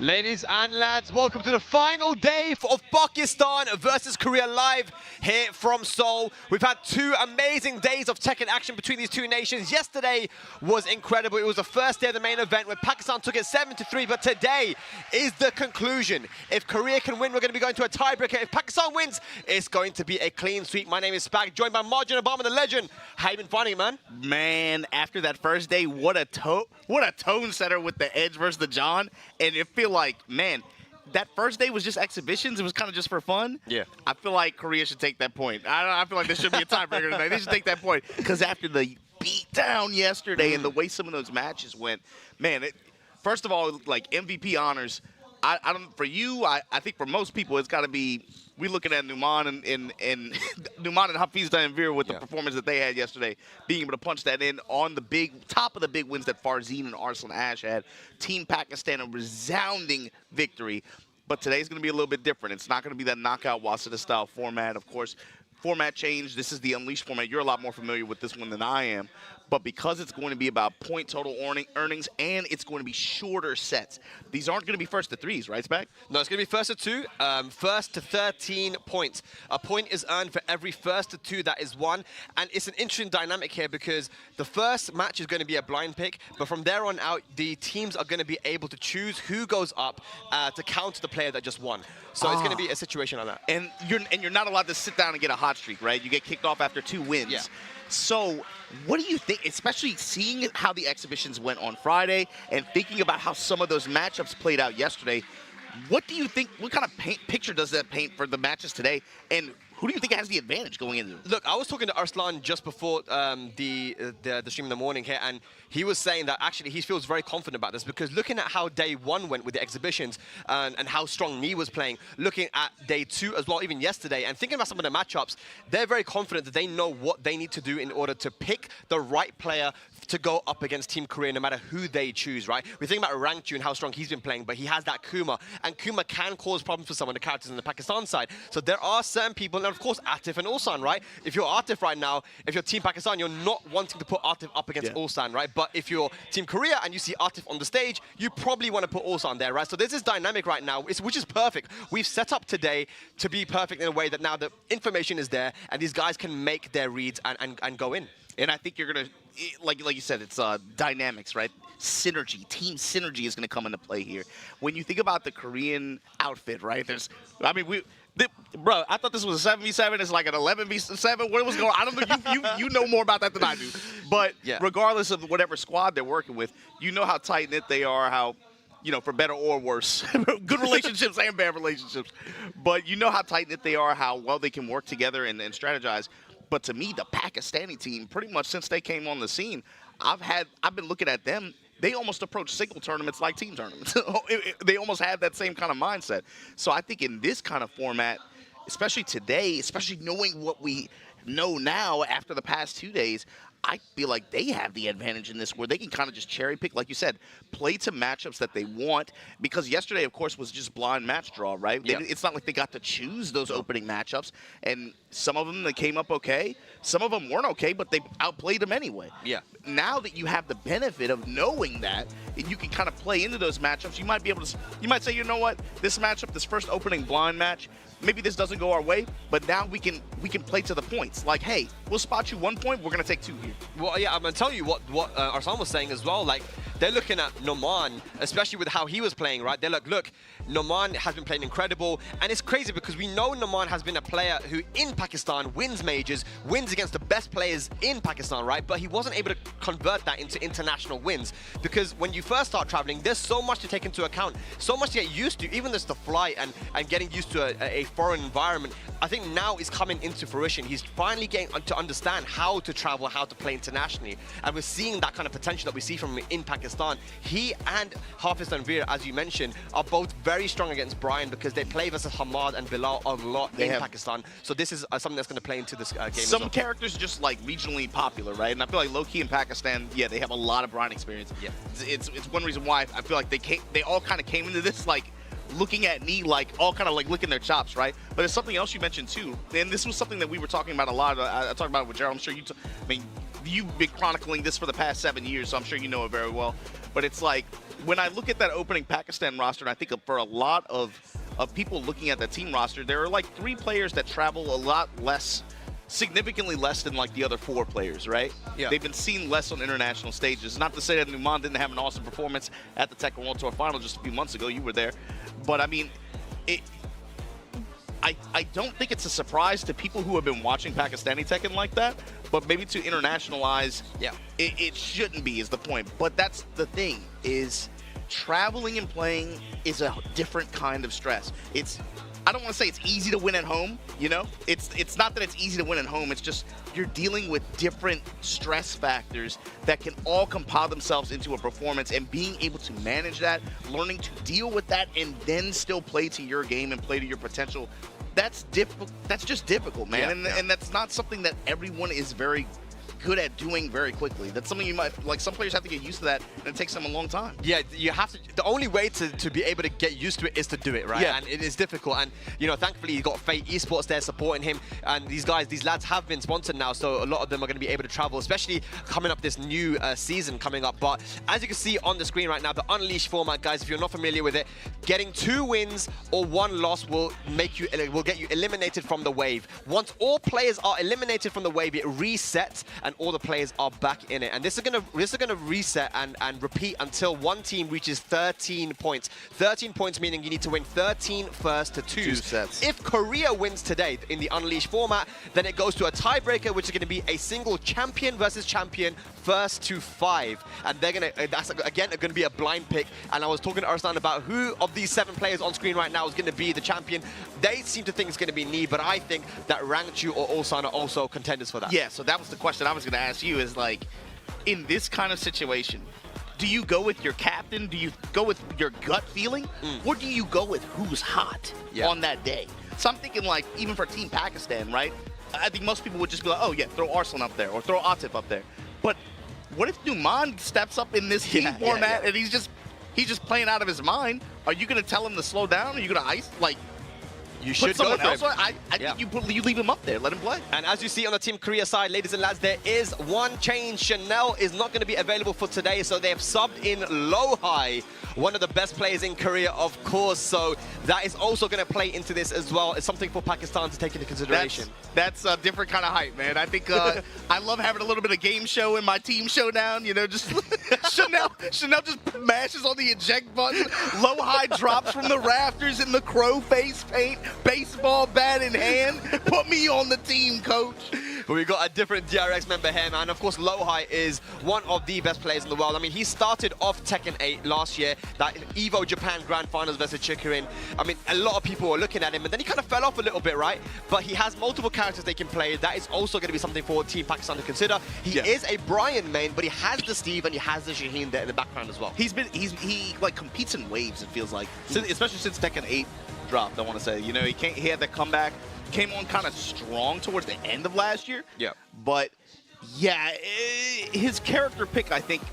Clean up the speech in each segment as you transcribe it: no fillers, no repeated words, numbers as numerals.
Ladies and lads, welcome to the final day of Pakistan versus Korea live here from Seoul. We've had 2 amazing days of Tekken action between these 2 nations. Yesterday was incredible. It was the first day of the main event where Pakistan took it 7-3, but today is the conclusion. If Korea can win, we're going to be going to a tiebreaker. If Pakistan wins, it's going to be a clean sweep. My name is Spag, joined by Margin Obama, the legend. How you been finding it, man? Man, after that first day, what a tone setter with the Edge versus the John, and it feels like, man, that first day was just exhibitions. It was kind of just for fun. Yeah. I feel like Korea should take that point. I feel like there should be a tiebreaker tonight. They should take that point because after the beatdown yesterday and the way some of those matches went, man. First of all, like MVP honors. I don't. For you, I think for most people, it's got to be. We looking at Numan and Numan and Hafiz Dayanvir with the performance that they had yesterday, being able to punch that in on the top of the big wins that Farzeen and Arslan Ash had. Team Pakistan, a resounding victory. But today's going to be a little bit different. It's not going to be that knockout Waseda style format. Of course, format change. This is the Unleashed format. You're a lot more familiar with this one than I am. But because it's going to be about point total earnings and it's going to be shorter sets, these aren't going to be first to 3s, right, Spec? No, it's going to be first to 2, first to 13 points. A point is earned for every first to 2 that is won. And it's an interesting dynamic here because the first match is going to be a blind pick, but from there on out, the teams are going to be able to choose who goes up to counter the player that just won. So it's going to be a situation like that. And you're not allowed to sit down and get a hot streak, right? You get kicked off after 2 wins. Yeah. So what do you think, especially seeing how the exhibitions went on Friday and thinking about how some of those matchups played out yesterday, what do you think, what kind of picture does that paint for the matches today? And who do you think has the advantage going into it? Look, I was talking to Arslan just before the stream in the morning here, and he was saying that actually he feels very confident about this because looking at how day 1 went with the exhibitions and how strong Knee was playing, looking at day 2 as well, even yesterday, and thinking about some of the matchups, they're very confident that they know what they need to do in order to pick the right player to go up against Team Korea, no matter who they choose, right? We think about Rangchu and how strong he's been playing, but he has that Kuma, and Kuma can cause problems for some of the characters in the Pakistan side. So there are certain people, and of course Atif and Ulsan, right? If you're Atif right now, if you're Team Pakistan, you're not wanting to put Atif up against Ulsan, right? But if you're Team Korea and you see Atif on the stage, you probably want to put Ulsan there, right? So there's this dynamic right now, which is perfect. We've set up today to be perfect in a way that now the information is there, and these guys can make their reads and go in. And I think you're going to, like you said, it's dynamics, right? Synergy, team synergy is going to come into play here. When you think about the Korean outfit, right? Bro, I thought this was a 7v7. It's like an 11v7. What was going on? I don't know. You know more about that than I do. But regardless of whatever squad they're working with, you know how tight-knit they are, how you know, for better or worse. Good relationships and bad relationships. But you know how tight-knit they are, how well they can work together and strategize. But to me, the Pakistani team, pretty much since they came on the scene, I've been looking at them. They almost approach single tournaments like team tournaments. They almost have that same kind of mindset. So I think in this kind of format, especially today, especially knowing what we know now after the past 2 days, I feel like they have the advantage in this where they can kind of just cherry pick, like you said, play to matchups that they want. Because yesterday, of course, was just blind match draw, right? Yeah. It's not like they got to choose those opening matchups. And some of them, they came up okay. Some of them weren't okay, but they outplayed them anyway. Yeah. Now that you have the benefit of knowing that, and you can kind of play into those matchups, you might be able to, you might say, you know what, this matchup, this first opening blind match, maybe this doesn't go our way, but now we can play to the points. Like, hey, we'll spot you 1 point, we're gonna take 2 here. Well, yeah, I'm gonna tell you what Arslan was saying as well. Like, they're looking at Noman, especially with how he was playing, right? They're like, look, Noman has been playing incredible, and it's crazy because we know Noman has been a player who in Pakistan wins majors, wins against the best players in Pakistan, right? But he wasn't able to convert that into international wins because when you first start traveling, there's so much to take into account, so much to get used to, even just the flight and getting used to a foreign environment. I think now is coming into fruition. He's finally getting to understand how to travel, how to play internationally, and we're seeing that kind of potential that we see from him in Pakistan. He and Hafiz Tanveer, as you mentioned, are both very strong against Brian because they play versus Hamad and Bilal a lot in Pakistan. So this is something that's going to play into this game. Some as well. characters are just like regionally popular, right? And I feel like low-key in Pakistan, yeah, they have a lot of Brian experience. Yeah. It's one reason why I feel like they all kind of came into this like looking at me like all kind of like licking their chops, right? But there's something else you mentioned too, and this was something that we were talking about a lot. I talked about it with Gerald. I'm sure I mean, you've been chronicling this for the past 7 years, so I'm sure you know it very well. But it's like when I look at that opening Pakistan roster, and I think for a lot of people looking at that team roster, there are like 3 players that travel a lot less, significantly less than like the other 4 players, right? Yeah. They've been seen less on international stages. Not to say that Numan didn't have an awesome performance at the TEKKEN World Tour Final just a few months ago. You were there. But I mean, I don't think it's a surprise to people who have been watching Pakistani Tekken like that, but maybe to internationalize, it shouldn't be is the point. But that's the thing, is traveling and playing is a different kind of stress. I don't want to say it's easy to win at home, you know? It's not that it's easy to win at home, it's just you're dealing with different stress factors that can all compile themselves into a performance, and being able to manage that, learning to deal with that, and then still play to your game and play to your potential, that's difficult. That's just difficult, man. And that's not something that everyone is very good at doing very quickly. That's something you might, like, some players have to get used to that, and it takes them a long time. Yeah, you have to. The only way to be able to get used to it is to do it, right? Yeah. And it is difficult. And, you know, thankfully, you've got Fate Esports there supporting him. And these lads have been sponsored now, so a lot of them are going to be able to travel, especially coming up this new season coming up. But as you can see on the screen right now, the Unleashed format, guys, if you're not familiar with it, getting 2 wins or 1 loss will get you eliminated from the wave. Once all players are eliminated from the wave, it resets and all the players are back in it. And this is gonna reset and repeat until one team reaches 13 points. 13 points meaning you need to win 13 first to 2 sets. If Korea wins today in the Unleashed format, then it goes to a tiebreaker, which is going to be a single champion versus champion first to 5. And they're gonna that's again going to be a blind pick. And I was talking to Arslan about who of these 7 players on screen right now is going to be the champion. They seem to think it's going to be Knee, but I think that Rangchu or Ulsan are also contenders for that. Yeah, so that was the question I was going to ask you, is like, in this kind of situation, do you go with your captain? Do you go with your gut feeling? Or do you go with who's hot on that day? So I'm thinking, like, even for Team Pakistan, right? I think most people would just be like, oh yeah, throw Arslan up there or throw Atif up there. But what if Numan steps up in this team format and he's just playing out of his mind? Are you going to tell him to slow down? Are you going to ice, like, you should go go for for him? I think you leave him up there, let him play. And as you see on the Team Korea side, ladies and lads, there is one change. Chanel is not going to be available for today, so they have subbed in Lohai, one of the best players in Korea, of course. So that is also going to play into this as well. It's something for Pakistan to take into consideration. That's a different kind of hype, man. I think I love having a little bit of game show in my team showdown. You know, just Chanel just mashes on the eject button. Lohai drops from the rafters in the crow face paint. Baseball bat in hand. Put me on the team, coach. But we got a different DRX member here, man. Of course, Lowhigh is one of the best players in the world. I mean, he started off Tekken 8 last year, that Evo Japan Grand Finals versus TIEBREAKER. I mean, a lot of people were looking at him, and then he kind of fell off a little bit, right? But he has multiple characters they can play. That is also going to be something for Team Pakistan to consider. He is a Brian main, but he has the Steve and he has the Shaheen there in the background as well. He like competes in waves, it feels like, especially since Tekken 8 dropped. I want to say, you know, he had that comeback, came on kind of strong towards the end of last year. Yeah. But yeah, his character pick, I think.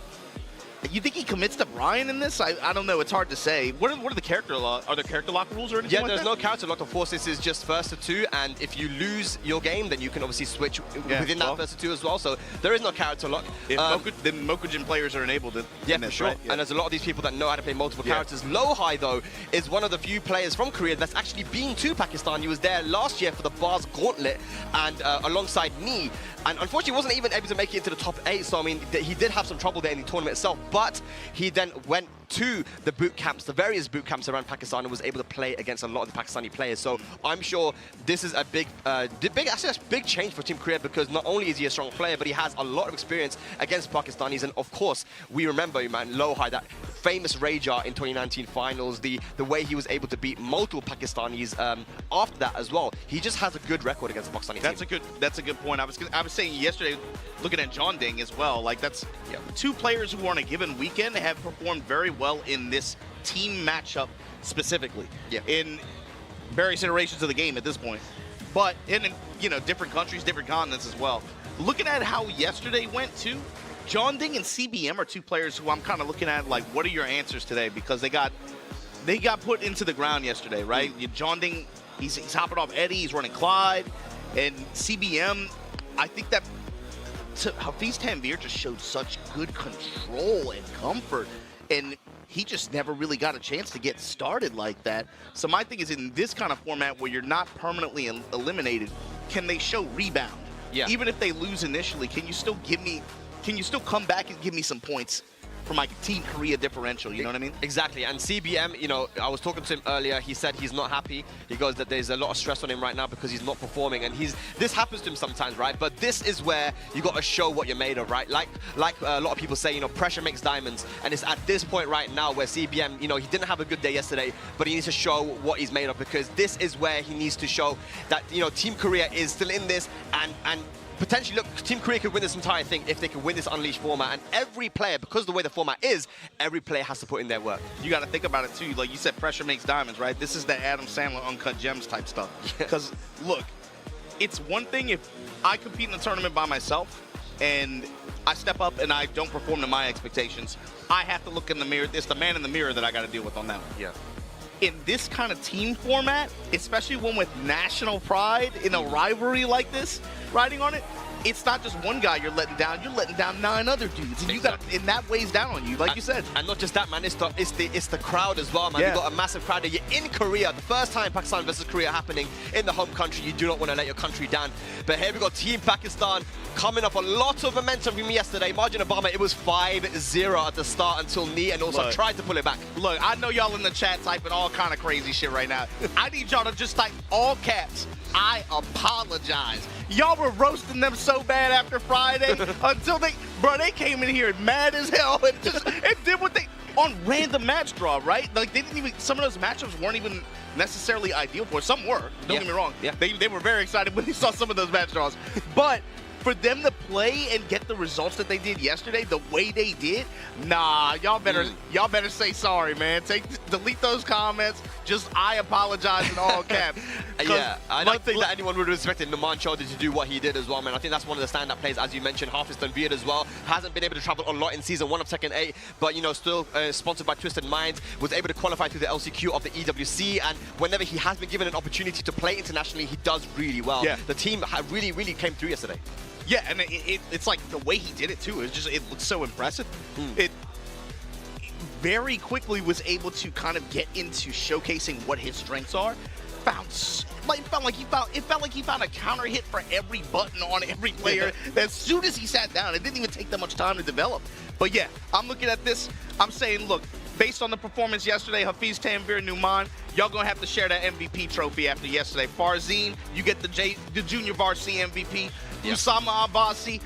You think he commits to Brian in this? I don't know. It's hard to say. What are the character are there character lock rules or anything? Yeah, there's no character lock. Of course, this is just first to two, and if you lose your game, then you can obviously switch within that first to two as well. So there is no character lock. Then Mokujin players are enabled. Yeah, for sure. Right? Yeah. And there's a lot of these people that know how to play multiple characters. Lowhigh, though, is one of the few players from Korea that's actually been to Pakistan. He was there last year for the Baaz Gauntlet and alongside me. And unfortunately, wasn't even able to make it into the top 8. So, I mean, he did have some trouble there in the tournament itself. But he then went to the boot camps, the various boot camps around Pakistan, and was able to play against a lot of the Pakistani players. So I'm sure this is a big change for Team Korea, because not only is he a strong player, but he has a lot of experience against Pakistanis. And of course, we remember, man, Lowhigh, that famous Rajar in 2019 finals, the way he was able to beat multiple Pakistanis after that as well. He just has a good record against the Pakistani team. That's a good point. I was saying yesterday, looking at John Ding as well, like that's two players who on a given weekend have performed very well in this team matchup specifically. Yeah. In various iterations of the game at this point, but in different countries, different continents as well. Looking at how yesterday went too, John Ding and CBM are two players who I'm kind of looking at like, what are your answers today? Because they got put into the ground yesterday, right? John Ding, he's hopping off Eddie, he's running Clyde, and CBM, I think that Hafiz Tanvir just showed such good control and comfort, and he just never really got a chance to get started like that. So my thing is, in this kind of format where you're not permanently eliminated, can they show rebound? Yeah. Even if they lose initially, can you still come back and give me some points for my Team Korea differential, you know what I mean? Exactly, and CBM, you know, I was talking to him earlier, he said he's not happy. He goes that there's a lot of stress on him right now because he's not performing, and this happens to him sometimes, right? But this is where you got to show what you're made of, right? Like a lot of people say, you know, pressure makes diamonds, and it's at this point right now where CBM, you know, he didn't have a good day yesterday, but he needs to show what he's made of, because this is where he needs to show that, you know, Team Korea is still in this, and potentially, look, Team Korea could win this entire thing if they could win this Unleashed format. And every player, because of the way the format is, every player has to put in their work. You got to think about it, too. Like you said, pressure makes diamonds, right? This is the Adam Sandler Uncut Gems type stuff. Because, look, it's one thing if I compete in a tournament by myself and I step up and I don't perform to my expectations. I have to look in the mirror. It's the man in the mirror that I got to deal with on that one. Yeah. In this kind of team format, especially one with national pride in a rivalry like this, riding on it, it's not just one guy you're letting down 9 other dudes, and and that weighs down on you, like you said. And not just that, man, it's the crowd as well, man. You've got a massive crowd there. You're in Korea, the first time Pakistan versus Korea happening in the home country. You do not want to let your country down. But here we got Team Pakistan coming off a lot of momentum from yesterday. Margin Obama, it was 5-0 at the start until Knee, and also tried to pull it back. Look, I know y'all in the chat typing all kind of crazy shit right now. I need y'all to just type all caps, I apologize. Y'all were roasting them so bad after Friday until they came in here mad as hell and did what they on random match draw, right? Like they didn't even, some of those matchups weren't even necessarily ideal for. Some were. Don't get me wrong. Yeah. They were very excited when they saw some of those match draws, but for them to play and get the results that they did yesterday, the way they did, nah, y'all better say sorry, man. Delete those comments. Just I apologize in all caps. Yeah, I don't think that anyone would have expected Numan Chaudhry to do what he did as well, man. I think that's one of the standout players, as you mentioned. Hafiz Tanvir as well hasn't been able to travel a lot in Season 1 of Tekken 8, but you know, still sponsored by Twisted Minds, was able to qualify through the LCQ of the EWC, and whenever he has been given an opportunity to play internationally, he does really well. Yeah. The team really came through yesterday. Yeah, and it's like the way he did it too. It looks so impressive. It very quickly was able to kind of get into showcasing what his strengths are. It felt like he found a counter hit for every button on every player. As soon as he sat down, it didn't even take that much time to develop. But yeah, I'm looking at this. I'm saying, look, based on the performance yesterday, Hafiz Tanvir, Numan, y'all gonna have to share that MVP trophy after yesterday. Farzine, you get the Junior Varsity MVP. Yep. Usama Abbasi,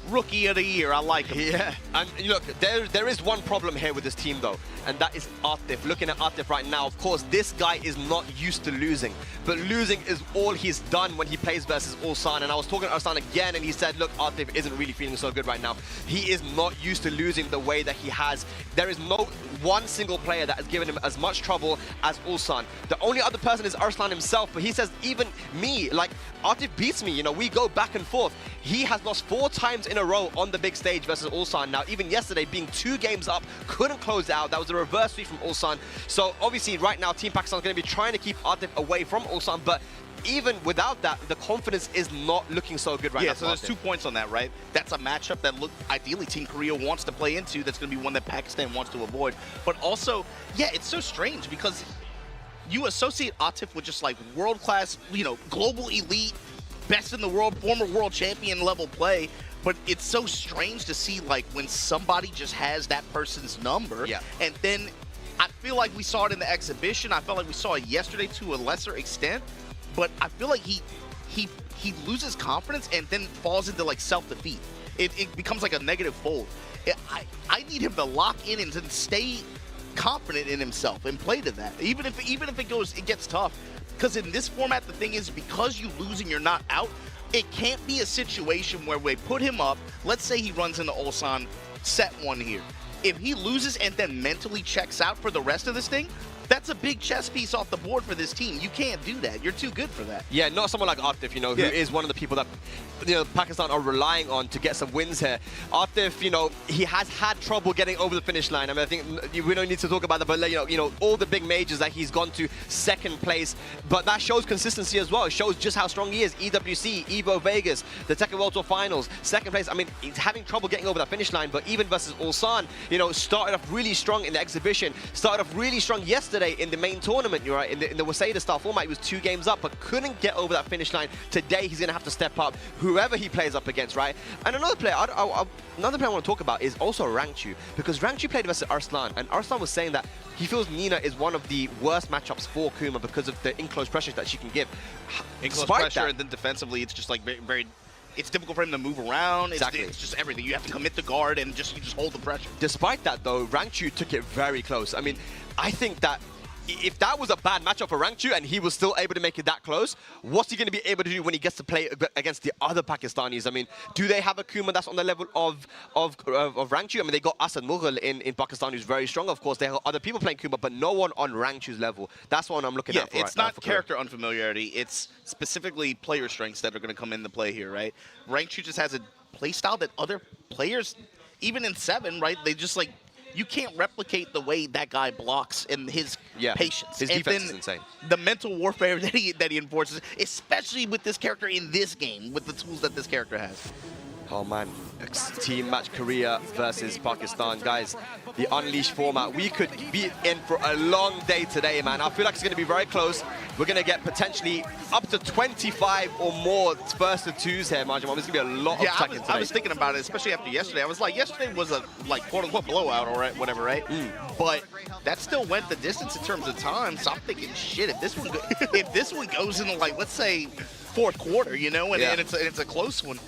Rookie of the Year. I like him. Yeah, and look, there is one problem here with this team though, and that is Atif. Looking at Atif right now, of course, this guy is not used to losing, but losing is all he's done when he plays versus Ulsan. And I was talking to Ulsan again, and he said, look, Atif isn't really feeling so good right now. He is not used to losing the way that he has. There is no one single player that has given him as much trouble as Ulsan. The only other person is Arslan himself, but he says, even me, like, Atif beats me, you know, we go back and forth. He has lost 4 times in a row on the big stage versus Ulsan. Now, even yesterday, being 2 games up, couldn't close out. That was a reverse sweep from Ulsan. So, obviously, right now, Team Pakistan is going to be trying to keep Atif away from Ulsan, but even without that, the confidence is not looking so good right now. Yeah, so there's 2 points on that, right? That's a matchup that ideally Team Korea wants to play into. That's going to be one that Pakistan wants to avoid. But also, yeah, it's so strange because you associate Atif with just like world-class, you know, global elite, best in the world, former world champion level play. But it's so strange to see like when somebody just has that person's number, and then I feel like we saw it in the exhibition. I felt like we saw it yesterday to a lesser extent. But I feel like he loses confidence and then falls into like self-defeat. It becomes like a negative fold. I need him to lock in and then stay confident in himself and play to that. Even if it gets tough. Because in this format, the thing is, because you lose and you're not out, it can't be a situation where we put him up. Let's say he runs into Ulsan set 1 here. If he loses and then mentally checks out for the rest of this thing, that's a big chess piece off the board for this team. You can't do that. You're too good for that. Yeah, not someone like Atif, you know, who is one of the people that, you know, Pakistan are relying on to get some wins here. Atif, you know, he has had trouble getting over the finish line. I mean, I think we don't need to talk about that, but you know, all the big majors that he's gone to 2nd place, but that shows consistency as well. It shows just how strong he is. EWC, Evo Vegas, the Tekken World Tour Finals, 2nd place. I mean, he's having trouble getting over that finish line, but even versus Ulsan, you know, started off really strong in the exhibition, started off really strong yesterday in the main tournament, you're right, in the Waseda style format. He was 2 games up, but couldn't get over that finish line. Today, he's going to have to step up, whoever he plays up against, right? And another player I want to talk about is also Rangchu, because Rangchu played versus Arslan, and Arslan was saying that he feels Nina is one of the worst matchups for Kuma because of the in-close pressure that she can give. In-close pressure, and then defensively, it's just like very it's difficult for him to move around. It's just everything. You have to commit to guard and you just hold the pressure. Despite that, though, Rangchu took it very close. I mean, I think that if that was a bad matchup for Rangchu and he was still able to make it that close, what's he going to be able to do when he gets to play against the other Pakistanis? I mean, do they have a Kuma that's on the level of Rangchu? I mean, they got Asad Mughal in Pakistan, who's very strong. Of course, they have other people playing Kuma, but no one on Rangchu's level. That's what I'm looking at for it's not character unfamiliarity. It's specifically player strengths that are going to come into play here, right? Rangchu just has a play style that other players, even in 7, right, they just like, you can't replicate the way that guy blocks and his patience. His defense is insane. The mental warfare that he enforces, especially with this character in this game, with the tools that this character has. Oh man, team match Korea versus Pakistan. Guys, the Unleashed format. We could be in for a long day today, man. I feel like it's going to be very close. We're going to get potentially up to 25 or more first to 2s here, Marjam. There's going to be a lot of tracking today. I was thinking about it, especially after yesterday. I was like, yesterday was a quote-unquote blowout or whatever, right? But that still went the distance in terms of time. So I'm thinking, shit, if this one goes into, like, let's say 4th quarter, you know, and it's a close one.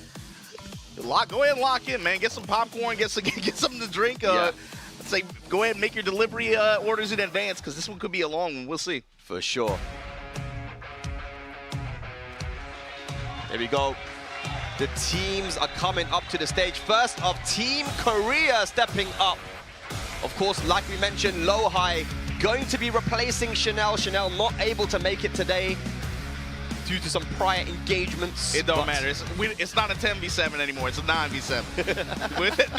Go ahead and lock in, man. Get some popcorn, get something to drink. Let's say go ahead and make your delivery orders in advance, because this one could be a long one. We'll see. For sure. There we go. The teams are coming up to the stage. First of Team Korea stepping up. Of course, like we mentioned, Low High going to be replacing Chanel. Chanel not able to make it today due to some prior engagements. It don't matter. It's not a 10v7 anymore. It's a 9v7.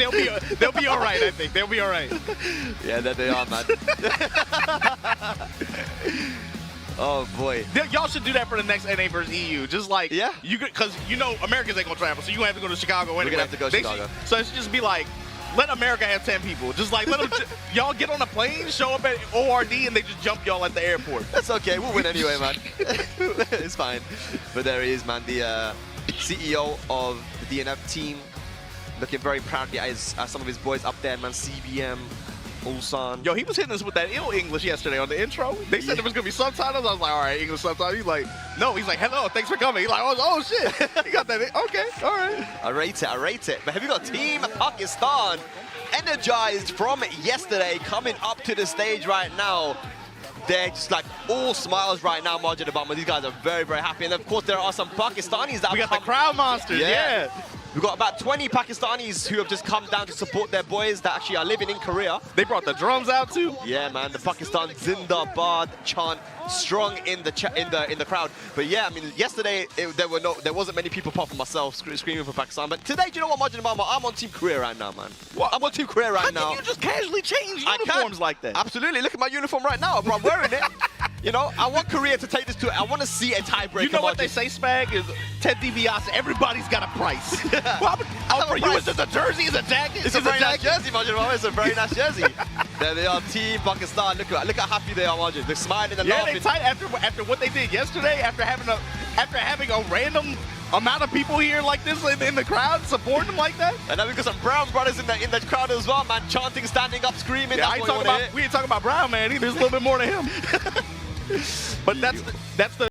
they'll be all right, I think. They'll be all right. Yeah, that they are, man. Oh, boy. Y'all should do that for the next NA versus EU. Just like, because you know Americans ain't going to travel, so you have to go to Chicago anyway. We're going to have to go to Chicago. So it should just be like, let America have 10 people. Just like, let them, y'all get on a plane, show up at ORD, and they just jump y'all at the airport. That's okay. We'll win anyway, man. It's fine. But there he is, man. The CEO of the DNF team. Looking very proudly at some of his boys up there, man. CBM, Ulsan. Yo, he was hitting us with that ill English yesterday on the intro. They said there was going to be subtitles. I was like, all right, English subtitles. He's like, no. He's like, hello, thanks for coming. He's like, oh shit. He got that. Okay, all right. I rate it. But have you got Team Pakistan energized from yesterday coming up to the stage right now? They're just like all smiles right now, Margin Obama. These guys are very, very happy. And of course, there are some Pakistanis that We got the crowd monsters, yeah. We've got about 20 Pakistanis who have just come down to support their boys that actually are living in Korea. They brought the drums out too. Yeah, man, the Pakistan Zindabad chant strong in the crowd. But yeah, I mean, yesterday there wasn't many people apart from myself screaming for Pakistan. But today, do you know what, Margin Obama? I'm on Team Korea right now, man. What? I'm on Team Korea right now. How can you just casually change uniforms like that? Absolutely. Look at my uniform right now, bro. I'm wearing it. You know, I want Korea to take this to. I want to see a tiebreaker. You know what they say, Spag? Is Ted DiBiase, everybody's got a price. Well, for you, is it a jersey? Is it a jacket? It's a very nice jersey, Margin. It's a very nice jersey. There they are, Team Pakistan. Look how happy they are, Margin. They're smiling and laughing. They tight after what they did yesterday. After having a random amount of people here like this in the crowd supporting them like that. And then we got some Brown brothers in the crowd as well, man. Chanting, standing up, screaming. Yeah, we ain't talking about Brown, man. There's a little bit more to him. But that's the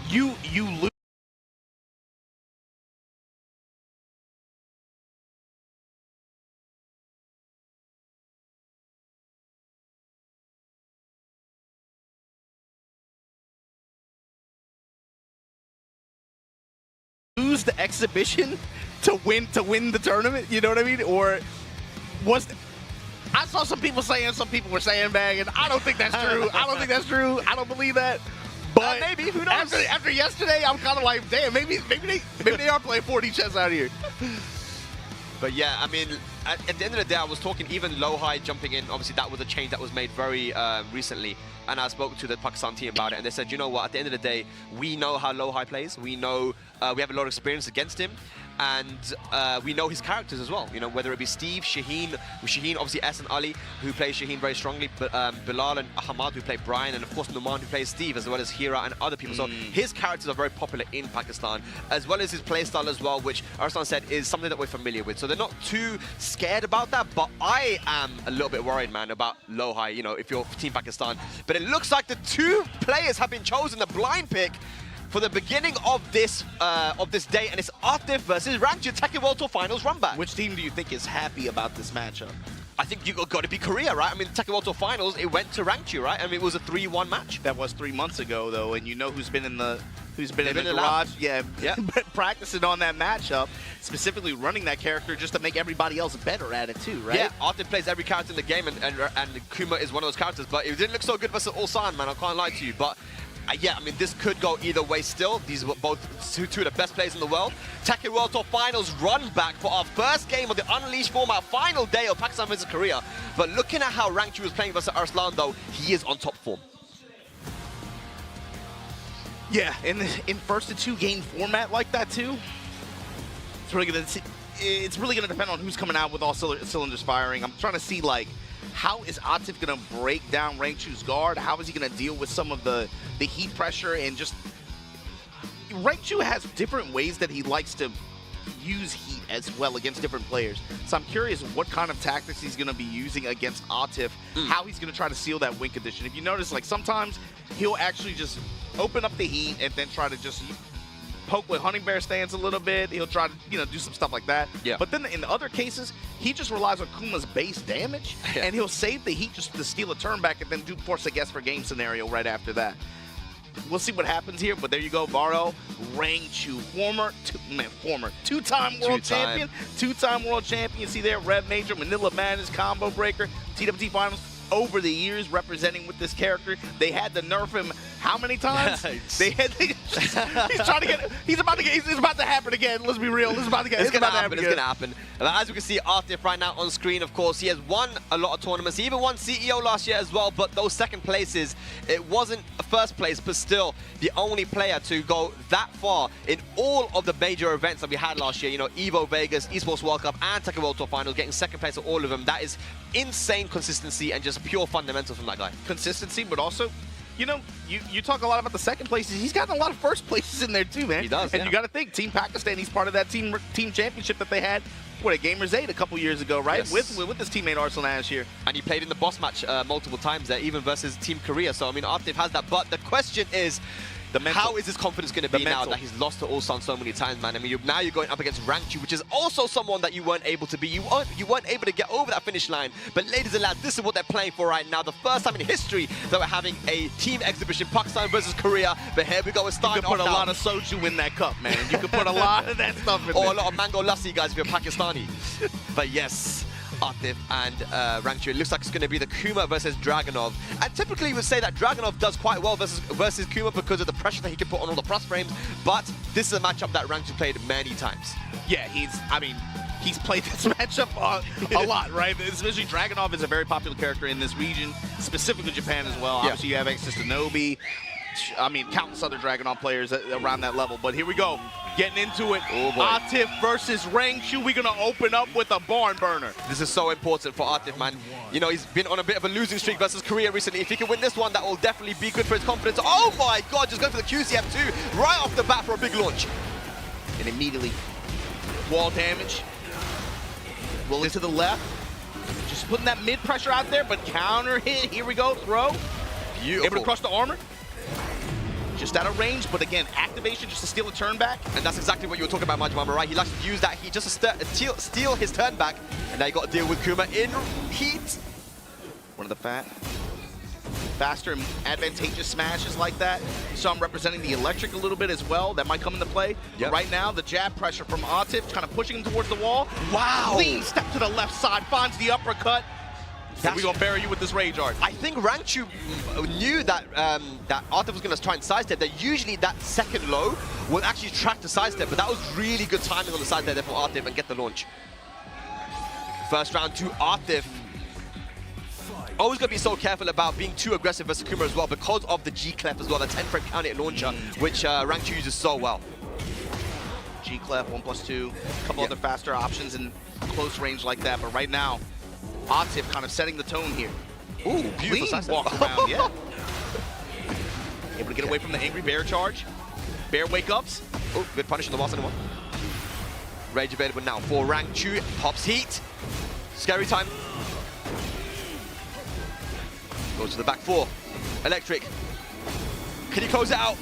you lose the exhibition to win the tournament. You know what I mean? Or I saw some people were sandbagging. I don't think that's true. I don't believe that. But maybe, who knows? After yesterday, I'm kind of like, damn, maybe they are playing 4D chess out here. But yeah, I mean, at the end of the day, I was talking even low-high jumping in. Obviously, that was a change that was made very recently. And I spoke to the Pakistan team about it, and they said, you know what, at the end of the day, we know how low-high plays. We know we have a lot of experience against him. And we know his characters as well, you know, whether it be Steve, Shaheen, obviously S and Ali, who play Shaheen very strongly, but Bilal and Ahmad, who play Brian, and of course Numan, who plays Steve, as well as Hira and other people. So his characters are very popular in Pakistan, as well as his playstyle as well, which Arslan said is something that we're familiar with. So they're not too scared about that, but I am a little bit worried, man, about low-high, you know, if you're Team Pakistan. But it looks like the two players have been chosen, the blind pick, for the beginning of this day, and it's Atif versus Rangju TEKKEN World Tour Finals run back. Which team do you think is happy about this matchup? I think you got to be Korea, right? I mean, TEKKEN World Tour Finals, it went to Rangju, right? I mean, it was a 3-1 match. That was 3 months ago, though, and you know who's been in the garage, yeah, practicing on that matchup, specifically running that character just to make everybody else better at it too, right? Yeah, Atif plays every character in the game, and Kuma is one of those characters, but it didn't look so good versus Ulsan, man. I can't lie to you, but. Yeah, I mean, this could go either way still. These are both two of the best players in the world. TEKKEN World Tour Finals run back for our first game of the Unleashed format, final day of Pakistan versus Korea. But looking at how Rangju was playing versus Arslan, though, he is on top form. Yeah, in first to 2 game format like that too, it's really gonna it's really going to depend on who's coming out with all cylinders firing. I'm trying to see, like, how is Atif going to break down Rangchu's guard? How is he going to deal with some of the heat pressure and just... Rangchu has different ways that he likes to use heat as well against different players. So I'm curious what kind of tactics he's going to be using against Atif, how he's going to try to seal that win condition. If you notice, like, sometimes he'll actually just open up the heat and then try to just poke with Hunting Bear stance a little bit. He'll try to, you know, do some stuff like that. Yeah. But then in the other cases, he just relies on Kuma's base damage, and he'll save the heat just to steal a turn back and then do force a guess for game scenario right after that. We'll see what happens here, but there you go, Varo, Rangchu, two-time world champion. Two-time world champion. See there, Rev Major, Manila Madness, Combo Breaker, TWT Finals. Over the years, representing with this character, they had to nerf him how many times? He's trying to get. He's about to happen again. Let's be real. It's about to get. It's gonna happen. And as we can see, Atif right now on screen. Of course, he has won a lot of tournaments. He even won CEO last year as well. But those second places, it wasn't a first place, but still the only player to go that far in all of the major events that we had last year. You know, Evo Vegas, Esports World Cup, and TEKKEN World Tour Finals, getting second place at all of them. That is insane consistency and just pure fundamentals from that guy. Consistency, but also, you know, you talk a lot about the second places. He's gotten a lot of first places in there too, man. He does, and you got to think, Team Pakistan, he's part of that team championship that they had, what, at Gamers 8 a couple years ago, right? Yes. With his teammate Arsenal Ash here. And he played in the boss match multiple times there, even versus Team Korea. So, I mean, Atif has that. But the question is, how is his confidence going to be now that he's lost to Ulsan so many times, man? I mean, now you're going up against Rangchu, which is also someone that you weren't able to beat. You weren't able to get over that finish line. But ladies and lads, this is what they're playing for right now. The first time in history that we're having a team exhibition, Pakistan versus Korea. But here we go, we're starting off. You can put a lot of soju in that cup, man. You can put a lot of that stuff in there. Or a lot of mango lassi, guys, if you're Pakistani. But yes, Atif and Rangchu. It looks like it's going to be the Kuma versus Dragunov. And typically we would say that Dragunov does quite well versus Kuma because of the pressure that he can put on all the plus frames. But this is a matchup that Rangchu played many times. Yeah, he's played this matchup a lot, right? Especially Dragunov is a very popular character in this region, specifically Japan as well. Obviously you have access to Nobi. I mean, countless other Dragunov players around that level. But here we go. Getting into it. Oh boy. Atif versus Rangchu. We're going to open up with a barn burner. This is so important for Atif, man. You know, he's been on a bit of a losing streak versus Korea recently. If he can win this one, that will definitely be good for his confidence. Oh my God, just going for the QCF2 right off the bat for a big launch. And immediately, wall damage. Rolling to the left. Just putting that mid pressure out there, but counter hit. Here we go, throw. Beautiful. Able to crush the armor. Just out of range, but again, activation just to steal a turn back. And that's exactly what you were talking about, Majmama, right? He likes to use that heat just to steal his turn back. And now you got to deal with Kuma in heat. One of the faster and advantageous smashes like that. So I'm representing the electric a little bit as well. That might come into play. Yep. But right now, the jab pressure from Atif kind of pushing him towards the wall. Wow! Clean step to the left side, finds the uppercut. We're going to bury you with this Rage Art. I think Rangchu knew that that Atif was going to try and sidestep. That usually that second low will actually track the sidestep, but that was really good timing on the side there for Atif and get the launch. First round to Atif. Always got to be so careful about being too aggressive versus Kuma as well because of the G-Clef as well, the 10-frame counter launcher, which Rangchu uses so well. G-Clef, 1+2, a couple other faster options in close range like that, but right now, Atif kind of setting the tone here. Ooh, beautiful walk around, yeah. Able to get away from the angry bear charge. Bear wake-ups. Oh, good punish on the boss one. Rage available now for Rangchu. Pops heat. Scary time. Goes to the back four. Electric. Can he close it out?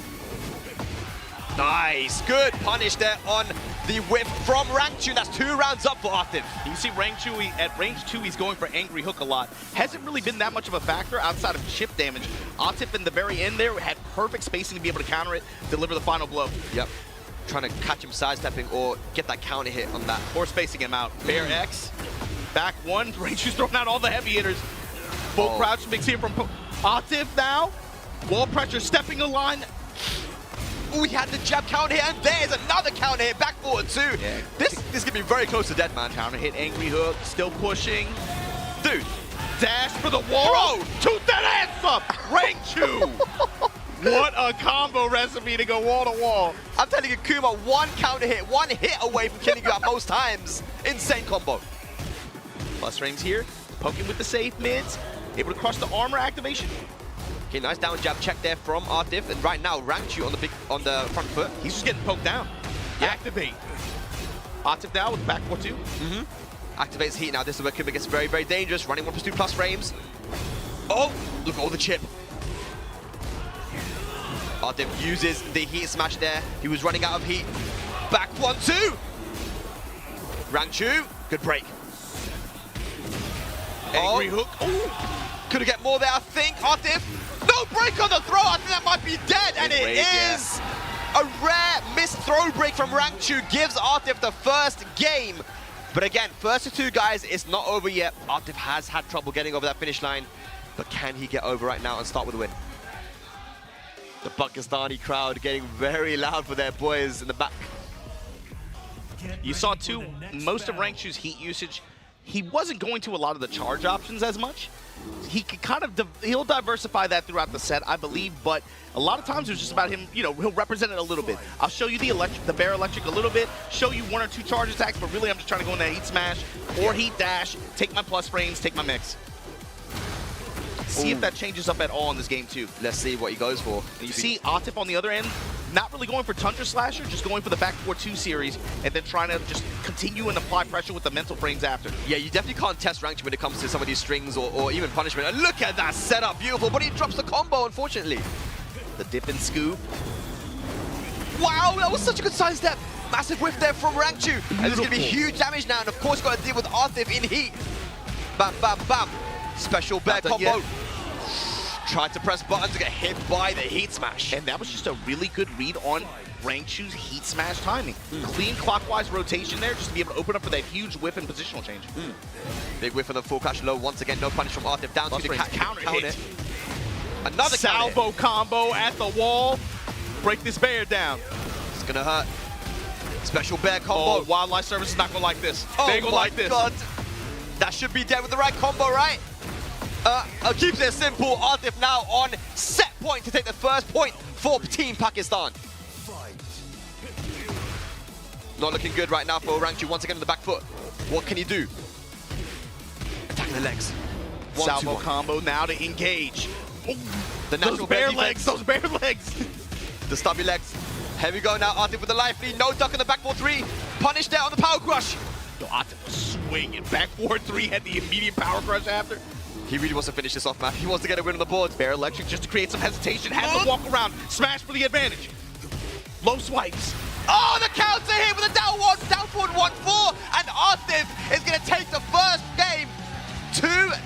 Nice. Good punish there on the whip from Rangchu. That's 2 rounds up for Atif. You see Rangchu, at range 2, he's going for angry hook a lot. Hasn't really been that much of a factor outside of chip damage. Atif in the very end there had perfect spacing to be able to counter it, deliver the final blow. Yep. Trying to catch him sidestepping or get that counter hit on that. Or spacing him out. Bear X. Back one. Rangchu's throwing out all the heavy hitters. Full crouch mix here from Atif now. Wall pressure, stepping a line. Ooh, he had the jab counter hit, and there's another counter hit, back forward too. Yeah. This could be very close to dead, man. Counter hit, angry hook, still pushing. Dude, dash for the wall. Bro, toot that ass up, Rangchu. What a combo recipe to go wall to wall. I'm telling you, Kuma, one counter hit, one hit away from killing you at most times. Insane combo. Plus frames here, poking with the safe mids, able to crush the armor activation. Okay, nice down jab check there from Artif, and right now Rangchu on the front foot. He's just getting poked down. Yeah. Activate. Artif now with back 4-2. Activates heat now. This is where Kuma gets very, very dangerous. Running 1+2 plus frames. Oh, look at all the chip. Artif uses the heat smash there. He was running out of heat. Back 1-2. Rangchu, good break. Angry hook. Oh, could have get more there, I think. Artif, no break on the throw. I think that might be dead, and it is a rare missed throw break from Rangchu. Gives Artif the first game. But again, first to two guys, it's not over yet. Artif has had trouble getting over that finish line, but can he get over right now and start with a win? The Pakistani crowd getting very loud for their boys in the back. You saw too, most of Rangchu's heat usage, he wasn't going to a lot of the charge options as much. He could kind of, he'll diversify that throughout the set, I believe, but a lot of times it was just about him, you know, he'll represent it a little bit. I'll show you the Bear Electric a little bit, show you 1 or 2 charge attacks, but really I'm just trying to go in that heat smash or heat dash, take my plus frames, take my mix. See if that changes up at all in this game too. Let's see what he goes for. And you see Artif on the other end, not really going for Tundra Slasher, just going for the back 4-2 series, and then trying to just continue and apply pressure with the mental frames after. Yeah, you definitely can't test Rangchu when it comes to some of these strings or even punishment. And look at that setup, beautiful, but he drops the combo, unfortunately. The dip and scoop. Wow, that was such a good side step. Massive whiff there from Rangchu. And there's going to be huge damage now, and of course got to deal with Artif in heat. Bam, bam, bam. Special bear combo. Tried to press buttons to get hit by the heat smash. And that was just a really good read on Rangchu's heat smash timing. Clean clockwise rotation there just to be able to open up for that huge whiff and positional change. Big whiff on the full crash low. Once again, no punish from Artif. Down to the counter hit. Another salvo combo at the wall. Break this bear down. It's going to hurt. Special bear combo. Oh, Wildlife Service is not going to like this. They ain't going to like this. God. That should be dead with the right combo, right? I'll keep it simple. Artif now on set point to take the first point for Team Pakistan. Not looking good right now for Rangchu. Once again on the back foot. What can he do? Attacking the legs. Salvo combo now to engage. Oh, the natural bear legs, those bear legs. The stubby legs. Here we go now. Artif with the life lead. No duck in the back 4-3. Punish there on the power crush. Yo, Artif was swinging. Back 4-3 had the immediate power crush after. He really wants to finish this off, man. He wants to get a win on the board. Bear Electric just to create some hesitation. Has to walk around. Smash for the advantage. Low swipes. Oh, the counter hit with a down forward 1-4. And Artif is going to take the first game to...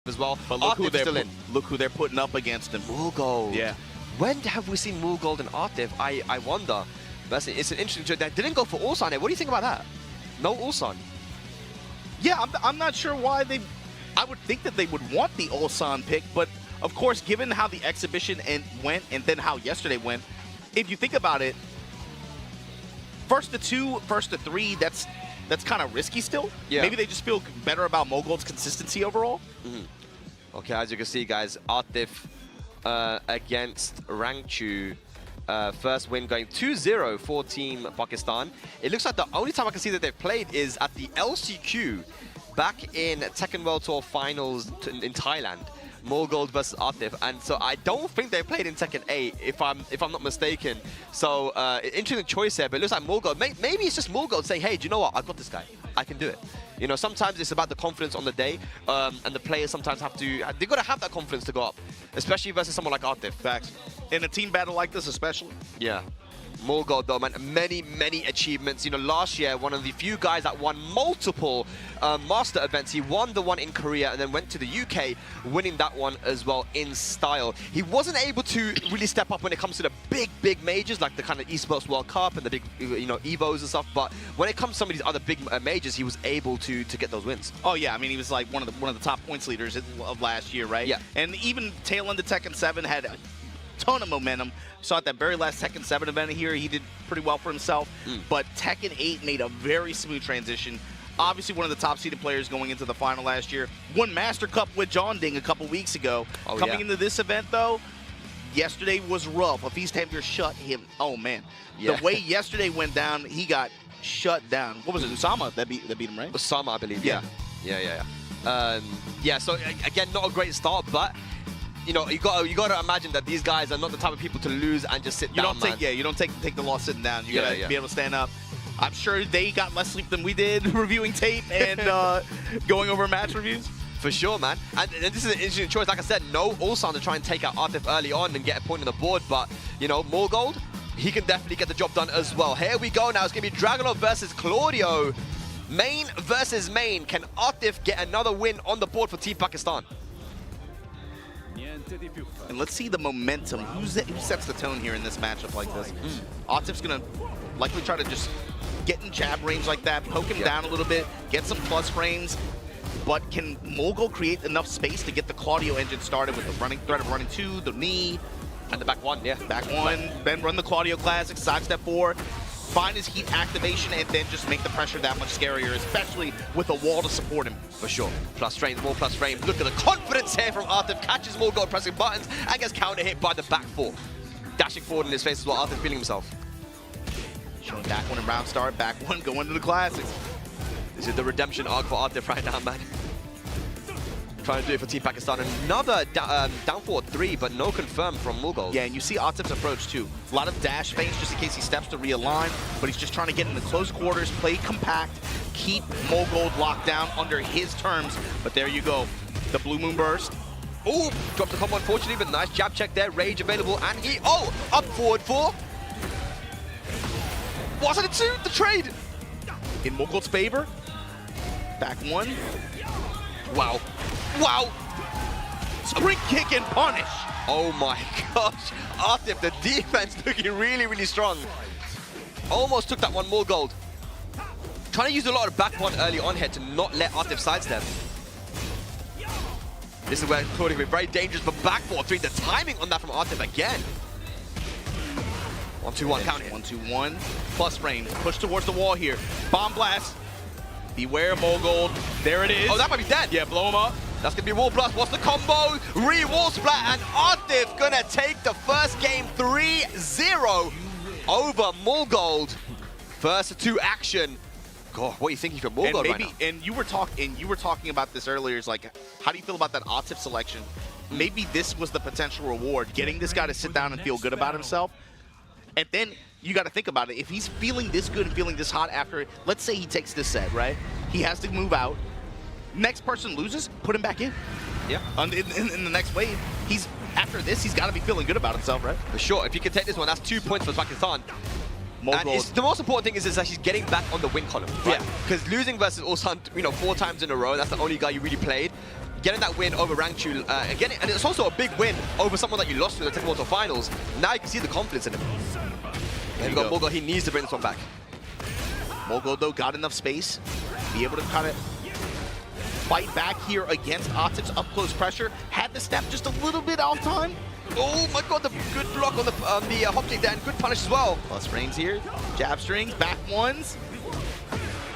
as well. But look who they're putting up against him. Mulgold. Yeah. When have we seen Mulgold and Artif? I wonder. It's an interesting choice. They didn't go for Ulsan here. What do you think about that? No Ulsan. Yeah, I'm not sure why they... I would think that they would want the Ulsan pick, but of course, given how the exhibition went and then how yesterday went, if you think about it, first to 2, first to 3, that's kind of risky still. Yeah. Maybe they just feel better about Mulgold's consistency overall. Okay, as you can see, guys, Artif against Rangchu. First win going 2-0 for Team Pakistan. It looks like the only time I can see that they've played is at the LCQ back in Tekken World Tour Finals in Thailand. Morgold versus Atif, and so I don't think they played in Tekken 8 if I'm not mistaken. So interesting choice here, but it looks like Morgold. Maybe it's just Morgold saying, "Hey, do you know what? I've got this guy. I can do it." You know, sometimes it's about the confidence on the day, and the players sometimes they've got to have that confidence to go up, especially versus someone like Atif. Facts. In a team battle like this, especially. Yeah. Morgold though, man, many achievements. You know, last year, one of the few guys that won multiple master events. He won the one in Korea and then went to the UK, winning that one as well in style. He wasn't able to really step up when it comes to the big majors, like the kind of Esports World Cup and the big, you know, Evos and stuff. But when it comes to some of these other big majors, he was able to get those wins. Oh yeah, I mean, he was like one of the top points leaders of last year, right? Yeah. And even tail end of Tekken 7 had a ton of momentum. Saw at that very last Tekken 7 event here, he did pretty well for himself. But Tekken 8 made a very smooth transition. Obviously one of the top seeded players going into the final last year. Won Master Cup with John Ding a couple weeks ago. Coming into this event though, yesterday was rough. If he's time to shut him, oh man. Yeah. The way yesterday went down, he got shut down. What was it, Usama that beat him, right? Usama, I believe. Yeah. So again, not a great start, but you know, you got to imagine that these guys are not the type of people to lose and just sit down. You don't take the loss sitting down. You gotta be able to stand up. I'm sure they got less sleep than we did reviewing tape and going over match reviews. For sure, man. And this is an interesting choice. Like I said, no Ulsan to try and take out Atif early on and get a point on the board, but you know, Morgold, he can definitely get the job done as well. Here we go now. It's gonna be Dragunov versus Claudio. Main versus main. Can Atif get another win on the board for Team Pakistan? And let's see the momentum. Who sets the tone here in this matchup like this? Atif's gonna likely try to just get in jab range like that, poke him down a little bit, get some plus frames. But can Mogul create enough space to get the Claudio engine started with the threat of running 2, the knee, and the back 1, Back 1, then run the Claudio classic, sidestep 4, find his heat activation, and then just make the pressure that much scarier, especially with a wall to support him. For sure. Plus frames, more plus frames. Look at the confidence here from Atif. Catches Morgold pressing buttons and gets counter hit by the back 4. Dashing forward in his face as well. Atif feeling himself. Showing back 1 in round start, back 1 going to the classics. This is the redemption arc for Atif right now, man. Trying to do it for Team Pakistan. Another down forward 3, but no confirmed from Morgold. Yeah, and you see Atif's approach too. A lot of dash feints just in case he steps to realign, but he's just trying to get into close quarters, play compact, keep Morgold locked down under his terms. But there you go, the Blue Moon Burst. Oh, dropped the combo unfortunately, but nice jab check there. Rage available, and he, up forward 4. What's it to? The trade! In Morgold's favor. Back 1. Wow. Wow! Spring kick and punish! Oh my gosh. Atif, the defense looking really strong. Almost took that one more gold. Trying to use a lot of back 1 early on here to not let Atif sidestep. This is where Claudio can be very dangerous, but back 4-3, the timing on that from Atif again. 1-2-1, count it. 1-2-1, plus frames, push towards the wall here. Bomb blast. Beware Morgold. There it is. Oh, that might be dead. Yeah, blow him up. That's gonna be wall blast. What's the combo? Wall splat, and Atif gonna take the first game 3-0 over Morgold. First 2 action. God, what are you thinking for Morgold right now? And you were talking about this earlier. Is like, how do you feel about that Atif selection? Maybe this was the potential reward, getting this guy to sit down and feel good about himself. And then you got to think about it. If he's feeling this good and feeling this hot after, let's say he takes this set, right? He has to move out. Next person loses, put him back in. Yeah. In the next wave, after this, he's got to be feeling good about himself, right? For sure. If he can take this one, that's 2 points for Pakistan. And the most important thing is that he's getting back on the win column, right? Because losing versus Ulsan, 4 times in a row, that's the only guy you really played. Getting that win over Rangchu, again, and it's also a big win over someone that you lost to in the Tekken World Tour Finals. Now you can see the confidence in him. There you go, Morgold, he needs to bring this one back. Morgold, though, got enough space, be able to kind of fight back here against Atif's up-close pressure. Had to step just a little bit off time. Oh my god, the good block on the hop kick there, and good punish as well. Plus frames here, jab strings, back 1s.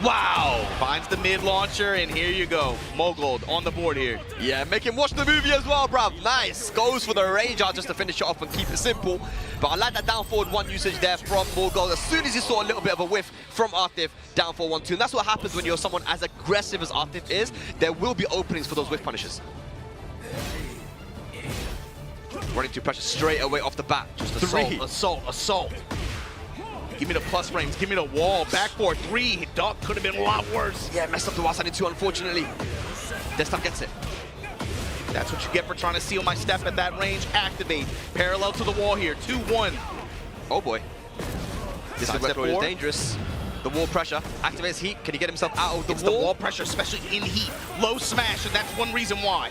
Wow! Finds the mid launcher, and here you go. Mogold on the board here. Yeah, make him watch the movie as well, bruv. Nice. Goes for the rage out just to finish it off and keep it simple. But I like that down forward 1 usage there from Mogold. As soon as he saw a little bit of a whiff from Artif, down forward 1-2. And that's what happens when you're someone as aggressive as Artif is. There will be openings for those whiff punishes. Running to pressure straight away off the bat. Just Assault. Give me the plus frames, give me the wall. Back 4-3, Duck could have been a lot worse. Yeah, messed up the while side 2, unfortunately. Desktop gets it. That's what you get for trying to seal my step at that range. Activate, parallel to the wall here, 2-1. Oh boy. This is where it's dangerous. The wall pressure, activates heat. Can he get himself out of the It's wall? the wall pressure, especially in heat. Low smash, and that's one reason why.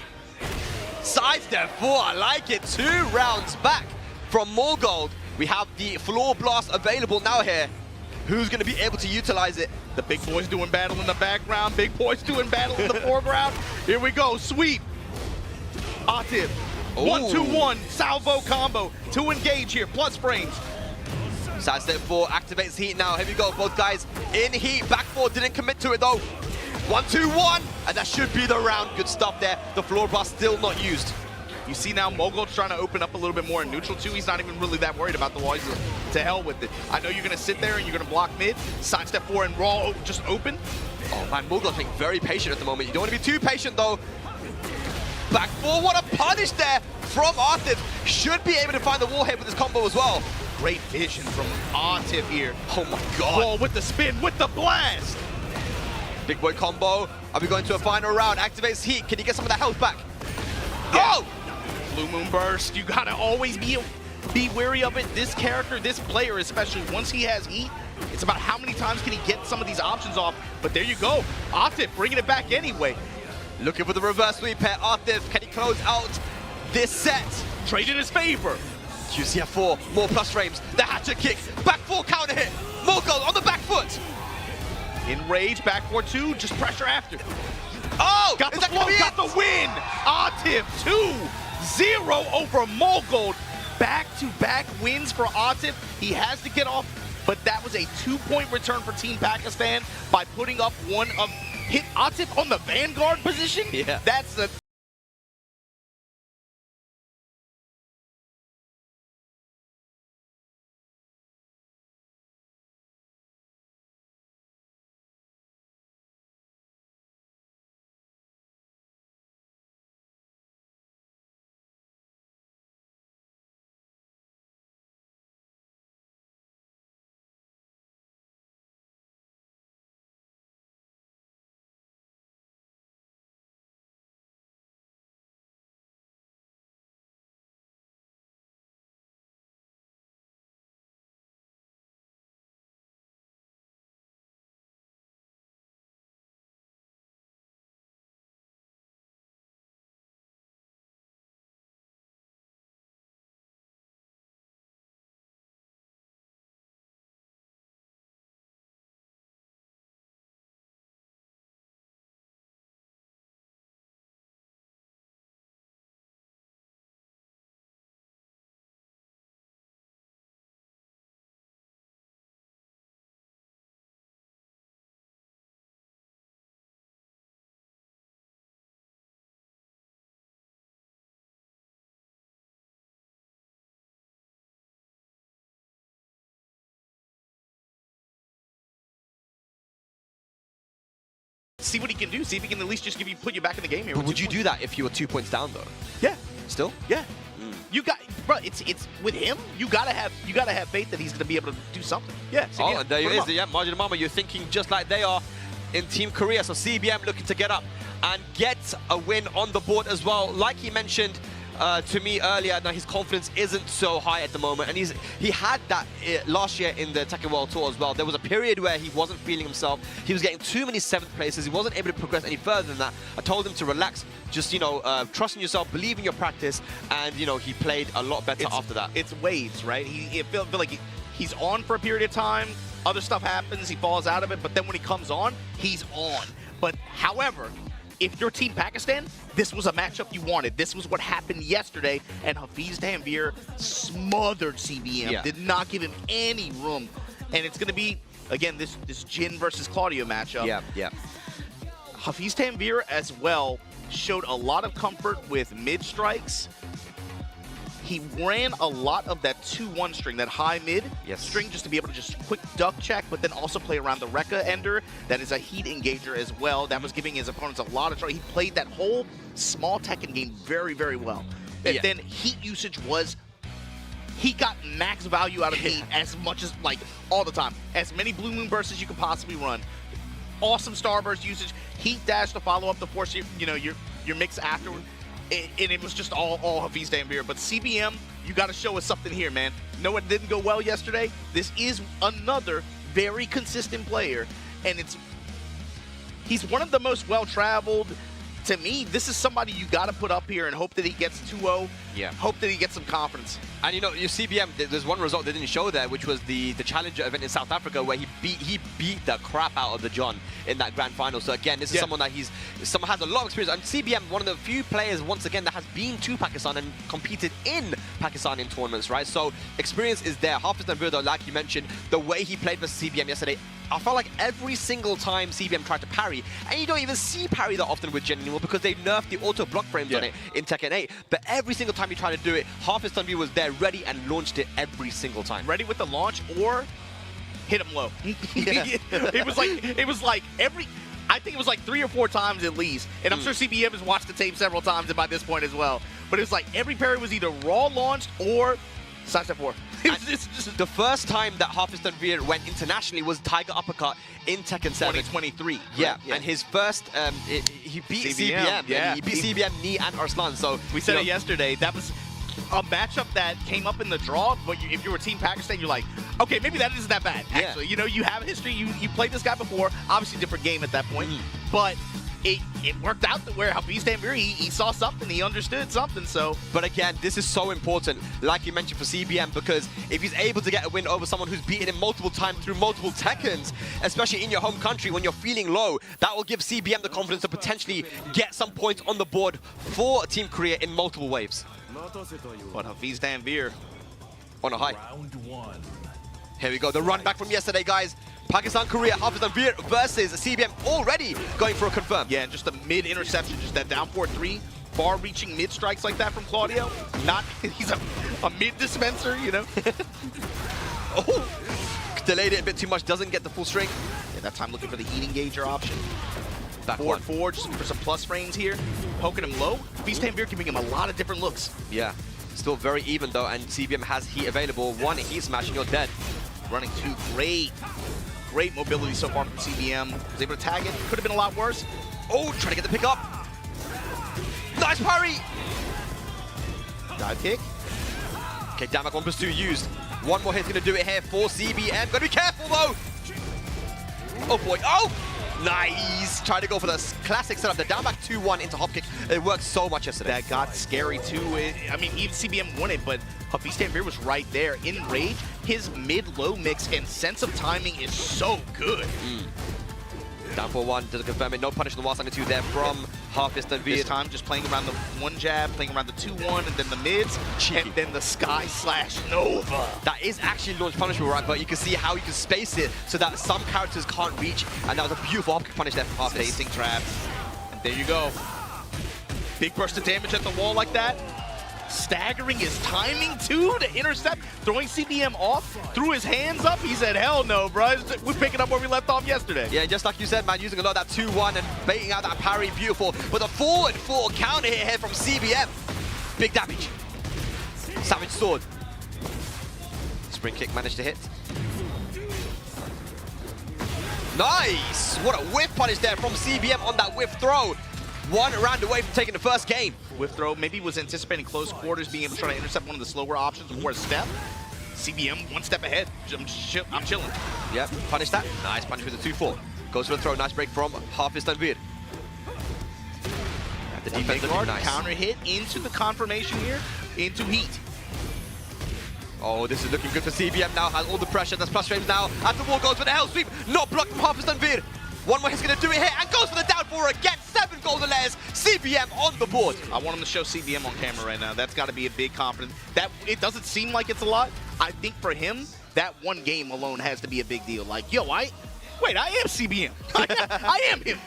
Sidestep 4, I like it. 2 rounds back from Mogold. We have the floor blast available now here. Who's going to be able to utilize it? The big boys doing battle in the background. Big boys doing battle in the foreground. Here we go. Sweep. Artif. 1-2-1. Salvo combo. To engage here. Plus frames. Sidestep 4 activates heat now. Here we go. Both guys in heat. Back 4 didn't commit to it though. 1-2-1. And that should be the round. Good stuff there. The floor blast still not used. You see now Mogold's trying to open up a little bit more in neutral too. He's not even really that worried about the wall. He's to hell with it. I know you're going to sit there and you're going to block mid. Sidestep 4 and raw just open. Oh man, Mogold's being very patient at the moment. You don't want to be too patient though. Back 4, what a punish there from Artif. Should be able to find the wall hit with his combo as well. Great vision from Artif here. Oh my god. Wall with the spin, with the blast. Big boy combo. Are we going to a final round? Activates heat. Can he get some of that health back? Yeah. Oh! Blue Moon Burst, you gotta always be wary of it. This character, this player especially, once he has heat, it's about how many times can he get some of these options off. But there you go, Artif bringing it back anyway. Looking for the reverse sweep here. Artif, can he close out this set? Trade in his favor. QCF 4, more plus frames. The hatchet kick, back 4 counter hit. Mogold on the back foot. In rage, back 4-2, just pressure after. Oh! Got the flow, got the win! Artif 2-0 over Mogold. Back-to-back wins for Artif. He has to get off, but that was a 2-point return for Team Pakistan by putting up one of hit Artif on the Vanguard position. Yeah. That's the see what he can do. See if he can at least just put you back in the game here. But would you do that if you were 2 points down though? Yeah. Still? Yeah. You got, bro. It's with him. You gotta have faith that he's gonna be able to do something. Yeah. Oh, CBM, and there put it him is. up. Yeah, Margin Mama, you're thinking just like they are in Team Korea. So CBM looking to get up and get a win on the board as well. Like he mentioned to me earlier, now his confidence isn't so high at the moment, and he had that last year in the TEKKEN World Tour as well. There was a period where he wasn't feeling himself. He was getting too many 7th places. He wasn't able to progress any further than that. I told him to relax, just trust in yourself, believe in your practice, and he played a lot better after that. It's waves, right? It feel like he's on for a period of time. Other stuff happens, he falls out of it, but then when he comes on, he's on. But however, if you're Team Pakistan, this was a matchup you wanted. This was what happened yesterday, and Hafiz Tanvir smothered CBM, did not give him any room. And it's going to be again, this Jin versus Claudio matchup. Yeah. Hafiz Tanvir as well showed a lot of comfort with mid strikes. He ran a lot of that 2-1 string, that high mid string, just to be able to just quick duck check, but then also play around the Rekka ender. That is a heat engager as well. That was giving his opponents a lot of trouble. He played that whole small Tekken game very, very well. And then heat usage was, he got max value out of heat as much as, like, all the time. As many Blue Moon bursts as you could possibly run. Awesome Starburst usage. Heat dash to follow up the force, you know, your mix afterward. And it was just all Hafiz Tanvir. But CBM, you got to show us something here, man. No, it didn't go well yesterday. This is another very consistent player, and he's one of the most well-traveled. To me, this is somebody you got to put up here and hope that he gets 2-0. Yeah. Hope that he gets some confidence. And you know, your CBM, there's one result they didn't show there, which was the Challenger event in South Africa, where he beat the crap out of the John in that grand final. So again, this is someone that someone has a lot of experience. And CBM, one of the few players, once again, that has been to Pakistan and competed in Pakistan in tournaments, right? So experience is there. Hafiz Tanvir, though, like you mentioned, the way he played versus CBM yesterday, I felt like every single time CBM tried to parry, and you don't even see parry that often with Jin anymore because they nerfed the auto block frames on it in Tekken 8. But every single time he tried to do it, Hafiz Tanvir was there ready and launched it every single time. Ready with the launch or hit him low. It was like every, I think it was like 3 or 4 times at least. And I'm sure CBM has watched the tape several times and by this point as well. But it's like every parry was either raw launched or side step 4. It's just the first time that Hafiz Tanvir went internationally was Tiger Uppercut in Tekken 7. 2023. Yeah, and his first, he beat CBM. Yeah, he beat CBM, Knee, and Arslan. So we said it yesterday. That was a matchup that came up in the draw. But if you were Team Pakistan, you're like, okay, maybe that isn't that bad. Actually, you know, you have history. You played this guy before. Obviously, different game at that point, but it worked out to where Hafiz Tanvir, he saw something, he understood something, so. But again, this is so important, like you mentioned, for CBM, because if he's able to get a win over someone who's beaten him multiple times through multiple Tekkens, especially in your home country when you're feeling low, that will give CBM the confidence to potentially get some points on the board for Team Korea in multiple waves. But Hafiz Tanvir on a high. Here we go, the run back from yesterday, guys. Pakistan, Korea, Hafiz Tanvir versus CBM already going for a confirm. Yeah, and just a mid-interception, just that down 4-3, far-reaching mid-strikes like that from Claudio. He's a mid-dispenser, you know? Delayed it a bit too much, doesn't get the full string. Yeah, that time looking for the heat engager option. Back 4-4, just looking for some plus frames here. Poking him low. Hafiz Tanvir giving him a lot of different looks. Yeah, still very even though, and CBM has heat available. One heat smash and you're dead. Running 2, great mobility so far from CBM. Was able to tag it. Could have been a lot worse. Oh, trying to get the pick up. Nice parry. Dive kick. Okay, Damak 1+2 used. One more hit's gonna do it here for CBM. Gotta be careful though. Oh boy. Oh! Nice. Trying to go for the classic setup. The down back 2-1 into hop kick. It worked so much yesterday. That got scary too. I mean, even CBM won it, but Hafiz Tanvir was right there. In rage, his mid-low mix and sense of timing is so good. Down 4-1, doesn't confirm it. No punish on the wall side 2 there from Hafiz Tanvir. This time just playing around the 1 jab, playing around the 2-1, and then the mids, and then the Sky Slash Nova. That is actually launch punishable, right? But you can see how you can space it so that some characters can't reach, and that was a beautiful hop kick punish there from Hafiz. Spacing trap. And there you go. Big burst of damage at the wall like that. Staggering his timing too to intercept, throwing CBM off, threw his hands up. He said, hell no, bro. We're picking up where we left off yesterday. Yeah, just like you said, man, using a lot of that 2-1 and baiting out that parry, beautiful. But a forward 4 counter hit here from CBM. Big damage. Savage sword. Spring kick managed to hit. Nice! What a whiff punish there from CBM on that whiff throw. 1 round away from taking the first game. Whiff throw, maybe was anticipating close quarters, being able to try to intercept one of the slower options before a step. CBM 1 step ahead. I'm chilling. Yep, punish that. Nice punish with the 2-4. Goes for the throw. Nice break from Hafiz Tanvir. The defense guard, nice. Counter hit into the confirmation here, into heat. Oh, this is looking good for CBM now. Has all the pressure. That's plus frames now. At the wall, goes for the hell sweep. Not blocked from Hafiz Tanvir. One more hit's going to do it here and goes for the down 4 again. 7 golden layers. CBM on the board. I want him to show CBM on camera right now. That's got to be a big confidence. It doesn't seem like it's a lot. I think for him, that one game alone has to be a big deal. Like, yo, I am CBM. I am him.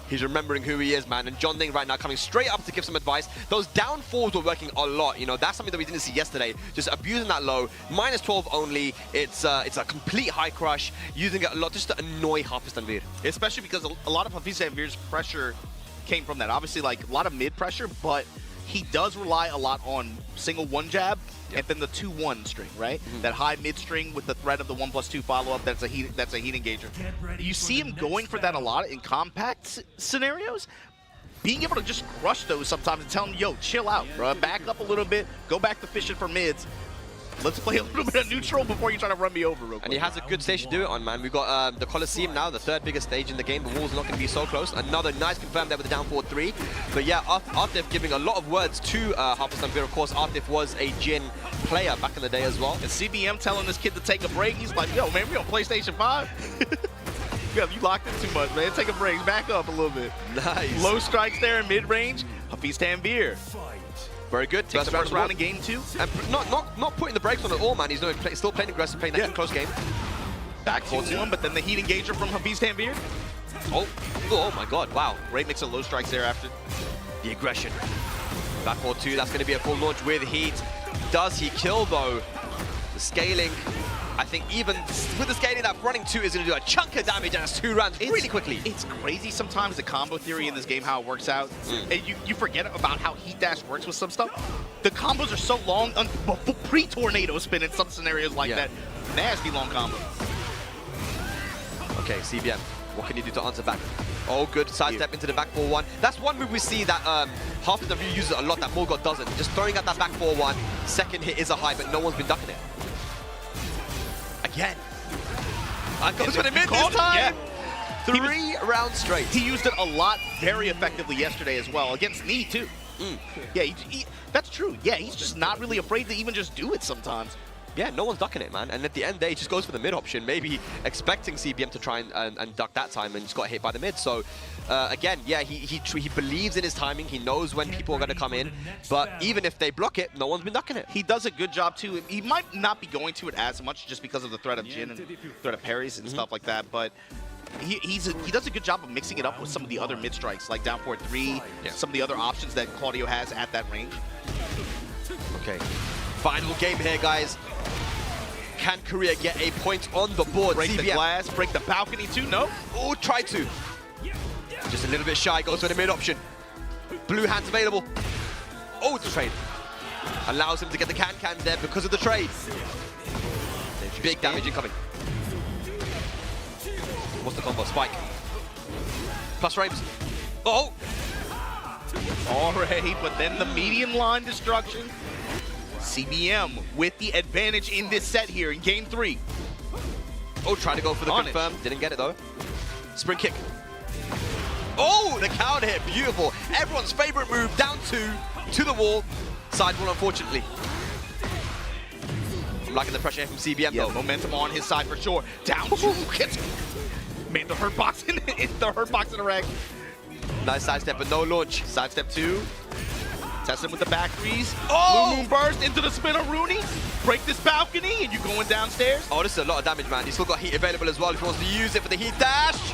He's remembering who he is, man. And John Ding right now coming straight up to give some advice. Those down fours were working a lot. You know, that's something that we didn't see yesterday. Just abusing that low. -12 only. It's a complete high crush. Using it a lot just to annoy Hafiz Tanvir. Especially because a lot of Hafiz Tanvir's pressure came from that. Obviously, like, a lot of mid pressure, but he does rely a lot on single one jab. Yep. And then the 2-1 string, right? That high mid string with the threat of the 1+2 follow-up. That's a heat engager. You see him going for that a lot in compact scenarios. Being able to just crush those sometimes and tell him, yo, chill out, bro. Back up a little bit. Go back to fishing for mids. Let's play a little bit of neutral before you try to run me over real quick. And he has a good stage to do it on, man. We've got the Coliseum now, the third biggest stage in the game. The wall's not going to be so close. Another nice confirm there with the down forward 3. But yeah, Atif giving a lot of words to Hafiz Tanvir. Of course, Atif was a Jin player back in the day as well. And CBM telling this kid to take a break. He's like, yo, man, we on PlayStation 5? Yeah, you locked in too much, man. Take a break. Back up a little bit. Nice. Low strikes there in mid-range. Hafiz Tanvir. Very good. Takes the first round in game 2. And not putting the brakes on at all, man. He's still playing aggressive, playing that close game. Back 4-1, but then the heat engager from Hafiz Tanvir. Oh my god, wow. Great mix of low strikes there after the aggression. Back 4-2, that's going to be a full launch with heat. Does he kill, though? The scaling, I think even with the scaling, that running 2 is going to do a chunk of damage and it's 2 rounds really quickly. It's crazy sometimes, the combo theory in this game, how it works out. And you forget about how heat dash works with some stuff. The combos are so long, pre-tornado spin in some scenarios like that. Nasty long combo. Okay, CBM, what can you do to answer back? Oh, good sidestep into the back 4-1. That's one move we see that Hafiz Tanvir uses a lot that Morgoth doesn't. Just throwing out that back 4-1. Second hit is a high, but no one's been ducking it. Again. And goes for the mid this time. Yeah. 3 rounds straight. He used it a lot, very effectively yesterday as well, against Knee too. Yeah, that's true. Yeah, he's just not really afraid to even just do it sometimes. Yeah, no one's ducking it, man. And at the end of the day, he just goes for the mid option, maybe expecting CBM to try and duck that time, and just got hit by the mid. So, again, yeah, he believes in his timing. He knows when people are going to come in. But even if they block it, no one's been ducking it. He does a good job, too. He might not be going to it as much just because of the threat of Jin and threat of parries and stuff like that. But he does a good job of mixing it up with some of the other mid strikes, like down forward 3, some of the other options that Claudio has at that range. Okay, final game here, guys. Can Korea get a point on the board? Break the glass, break the balcony too, no? Oh, try to. Just a little bit shy, goes for the mid option. Blue hands available. Oh, it's a trade. Allows him to get the can-cans there because of the trade. Big damage incoming. What's the combo? Spike. Plus frames. Oh! Alright, but then the median line destruction. CBM with the advantage in this set here in game 3. Oh, trying to go for the confirm. Didn't get it though. Spring kick. Oh, the counter hit. Beautiful. Everyone's favorite move. Down 2 to the wall. Side wall, unfortunately. I'm liking the pressure from CBM though. Momentum on his side for sure. Down 2. Made the hurt box in the rack. Nice sidestep, but no launch. Sidestep 2. Test him with the back 3s. Oh! Blue Moon burst into the spinner Rooney. Break this balcony and you going downstairs. Oh, this is a lot of damage, man. He's still got heat available as well if he wants to use it for the heat dash.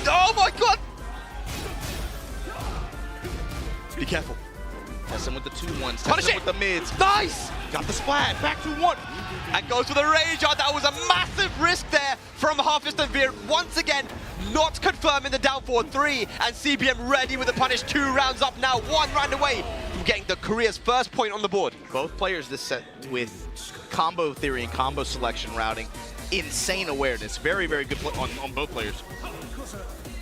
Oh my god! Be careful. Test him with the 2-1s. Punish Test him it! with the mids. Nice! Got the splat. Back 2-1. And goes for the rage art. That was a massive risk there from Hafiz Tanvir. Once again, not confirming the down forward 3. And CBM ready with the punish. 2 rounds up now. 1 round away from getting the Korea's first point on the board. Both players this set with combo theory and combo selection routing. Insane awareness. Very, very good play on both players.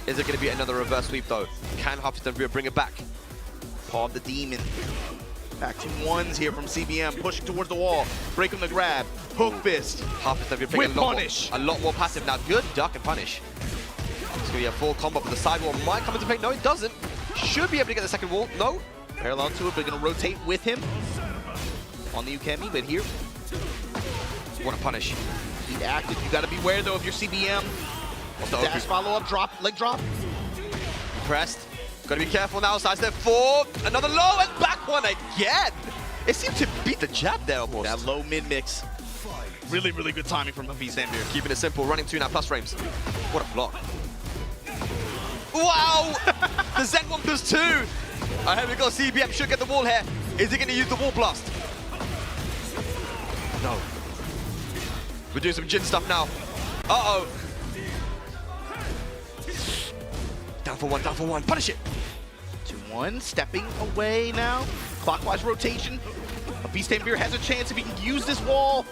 Is it going to be another reverse sweep though? Can Hafiz Tanvir bring it back? Paw of the Demon. Back 2-1s here from CBM, pushing towards the wall. Break him the grab. Hook fist. Hafiz Tanvir with punish. A lot more passive now. Good duck and punish. It's going to be a full combo for the side wall. Might come into play. No, it doesn't. Should be able to get the second wall. No. Parallel to it, but going to rotate with him on the Ukemi, but here. What a punish. He acted. You got to beware though if you're CBM. Dash follow up, drop, leg drop. Pressed. Got to be careful now. Sidestep 4. Another low and back one again. It seemed to beat the jab there almost. That low mid mix. Really, really good timing from Hafiz Amir. Keeping it simple, running 2 now plus frames. What a block. Wow! The Zen 1 plus 2. Here we go, CBM should get the wall here. Is he going to use the wall blast? No. We're doing some Jin stuff now. Uh-oh. Down for one, punish it. 2-1, stepping away now. Clockwise rotation. Hafiz Amir has a chance if he can use this wall.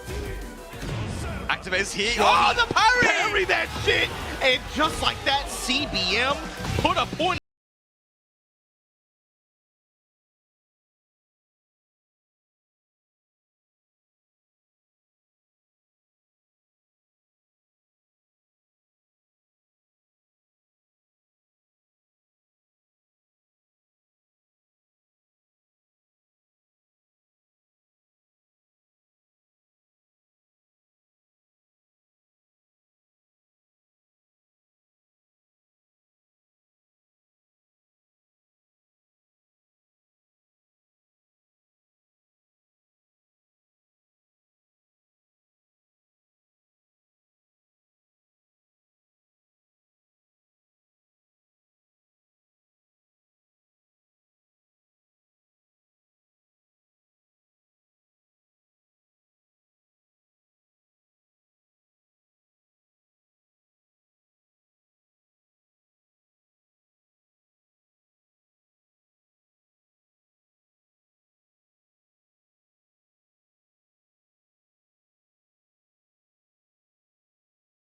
Activates heat. Oh, the parry! Parry that shit! And just like that, CBM put a point.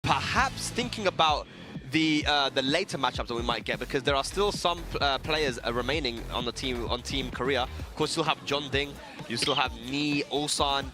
Perhaps thinking about the later matchups that we might get, because there are still some players remaining on the team, on Team Korea. Of course, you still have John Ding, you still have Ni, Ulsan,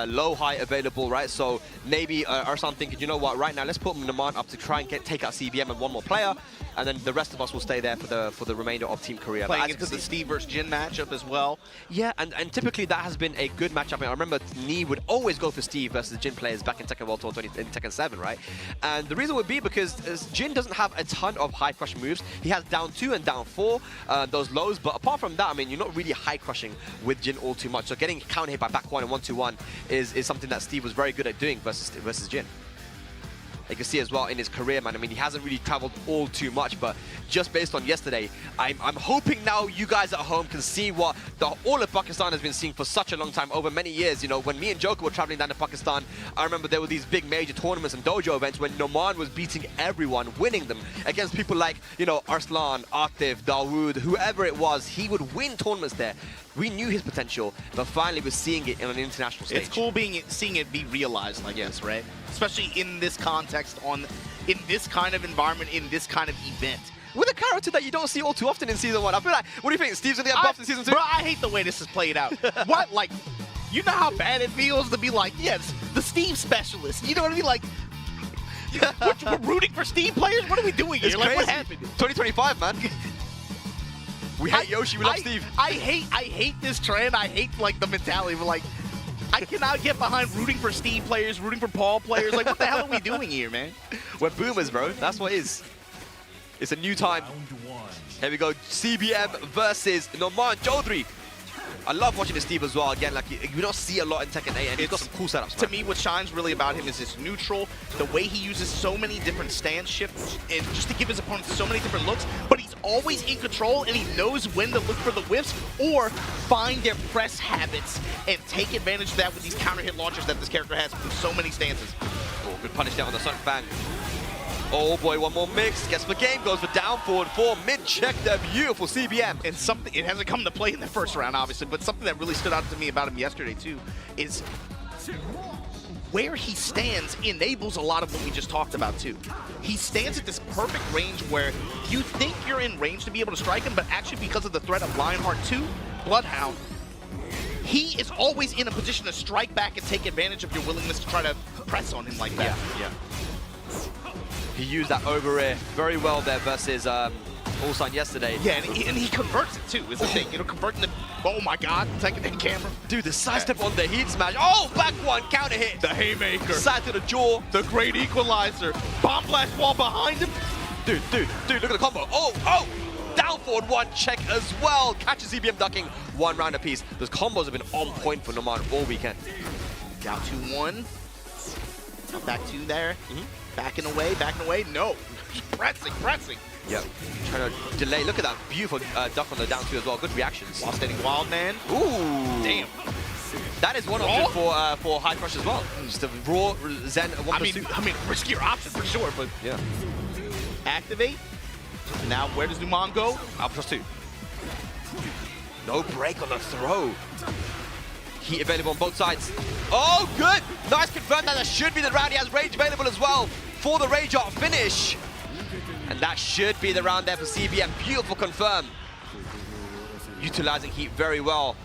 low high available, right? So maybe Arsan thinking, you know what, right now let's put Naman up to try and take out CBM and one more player, and then the rest of us will stay there for the remainder of Team Korea. Playing into the Steve versus Jin matchup as well. Yeah, and typically that has been a good matchup. I mean, I remember Ni would always go for Steve versus Jin players back in Tekken World Tour 20, in Tekken 7, right? And the reason would be because Jin doesn't have a ton of high crush moves. He has down 2 and down 4, those lows, but apart from that, I mean, you're not really high crushing with Jin all too much. So getting counter hit by back 1 and 1-2-1 is something that Steve was very good at doing versus Jin. You can see as well in his career, man. I mean, he hasn't really traveled all too much, but just based on yesterday, I'm hoping now you guys at home can see what all of Pakistan has been seeing for such a long time, over many years. You know, when me and Joker were traveling down to Pakistan, I remember there were these big major tournaments and dojo events when Noman was beating everyone, winning them against people like, you know, Arslan, Atif, Dawood, whoever it was. He would win tournaments there. We knew his potential, but finally we're seeing it in an international stage. It's cool seeing it be realized like this, right? Especially in this context, in this kind of environment, in this kind of event. With a character that you don't see all too often in Season 1. I feel like, what do you think? Steve's going to get buffed in Season 2? Bro, I hate the way this is played out. What, like, you know how bad it feels to be like, yes, the Steve specialist. You know what I mean? Like, we're rooting for Steve players? What are we doing here? It's like, crazy. what happened? 2025, man. We hate Yoshi, we love Steve. I hate this trend. I hate, like, the mentality. But, like, I cannot get behind rooting for Steve players, rooting for Paul players. Like, what the hell are we doing here, man? We're boomers, bro. That's what it is. It's a new time. Here we go. CBM versus Noman Chaudhry. I love watching the Steve as well. Again, like you don't see a lot in Tekken 8, and he's got some cool setups. To me, what shines really about him is his neutral, the way he uses so many different stance shifts, and just to give his opponents so many different looks. But he's always in control, and he knows when to look for the whiffs or find their press habits and take advantage of that with these counter hit launchers that this character has from so many stances. Oh, good punish down on the Sonic Bang. Oh boy, one more mix. Gets the game, goes for down forward 4. Mid-check there, beautiful CBM. And something, it hasn't come to play in the first round, obviously, but something that really stood out to me about him yesterday, too, is where he stands enables a lot of what we just talked about, too. He stands at this perfect range where you think you're in range to be able to strike him, but actually because of the threat of Lionheart 2, Bloodhound, he is always in a position to strike back and take advantage of your willingness to try to press on him like that. Yeah. He used that over air very well there versus Ulsan yesterday. Yeah, and he converts it too, is the thing. You know, converting the, oh my god, taking in camera. Dude, the sidestep on the heat smash. Oh, back one, counter hit. The haymaker. Side to the jaw. The great equalizer. Bomb blast wall behind him. Dude, look at the combo. Oh! Down forward 1 check as well. Catches CBM ducking 1 round apiece. Those combos have been on point for Noman all weekend. Down 2-1. Back 2 there. Backing away, No. Pressing. Yep. Trying to delay. Look at that beautiful duck on the down 2 as well. Good reactions. While standing wild man. Ooh. Damn. That is one option for high crush as well. Just a raw Zen 1 plus 2. I mean, riskier option for sure, but Yeah. activate. Now, where does Numan go? Alpha plus 2. No break on the throw. Heat available on both sides. Oh, good! Nice confirm that should be the round. He has rage available as well for the rage art finish. And that should be the round there for CBM. Beautiful confirm. Utilizing heat very well.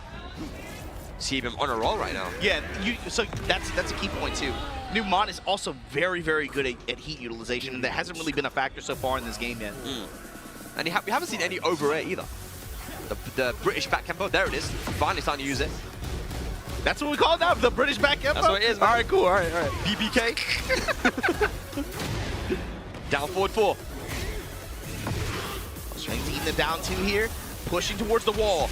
CBM on a roll right now. Yeah, so that's a key point too. Numan is also very, very good at heat utilization, and that hasn't really been a factor so far in this game yet. And we haven't seen any over air either. The British back tempo, there it is. Finally starting to use it. That's what we call it now, the British back tempo? That's what it is, man. All right, cool, all right. BBK. Down forward 4. Strang's eating the down 2 here, pushing towards the wall.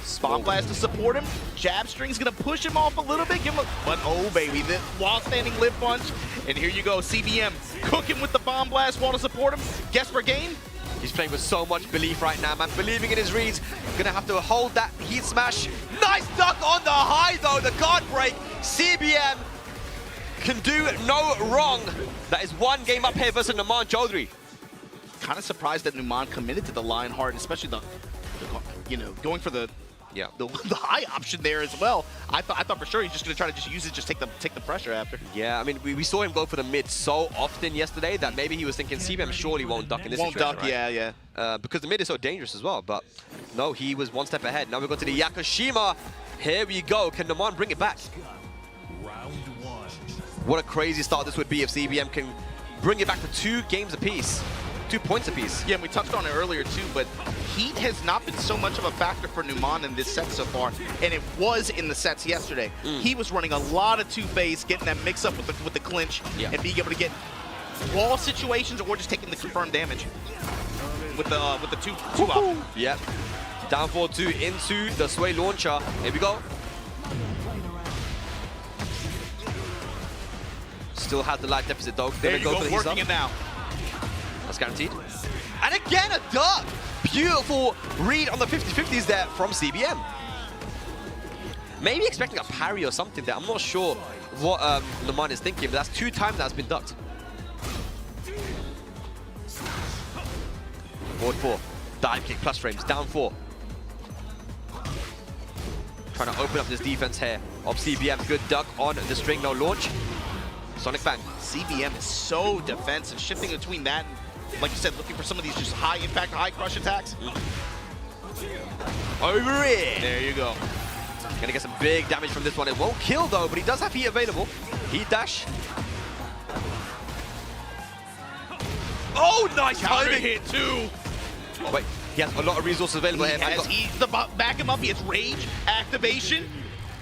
Spawn Blast to support him. Jab String's gonna push him off a little bit, give him but oh baby, the while standing lip punch. And here you go, CBM cooking with the Bomb Blast wall to support him. Guess for game? He's playing with so much belief right now, man. Believing in his reads. Gonna have to hold that heat smash. Nice duck on the high, though. The guard break. CBM can do no wrong. That is 1 game up here versus Numan Chaudhary. Kind of surprised that Numan committed to the Lionheart, especially the going for the high option there as well. I thought for sure he's just gonna try to just use it, just take the pressure after. Yeah, I mean we saw him go for the mid so often yesterday that maybe he was thinking CBM surely won't duck in this situation. Won't duck, right? yeah. Because the mid is so dangerous as well. But no, he was 1 step ahead. Now we go to the Yakushima. Here we go. Can Numan bring it back? Round 1. What a crazy start this would be if CBM can bring it back to 2 games apiece. 2 points apiece. Yeah, and we touched on it earlier too, but heat has not been so much of a factor for Numan in this set so far, and it was in the sets yesterday. He was running a lot of two-phase, getting that mix-up with the clinch, and being able to get wall situations or just taking the confirmed damage with the two up. Yep. Down forward 2 into the Sway launcher. Here we go. Still has the life deficit though. There you go, for the working it now. That's guaranteed. And again, a duck! Beautiful read on the 50-50s there from CBM. Maybe expecting a parry or something there. I'm not sure what Numan is thinking, but that's 2 times that's been ducked. Forward 4. Dive kick plus frames. Down 4. Trying to open up this defense here of CBM. Good duck on the string, no launch. Sonic Bang. CBM is so defensive, shifting between that and, like you said, looking for some of these just high impact, high crush attacks. Over it. There you go. Gonna get some big damage from this one. It won't kill though, but he does have heat available. Heat dash. Oh, nice Counter timing. hit too. Oh, wait, he has a lot of resources available here. He has heat, back him up, he has rage, activation.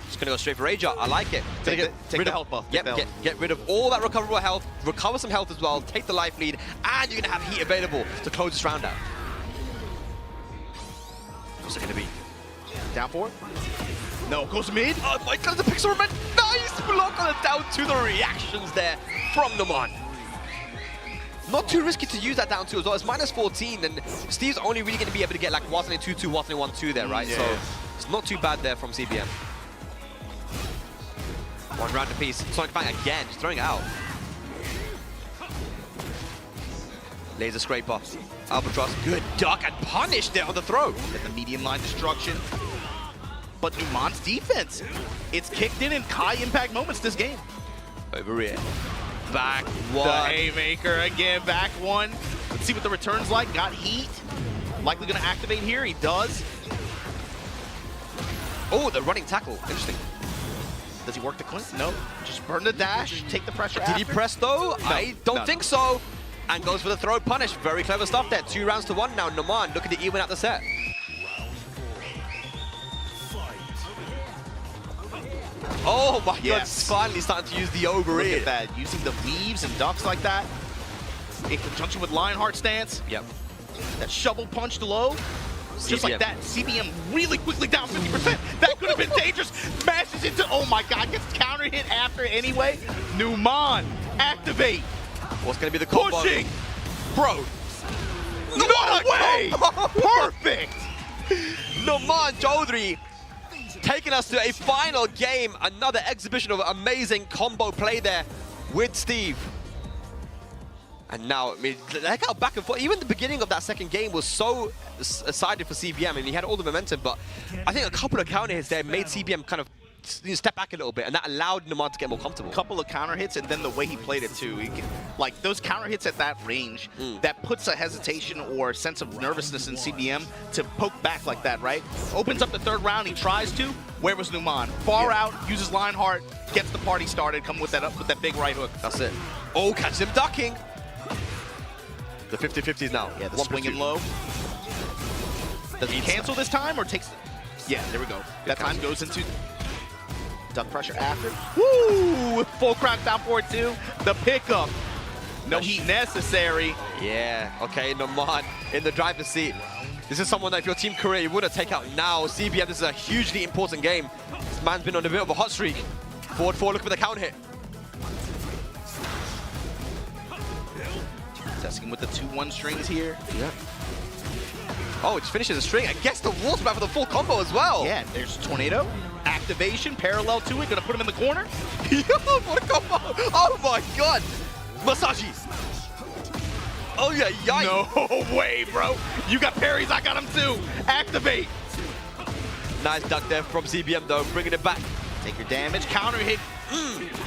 Just gonna go straight for Rage Art. I like it. Take rid the of, health buff. Yep, get rid of all that recoverable health, recover some health as well, take the life lead, and you're gonna have heat available to close this round out. What's it gonna be? Down 4? No, goes mid. Oh my god, the pixel remain. Nice block on the down to the reactions there from Numan. Not too risky to use that down 2 as well. It's minus 14, and Steve's only really gonna be able to get like Watane 2-2, Watane 1-2 there, right? Yeah. So it's not too bad there from CBM. 1 round apiece. Sonic Bang again, just throwing it out. Laser Scraper. Albatross. Good duck and punish there on the throw. Get the medium line destruction. But Numan's defense, it's kicked in high impact moments this game. Over here. Back 1. The haymaker again, back 1. Let's see what the return's like. Got heat. Likely gonna activate here. He does. Oh, the running tackle. Interesting. Does he work the clinch? No. Just burn the dash, take the pressure Did he press though? No, I don't think so. And goes for the throw punish. Very clever stuff there. 2 rounds to 1 now. Numan looking to even out the set. Oh my god, he's finally starting to use the over Look at that, using the weaves and ducks like that. In conjunction with Lionheart stance. Yep. That shovel punch low. Just like that, CBM really quickly down 50%. That could have been dangerous. Smashes into, oh my god, gets counter hit after anyway. Numan, activate. What's going to be the combo? Pushing. Bro. No way. Perfect. Numan Chaudhary taking us to a final game. Another exhibition of amazing combo play there with Steve. And now, I mean, like how back and forth, even the beginning of that second game was so sided for CBM. I mean, he had all the momentum, but I think a couple of counter hits there made CBM kind of step back a little bit, and that allowed Numan to get more comfortable. Couple of counter hits, and then the way he played it too. Like those counter hits at that range, that puts a hesitation or sense of nervousness in CBM to poke back like that, right? Opens up the third round, he tries to. Where was Numan? Far out, uses Lionheart, gets the party started, come with that big right hook. That's it. Oh, catch him ducking. The 50-50s now. Yeah, the swinging low. Does he cancel this time or takes? Yeah, there we go. That time goes into duck pressure after. Woo! Full crack down for it too. The pickup. No heat necessary. Yeah, okay, Numan in the driver's seat. This is someone that if your team career you want to take out now. CBM, this is a hugely important game. This man's been on a bit of a hot streak. Forward 4, look for the counter hit. Testing with the 2-1 strings here. Yeah. Oh, it just finishes a string. I guess the wall smack for the full combo as well. Yeah, there's Tornado. Activation, parallel to it. Gonna put him in the corner. What a combo. Oh my god. Masaji. Oh yeah, yikes. No way, bro. You got parries, I got him too. Activate. Nice duck there from CBM though, bringing it back. Take your damage, counter hit.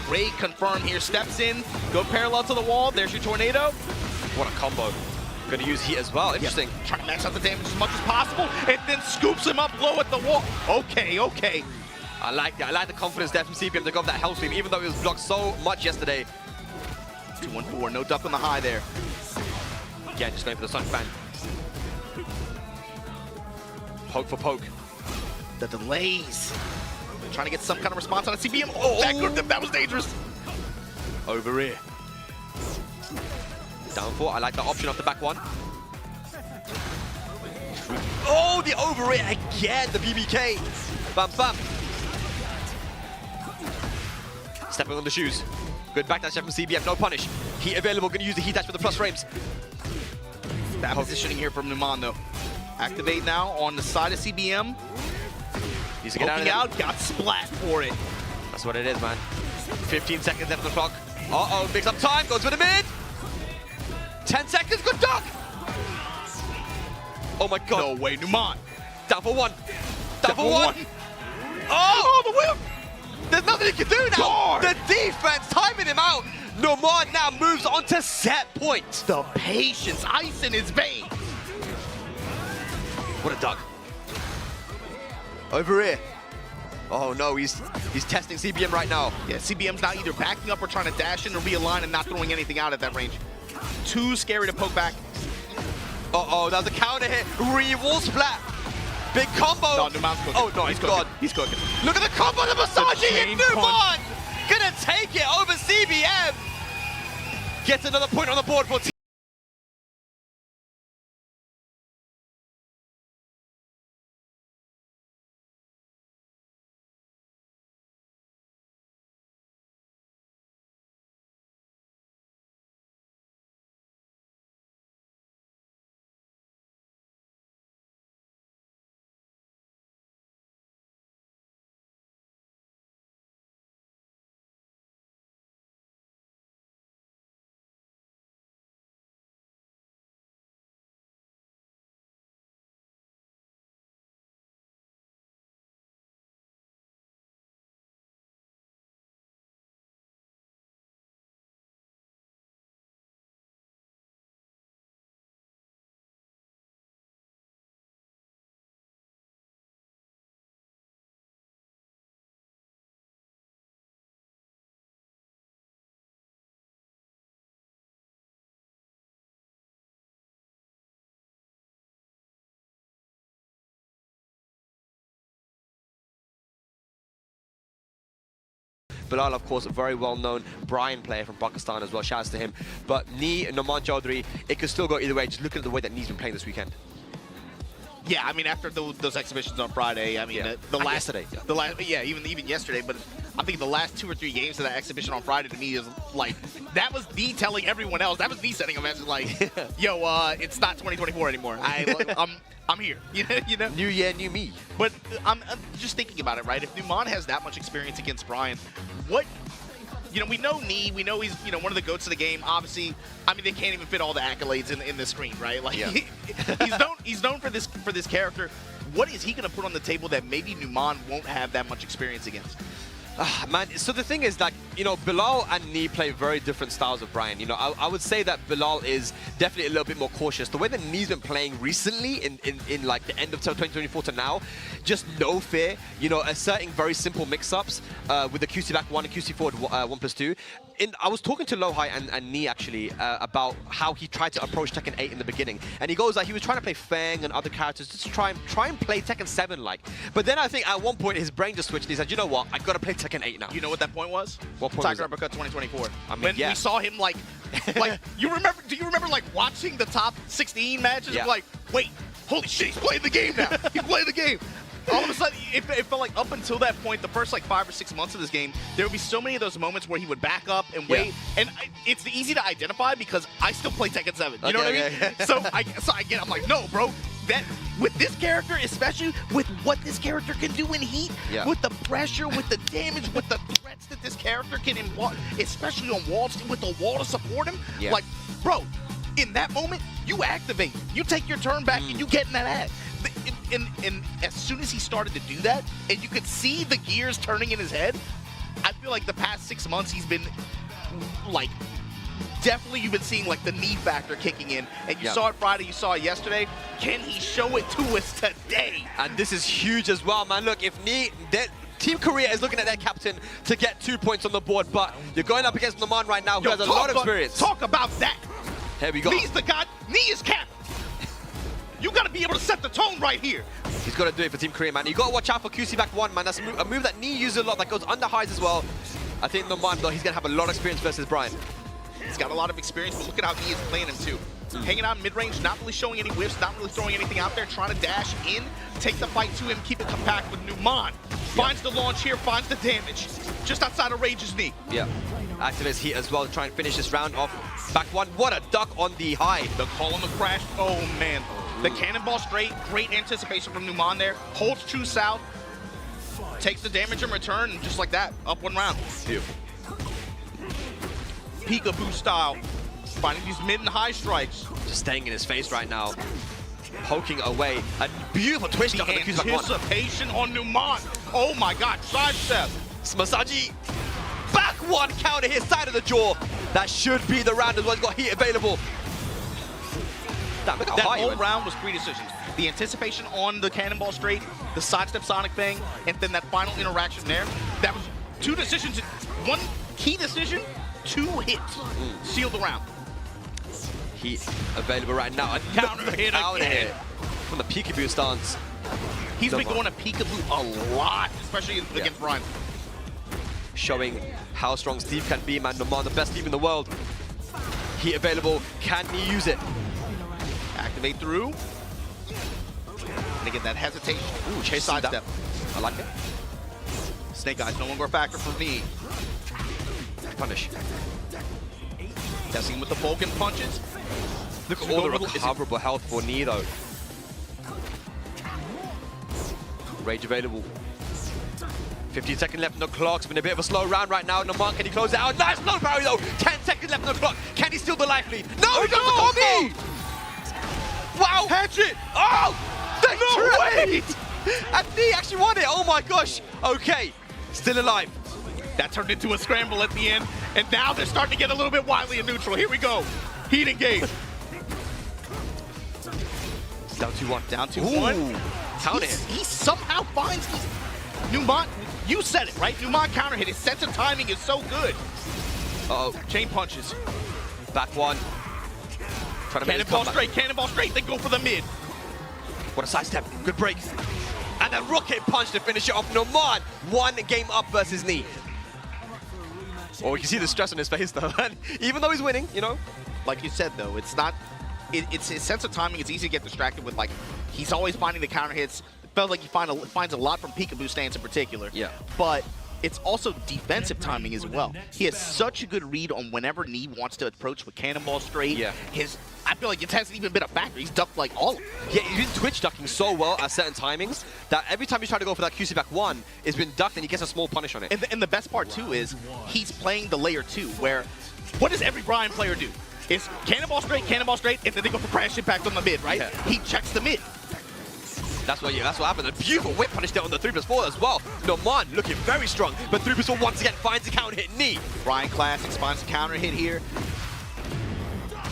Great confirm here, steps in, go parallel to the wall. There's your Tornado. What a combo. Gonna use heat as well. Interesting. Yep. Trying to max out the damage as much as possible, and then scoops him up low at the wall. Okay, okay. I like that. I like the confidence there from CBM to go for that hell sweep, even though he was blocked so much yesterday. 2-1-4, no duck on the high there. Again, just going for the Sun Fan. Poke for poke. The delays. Trying to get some kind of response on a CBM. Oh, that was dangerous. Over here. Down 4. I like the option off the back one. Oh, the over it again. The BBK. Bam, bam. Stepping on the shoes. Good back dash from CBM. No punish. Heat available. Going to use the heat dash for the plus frames. Bad positioning here from Numan though. Activate now on the side of CBM. Needs to get out, got splat for it. That's what it is, man. 15 seconds left on the clock. Uh-oh, picks up time, goes for the mid. 10 seconds, good duck. Oh my god. No way, Numan. Down for 1. Down for 1. Oh, the whip. There's nothing he can do now. Guard. The defense timing him out. Numan now moves on to set point. The patience, ice in his veins. What a duck. Over here. Oh no, he's testing CBM right now. Yeah, CBM's now either backing up or trying to dash in or realign and not throwing anything out at that range. Too scary to poke back. Uh-oh, that was a counter hit. Wall splat. Big combo. No, Numan's cooking. Oh no, he's God. He's cooking. Look at the combo, the massaging hit Numan. Gonna take it over CBM. Gets another point on the board for Bilal, of course, a very well-known Brian player from Pakistan as well. Shouts to him. But Knee and Numan Chaudhary, it could still go either way. Just look at the way that Knee's been playing this weekend. Yeah, I mean, after those exhibitions on Friday, I mean, Yeah. the And last yesterday, yeah. the last, yeah, even yesterday. But I think the last 2 or 3 games of that exhibition on Friday to me is like that was me telling everyone else. That was me sending a message like, "Yo, it's not 2024 anymore. I'm here." You know. New year, new me. But I'm just thinking about it, right? If Numan has that much experience against Brian, what? We know Nee, we know he's, one of the GOATs of the game. Obviously, I mean, they can't even fit all the accolades in the screen, right? Like, Yeah. he's known for this character. What is he going to put on the table that maybe Numan won't have that much experience against? Man, so the thing is that, Bilal and Nee play very different styles of Brian. I would say that Bilal is definitely a little bit more cautious. The way that Nee's been playing recently in like the end of 2024 to now, just no fear, asserting very simple mix-ups with the QC back 1 and QC forward 1+2. I was talking to Lohai and Nee actually about how he tried to approach Tekken 8 in the beginning, and he goes like he was trying to play Fang and other characters just to try and play Tekken 7 like. But then I think at one point his brain just switched and he said, you know what, I've got to play Tekken 8 now. You know what that point was? What point Tiger was Uppercut 2024. I mean, when yeah. we saw him like you remember? Do you remember like watching the top 16 matches? Yeah. And like, wait, holy shit, he's playing the game now. He's playing the game. All of a sudden, it felt like up until that point, the first like 5 or 6 months of this game, there would be so many of those moments where he would back up and wait, Yeah. and it's easy to identify because I still play Tekken 7. You know what I mean? Okay. So I'm like, no, bro. That with this character, especially with what this character can do in heat, Yeah. with the pressure, with the damage, with the threats that this character can involve, especially on walls, with the wall to support him. Yeah. Like, bro, in that moment, you activate, you take your turn back, and you get in that ad. And as soon as he started to do that, and you could see the gears turning in his head, I feel like the past 6 months he's been like. Definitely you've been seeing like the knee factor kicking in, and you saw it Friday, you saw it yesterday. Can he show it to us today? And this is huge as well, man. Look, if Team Korea is looking at their captain to get 2 points on the board, but you're going up against Numan right now, who has a lot of experience. Talk about that. Here we go. Knee's the god. Knee is cap. You got to be able to set the tone right here. He's got to do it for Team Korea, man. You got to watch out for QC back 1, man. That's a move that Nee uses a lot, that goes under highs as well. I think Numan, though, he's going to have a lot of experience versus Brian. He's got a lot of experience, but look at how he is playing him too. Hanging out mid-range, not really showing any whiffs, not really throwing anything out there, trying to dash in, take the fight to him, keep it compact with Numan. Finds the launch here, finds the damage. Just outside of Rage's knee. Yeah. Activates heat as well to try and finish this round off. Back 1, what a duck on the high. The call on the crash, oh man. The cannonball straight, great anticipation from Numan there. Holds true south, takes the damage in return, and just like that, up 1 round. Beautiful. Peekaboo style, finding these mid and high strikes. Just staying in his face right now. Poking away. A beautiful twist The up on the QC back 1. anticipation on Numan. Oh my god, sidestep. Masaji. Back 1 counter hit, side of the jaw. That should be the round as well. He's got heat available. Damn, look how That high he whole went. round was 3 decisions. The anticipation on the cannonball straight, the sidestep sonic thing, and then that final interaction there. That was 2 decisions. 1 key decision, 2 hits. Sealed the round. Heat available right now. Counter hit again. From the peekaboo stance. He's been Numan. going to peekaboo a lot, especially against Brian. Showing how strong Steve can be, man. Numan, the best Steve in the world. Heat available. Can he use it? Activate through. And again, that hesitation. Ooh, chase sidestep. I like it. Snake Eyes no longer a factor for me. Punish. Testing with the Vulcan punches. Look at all the recoverable health for Nee, though. Rage available. 15 seconds left on the clock. It's been a bit of a slow round right now. Numan, can he close it out? Nice blow parry, though. 10 seconds left on the clock. Can he steal the life lead? No, he got the combo! Wow! Hatchet! Oh! No way! And Nee actually won it. Oh my gosh. Okay. Still alive. That turned into a scramble at the end, and now they're starting to get a little bit wily and neutral. Here we go. Heat engage. Down 2-1. Down 2-1. Count it. He somehow finds these. Numan, you said it, right? Numan counter hit. His sense of timing is so good. Uh-oh. Chain punches. Back 1. Trying to make his comeback. Cannonball straight, then go for the mid. What a sidestep. Good break. And a rocket punch to finish it off. Numan, 1 game up versus Nee. Oh, you can see the stress on his face, though. And even though he's winning, Like you said, though, it's not. It's his sense of timing. It's easy to get distracted with like He's always finding the counter hits. It felt like he finds a lot from peekaboo stance in particular. Yeah. But it's also defensive timing as well. He has such a good read on whenever Knee wants to approach with cannonball straight. Yeah. I feel like it hasn't even been a factor. He's ducked like all of them. Yeah, he's been twitch ducking so well at certain timings that every time he's trying to go for that QC back 1, it's been ducked and he gets a small punish on it. And the best part too is he's playing the layer 2 where what does every Brian player do? It's cannonball straight, and then they go for crash impact on the mid, right? Yeah. He checks the mid. That's what happened. A beautiful whip punish there on the 3+4 as well. Noman looking very strong, but 3+4 once again finds the counter hit Knee. Brian Classics finds the counter hit here.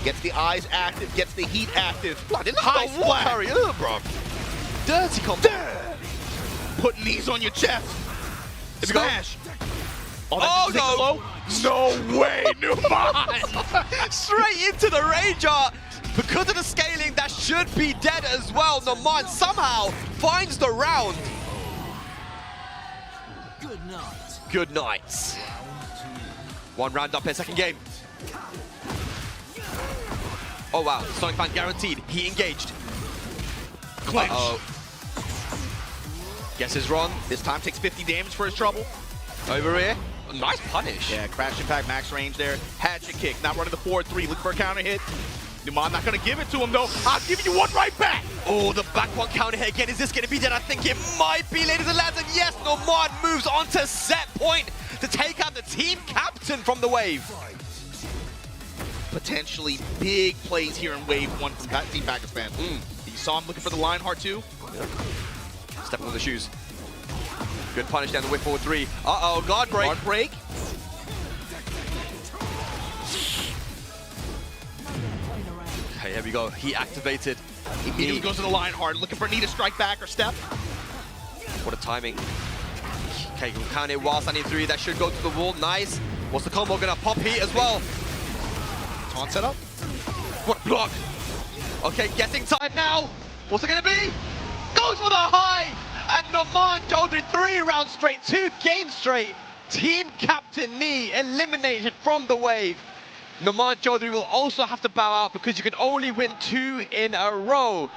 Gets the eyes active, gets the heat active. High splash. Carry, bro. Dirty combo. Put knees on your chest. Smash. Oh no! No way, Numan! Straight into the Ranger. Because of the scaling, that should be dead as well. Noman somehow finds the round. Good night. Good night. One round up here, second game. Oh wow, Sonic Fan guaranteed. He engaged. Clinch. Uh-oh. Guess is wrong. This time takes 50 damage for his trouble. Over here. Nice punish. Yeah, crash impact, max range there. Hatchet kick, not running the 4-3, looking for a counter hit. Numan not gonna give it to him though. I'll give you one right back. Oh, the back one counter hit again. Is this gonna be dead? I think it might be, ladies and lads. And yes, Noman moves on to set point to take out the team captain from the wave. Potentially big plays here in wave 1 from Team Pakistan. You saw him looking for the Lionheart too. Stepping on the shoes. Good punish down the whip forward 3. Uh-oh, guard break. Guard break. Okay, here we go. He activated. He immediately goes to the Lionheart, looking for Knee to strike back or step. What a timing. Okay, counter hit while standing 3. That should go to the wall. Nice. What's the combo gonna pop heat as well? Taunt setup. What a block. Okay, guessing time now. What's it gonna be? Goes for the high. And Noman Chaudhary 3 rounds straight, 2 games straight. Team captain Knee eliminated from the wave. Noman Chaudhary will also have to bow out because you can only win 2 in a row.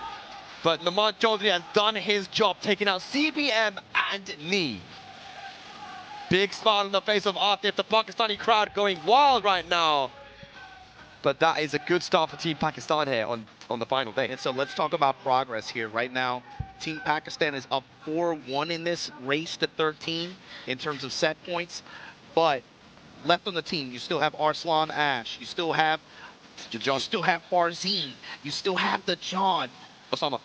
But Noman Chaudhary has done his job, taking out CBM and Knee. Big smile on the face of Atif, the Pakistani crowd going wild right now. But that is a good start for Team Pakistan here on the final day. And so let's talk about progress here. Right now, Team Pakistan is up 4-1 in this race to 13 in terms of set points. But left on the team, you still have Arslan Ash. You still have Farzeen. You still have the John. Osama.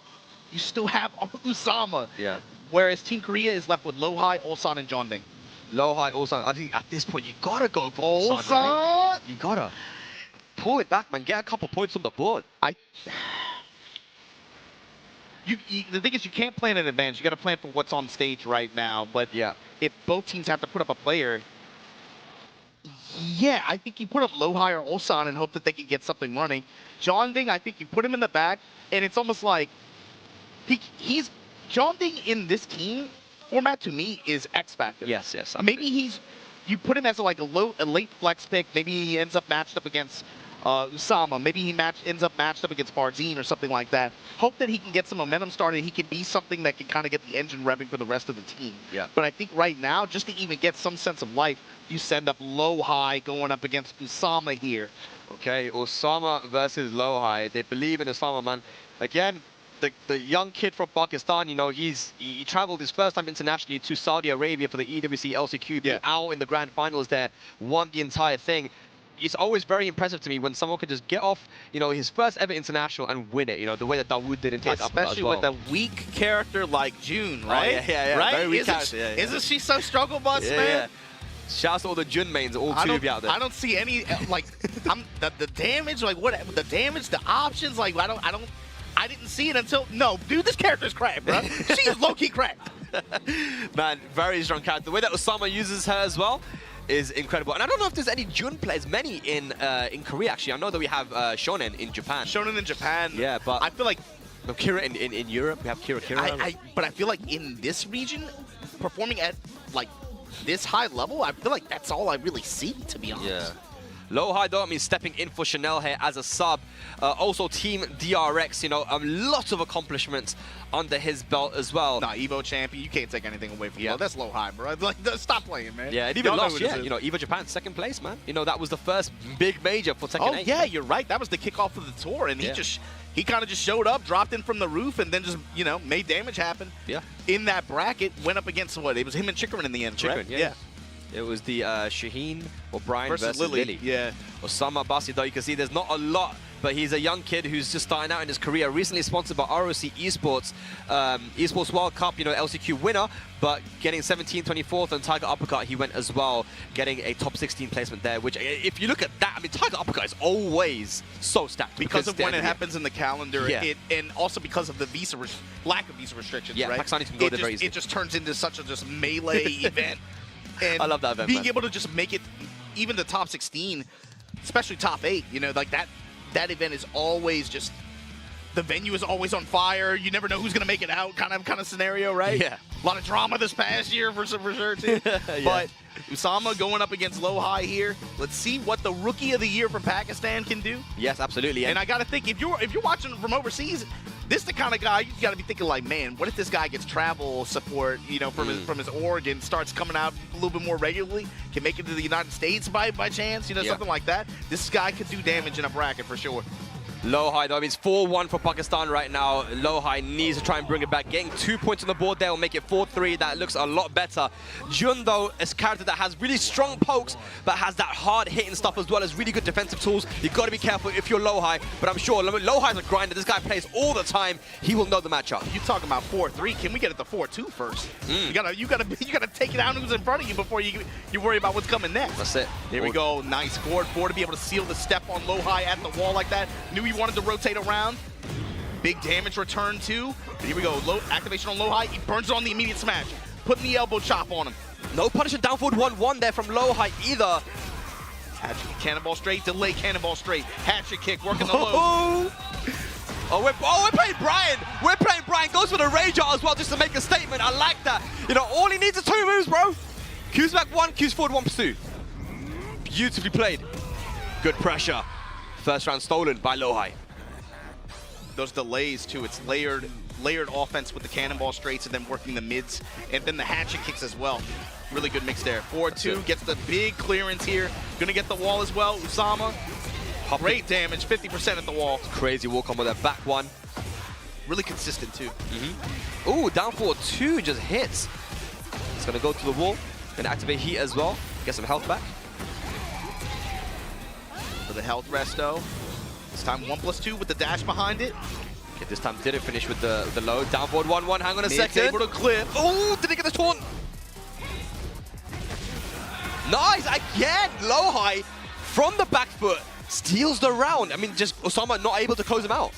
You still have Usama. Yeah. Whereas Team Korea is left with Lohai, Ulsan, and Jonding. Low-high, Ulsan. I think at this point, you gotta go for Ulsan. Ulsan! Right? You gotta. Pull it back, man. Get a couple points on the board. The thing is, you can't plan in advance. You got to plan for what's on stage right now. But Yeah. if both teams have to put up a player, yeah, I think you put up Lohai or Ulsan and hope that they can get something running. Jonding, I think you put him in the back, and it's almost like he's Jonding in this team format to me is X Factor. Yes, yes. Maybe you put him as a late flex pick. Maybe he ends up matched up against Usama. Maybe he ends up matched up against Farzeen or something like that. Hope that he can get some momentum started. He can be something that can kind of get the engine revving for the rest of the team. Yeah. But I think right now, just to even get some sense of life, you send up Lohai going up against Usama here. Okay, Osama versus Lohai. They believe in Osama, man. Again, the young kid from Pakistan, you know, he traveled his first time internationally to Saudi Arabia for the EWC LCQ. Yeah. Out in the grand finals there, won the entire thing. It's always very impressive to me when someone can just get off, you know, his first ever international and win it. You know, the way that Dawood did in Tate Up as Especially well. with a weak character like June, right? yeah. Right? Very weak character, yeah. Isn't she so struggle bus, Yeah, man? yeah. Shouts to all the Jun mains, all 2 of you out there. I don't see any like the damage, like what the damage, the options, like I didn't see it until dude, this character's cracked, bro. She's low-key cracked. Man, very strong character. The way that Osama uses her as well is incredible. And I don't know if there's any Jun players, many in Korea actually. I know that we have Shonen in Japan. Shonen in Japan. Yeah, but I feel like Kira in Europe, we have Kira. but I feel like in this region, performing at like this high level, I feel like that's all I really see, to be honest. Yeah. Low high though, I mean, stepping in for Chanel here as a sub. Also, Team DRX, you know, a lot of accomplishments under his belt as well. Nah, Evo champion, you can't take anything away from Low. That's low high, bro. Like, stop playing, man. Yeah, and even last year, you know, Evo Japan, 2nd place, man. You know, that was the first big major for Tekken 8. Oh, yeah, you're right. That was the kickoff of the tour, and he kind of just showed up, dropped in from the roof, and then just, you know, made damage happen. Yeah. In that bracket, went up against what? It was him and Chikrin in the end, correct? Yeah. It was the Shaheen or Brian versus Lily. Yeah. Osama Basi, though, you can see there's not a lot, but he's a young kid who's just starting out in his career. Recently sponsored by ROC Esports, Esports World Cup, you know, LCQ winner, but getting 17th, 24th, and Tiger Uppercut, he went as well, getting a top 16 placement there, which, if you look at that, I mean, Tiger Uppercut is always so stacked. Because of when it happens in the calendar, Yeah. and also because of the lack of visa restrictions, right? Pakistanis can go there very easily. It just turns into such a just melee event. And I love that event, being man. able to just make it, even the top 16, especially top 8, you know, like that event is always just, the venue is always on fire. You never know who's going to make it out kind of scenario, right? Yeah. A lot of drama this past year for sure, too. But Usama going up against Low High here. Let's see what the Rookie of the Year from Pakistan can do. Yes, absolutely. And I got to think, if you're watching from overseas, this is the kind of guy you got to be thinking like, man, what if this guy gets travel support, you know, from his org and starts coming out a little bit more regularly, can make it to the United States by chance, you know, something like that. This guy could do damage in a bracket for sure. Low high though, I mean, it's 4-1 for Pakistan right now. Low high needs to try and bring it back. Getting 2 points on the board there will make it 4-3. That looks a lot better. Jun though is a character that has really strong pokes, but has that hard hitting stuff as well as really good defensive tools. You've got to be careful if you're Low high, but I'm sure Low high's a grinder. This guy plays all the time. He will know the matchup. You talking about 4-3? Can we get it to 4-2 first? You gotta take it out who's in front of you before you worry about what's coming next. That's it. Here we go. Nice forward 4 to be able to seal the step on Low high at the wall like that. Knew he wanted to rotate around. Big damage return too. Here we go. Low activation on Low high. He burns it on the immediate smash. Putting the elbow chop on him. No punishment down forward 1-1 there from Low high either. Hatchet cannonball straight. Delay cannonball straight. Hatchet kick working the low. Oh, we're playing Brian. We're playing Brian. Goes for the rage art as well just to make a statement. I like that. You know, all he needs is 2 moves, bro. Q's back 1, Q's forward 1 pursuit. Beautifully played. Good pressure. First round stolen by Low high. Those delays too. It's layered offense with the cannonball straights and then working the mids and then the hatchet kicks as well. Really good mix there. 4-2 gets the big clearance here. Gonna get the wall as well. Usama, great damage, 50% at the wall. Crazy wall combo there. Back 1. Really consistent too. Ooh, down forward 2 just hits. It's gonna go to the wall. Gonna activate heat as well. Get some health back. For the health resto. This time 1+2 with the dash behind it. Okay, this time didn't finish with the low. Down forward 1-1. Hang on a second. Able to clip. Oh, did he get the taunt? Nice, again, Low high from the back foot, steals the round. I mean, just Osama not able to close him out.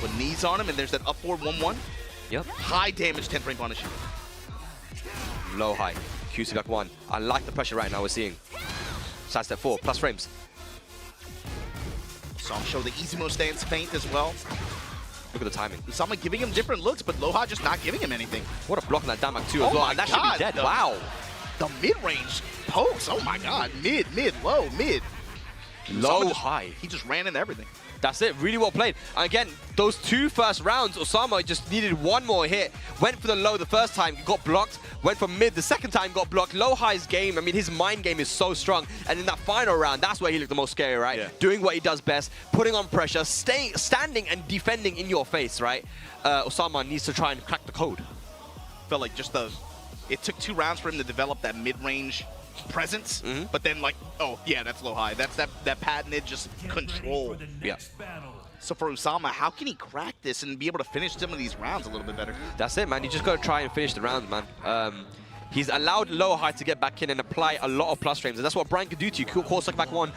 Put knees on him, and there's that up forward 1-1. Yep. High damage 10 frame punish. Low high, QC back 1. I like the pressure right now we're seeing. Side step 4, plus frames. So I'll show the easy mode stance feint as well. Look at the timing. Usama giving him different looks, but Low high just not giving him anything. What a block on that Damak too as well. My And that God, should be dead. Wow. The mid-range pokes. Oh my God. Mid, low, mid. Low Usama high. He just ran into everything. That's it, really well played. And again, those 2 first rounds, Osama just needed 1 more hit. Went for the low the first time, got blocked. Went for mid the second time, got blocked. Low high's game, I mean, his mind game is so strong. And in that final round, that's where he looked the most scary, right? Yeah. Doing what he does best, putting on pressure, standing and defending in your face, right? Osama needs to try and crack the code. Felt like just it took 2 rounds for him to develop that mid-range presence, but then like, oh yeah, that's Low high. That's that patented just control. Yeah. So for Usama, how can he crack this and be able to finish some of these rounds a little bit better? That's it, man. You just got to try and finish the rounds, man. He's allowed Low high to get back in and apply a lot of plus frames, and that's what Brian can do to you. Core suck back 1,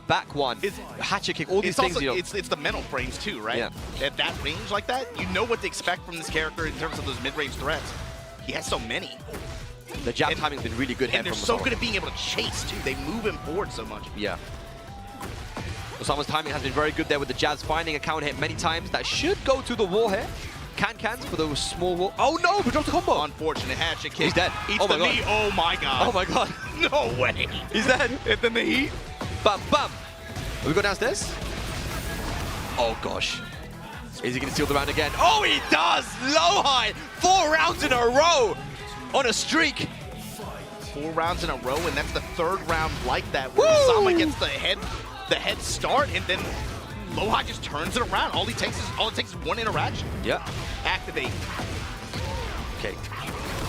back 1, hatchet kick, all these things. Also, you know. it's the mental frames too, right? Yeah. At that range like that, you know what to expect from this character in terms of those mid-range threats. He has so many. The jab timing's been really good. And they're so good at being able to chase too. They move him forward so much. Yeah. Osama's timing has been very good there with the jabs, finding a counter hit many times. That should go to the wall here. Cans for those small wall. Oh no, we dropped a combo. Unfortunate hatchet kick. He's dead. Eats Oh the my knee. God. Oh my god. Oh my god. No way. He's dead. Hit the knee. Bam, bam. We go downstairs. Oh gosh. Is he going to steal the round again? Oh, he does! Low high! 4 rounds in a row on a streak. 4 rounds in a row, and that's the 3rd round like that, where Woo! Sama gets the head start, and then Lohai just turns it around. All it takes is one interaction. Yeah. Activate. Okay.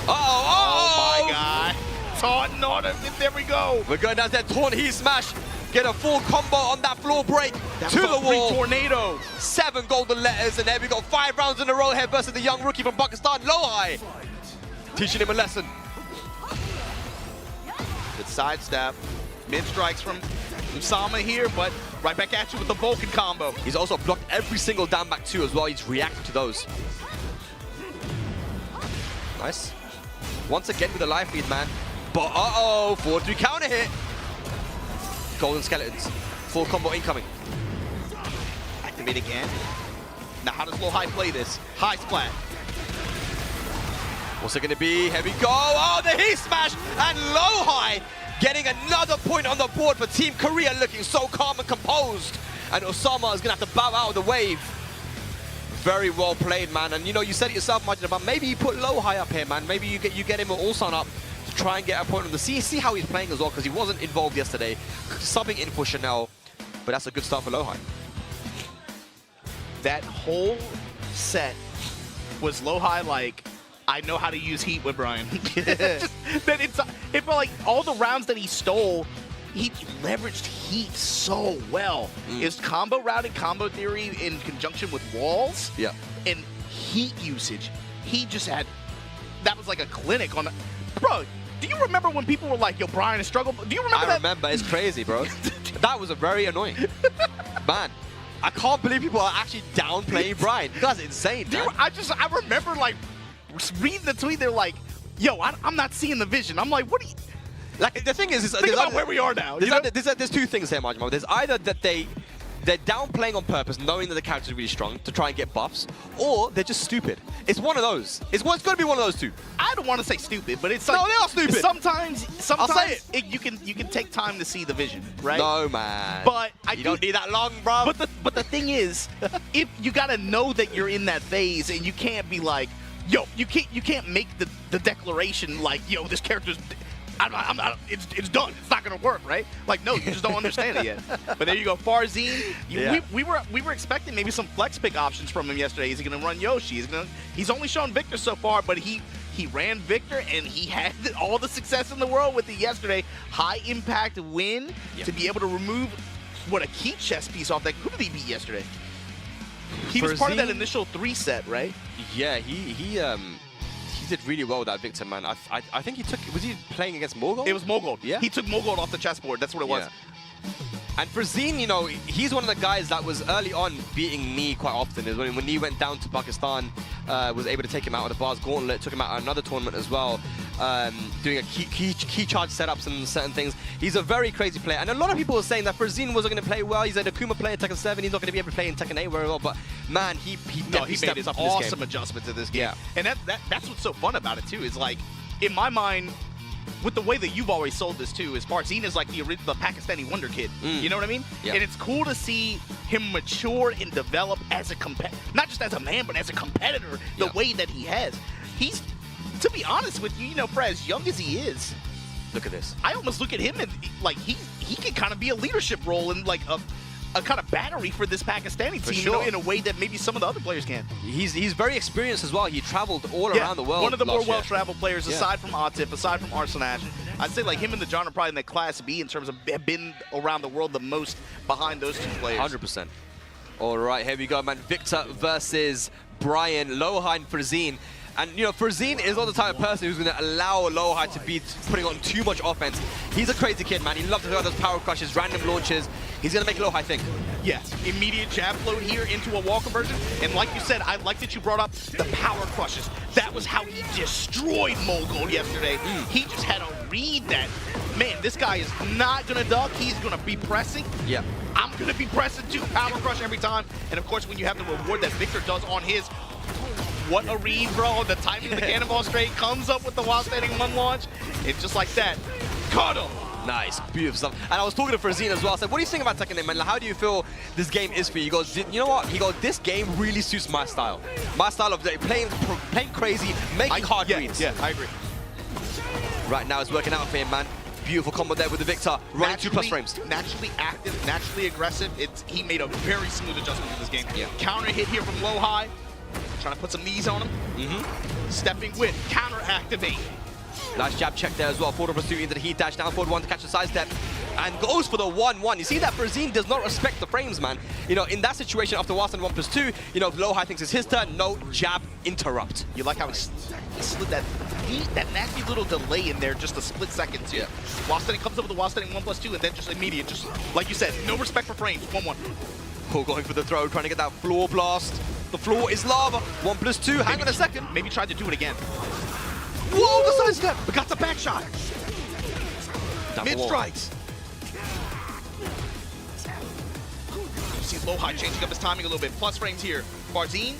Oh my god. Taunting on him, and there we go. We're going downstairs. Taunt, he smash. Get a full combo on that floor break That to was the a free wall. tornado. 7 golden letters, and there we go. 5 rounds in a row here versus the young rookie from Pakistan, Lohai. Teaching him a lesson. Good sidestep. Mid strikes from Sama here, but right back at you with the Vulcan combo. He's also blocked every single down back too as well. He's reacting to those. Nice. Once again with a life lead, man. But uh-oh, 4-3 counter hit. Golden skeletons. Full combo incoming. Activate again. Now how does Lohai play this? High splat. What's it going to be? Here we go. Oh, the heat smash. And Lohai getting another point on the board for Team Korea, looking so calm and composed. And Osama is going to have to bow out of the wave. Very well played, man. And you know, you said it yourself, Martin, about maybe you put Lohai up here, man. Maybe you get him Ulsan up to try and get a point on the C. See how he's playing as well, because he wasn't involved yesterday. Subbing in for Chanel. But that's a good start for Lohai. That whole set was Lohai like, I know how to use heat with Brian. It felt like all the rounds that he stole, he leveraged heat so well. His combo routing, combo theory in conjunction with walls, Yeah. and heat usage. He just had, that was like a clinic on the, bro, do you remember when people were like, yo, Brian has struggled? Do you remember I that? remember. It's crazy, bro. That was a very annoying. Man, I can't believe people are actually downplaying Brian. That's insane, man. I remember like reading the tweet, they're like, yo, I'm not seeing the vision. I'm like, what do you, Like, the thing is, think about where we are now. There's 2 things here, Majima. There's either that they're downplaying on purpose, knowing that the character's really strong to try and get buffs, or they're just stupid. It's one of those. It's going to be one of those 2. I don't want to say stupid, but it's like, No, they are stupid. Sometimes I'll say you can take time to see the vision, right? No, man. But you don't need that long, bro. But the thing is, if you gotta know that you're in that phase, and you can't be like, yo, you can't make the declaration like, yo, this character's, I'm not, it's done. It's not gonna work, right? Like, no, you just don't understand it yet. But there you go, Farzine. Yeah. We were expecting maybe some flex pick options from him yesterday. Is he gonna run Yoshi? He's only shown Victor so far, but he ran Victor, and he had all the success in the world with it yesterday. High impact win to be able to remove a key chess piece off that. Who did he beat yesterday? He was part of that initial 3 set, right? Yeah, he did really well with that Victor, man. I think he took. Was he playing against Morgold? It was Morgold. Yeah. He took Morgold off the chessboard. That's what it was. Yeah. And for Zine, you know, he's one of the guys that was early on beating Knee quite often. Is when Knee went down to Pakistan, was able to take him out of the Baaz Gauntlet, took him out at another tournament as well, doing a key charge setups and certain things. He's a very crazy player. And a lot of people are saying that Farzine wasn't going to play well. He's an Akuma player in Tekken 7. He's not going to be able to play in Tekken 8 very well. But man, he definitely made steps an up in this game. awesome adjustment to this game. Yeah. And that's what's so fun about it too. Is like, in my mind, with the way that you've always sold this too, is Farzine is like the Pakistani wonder kid. You know what I mean? Yeah. And it's cool to see him mature and develop as a not just as a man, but as a competitor. The way that he has, he's, to be honest with you, you know, for as young as he is, Look at this. I almost look at him and like he can kind of be a leadership role in like a kind of battery for this Pakistani team, you know, in a way that maybe some of the other players can. He's very experienced as well. He traveled all around the world. One of the more last year. well-traveled players, aside from Atif, aside from Arsanash. I'd say like him and the John are probably in that Class B in terms of have been around the world the most behind those 2 players. 100%. All right, here we go, man. Victor versus Brian, Lohai and Farzine. And, you know, Farzine is not the type of person who's going to allow Lohai to be putting on too much offense. He's a crazy kid, man. He loves to do those power crushes, random launches. He's going to make Lohai think. Yes, immediate jab float here into a wall conversion. And like you said, I like that you brought up the power crushes. That was how he destroyed Mogul yesterday. He just had to read that. Man, this guy is not going to duck. He's going to be pressing. Yeah. I'm going to be pressing too. Power crush every time. And of course, when you have the reward that Victor does on his, What a read, bro. The timing of the cannonball straight comes up with the while standing 1 launch. And just like that, caught him. Nice, beautiful stuff. And I was talking to Frazine as well. I said, what do you think about TEKKEN, man? Like, how do you feel this game is for you? He goes, you know what? He goes, this game really suits my style. My style of playing crazy, making hard reads. Yeah, I agree. Right now it's working out for him, man. Beautiful combo there with the Victor, running 2+ frames. Naturally active, naturally aggressive. He made a very smooth adjustment in this game. Yeah. Counter hit here from low high. Trying to put some knees on him. Stepping with, counter activate. Nice jab check there as well. Forward pursuit into the heat dash, down forward 1 to catch the sidestep. And goes for the 1-1. You see that Frazine does not respect the frames, man. You know, in that situation after Waston 1+2, you know, if low high thinks it's his turn, no jab, interrupt. You like how he slid that nasty little delay in there, just a split second too. Yeah. While standing comes up with the while standing 1+2 and then just immediate, just like you said, no respect for frames, 1-1. Oh, going for the throw, trying to get that floor blast. The floor is lava, 1+2, hang on a second. Maybe tried to do it again. Whoa, the sidestep. But got the back shot. Mid strikes. You see low high changing up his timing a little bit. Plus frames here. Barzine,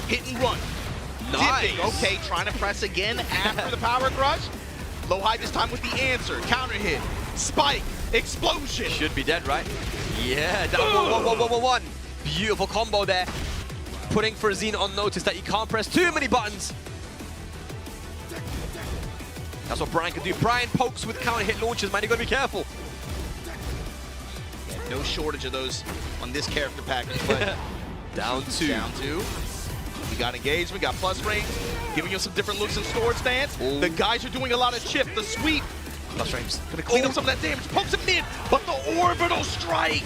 hit and run. Nice. Dipping. Okay, trying to press again after the power crush. Low high this time with the answer. Counter hit. Spike. Explosion. Should be dead, right? Yeah, down 1-1-1-1-1. Beautiful combo there. Putting Frazine on notice that you can't press too many buttons. That's what Brian can do. Brian pokes with counter hit launches, man. You gotta be careful. Yeah, no shortage of those on this character package. But down 2. Down 2. We got engaged. We got plus frames. Giving you some different looks in storage stance. Ooh. The guys are doing a lot of chip. The sweep. Plus frames. Gonna clean up some of that damage. Pokes him mid. But the orbital strike.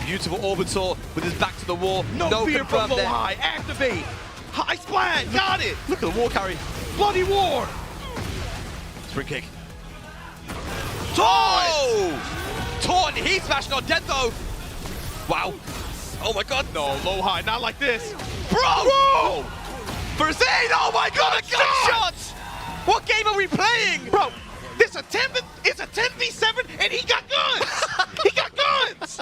Beautiful orbital with his back to the wall. No fear from low there. high. Activate. High splat. Got it. Look at the wall carry. Bloody war. Spring kick. Oh! Taunt, heat smash, not dead though. Wow. Oh my god. No, low high, not like this. Bro! Whoa! Frazine, oh my god, a gunshot! What game are we playing? Bro, it's a 10v7 and he got guns! He got guns!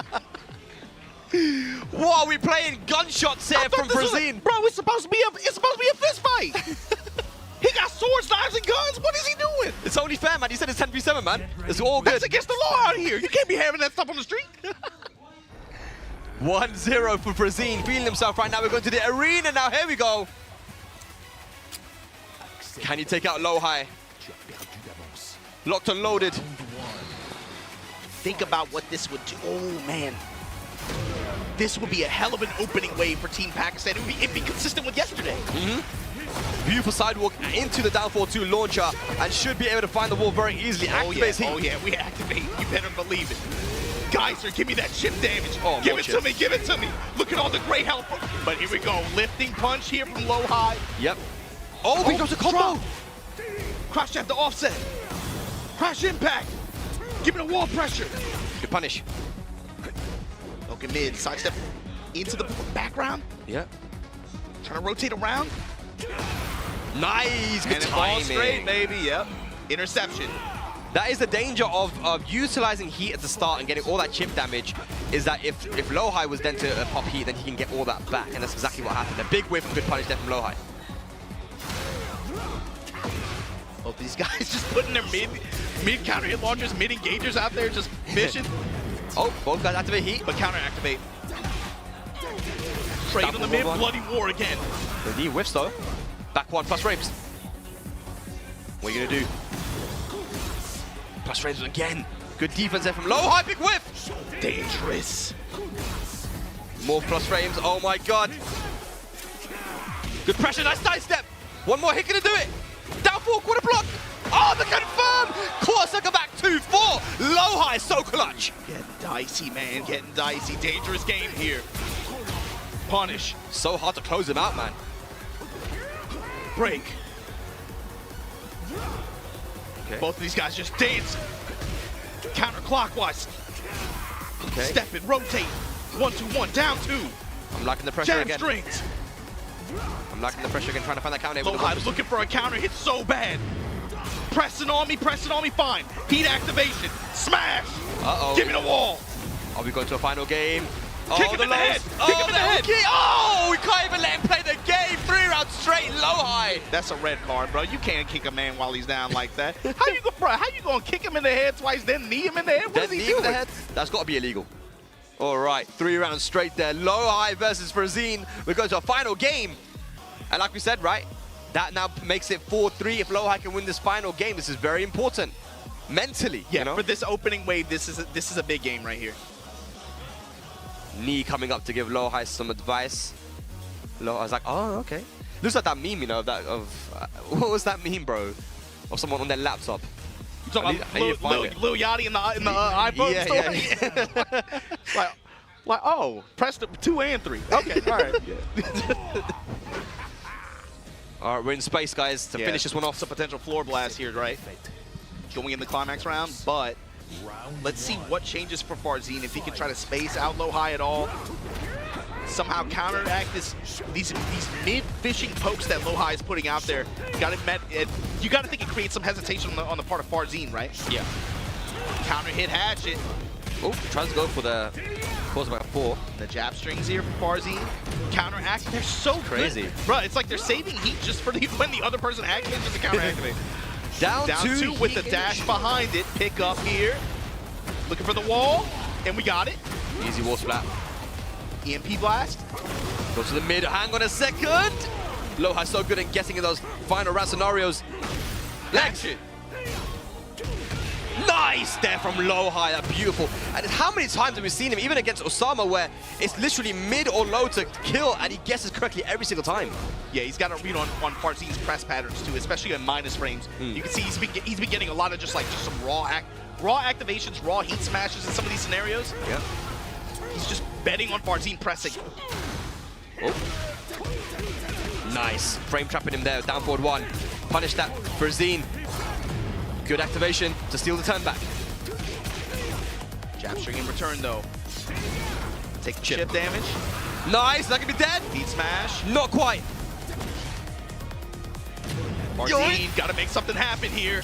What are we playing? Gunshots here from Frazine. Bro, it's supposed to be a fist fight. He got swords, knives, and guns. What is he doing? It's only fair, man. He said it's 10v7, man. It's all good. That's against the law out here. You can't be having that stuff on the street. 1-0 for Frazine. Feeling himself right now. We're going to the arena now. Here we go. Can you take out low high? Locked and loaded. Think about what this would do. Oh, man. This would be a hell of an opening wave for Team Pakistan. It'd be consistent with yesterday. Beautiful sidewalk into the down 4-2 launcher and should be able to find the wall very easily. Activates heat. Oh yeah, we activate. You better believe it. Geyser, give me that chip damage. Oh, give it to me, give it to me. Look at all the great health. But here we go. Lifting punch here from low high. Yep. Oh, he drops a combo. Crash jab to offset. Crash impact. Give me the wall pressure. Good punish. Okay, mid. Sidestep into the background. Yep. Trying to rotate around. Nice. Good And timing. all straight, baby. Yep. Interception. That is the danger of utilizing heat at the start and getting all that chip damage, is that if low high was then to pop heat, then he can get all that back, and that's exactly what happened. A big whiff and good punish there from low high. Oh, these guys just putting their mid counter hit launchers, mid engagers out there just fishing. Oh, both guys activate heat. But counter activate. Trade on the mid, bloody war again. The knee whiffs though. Back 1 plus frames. What are you gonna do? Plus frames again. Good defense there from low high, big whiff. Dangerous. More plus frames. Oh my god. Good pressure, nice sidestep. One more hit, gonna do it. Down 4, quarter block. Oh, the confirm. Quarter circle back 2-4. Low high, so clutch. Getting dicey, man. Getting dicey. Dangerous game here. Punish. So hard to close him out, man. Break. Okay. Both of these guys just dance. Counterclockwise. Okay. Step it, rotate. 1-2-1, down 2. I'm liking the pressure Jam again. strings. I'm liking the pressure again, trying to find that counter. Low high looking for a counter hit so bad. Pressing on me, fine. Heat activation. Smash. Uh-oh. Give me the wall. Are we going to a final game? Oh, Kick him in the head! Oh, Kick him in the head! Oh, we can't even let him play the game. 3 rounds straight, low high. That's a red card, bro. You can't kick a man while he's down like that. How you gonna kick him in the head twice, then knee him in the head? What is he doing? That's got to be illegal. All right, 3 rounds straight there. Low high versus Frazine. We're going to a final game. And like we said, right, that now makes it 4-3. If low high can win this final game, this is very important. Mentally, Yeah, you know? for this opening wave, this is a big game right here. Knee coming up to give low high some advice. Low high's like, oh, okay. Looks like that meme, you know, what was that meme, bro? Of someone on their laptop. You talking about Lil Yachty in the iPhone store? Yeah. like, oh, press the 2 and 3. Okay, all right. All right, we're in space, guys, to finish this one off. It's a potential floor blast here, right? Going in the climax round, but let's see what changes for Frazine. If he can try to space out low high at all, somehow counteract these mid-fishing pokes that low high is putting out there. You got to think it creates some hesitation on the part of Frazine, right? Yeah. Counter hit hatchet. Oh, tries to go for the pause by 4. The jab strings here for Frazine. Counteract. They're so crazy, good. Bro, it's like they're saving heat just for when the other person activates just to counter-activate. Down 2 with the dash behind it. Pick up here. Looking for the wall, and we got it. Easy wall splat. EMP blast. Go to the mid. Hang on a second. Low high so good at getting in those final round scenarios. Action. Nice there from low high. That beautiful. And how many times have we seen him, even against Osama, where it's literally mid or low to kill, and he guesses correctly every single time. Yeah, he's got a read on Farzine's press patterns too, especially in minus frames. You can see he's been getting a lot of just some raw activations, raw heat smashes in some of these scenarios. Yeah. He's just betting on Farzine pressing. Oh. Nice. Frame trapping him there. Down forward 1. Punish that. Frazine. Good activation to steal the turn back. Jab string in return though. Take chip damage. Nice. That could be dead. Heat smash. Not quite. Farzine got to make something happen here.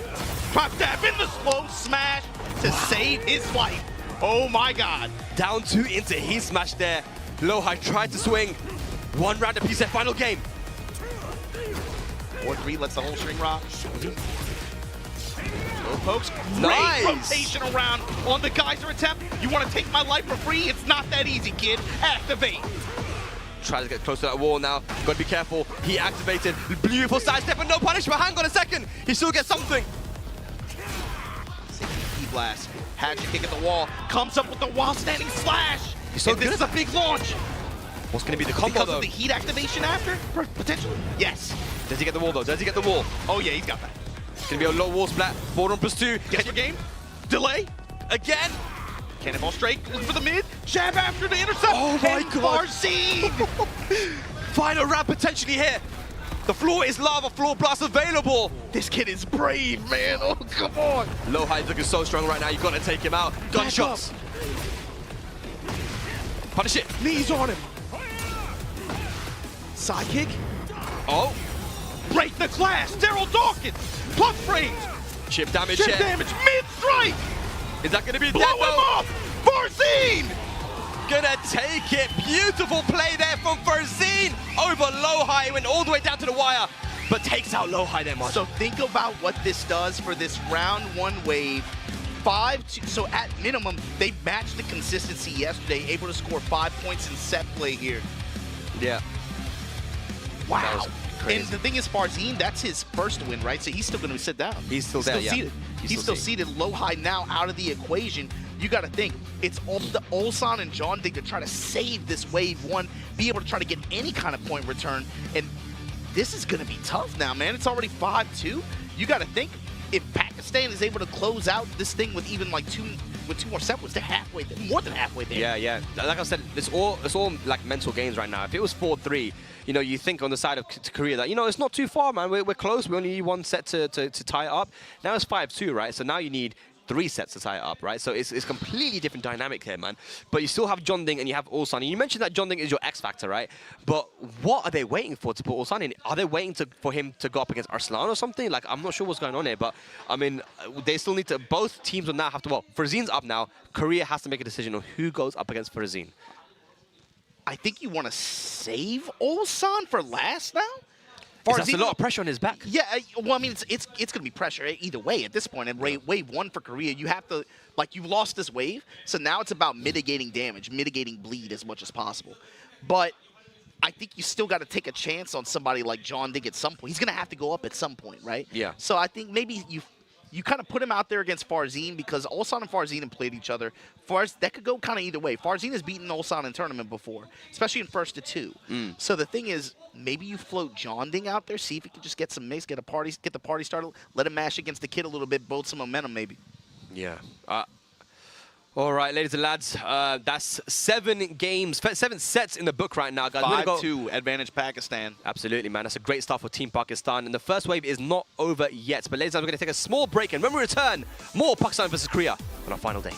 Drop tap in the slow smash to save his life. Oh my God. Down 2 into heat smash there. Low high tried to swing. 1 round apiece at final game. 4-3 lets the whole string rock. Low pokes. Nice. Great rotation around on the geyser attempt. You want to take my life for free? It's not that easy, kid. Activate. Tries to get close to that wall now. Gotta be careful. He activated. Beautiful sidestep, but no punish. But hang on a second. He still gets something. Blast. Hatchet kick at the wall. Comes up with the while standing slash. He's so good. This is a big launch. What's going to be the combo, because though? of the heat activation after? Potentially? Yes. Does he get the wall, though? Does he get the wall? Oh, yeah, he's got that. It's going to be a low wall splat. 4 on +2. Gets the game. Delay. Again. Cannonball straight for the mid. Jab after the intercept. Oh, my God. Farzine. Final round potentially here. The floor is lava. Floor blast available. This kid is brave, man. Oh, come on. Low high is looking so strong right now. You've got to take him out. Gunshots. Punish it. Knees on him. Side kick. Oh. Break the glass. Daryl Dawkins. Plus frames. Chip damage. Chip damage. Mid-strike. Is that going to be Blow dead, him though? up. Farzine. Gonna take it. Beautiful play there from Frazine. Over low high. Went all the way down to the wire. But takes out low high there, Martin. So think about what this does for this round 1 wave. 5-2. So at minimum, they matched the consistency yesterday, able to score 5 points in set play here. Yeah. Wow. Crazy. And the thing is, Farzine, that's his first win, right? So he's still going to sit down. He's still there, yeah. Seated. He's still seated. Low high now out of the equation. You got to think, it's all the Ulsan and John Dig to try to save this wave 1, be able to try to get any kind of point return. And this is going to be tough now, man. It's already 5-2. You got to think, if Pakistan is able to close out this thing with even like 2 more seconds, they're halfway there, more than halfway there. Yeah, yeah. Like I said, it's all like mental games right now. If it was 4-3, you know, you think on the side of Korea that, you know, it's not too far, man. We're close. We only need 1 set to tie it up. Now it's 5-2, right? So now you need 3 sets to tie it up, right? So it's completely different dynamic here, man. But you still have John Ding and you have Ulsan. And you mentioned that John Ding is your X factor, right? But what are they waiting for to put Ulsan in? Are they waiting for him to go up against Arslan or something? Like, I'm not sure what's going on here. But, I mean, they still need to... Both teams will now have to... Well, Farzine's up now. Korea has to make a decision on who goes up against Farzine. I think you want to save Ulsan for last now. That's a lot of pressure on his back. Yeah, well, I mean, it's going to be pressure either way at this point. And wave 1 for Korea, you have to, like, you've lost this wave, so now it's about mitigating damage, mitigating bleed as much as possible. But I think you still got to take a chance on somebody like John Dig at some point. He's going to have to go up at some point, right? Yeah. So I think maybe you kind of put him out there against Farzin because Ulsan and Farzin have played each other. That could go kind of either way. Farzin has beaten Ulsan in tournament before, especially in 1st to 2. So the thing is, maybe you float John Ding out there, see if he can just get some mace, get the party started, let him mash against the kid a little bit, build some momentum maybe. Yeah. All right, ladies and lads, that's 7 sets in the book right now, guys. 5-2, advantage Pakistan. Absolutely, man. That's a great start for Team Pakistan. And the first wave is not over yet. But ladies and gentlemen, we're going to take a small break. And when we return, more Pakistan versus Korea on our final day.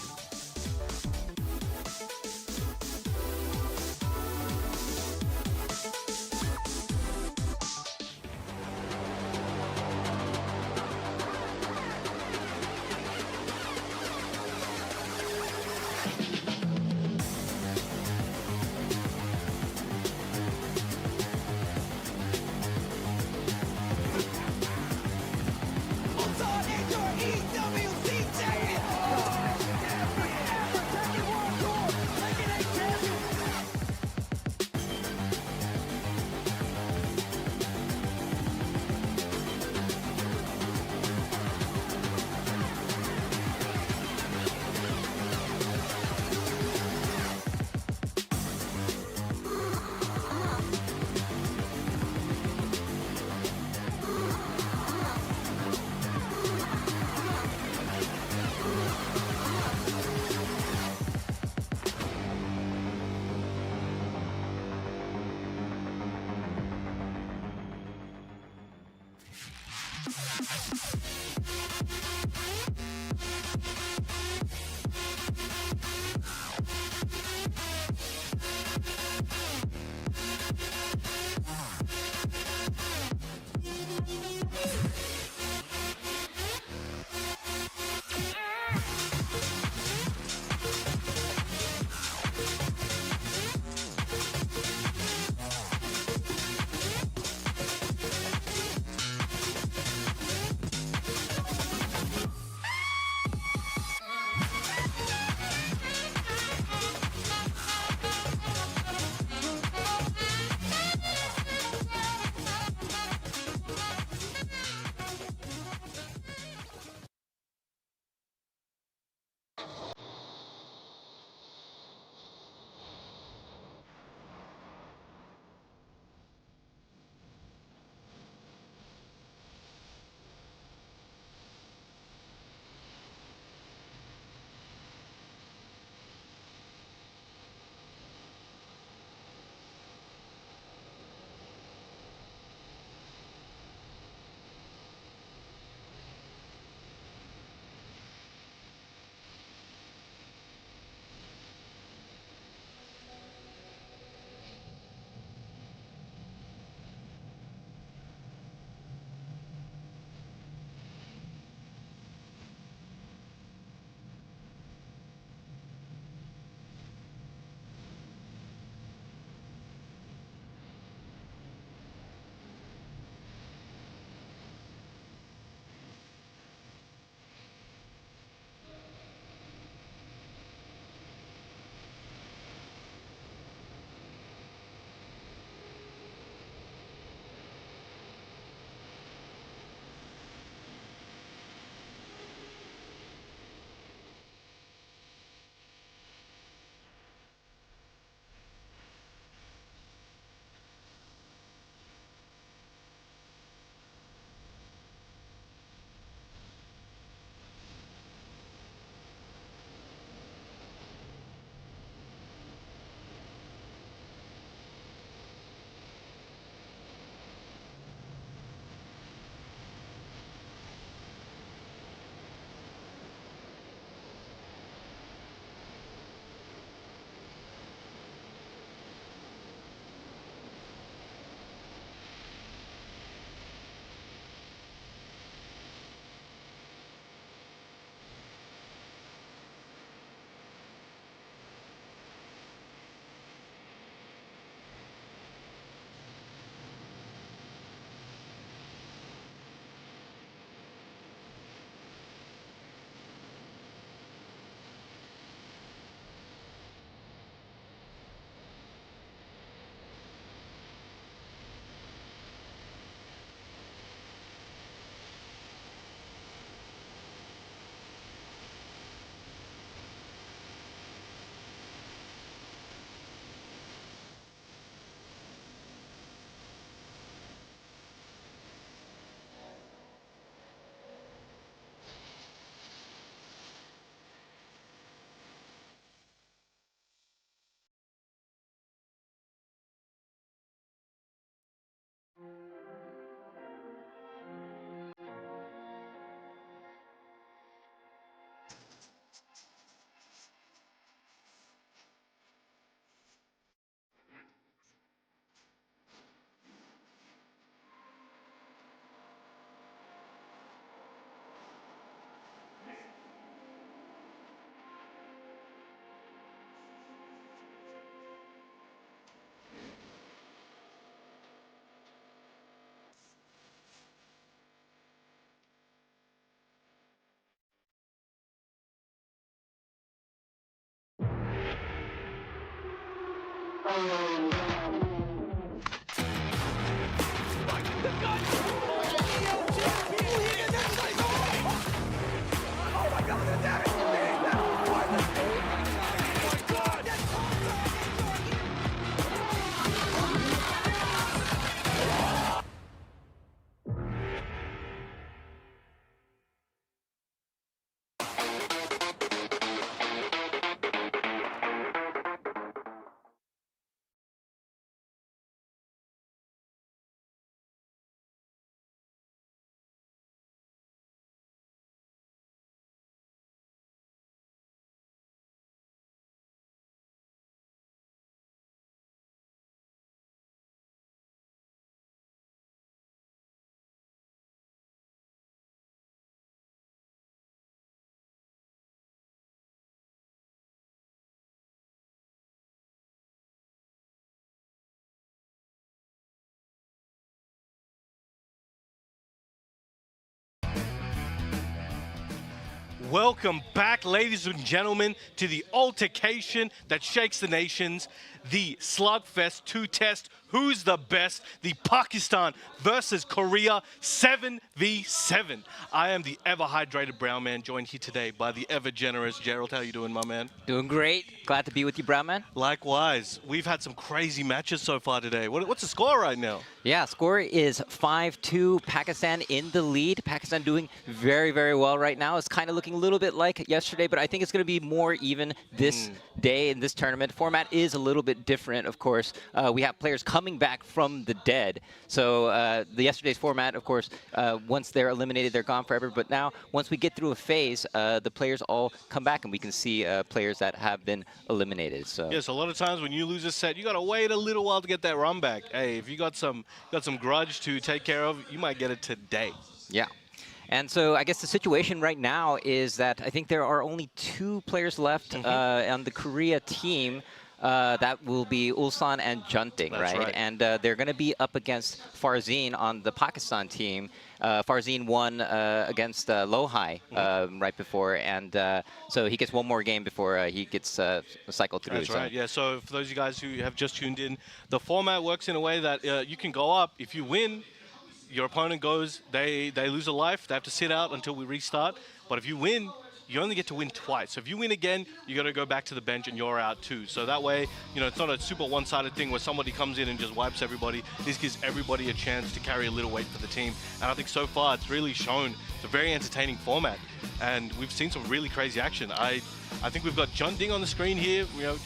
Welcome back, ladies and gentlemen, to the altercation that shakes the nations, the Slugfest 2 test. Who's the best? The Pakistan versus Korea 7v7. I am the ever-hydrated brown man, joined here today by the ever-generous Gerald. How you doing, my man? Doing great. Glad to be with you, brown man. Likewise. We've had some crazy matches so far today. What's the score right now? Yeah, score is 5-2. Pakistan in the lead. Pakistan doing very, very well right now. It's kind of looking a little bit like yesterday, but I think it's going to be more even this day in this tournament. Format is a little bit different, of course. We have players coming back from the dead. So the yesterday's format, of course, once they're eliminated, they're gone forever. But now, once we get through a phase, the players all come back, and we can see players that have been eliminated. So yes, a lot of times when you lose a set, you got to wait a little while to get that run back. Hey, if you got some grudge to take care of, you might get it today. Yeah. And so I guess the situation right now is that I think there are only 2 players left on the Korea team. That will be Ulsan and Junting, right? And they're going to be up against Farzin on the Pakistan team. Farzin won against Lohai right before, and so he gets one more game before he gets cycled through. That's right, yeah. So for those of you guys who have just tuned in, the format works in a way that you can go up. If you win, your opponent goes, they lose a life, they have to sit out until we restart. But if you win, you only get to win twice. So if you win again, you got to go back to the bench and you're out too. So that way, you know, it's not a super one-sided thing where somebody comes in and just wipes everybody. This gives everybody a chance to carry a little weight for the team. And I think so far it's really shown it's a very entertaining format. And we've seen some really crazy action. I think we've got Junting on the screen here, you know,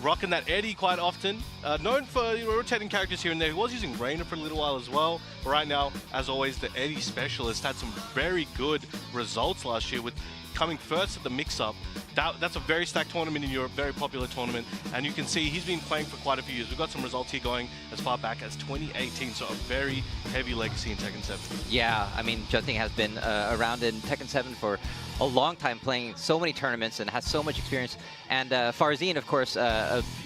rocking that Eddie quite often. Known for rotating characters here and there. He was using Reina for a little while as well. But right now, as always, the Eddie specialist had some very good results last year with coming first at the mix-up. That's a very stacked tournament in Europe, very popular tournament, and you can see he's been playing for quite a few years. We've got some results here going as far back as 2018, so a very heavy legacy in Tekken 7. Yeah, I mean, Junting has been around in Tekken 7 for a long time, playing so many tournaments and has so much experience. And Farzin, of course,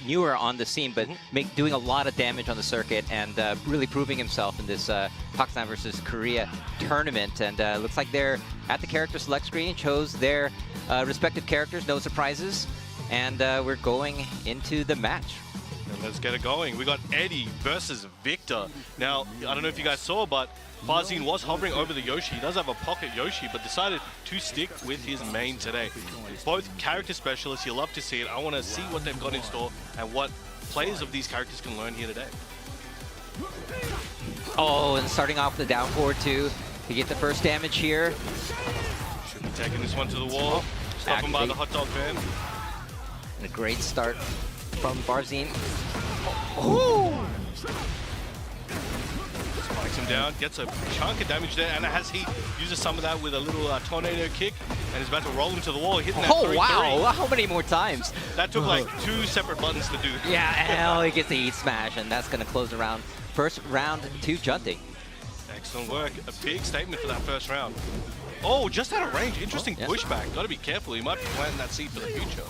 newer on the scene, but doing a lot of damage on the circuit and really proving himself in this Pakistan versus Korea tournament. And looks like they're at the character select screen, chose their respective characters, no surprises, and we're going into the match. And let's get it going. We got Eddie versus Victor. Now, I don't know if you guys saw, but Farzin was hovering over the Yoshi. He does have a pocket Yoshi, but decided to stick with his main today. Both character specialists, you love to see it. I want to see what they've got in store and what players of these characters can learn here today. Oh, and starting off the down forward too. You get the first damage here. Should be taking this one to the wall. Stop him by the hot dog van. And a great start from Farzin. Oh. Spikes him down, gets a chunk of damage there, and as he uses some of that with a little tornado kick, and is about to roll him to the wall, hitting that 3-3. Wow, how many more times? That took like 2 separate buttons to do. Yeah, and he gets the Eat Smash, and that's going to close the round. First round to Junting. Excellent work. A big statement for that first round. Oh, just out of range. Interesting pushback. Got to be careful. He might be planting that seed for the future.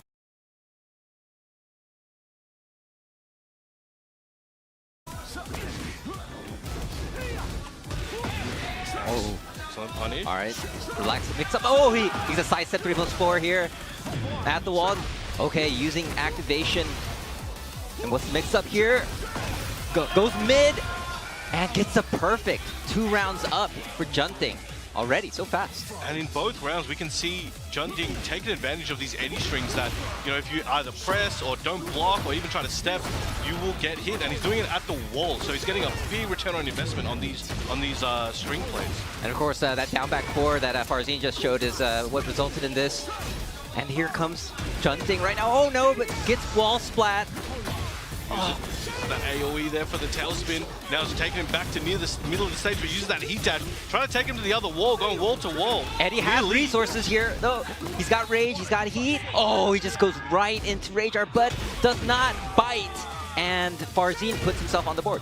Oh. Excellent punish. All right. Relax the mix up. Oh, he's a side step 3+4 here at the wall. Okay, using activation And what's the mix-up here? Goes mid and gets a perfect 2 rounds up for Junting. Already, so fast. And in both rounds, we can see Junting taking advantage of these eddy strings that, you know, if you either press or don't block or even try to step, you will get hit. And he's doing it at the wall, so he's getting a big return on investment on these string plays. And of course, that down back 4 that Farzin just showed is what resulted in this. And here comes Junting right now. Oh no, but gets wall splat. Oh. That AoE there for the tailspin. Now it's taking him back to near the middle of the stage, but uses that heat dash. Trying to take him to the other wall, going wall to wall. Eddie has resources here, though. He's got rage, he's got heat. Oh, he just goes right into rage art, but does not bite. And Farzin puts himself on the board.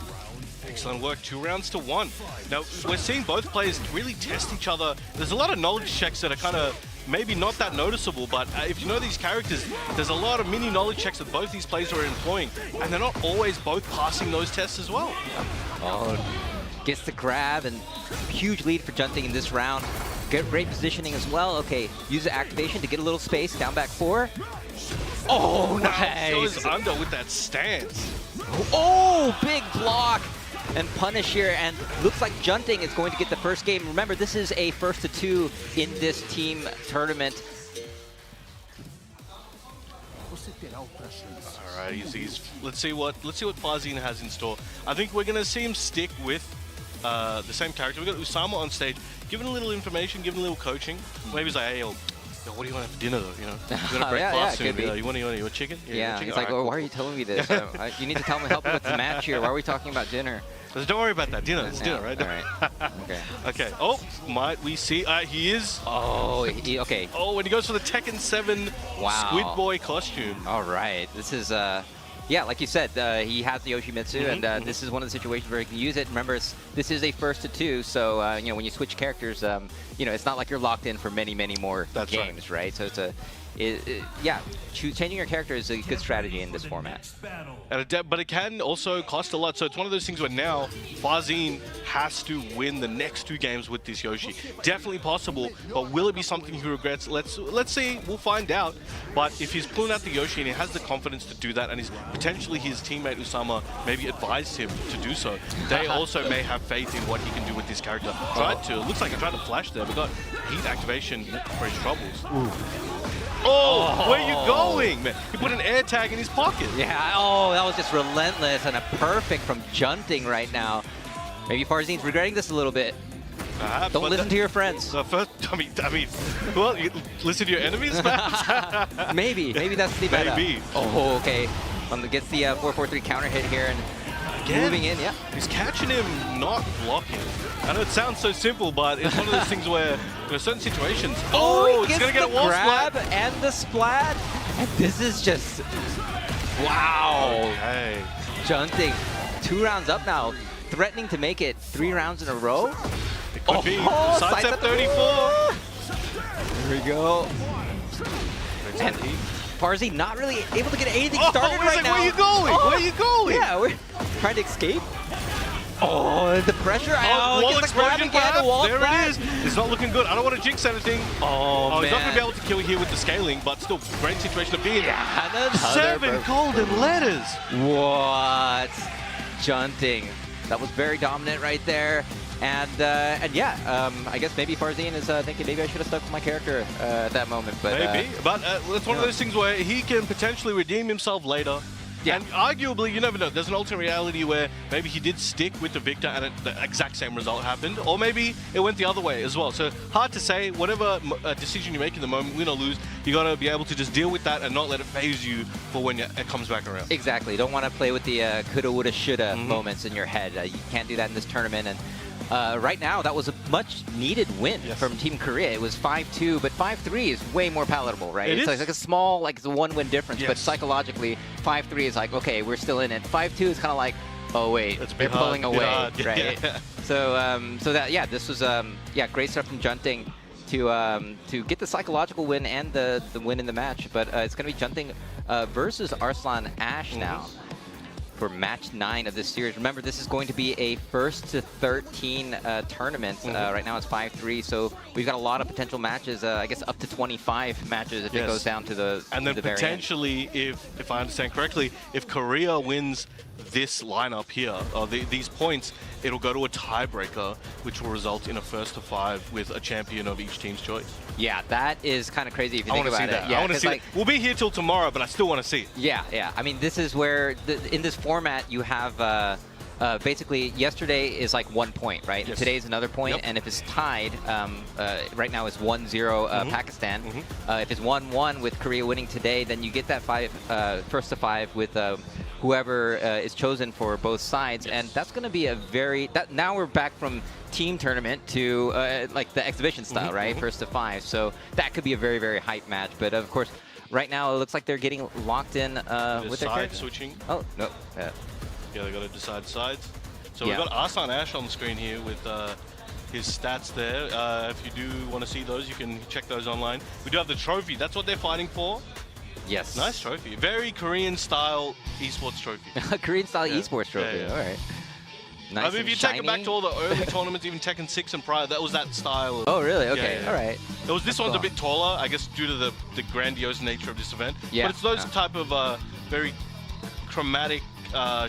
Excellent work, 2 rounds to 1. Now, we're seeing both players really test each other. There's a lot of knowledge checks that are kind of maybe not that noticeable, but if you know these characters, there's a lot of mini knowledge checks that both these players are employing, and they're not always both passing those tests as well. Oh, gets the grab, and huge lead for Junting in this round. Great positioning as well. Okay, use the activation to get a little space, down back 4. Oh, nice! Goes under with that stance. Oh, big block! And punish here, and looks like Junting is going to get the first game. Remember, this is a 1st to 2 in this team tournament. All right, let's see what Farzin has in store. I think we're gonna see him stick with the same character. We got Usama on stage, giving a little information, giving a little coaching. Maybe he's like, hey, yo, what do you want for dinner though? You know, we're gonna break fast soon. You want chicken? Yeah, chicken? he's like, well, why are you telling me this? You need to help me with the match here. Why are we talking about dinner? Don't worry about that. Dinner. It's dinner, right? All right. Okay. Okay. Oh, might we see? He is. Oh, okay. Oh, when he goes for the Tekken 7 Squid Boy costume. All right. This is, yeah, like you said, he has the Yoshimitsu, and this is one of the situations where he can use it. Remember, this is a 1st to 2, so you know, when you switch characters, you know, it's not like you're locked in for many more games, right? So it's yeah, changing your character is a good strategy in this format. But it can also cost a lot. So it's one of those things where now Farzin has to win the next 2 games with this Yoshi. Definitely possible, but will it be something he regrets? Let's see. We'll find out. But if he's pulling out the Yoshi and he has the confidence to do that, and potentially his teammate Usama maybe advised him to do so, they also may have faith in what he can do with this character. Looks like he tried to flash there, but got heat activation for his troubles. Ooh. Oh, where are you going, man? He put an air tag in his pocket. Yeah, oh, that was just relentless, and a perfect from Junting right now. Maybe Farzin's regretting this a little bit. Don't listen to your friends. I mean, well, you listen to your enemies, man. maybe that's the meta. Maybe. Oh, okay. Gets the 4-4-3 counter hit here, and again, moving in, yeah. He's catching him, not blocking. I know it sounds so simple, but it's one of those things where, in certain situations, it's gonna get a wall grab and the splat. And this is just, wow. Okay. Junting, 2 rounds up now, threatening to make it 3 rounds in a row. It could be. Sidestep 34. There we go. And Farzin not really able to get anything started right now. Where are you going? Where are you going? Yeah, we're trying to escape. Oh, the pressure. Wall explosion perhaps? There splat. it is. It's not looking good. I don't want to jinx anything. Oh, man. He's not going to be able to kill here with the scaling, but still great situation to be in. Yeah, 7 golden letters. What? Junting. That was very dominant right there. And yeah, I guess maybe Farzin is thinking maybe I should have stuck with my character at that moment. But maybe. But it's one of those things where he can potentially redeem himself later. Yeah. And arguably, you never know. There's an alternate reality where maybe he did stick with the victor and the exact same result happened. Or maybe it went the other way as well. So hard to say. Whatever decision you make in the moment, win or lose, you got to be able to just deal with that and not let it phase you for when it comes back around. Exactly. Don't want to play with the coulda, woulda, shoulda moments in your head. You can't do that in this tournament. And right now, that was a much-needed win from Team Korea. It was 5-2, but 5-3 is way more palatable, right? It's like a small, like it's a 1-win difference, but psychologically, 5-3 is like, okay, we're still in it. 5-2 is kind of like, oh wait, they're pulling away, right? So, that this was great stuff from Junting to get the psychological win and the win in the match. But it's going to be Junting versus Arslan Ash now. for match 9 of this series. Remember, this is going to be a 1st to 13 tournament. Right now it's 5-3, so we've got a lot of potential matches. I guess up to 25 matches if it goes down to the and then to the very potentially, if I understand correctly, if Korea wins this lineup here, these points, it'll go to a tiebreaker, which will result in a 1st to 5 with a champion of each team's choice. Yeah, that is kind of crazy if you I think want to see about that. it. Yeah, I want to see like, that. We'll be here till tomorrow, but I still want to see it. Yeah. I mean, this is where, in this format, you have basically yesterday is like 1 point, right? Yes. Today's another point, and if it's tied, right now it's 1-0 Pakistan. If it's 1-1 with Korea winning today, then you get that 1st to 5 with whoever is chosen for both sides, and that's going to be a very. Now we're back from team tournament to like the exhibition style, right? 1st to 5. So that could be a very, very hype match. But of course, right now it looks like they're getting locked in with their side switching. Oh no. Yeah, they got to decide sides. So we've got Arsan Ash on the screen here with his stats there. If you do want to see those, you can check those online. We do have the trophy. That's what they're fighting for. Yes. Nice trophy. Very Korean-style esports trophy. Korean-style esports trophy. Yeah. All right. Nice. I mean, if you take it back to all the early tournaments, even Tekken 6 and prior, that was that style. Of, oh, really? Okay. Yeah. All right. It was this one's a bit taller, I guess, due to the grandiose nature of this event. Yeah. But it's those type of very chromatic,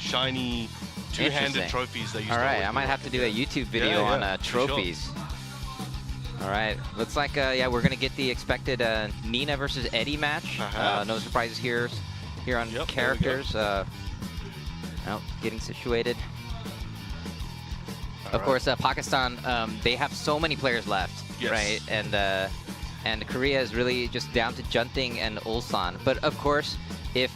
shiny, two-handed trophies that used all to right. always I might be have to do a YouTube video on trophies. Sure. All right. Looks like, yeah, we're going to get the expected Nina versus Eddie match. No surprises here on characters. Now getting situated. Of course, Pakistan, they have so many players left, right? And Korea is really just down to Junting and Ulsan. But of course, if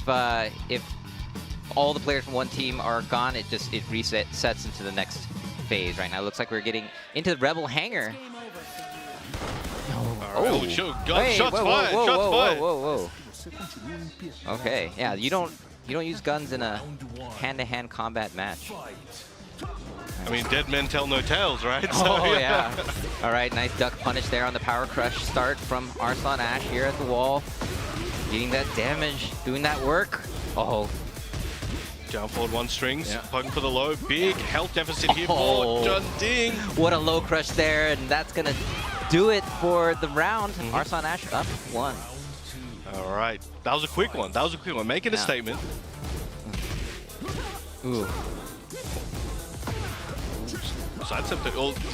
all the players from one team are gone, it resets into the next phase. Right now, it looks like we're getting into the Rebel hangar. Oh, shots fired! Shots fired! Whoa. Okay, yeah, you don't use guns in a hand-to-hand combat match. I mean, dead men tell no tales, right? Oh, yeah. All right, nice duck punish there on the power crush start from Arsan Ash here at the wall. Getting that damage, doing that work. Oh. Down forward 1 strings, poking for the low. Big health deficit here for Junting. What a low crush there, and that's going to do it for the round. Arsan Ash up 1. All right. That was a quick one. Making a statement. Ooh. Sidestep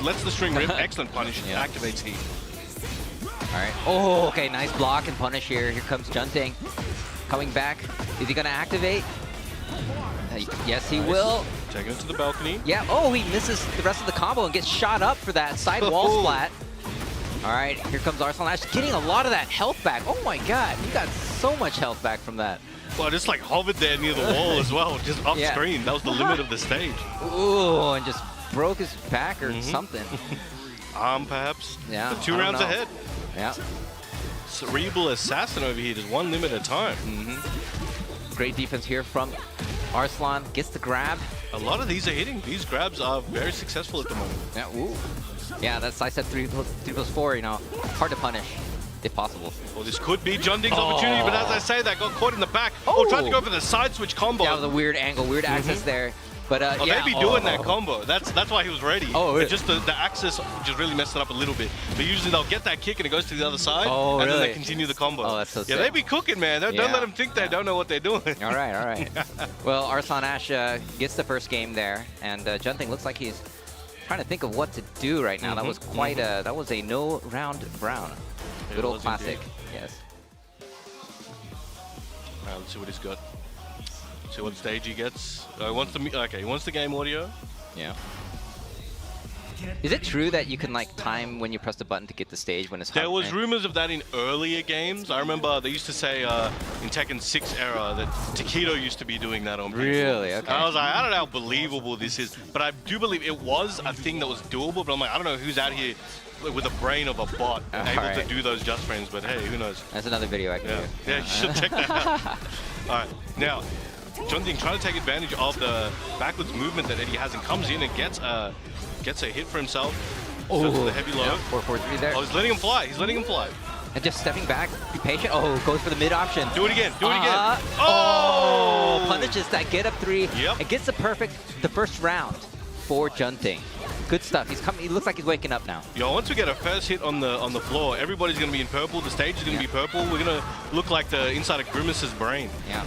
lets the string rip. Excellent punish. Activates heat. All right. Oh, okay. Nice block and punish here. Here comes Junting. Coming back. Is he going to activate? Yes, he will. Taking it to the balcony. Yeah. Oh, he misses the rest of the combo and gets shot up for that side wall splat. All right. Here comes Arsan Ash getting a lot of that health back. Oh, my God. He got so much health back from that. Well, just like hovered there near the wall as well, just off screen. That was the limit of the stage. Ooh, and just broke his back or something. Arm, perhaps. Yeah. But 2 rounds ahead. Yeah. Cerebral Assassin over here. Just 1 limit at a time. Great defense here from Arslan. Gets the grab. A lot of these are hitting. These grabs are very successful at the moment. Yeah. Ooh. Yeah, that sidestep 3+4. You know, hard to punish if possible. Well, this could be Junting's opportunity, but as I say, that got caught in the back. Tried to go for the side switch combo. Yeah, that was a weird angle, weird access there. But they be doing that combo. That's why he was ready. Oh, really? Just the access just really messed it up a little bit. But usually they'll get that kick and it goes to the other side, and then they continue the combo. Oh, that's so sick. Yeah, they be cooking, man. Don't let them think they don't know what they're doing. All right. Well, Arsan Ash gets the first game there, and Junting looks like he's trying to think of what to do right now. That was quite that was a no round brown. Good old classic. Yes. All right, let's see what he's got. See what stage he gets. He wants the game audio. Yeah. Is it true that you can like time when you press the button to get the stage when it's There was rumors of that in earlier games. I remember they used to say in Tekken 6 era that Takedo used to be doing that on people. Really? Okay. I was like, I don't know how believable this is, but I do believe it was a thing that was doable. But I'm like, I don't know who's out here with a brain of a bot able to do those just frames. But hey, who knows? That's another video I can do. Yeah, you should check that out. All right, now. Junting trying to take advantage of the backwards movement that Eddie has and comes in and gets a hit for himself. Oh, the heavy low. 4-4-3 there. Oh, he's letting him fly. And just stepping back, be patient. Oh, goes for the mid option. Do it again. Do it again. Oh! Punishes that get up 3 Yep. and gets the first round for Junting. Good stuff. He's coming. He looks like he's waking up now. Yo, once we get a first hit on the floor, everybody's gonna be in purple. The stage is gonna be purple. We're gonna look like the inside of Grimace's brain. Yeah.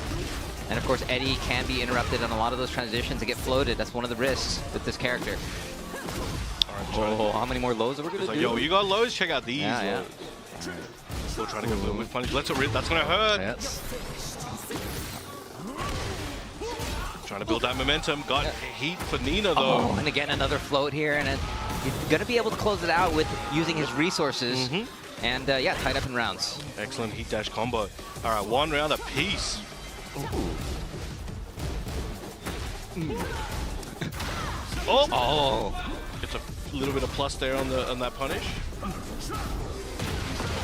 And of course, Eddie can be interrupted on a lot of those transitions and get floated. That's one of the risks with this character. Oh, how many more lows are we gonna It's like, do? yo, you got lows? Check out these Yeah, lows. Still trying to go with punish. Let's rip. That's gonna hurt. Yes. Trying to build that momentum. Got heat for Nina though. Oh, and again another float here, and he's gonna be able to close it out with using his resources. And yeah, tied up in rounds. Excellent heat dash combo. All right, 1 round apiece. Oh! Gets a little bit of plus there on that punish.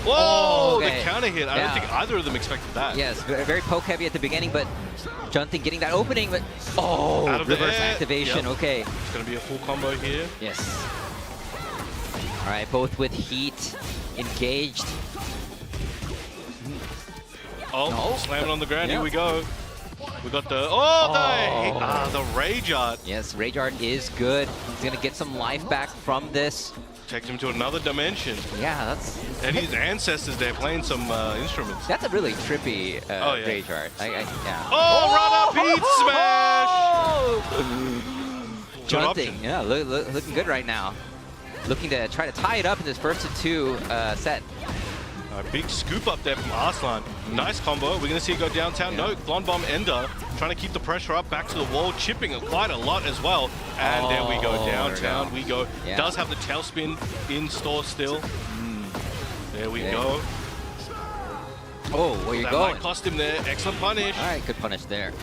Whoa! Okay. The counter hit. I don't think either of them expected that. Yes, very poke heavy at the beginning, but Junting getting that opening, but Out of the reverse air. activation. Yep. Okay. It's gonna be a full combo here. Yes. All right, both with heat engaged. Oh, slamming on the ground. Yeah. Here we go. We got the the rage art. Yes, Rage Art is good. He's gonna get some life back from this. Takes him to another dimension. Yeah, that's And his ancestors there playing some instruments. a really trippy yeah. Rage Art. Yeah. Oh, run up heat smash! Good Junting, option. yeah, looking good right now. Looking to try to tie it up in this first of 2 set. A big scoop up there from Arslan. Nice combo. We're going to see it go downtown. No, Blonde Bomb Ender trying to keep the pressure up, back to the wall, chipping quite a lot as well. And there we go, downtown we go. Yeah. Does have the tailspin in store still. There we go. Oh, where you That going? might cost him there. Excellent punish. All right, good punish there.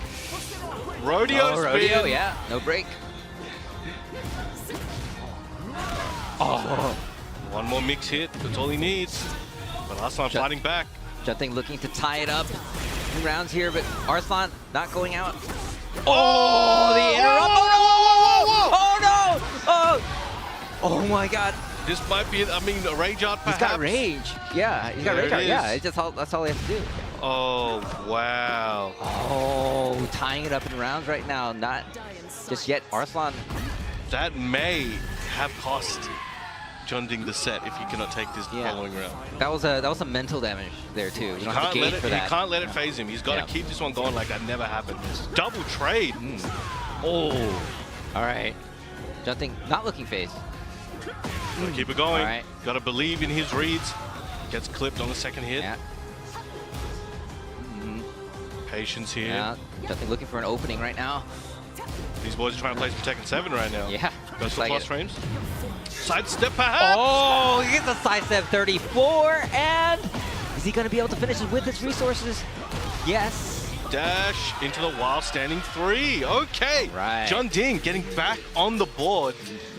Rodeo spin. Rodeo, yeah, no break. Oh, One more mix hit. That's all he needs. But Arslan fighting back. Junting looking to tie it up in rounds here, but Arslan not going out. Oh, the interrupt! Oh no! Oh my God! This might be, I mean, a rage art perhaps. He's got rage. Yeah, he's got There rage it art. Yeah, is. it's just that's all he has to do. Oh, wow. Oh, tying it up in rounds right now. Not just yet. Arslan. That may have cost Junting the set if he cannot take this Yeah. following round. That was a mental damage there too. You don't have to gauge for that. He can't let it phase him. He's got to keep this one going like that never happened. Double trade. Oh. All right. Junting not looking phased. Gotta keep it going. All right. Got to believe in his reads. Gets clipped on the second hit. Yeah. Patience here. Yeah. Junting looking for an opening right now. These boys are trying to play some Tekken 7 right now. Yeah. Goes looks for like plus it. frames. Sidestep perhaps. Oh, he gets a sidestep 34, and is he going to be able to finish it with his resources? Yes. Dash into the wild standing 3. Okay. Right. Junting getting back on the board.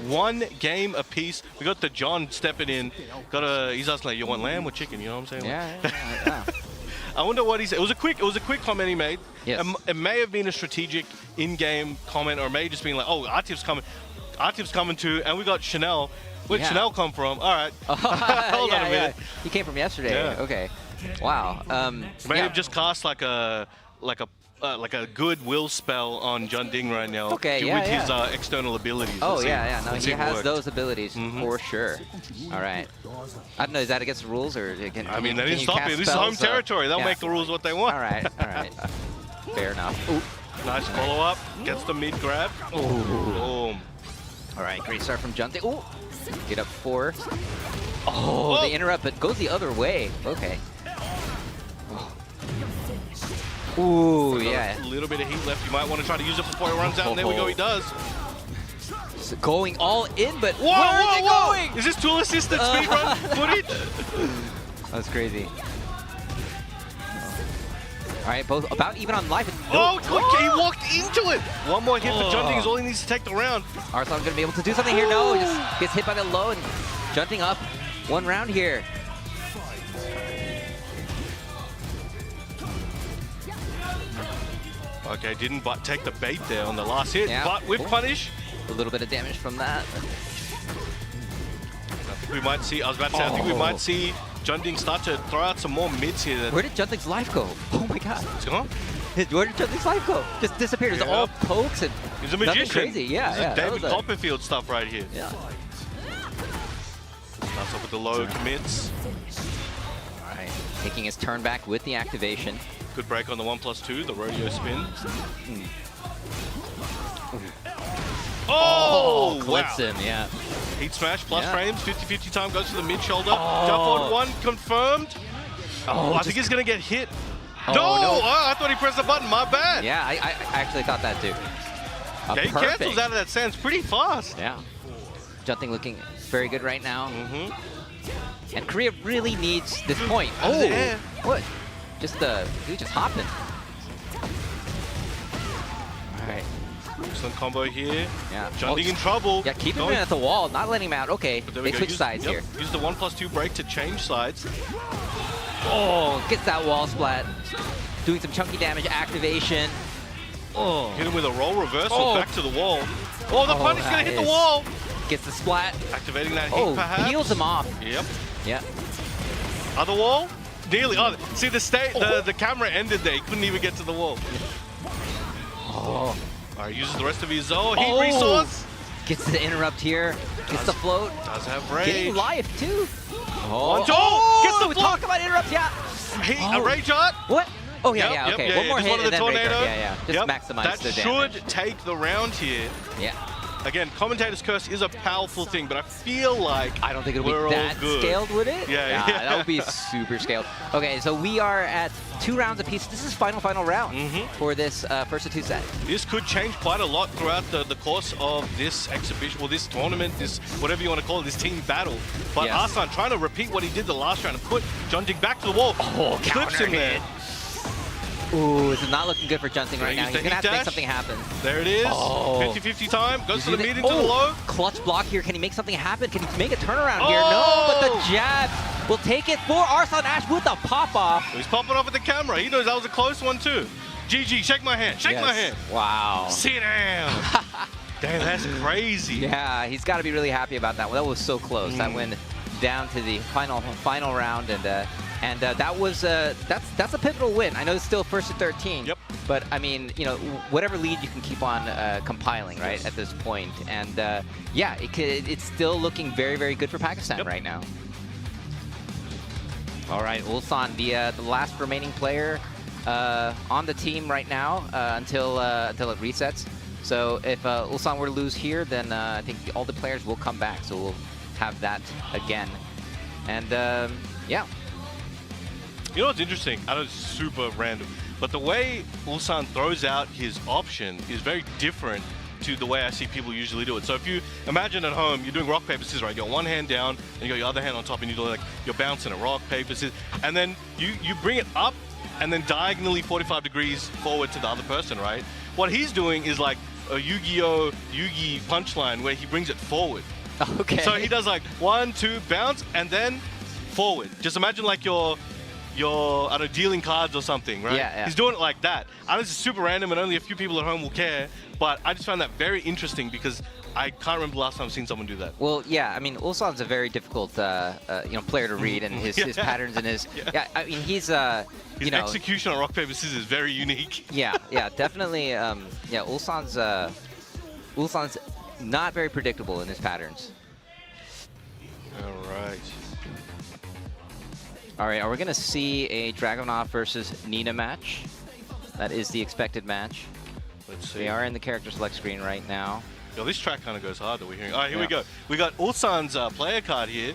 1 game apiece. We got the John stepping in. He's asking like, you want lamb or chicken? You know what I'm saying? Yeah. I wonder what he said. It was a quick comment he made. Yes. It may have been a strategic in-game comment, or it may have just been like, oh, R-Tip's coming too, and we got Chanel. Where'd Chanel come from? All right. Hold on a minute. He came from yesterday. Yeah. Okay. Wow. May have just cast like a goodwill spell on Junting right now. Okay, with yeah, his external abilities. Oh, Let's see- yeah. No, let's he see if it has worked. those abilities for sure. All right. I don't know. Is that against the rules, or can? I mean, they can didn't you stop cast it. This is home spells? territory. They'll Yeah. make the rules what they want. All right. All right. Fair enough. Ooh. Nice follow-up. Gets the mid grab. Boom. All right. Great start from Junting. Ooh. Get up 4. Oh, the interrupt, but goes the other way. Okay. Ooh, yeah. A little bit of heat left. You might want to try to use it before he runs out. And there we go. He does. So going all in, but Whoa, where is whoa, it whoa! going? Is this tool assisted speedrun footage? That's crazy. All right, both about even on life. Oh, good. He walked into it. One more hit for Junting is all he needs to take the round. Arslan's gonna be able to do something here. No, he just gets hit by the low and Junting up 1 round here. Okay, didn't take the bait there on the last hit, Yeah. but with Cool. punish, A little bit of damage from that. I think we might see. I was about to say, I think we might see Junding start to throw out some more mids here. Where did Junting's life go? Oh my god. Huh? Where did Junting's life go? Just disappeared. It was Yeah. all pokes and He's a nothing magician. crazy. Yeah, This yeah. is that David was a- Copperfield stuff right here. Yeah. Starts off with the low commits. All right. Taking his turn back with the activation. Good break on the 1+2, the rodeo spin. Oh, clips wow. him. Yeah. Heat smash plus Yeah. frames, 50-50 time, goes to the mid shoulder. Oh. Jump forward one, confirmed. Oh, I think he's gonna get hit. Oh, no! no. Oh, I thought he pressed the button, my bad. Yeah, I actually thought that too. Yeah, he cancels out of that sense pretty fast. Yeah. Junting looking very good right now. Mm-hmm. And Korea really needs this point. Out of the air. What? Just he was just hopping. All right. Excellent combo here. Yeah. Junding in trouble. Yeah, keeping him Going- at the wall, not letting him out. Okay, But there we they go. switch sides here. Use the 1+2 break to change sides. Oh, gets that wall splat. Doing some chunky damage, activation. Oh. Hit him with a roll reversal Oh. back to the wall. Oh, the punish gonna that hit the is- wall. Gets the splat. Activating that heat Oh, perhaps. heals him off. Yep. Yeah. Other wall? Nearly. Oh, see the camera ended there. He couldn't even get to the wall. Oh. All right, uses the rest of his heat Oh. resource. Gets the interrupt here. Gets the float. Does have rage. Getting life too. One, two. Oh, gets the we float. talk about interrupts. Yeah. A rage art. What? Oh yeah, Yep, yeah. yep, Okay. yeah, One more just hit one of and the then rage tornado. art. Yeah, yeah. Just Yep. maximize that the damage. should take the round here. Yeah. Again, commentator's curse is a powerful thing, but I feel like I don't think it'll we're be all that good. scaled, would it? Yeah, yeah. That would be super scaled. Okay, so we are at 2 rounds apiece. This is final round for this first of 2 set. This could change quite a lot throughout the course of this exhibition, well, this tournament, this whatever you want to call it, this team battle. But Yes. Arslan trying to repeat what he did the last round and put Junding back to the wall. Oh, Clips counter him there. hit. Ooh, this is not looking good for Junting right Gonna now. use He's the gonna have to heat make dash. something happen. There it is. Oh. 50-50 time. Goes You to the see mid that? into the low. Clutch block here. Can he make something happen? Can he make a turnaround here? No, Oh. but the jab will take it for Arslan Ash with the pop-off. He's popping off at the camera. He knows that was a close one too. GG, shake my hand. Shake my hand. Wow. Sit down. Damn, that's crazy. Yeah, he's got to be really happy about that one. That was so close. That went down to the final round, and that was that's a pivotal win. I know it's still first to 13. Yep. But I mean, you know, whatever lead you can keep on compiling, right, at this point, and yeah, it's still looking very, very good for Pakistan right now. All right, Ulsan, the last remaining player on the team right now until it resets. So if Ulsan were to lose here, then I think all the players will come back. So we'll have that again. And yeah. You know what's interesting? I know it's super random, but the way Ulsan throws out his option is very different to the way I see people usually do it. So if you imagine at home, you're doing rock, paper, scissors, right? You got one hand down, and you got your other hand on top, and you do like, you're bouncing a rock, paper, scissors, and then you bring it up, and then diagonally 45 degrees forward to the other person, right? What he's doing is like a Yu-Gi-Oh! Yu-Gi punchline where he brings it forward. Okay. So he does like 1, 2, bounce, and then forward. Just imagine like you're I don't know, dealing cards or something, right? Yeah, yeah. He's doing it like that. I know this is super random and only a few people at home will care, but I just found that very interesting because I can't remember the last time I've seen someone do that. Well, yeah, I mean, Ulsan's a very difficult, player to read, and his patterns and his, I mean, he's, His you know, execution on rock, paper, scissors is very unique. yeah, definitely, yeah, Ulsan's not very predictable in his patterns. All right. All right, are we gonna see a Dragunov versus Nina match? That is the expected match. Let's see. We are in the character select screen right now. Yo, this track kind of goes hard that we're hearing. All right, here we Yeah. go. We got Ulsan's player card here.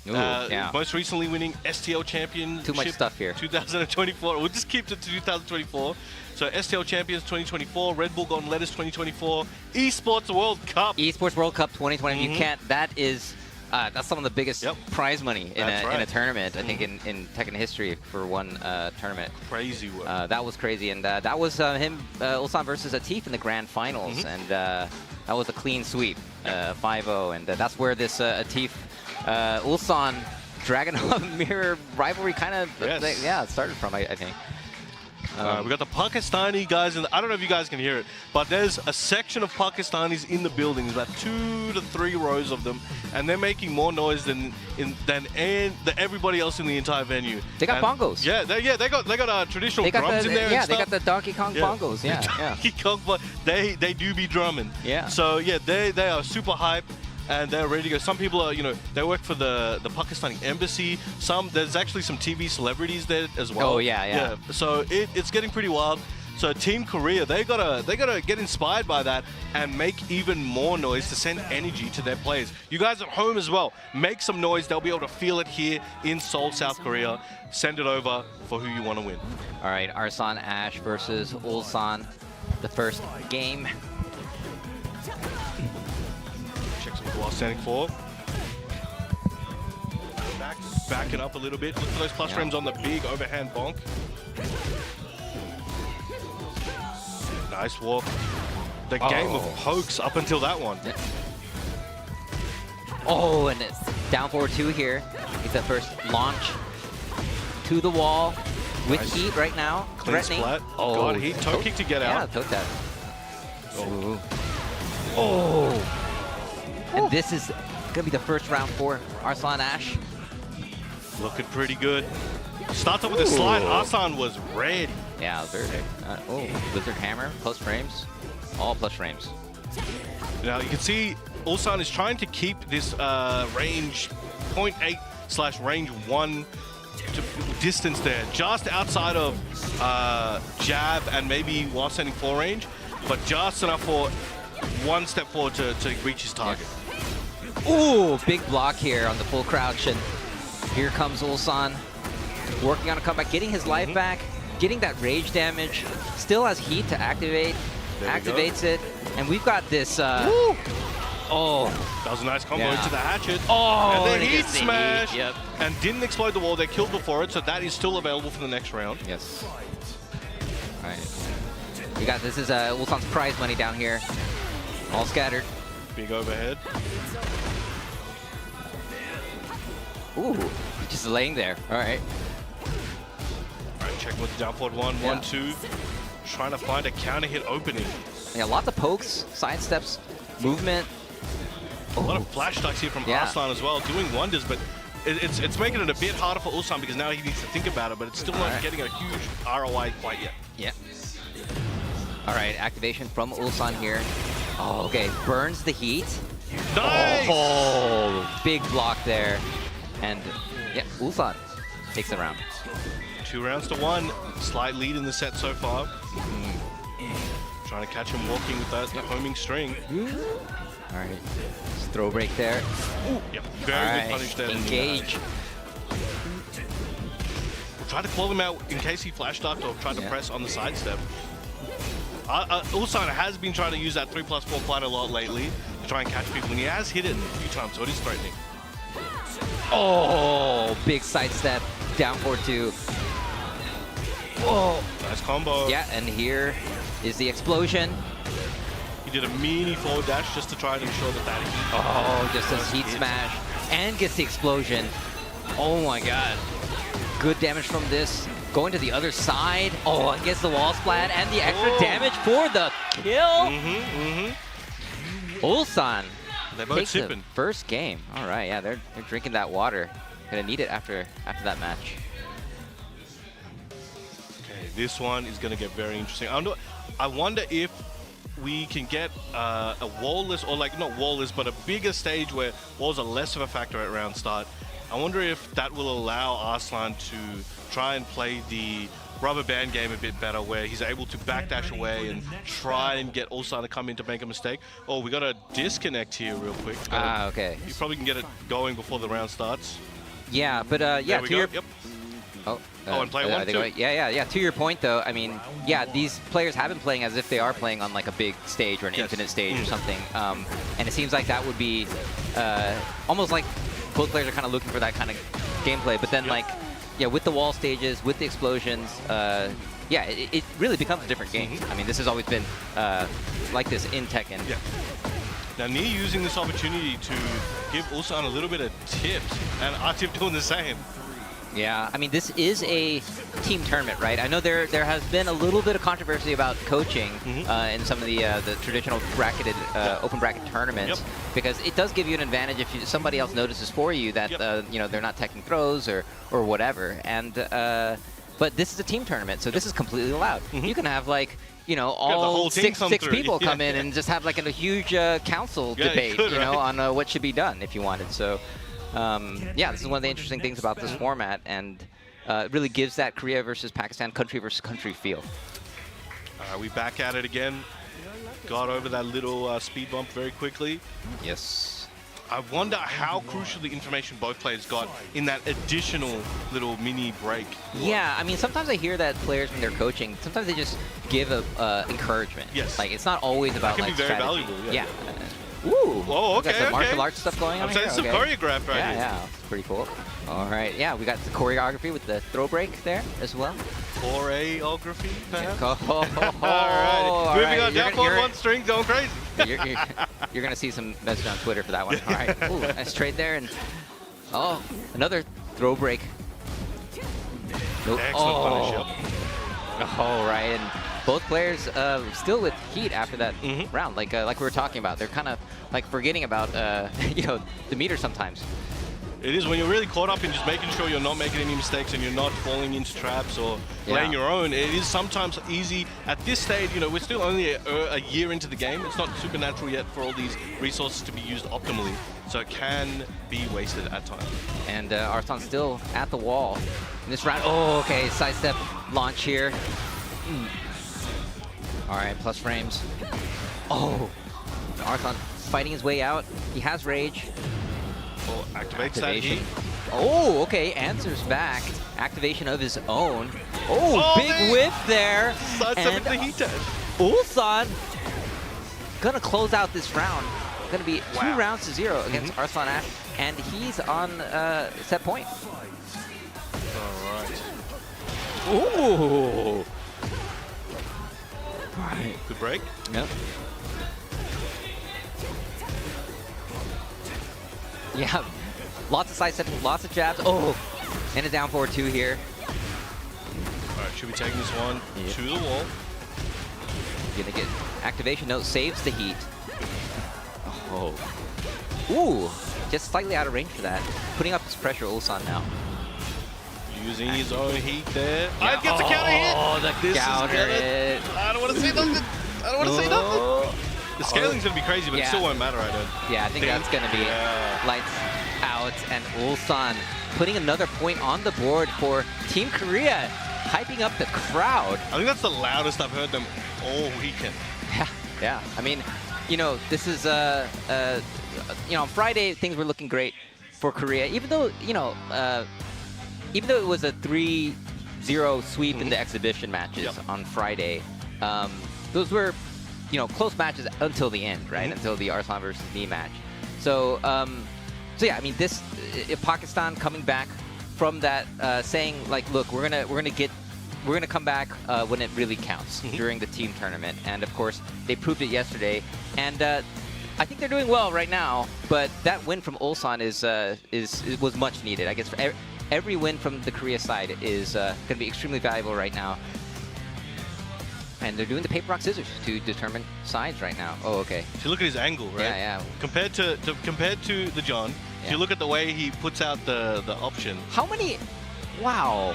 Ooh, yeah. Most recently winning STL Championship. Too much stuff here. 2024. We'll just keep it to 2024. So STL Champions 2024, Red Bull Golden Letters 2024, Esports World Cup. Esports World Cup 2020. You can't. That is. That's some of the biggest prize money in a tournament, I think, in Tekken history for one tournament. Crazy work. That was crazy, and that was him, Ulsan versus Atif in the grand finals, and that was a clean sweep, 5-0, and that's where this Atif Ulsan Dragunov mirror rivalry kind of started from, I think. We got the Pakistani guys, I don't know if you guys can hear it, but there's a section of Pakistanis in the building, about 2 to 3 rows of them, and they're making more noise than everybody else in the entire venue. They got bongos. Yeah, they got traditional drums in there. Yeah, and they stuff. got the Donkey Kong bongos. Yeah, Donkey Kong, but they do be drumming. Yeah. So yeah, they are super hype. And they're ready to go. Some people are, they work for the Pakistani embassy. There's actually some TV celebrities there as well. Oh yeah. So it's getting pretty wild. So Team Korea, they gotta get inspired by that and make even more noise to send energy to their players. You guys at home as well, make some noise. They'll be able to feel it here in Seoul, South Korea. Send it over for who you want to win. All right, Arsan Ash versus Ulsan, the first game. While standing for. Back it up a little bit. Look for those plus frames on the big overhand bonk. Nice walk. The game of pokes up until that one. Yeah. Oh, and it's down forward 2 here. It's the first launch to the wall with heat right now. Clean splat. Oh, God, heat. Toe kick to get out. Yeah, toe tap. Oh. And this is going to be the first round for Arsan Ash. Looking pretty good. Starts up with a slide. Arsan was ready. Yeah, very good. Lizard Hammer, plus frames. All plus frames. Now you can see Ulsan is trying to keep this range 0.8/range 1 distance there, just outside of jab and maybe while sending 4 range, but just enough for 1 step forward to reach his target. Ooh, big block here on the full crouch, and here comes Ulsan working on a comeback, getting his life back, getting that rage damage, still has heat to activate, activates it, and we've got this, oh. That was a nice combo into the hatchet. Oh, and then heat smash, yep. and didn't explode the wall. They killed before it, so that is still available for the next round. Yes. All right. This is Ulsan's prize money down here, all scattered. Big overhead. Ooh, just laying there. All right. All right, check with the down forward 1, 2. Trying to find a counter hit opening. Yeah, lots of pokes, side steps, movement. A lot of flash stacks here from Arsan as well, doing wonders, but it's making it a bit harder for Ulsan because now he needs to think about it, but it's still not getting a huge ROI quite yet. Yeah. All right, activation from Ulsan here. Oh, okay, burns the heat. Nice! Oh, big block there. And yeah, Ulsan takes the round. 2 rounds to 1. Slight lead in the set so far. Trying to catch him walking with that homing string. All right, just throw break there. Yep, very good punish there. Engage. We'll try to call him out in case he flash ducked or tried to press on the sidestep. Ulsan has been trying to use that 3+4 quite a lot lately to try and catch people, and he has hit it a few times, so it is threatening. Oh, big sidestep, down forward 2. Oh, nice combo. Yeah, and here is the explosion. He did a mini forward dash just to try and ensure that heat. Oh, just does heat smash and gets the explosion. Oh my God. Good damage from this. Going to the other side. Oh, and gets the wall splat and the extra damage for the kill. Ulsan takes the first game. All right, yeah, they're drinking that water. Gonna need it after that match. Okay, this one is gonna get very interesting. I wonder if we can get a wall-less, or like not wall-less, but a bigger stage where walls are less of a factor at round start. I wonder if that will allow Arslan to try and play the rubber band game a bit better, where he's able to backdash away and try and get Ulsan to come in to make a mistake. Oh, we got a disconnect here real quick. Okay. You probably can get it going before the round starts. Yeah, but yeah, to your... Yep. Oh, and play 1, 2. Yeah. To your point, though, I mean, yeah, these players have been playing as if they are playing on like a big stage or an infinite stage or something, and it seems like that would be almost like both players are kind of looking for that kind of gameplay. But then, like, yeah, with the wall stages, with the explosions, yeah, it really becomes a different game. I mean, this has always been like this in Tekken. Yeah. Now, Nii using this opportunity to give Ulsan a little bit of tips, and Atif doing the same. Yeah, I mean, this is a team tournament, right? I know there has been a little bit of controversy about coaching in some of the traditional bracketed open bracket tournaments because it does give you an advantage if somebody else notices for you that you know, they're not teching throws or whatever. And but this is a team tournament, so this is completely allowed. You can have like, you know, all six people come in and just have like a huge council debate, you know, on what should be done if you wanted. So. Yeah, this is one of the interesting things about this format, and it really gives that Korea versus Pakistan, country versus country feel. We back at it again. Got over that little speed bump very quickly. Yes. I wonder how crucial the information both players got in that additional little mini break. Yeah, I mean, sometimes I hear that players, when they're coaching, sometimes they just give encouragement. Yes. Like, it's not always about, that can like, be very strategy. valuable. Yeah. Ooh. Whoa, okay, We got some martial arts stuff going on I'm saying here. some choreographed right here. Yeah, it's pretty cool. All right, yeah, we got the choreography with the throw break there as well. Choreography, perhaps? All right. Moving on, down forward one string, going crazy. You're gonna see some message on Twitter for that one. All right, ooh, nice trade there, and another throw break. Nope. Excellent punish, All right, and both players still with heat after that round, like we were talking about. They're kind of like forgetting about you know, the meter sometimes. It is when you're really caught up in just making sure you're not making any mistakes and you're not falling into traps or playing your own. It is sometimes easy at this stage. You know, we're still only a year into the game. It's not supernatural yet for all these resources to be used optimally, so it can be wasted at times. And Arslan's still at the wall in this round. Oh, okay, sidestep launch here. All right, plus frames. Oh, Arslan fighting his way out. He has rage. Oh, activates that heat. Oh, okay, answers back. Activation of his own. Oh, big whiff there. Sidestep the heat tag. Ulsan gonna close out this round. Gonna be 2 rounds to 0 against Arslan Ash, and he's on set point. All right. Ooh. All right. Good break. Yep. Yeah, lots of side steps, lots of jabs. Oh, and a down forward 2 here. All right, should be taking this one to the wall. Gonna get activation note, saves the heat. Oh. Ooh, just slightly out of range for that. Putting up his pressure, Ulsan now. Using his own heat there. Yeah. Gets a counter hit. Oh, the counter hit. I don't want to say nothing. I don't want to say nothing. The scaling's going to be crazy, but it still won't matter, I don't. Yeah, I think that's going to be lights out. And Ulsan putting another point on the board for Team Korea, hyping up the crowd. I think that's the loudest I've heard them all weekend. Yeah. I mean, you know, this is, you know, on Friday, things were looking great for Korea, even though, you know, even though it was a 3-0 sweep in the exhibition matches on Friday, those were, you know, close matches until the end, right? Until the Arslan versus me match. So, so yeah, I mean, this Pakistan coming back from that, saying like, look, we're gonna come back when it really counts during the team tournament, and of course they proved it yesterday. And I think they're doing well right now. But that win from Ulsan was much needed. I guess for every win from the Korea side is going to be extremely valuable right now. And they're doing the paper, rock, scissors to determine sides right now. Oh, okay. If you look at his angle, right? Yeah. Compared to the John, if you look at the way he puts out the option. How many? Wow.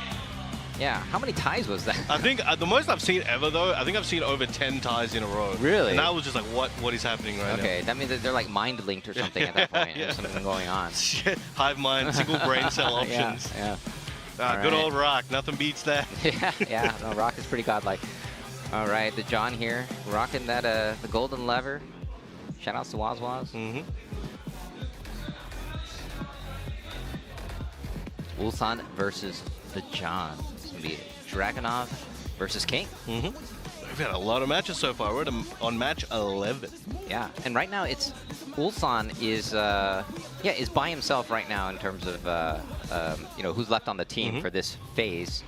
Yeah. How many ties was that? I think the most I've seen ever, though, I think I've seen over 10 ties in a row. Really? And that was just like, what is happening right now? Okay, that means that they're like mind linked or something at that point. There's something going on. Hive mind, single brain cell options. Yeah. Good old Rock. Nothing beats that. Yeah. No, Rock is pretty godlike. All right, the John here, rocking that the golden lever. Shout outs to Waz. Ulsan versus the John. It's gonna be Dragunov versus King. We've had a lot of matches so far. We're on match 11. Yeah, and right now it's Ulsan is by himself right now in terms of you know, who's left on the team for this phase.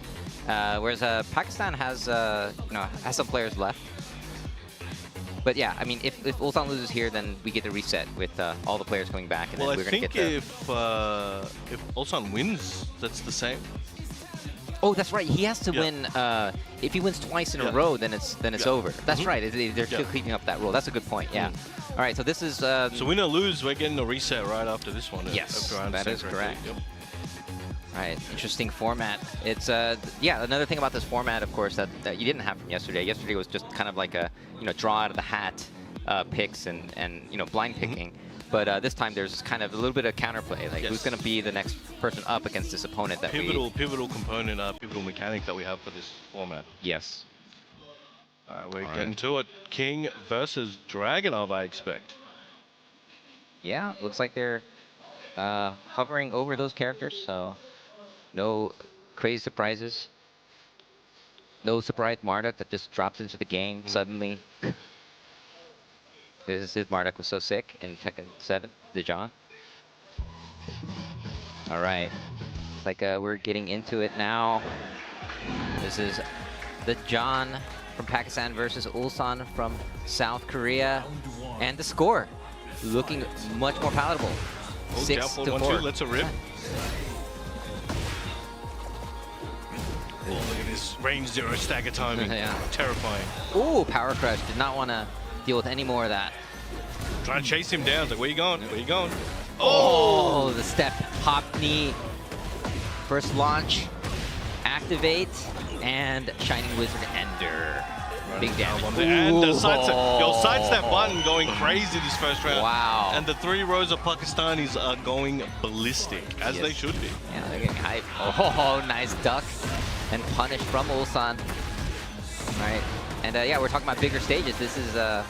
Whereas Pakistan has has some players left. But yeah, I mean, if Ulsan loses here, then we get the reset with all the players coming back, and Well, then I we're gonna think get the. if Ulsan wins, that's the same. Oh, that's right. He has to Yeah. win. If he wins twice in a Yeah. row, then it's Yeah. over. That's Mhm. right. They're still Yeah. keeping up that rule. That's a good point. Yeah. All right. So this is. So win or lose, we're getting a reset right after this one. Yes, after round that six, is right? correct. Yep. Right, interesting format. It's yeah, another thing about this format, of course, that you didn't have from yesterday. Yesterday was just kind of like a draw out of the hat picks and blind picking. But this time there's kind of a little bit of counterplay. Like who's going to be the next person up against this opponent that pivotal component, pivotal mechanic that we have for this format. Yes. We're getting to it. King versus Dragonov, I expect. Yeah, looks like they're hovering over those characters, so no crazy surprises. No surprise Marduk that just drops into the game suddenly. This is Marduk was so sick in Tekken 7, the John. All right, it's like we're getting into it now. This is the John from Pakistan versus Ulsan from South Korea, and the score looking much more palatable. Oh, 6-4. Let's a rip. Oh, look at this range 0 stagger timing. Yeah. Terrifying. Ooh, Power Crush. Did not want to deal with any more of that. Trying to chase him down. It's like, where you going? Where you going? Oh, the step, hop knee. First launch, activate, and Shining Wizard Ender. Big damage. And the Ooh. sidestep button going crazy this first round. Wow. And the 3 rows of Pakistanis are going ballistic, as Yes. they should be. Yeah, they're getting hype. Oh, nice duck and punish from Ulsan. All right, and yeah, we're talking about bigger stages. This is a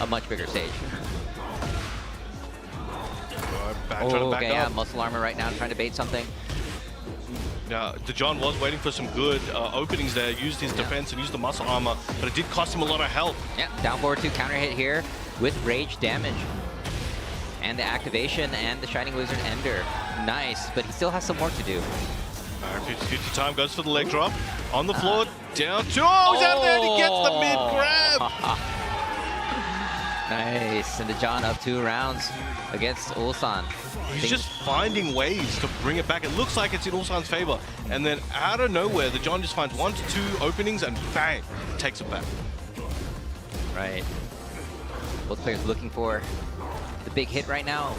much bigger stage. Trying to back okay, yeah, up. muscle armor right now, trying to bait something. Now, DeJohn was waiting for some good openings there, used his defense and used the muscle armor, but it did cost him a lot of health. Yeah, down forward 2 counter hit here with rage damage. And the activation and the Shining Wizard Ender. Nice, but he still has some work to do. All right, 50 time goes for the leg drop. On the floor, down 2. Oh, he's out there and he gets the mid-grab. Nice, and the John up 2 rounds against Ulsan. He's just finding ways to bring it back. It looks like it's in Ulsan's favor. And then out of nowhere, the John just finds 1 to 2 openings and bang, takes it back. Right. Both players looking for the big hit right now.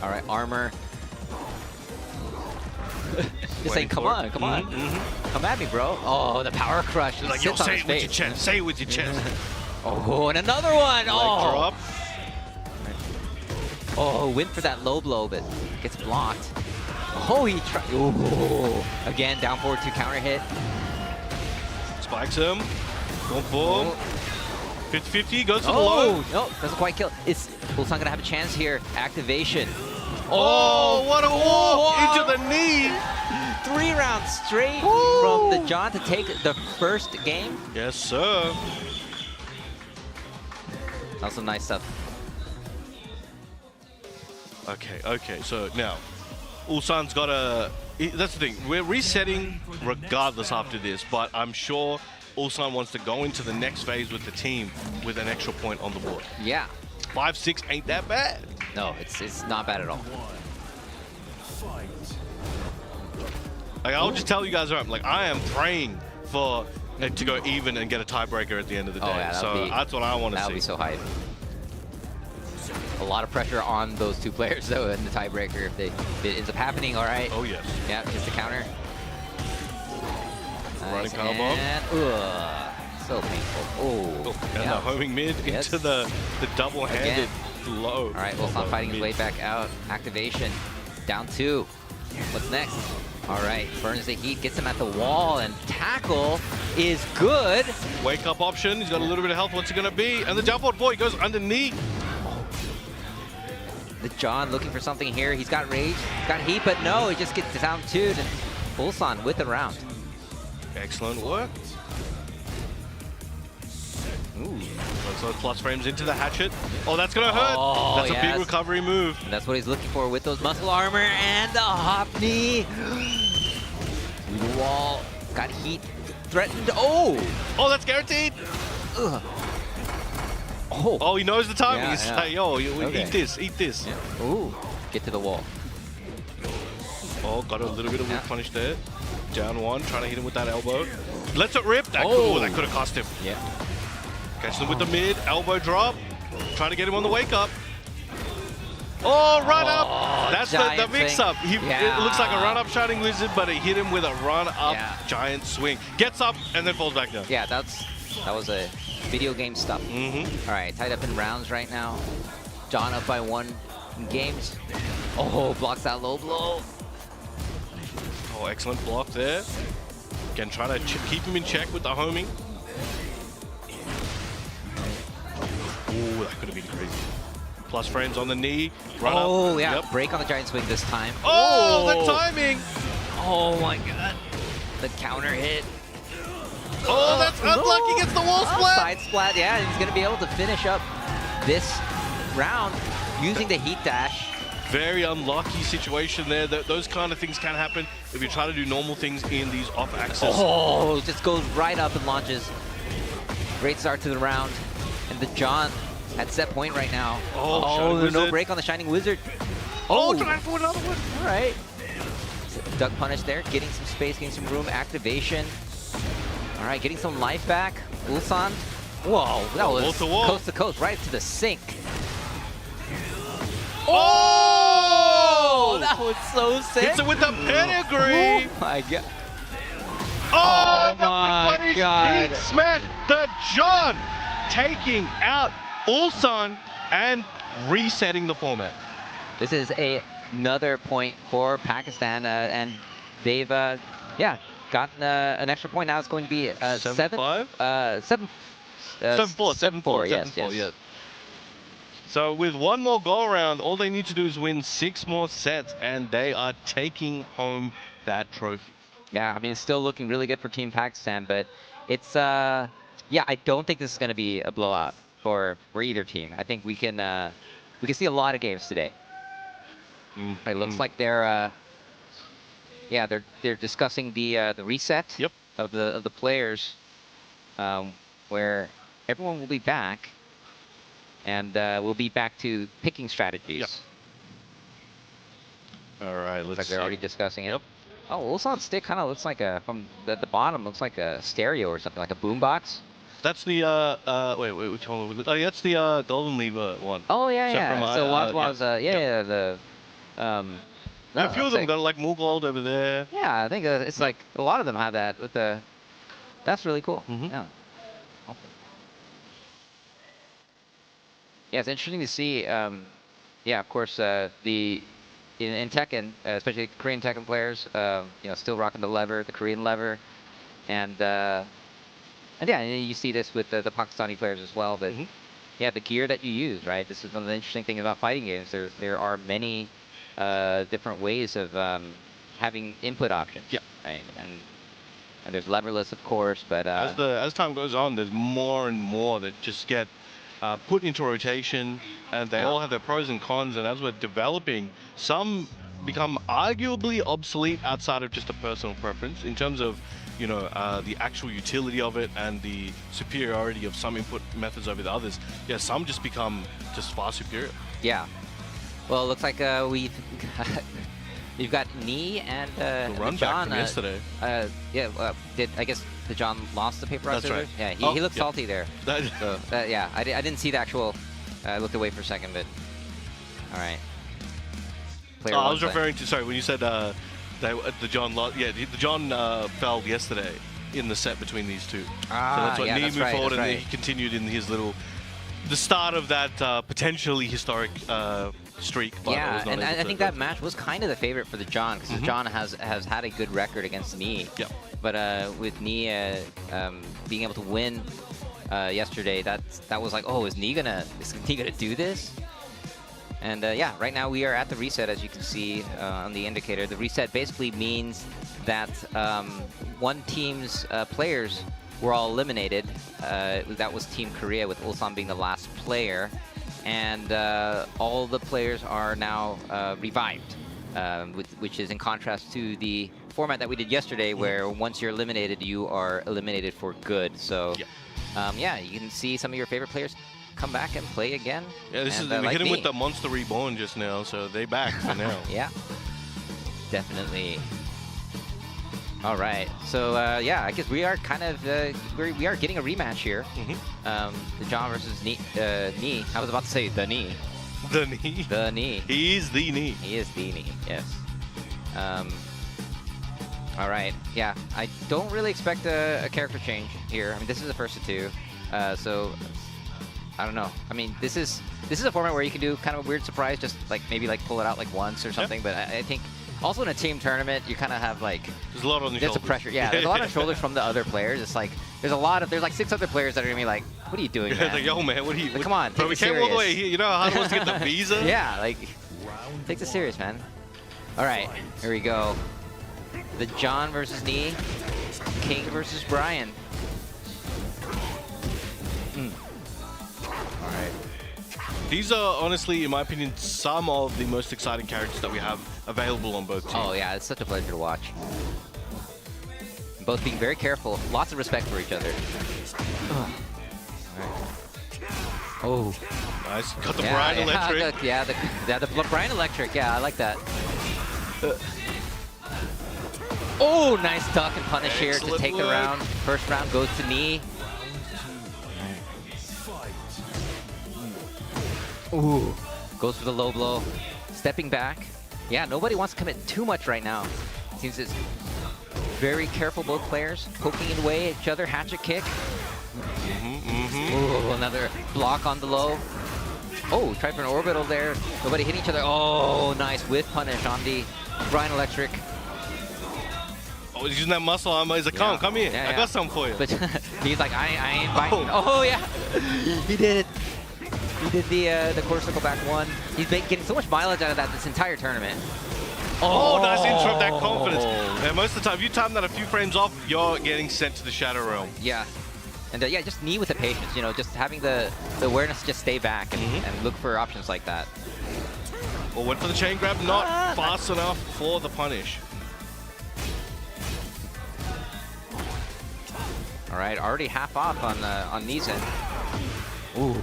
All right, armor. Just saying, come on, come on. Come at me, bro. Oh, the power crush. Like, yo, say it with your chest. Say it with your chest. Oh, and another one. Leg Oh. drop. Oh, went for that low blow, but gets blocked. Oh, he tried. Oh, again, down forward 2 counter hit. Spikes him. Boom, boom. 50-50, goes for the low. Oh, no, doesn't quite kill. Is Ulsan gonna have a chance here? Activation. Oh, what a walk into the knee. 3 rounds straight from the John to take the first game. Yes, sir. That was some nice stuff. Okay, so now, Ulsan's got a... That's the thing, we're resetting regardless after this, but I'm sure Ulsan wants to go into the next phase with the team with an extra point on the board. Yeah. 5-6 ain't that bad. No, it's not bad at all. Like, I'll just tell you guys, like, I am praying for it to go even and get a tiebreaker at the end of the day. Oh, yeah, so that's what I want to see. That would be so hype. A lot of pressure on those 2 players, though, in the tiebreaker if it ends up happening. All right. Oh, yes. Yeah, gets the counter. Running Nice, power bomb. and, so painful. Oh, And yeah. the homing mid Yes. into the double-handed low. All right, Ulsan fighting his way back out. Activation. Down 2. What's next? All right, burns the heat, gets him at the wall, and tackle is good. Wake up option. He's got a little bit of health. What's it going to be? And the jump out boy goes underneath. The John looking for something here. He's got rage, got heat, but no, he just gets down 2. And Ulsan with the round. Excellent work. Ooh. So plus frames into the hatchet. Oh, that's going to hurt. Oh, That's a yes. big recovery move. And that's what he's looking for with those muscle armor and the hop knee. Through the wall, got heat, threatened. Oh! Oh, that's guaranteed. Ugh. Oh, he knows the timing. Yeah, He's yeah. like, yo, Okay. eat this, eat this. Yeah. Ooh, get to the wall. Oh, got a little bit of Yeah. whip punish there. Down one, trying to hit him with that elbow. Lets it rip. That Oh. that could have cost him. Yeah. Catches him with the mid, elbow drop. Trying to get him on the wake up. Oh, run up. That's the giant mix swing. up. Yeah. It looks like a run up Shining Lizard, but it hit him with a run up Yeah. giant swing. Gets up and then falls back down. Yeah, that was a video game stuff. Mm-hmm. All right, tied up in rounds right now. John up by 1 in games. Oh, blocks that low blow. Oh, excellent block there. Again, trying to keep him in check with the homing. Oh, that could have been crazy. Plus frames on the knee. Run up. Oh, yeah. Yep. Break on the giant swing this time. Oh, the timing. Oh, my God. The counter hit. Oh, that's unlucky. Gets the wall splat. Side splat, yeah. He's going to be able to finish up this round using the heat dash. Very unlucky situation there. Those kind of things can happen if you try to do normal things in these off-axis. Oh, just goes right up and launches. Great start to the round. And the John at set point right now. Oh, Shining there's no Wizard. break on the Shining Wizard. Oh, trying for another one. All right. Duck punish there, getting some space, getting some room, activation. All right, getting some life back. Ulsan. Whoa, that was wall to wall. coast to coast, right to the sink. Oh! That was so sick. Hits it with the pedigree. Oh my God. Oh, my punish God. Heat smash the John, taking out Ulsan and resetting the format. This is another point for Pakistan, and they've, yeah, gotten an extra point. Now it's going to be 7-5? 7-4. 7-4. Yes, yes. Yeah. So with one more go around, all they need to do is win 6 more sets, and they are taking home that trophy. Yeah, I mean, it's still looking really good for Team Pakistan, but it's, yeah, I don't think this is going to be a blowout for either team. I think we can see a lot of games today. It looks like they're, yeah, they're discussing the reset Yep. of the players, where everyone will be back, and we'll be back to picking strategies. Yep. All right, Looks let's like they're see. already discussing it. Yep. Oh, Ulsan's stick kind of looks like from the bottom, looks like a stereo or something, like a boombox. That's the, wait, which one? Oh, yeah, that's the Golden Lever one. Oh, yeah, So yeah. from, So what yeah. was, yeah, the, Yeah, a few of them sick. got like more gold over there. Yeah, I think it's like a lot of them have that with the. That's really cool. Mhm. Yeah. Yeah, it's interesting to see. Yeah, of course, in Tekken, especially Korean Tekken players, you know, still rocking the lever, the Korean lever, and yeah, you see this with the Pakistani players as well. But yeah, the gear that you use, right? This is one of the interesting things about fighting games. There are many different ways of having input options. Yeah. Right? And there's leverless, of course, but As time goes on, there's more and more that just get put into rotation, and they all have their pros and cons. And as we're developing, some become arguably obsolete outside of just a personal preference in terms of, you know, the actual utility of it and the superiority of some input methods over the others. Yeah, some just become just far superior. yeah. Well, it looks like we've got Knee and The run John. back from yesterday. Yeah, I guess the John lost the paper route That's right. scissors? Yeah, he looked yep. salty there. That- So yeah, I didn't see the actual. I looked away for a second, but all right. Player I one was play. referring to, sorry, when you said the John lost, yeah, the John fell yesterday in the set between these two. Ah, So that's what yeah, Knee that's moved right, forward, that's and right. then he continued in his the start of that potentially historic streak. But Yeah, was not and able I to think go that through. match was kind of the favorite for the John, because John has had a good record against Knee. Yep. But with Knee being able to win yesterday, that was like, oh, is Knee gonna do this? And yeah, right now we are at the reset, as you can see on the indicator. The reset basically means that one team's players were all eliminated. That was Team Korea, with Ulsan being the last player. And all the players are now revived, which is in contrast to the format that we did yesterday, where once you're eliminated, you are eliminated for good. So, Yep. yeah, you can see some of your favorite players come back and play again. Yeah, this and, is we like hit him me. with the Monster Reborn just now, so they back for now. Yeah, definitely. All right, so yeah, I guess we are kind of we are getting a rematch here. The John versus Knee. I was about to say the Knee. The Knee. The Knee. He's the Knee. He is the Knee. Yes. All right. Yeah, I don't really expect a character change here. I mean, this is the first of two, so I don't know. I mean, this is a format where you can do kind of a weird surprise, just like maybe like pull it out like once or something. But I think. Also in a team tournament, you kind of have like there's a lot on the there's shoulders. a pressure. Yeah, there's a lot of shoulders from the other players. It's like there's like 6 other players that are gonna be like, "What are you doing, man? Like, yo, man, what are you? Like, come on, bro, take we it came all the way serious." here. You know how hard it was to get the visa? Yeah, like take it serious, man. All right, here we go. The John versus Knee, King versus Brian. All right. These are honestly, in my opinion, some of the most exciting characters that we have available on both teams. Oh yeah, it's such a pleasure to watch. Both being very careful, lots of respect for each other. All right. Oh. Nice. Got the Brian Electric. The Brian Electric. Yeah, I like that. Oh, nice duck and punish here to take the round. First round goes to Knee. Ooh, goes for the low blow. Stepping back. Yeah, nobody wants to commit too much right now. Seems it's very careful, both players. Poking away at each other, hatchet kick. Ooh, another block on the low. Oh, tried for an orbital there. Nobody hitting each other. Oh, nice whiff punish on the Brian Electric. Oh, he's using that muscle armor. He's like, come here. Yeah, I got something for you. But he's like, I ain't biting. Oh, yeah. He did it. He did the quarter circle back one. He's been getting so much mileage out of that this entire tournament. Oh, nice interrupt, that confidence. And most of the time, if you time that a few frames off, you're getting sent to the Shadow Realm. Yeah. And yeah, just Knee with the patience, you know, just having the awareness to just stay back and look for options like that. Well, went for the chain grab, not fast enough for the punish. All right, already half off on Knee's end. Ooh,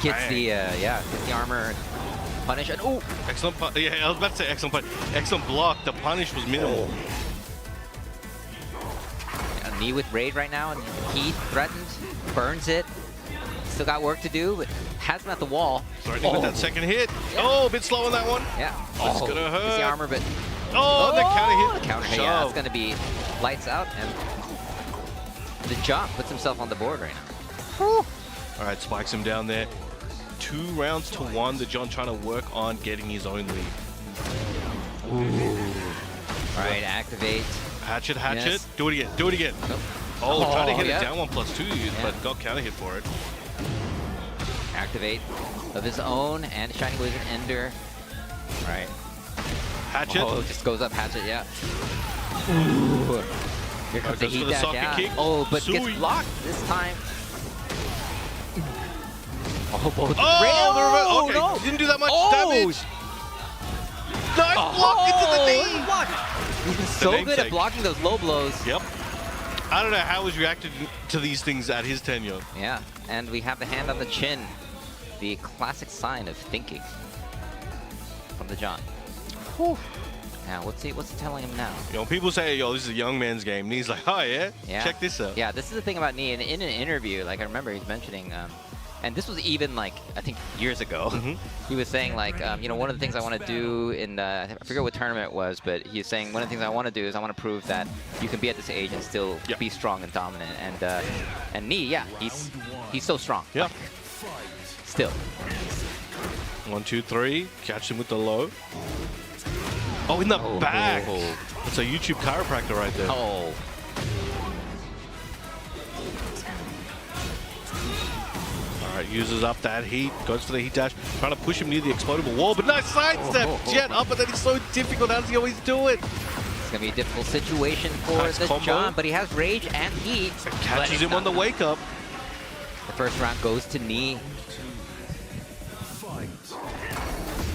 gets gets the armor punish, and ooh! Excellent, yeah, I was about to say excellent punish. Excellent block, the punish was minimal. A Knee with raid right now, and he threatens, burns it. Still got work to do, but has him at the wall. Starting with that second hit. Oh, a bit slow on that one. Yeah. That's gonna hurt. Gets the armor, but the counter hit. The counter hit, yeah, it's gonna be lights out, and the John puts himself on the board right now. Whew. All right, spikes him down there. 2 rounds to 1. The John trying to work on getting his own lead. Ooh. All right, activate. Hatchet. Yes. Do it again. Nope. Oh, trying to hit yeah. it down 1+2, but got counter hit for it. Activate of his own and Shining Wizard Ender. All right. Hatchet. Oh, just goes up hatchet, yeah. Ooh. Here comes the heat dash, yeah. Kick. Oh, but Sui. gets blocked this time. Oh, both. Oh, okay. No. Didn't do that much damage. Nice block into the knee. He's been so good at blocking those low blows. Yep. I don't know how he's reacted to these things at his tenure. Yeah, and we have the hand on the chin. The classic sign of thinking from the John. Whew. Now, what's he telling him now? You know, people say, yo, this is a young man's game. And he's like, oh, yeah? Check this out. Yeah, this is the thing about Knee. In an interview, like I remember he's mentioning, and this was even like, I think years ago, he was saying like, you know, one of the things I want to do in, I forget what tournament it was, but he's saying one of the things I want to do is I want to prove that you can be at this age and still be strong and dominant. And Knee, yeah, he's so strong. Yeah. Like, still. 1, 2, 3. Catch him with the low. Oh, in the back. That's a YouTube chiropractor right there. Oh. All right, uses up that heat, goes for the heat dash, trying to push him near the explodable wall, but nice sidestep. Jet up, but then it's so difficult. How does he always do it? It's going to be a difficult situation for Nice the combo. John, but he has rage and heat. Catches him on the wake up. The first round goes to Knee.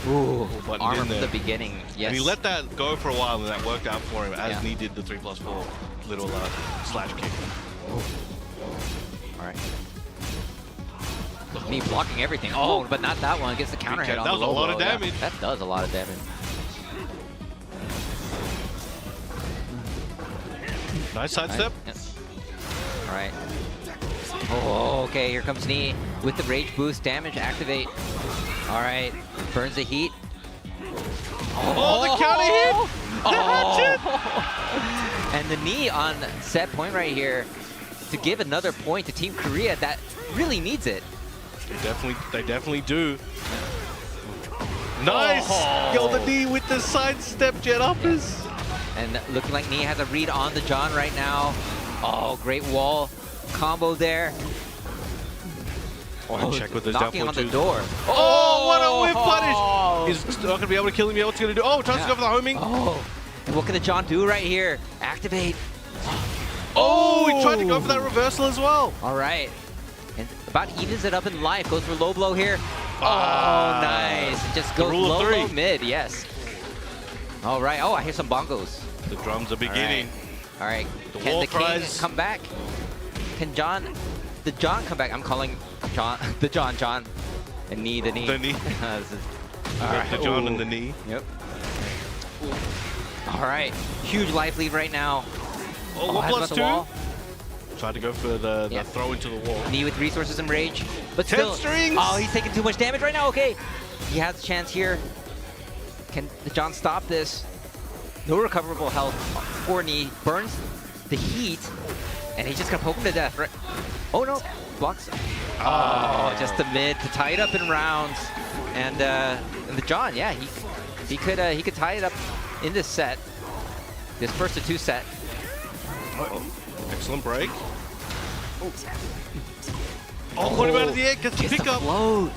Ooh, Buttoned armor in from there. the beginning. Yes. And he let that go for a while, and that worked out for him, as Knee did the 3+4 little slash kick. All right. Me blocking everything. Oh, but not that one. Gets the counter hit on That the was a low lot of blow, yeah. damage. That does a lot of damage. Nice sidestep. Yep. All right. Oh, okay. Here comes Knee with the rage boost. Damage activate. All right. Burns the heat. Oh, the counter hit! Oh. And the Knee on set point right here to give another point to Team Korea that really needs it. They definitely do. Nice! Yo, the Knee with the sidestep jet uppers. And looking like Knee has a read on the John right now. Oh, great wall combo there. Oh, check with those knocking down on the twos. door. Oh, what a whip punish! He's not going to be able to kill him yet. What's he going to do? Oh, tries to go for the homing. Oh, and what can the John do right here? Activate. Oh, he tried to go for that reversal as well. All right. And about evens it up in life. Goes for low blow here. Ah, Oh, nice. And just the goes rule of low, three. low, mid. Yes. All right. Oh, I hear some bongos. The drums are beginning. All right. The Can wall the King prize. come back? Can the John come back? I'm calling John, the John, and Knee, the Knee. The Knee. This is- all Got right. the John Ooh. and the Knee. Yep. All right. Huge life lead right now. Oh, what has plus the two? wall. Tried to go for the Yeah. throw into the wall. Knee with resources and rage. But 10 still. strings! Oh, he's taking too much damage right now. Okay. He has a chance here. Can the John stop this? No recoverable health for Knee. Burns the heat. And he's just going to poke him to death, right? Oh, no. Blocks. Oh, just the mid to tie it up in rounds. And the John, yeah, he could tie it up in this set. This first to two set. Uh-oh. Excellent break. Oh, put him out of the air. Gets the Gets the pickup. float.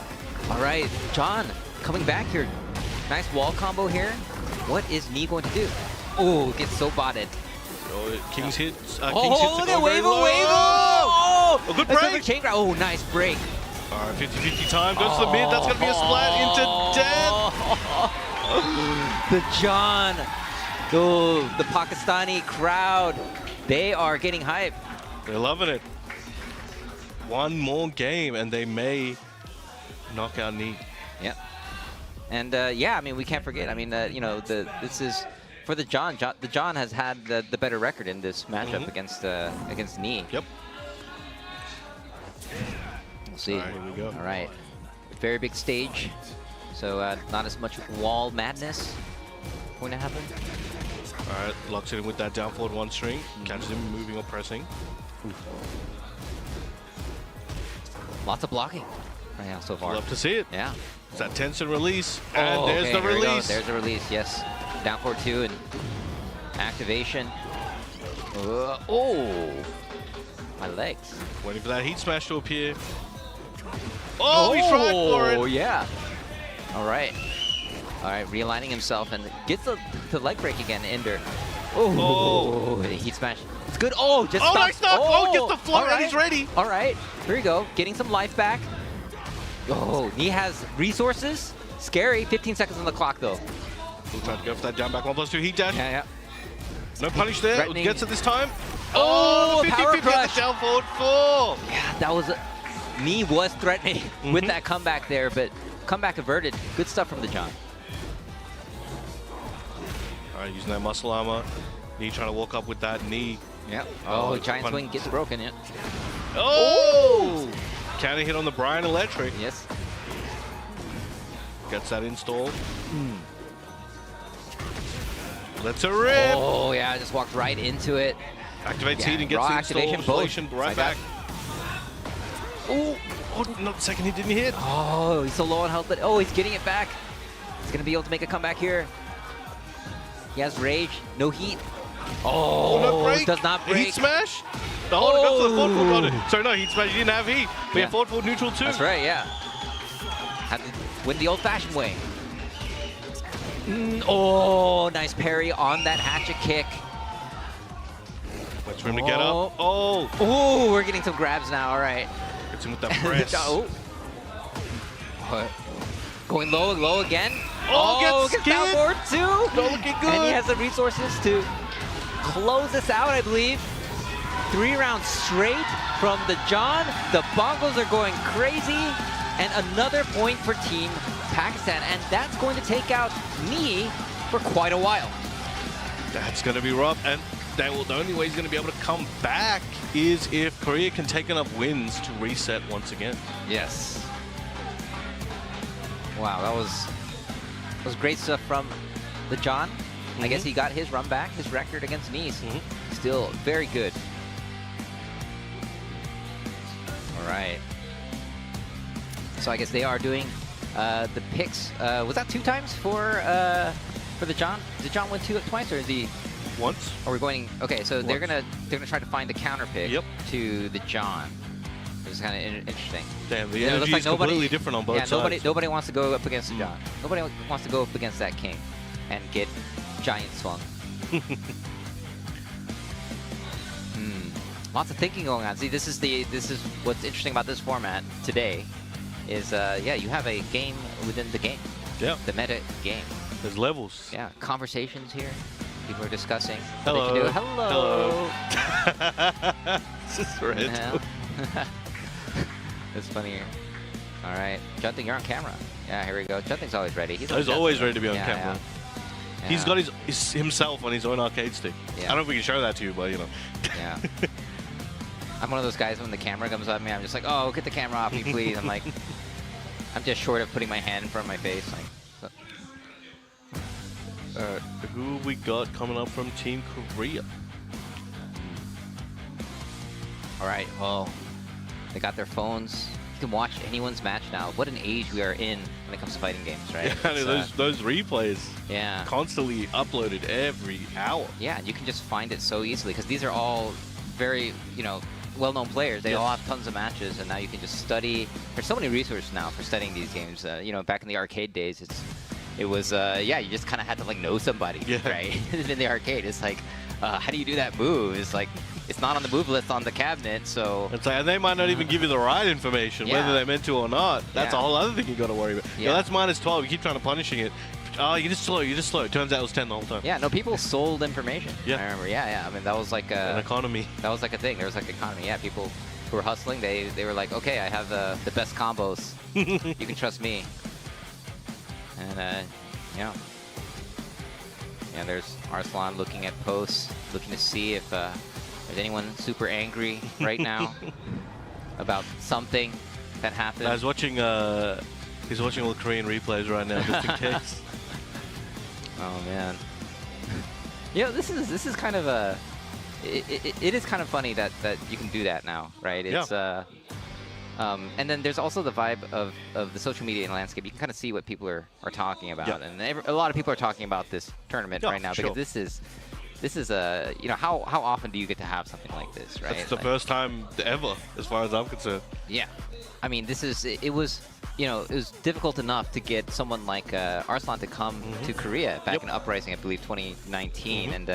All right, John coming back here. Nice wall combo here. What is Knee going to do? Oh, gets so botted. Oh, King's hits. King's Oh, hits look to at go very Wave low. Wave! Oh, A good that's break. a chain grab. Oh, nice break. All right, 50-50 time. Goes to the mid. That's going to be a splat into death. The John. Oh, the Pakistani crowd. They are getting hype. They're loving it. One more game, and they may knock out Knee. Yep. And yeah, I mean, we can't forget. I mean, you know, this is for the John. The John has had the better record in this matchup against Knee. Yep. We'll see. All right, here we go. All right. Very big stage. So not as much wall madness going to happen. All right, locks it in with that down forward one string. Catches him moving or pressing. Lots of blocking right now so far. Love to see it. Yeah. It's that tense and release. And there's okay, the here we go. release. There's the release, yes. Down forward two and activation. Oh, my legs. Waiting for that heat smash to appear. Oh, he tried for Oh, it. yeah. All right. All right, realigning himself and gets the leg break again, Ender. Oh, the heat smash. It's good. Oh, just Oh, stops. nice knock. Oh, gets the float and he's ready. All right, here we go. Getting some life back. Oh, he has resources. Scary. 15 seconds on the clock, though. We'll try to go for that down back 1+2 heat dash. Yeah, yeah. No punish there. Threatening. Gets it this time. Oh, the power 50-50 at crush. the down forward 4. Yeah, that was... Knee was threatening with that comeback there, but comeback averted. Good stuff from the John. All right, using that muscle armor. Knee trying to walk up with that knee. Yep. Oh, Oh, giant pun- swing gets broken, yeah. Oh! Counter hit on the Brian Electric. Yes. Gets that installed. Let's a rip. Oh, yeah, just walked right into it. Activates Yeah, heat and gets raw the activation, installation both. right Like back. that. Oh, no, second hit didn't hit. Oh, he's so low on health, but oh, he's getting it back. He's gonna be able to make a comeback here. He has rage, no heat. Oh, no break. does not break. Heat smash. The hold got to the forward foot on it. Oh. Sorry, no, heat smash. You didn't have heat. But Yeah. yeah, forward foot neutral too. That's right, yeah. Had to win the old-fashioned way. Oh, nice parry on that hatchet kick. Let's for him to get up. Oh, Oh, we're getting some grabs now. All right. gets him with that press. Oh. Going low, low again. Oh, gets down skinned. forward too. Not looking good. And he has the resources to close this out, I believe. 3 rounds straight from the John. The Bongos are going crazy. And another point for Team Pakistan. And that's going to take out Knee for quite a while. That's going to be rough. And the only way he's going to be able to come back is if Korea can take enough wins to reset once again. Yes. Wow, that was great stuff from the John. I guess he got his run back. His record against Nice still very good. All right. So I guess they are doing the picks. Was that 2 times for the John? Did John win twice, or is he once? Are we going? Okay, so they're gonna try to find the counter pick to the John. It's kind of interesting. Damn, the energy is completely different on both sides. Nobody wants to go up against the John. Nobody wants to go up against that king and get giant swung. Lots of thinking going on. See, this is what's interesting about this format today. Is yeah, you have a game within the game. Yeah. The meta game. There's levels. Yeah, conversations here. People are discussing. Hello. What they can do. Hello. Hello. This is red. It's funny here. All right, Junting, you're on camera. Yeah, here we go. Junting's always ready. He's always ready to be on camera. Yeah. He's got himself on his own arcade stick. Yeah. I don't know if we can show that to you, but you know. Yeah. I'm one of those guys when the camera comes up me, I'm just like, oh, get the camera off me, please. I'm like, I'm just short of putting my hand in front of my face. Like, so. Who we got coming up from Team Korea? All right, well, they got their phones. You can watch anyone's match now. What an age we are in when it comes to fighting games, right? Yeah, those replays. Yeah. Constantly uploaded every hour. Yeah, and you can just find it so easily because these are all very, well-known players. They all have tons of matches, and now you can just study. There's so many resources now for studying these games. Back in the arcade days, it was you just kind of had to know somebody, right? In the arcade, it's like, how do you do that move? It's like, it's not on the move list on the cabinet, so. It's like, and they might not even give you the right information, whether they meant to or not. That's a whole other thing you got to worry about. Yeah, that's -12. You keep trying to punishing it. Oh, you're just slow. Turns out it was 10 the whole time. Yeah, no, people sold information. Yeah. I remember. Yeah. I mean, that was like an economy. That was like a thing. There was like economy. Yeah, people who were hustling, they were like, okay, I have the best combos. You can trust me. And yeah, there's Arslan looking at posts, looking to see if there's anyone super angry right now about something that happened. I was watching. He's watching all the Korean replays right now, just in case. Oh man. This is kind of a. It is kind of funny that you can do that now, right? It's and then there's also the vibe of the social media landscape. You can kind of see what people are talking about, and a lot of people are talking about this tournament right now because this is a how often do you get to have something like this, right? It's the first time ever, as far as I'm concerned. Yeah, I mean it was difficult enough to get someone like Arslan to come to Korea back in Uprising, I believe 2019, and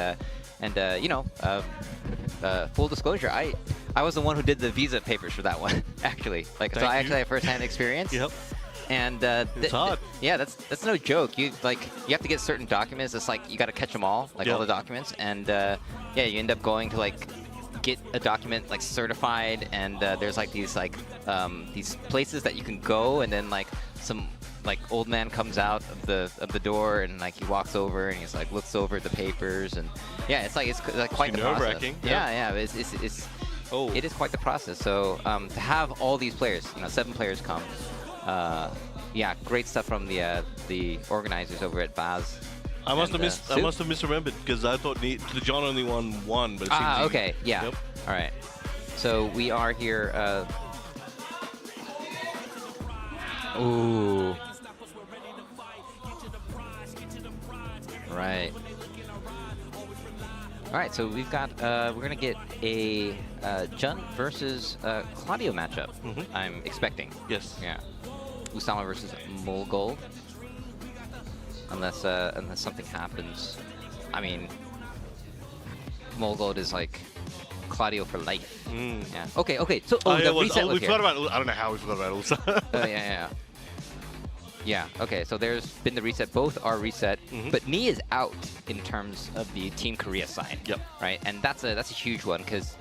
full disclosure, I was the one who did the visa papers for that one, actually. I actually have first-hand experience. Yep. And it's hard. Yeah, that's no joke. You have to get certain documents. It's like you got to catch them all, all the documents, and you end up going to get a document certified, and there's these places that you can go, and then some old man comes out of the door, and he walks over and he's looks over the papers, and it's quite the process. It is quite the process. So to have all these players, 7 players come, great stuff from the organizers over at Baaz. I must have misremembered because I thought the John only won 1, but it seems okay, yeah. Yep. All right. So we are here. Ooh. Right. All right. So we've got. We're gonna get a Jun versus Claudio matchup. I'm expecting. Yes. Yeah. Usama versus Molgold. Unless something happens. I mean, Molgold is Claudio for life. Yeah. Okay. So the reset was we forgot about. I don't know how we forgot about Ulsa. Yeah. Okay. So there's been the reset. Both are reset, but Knee is out in terms of the Team Korea side. Yep. Right, and that's a huge one because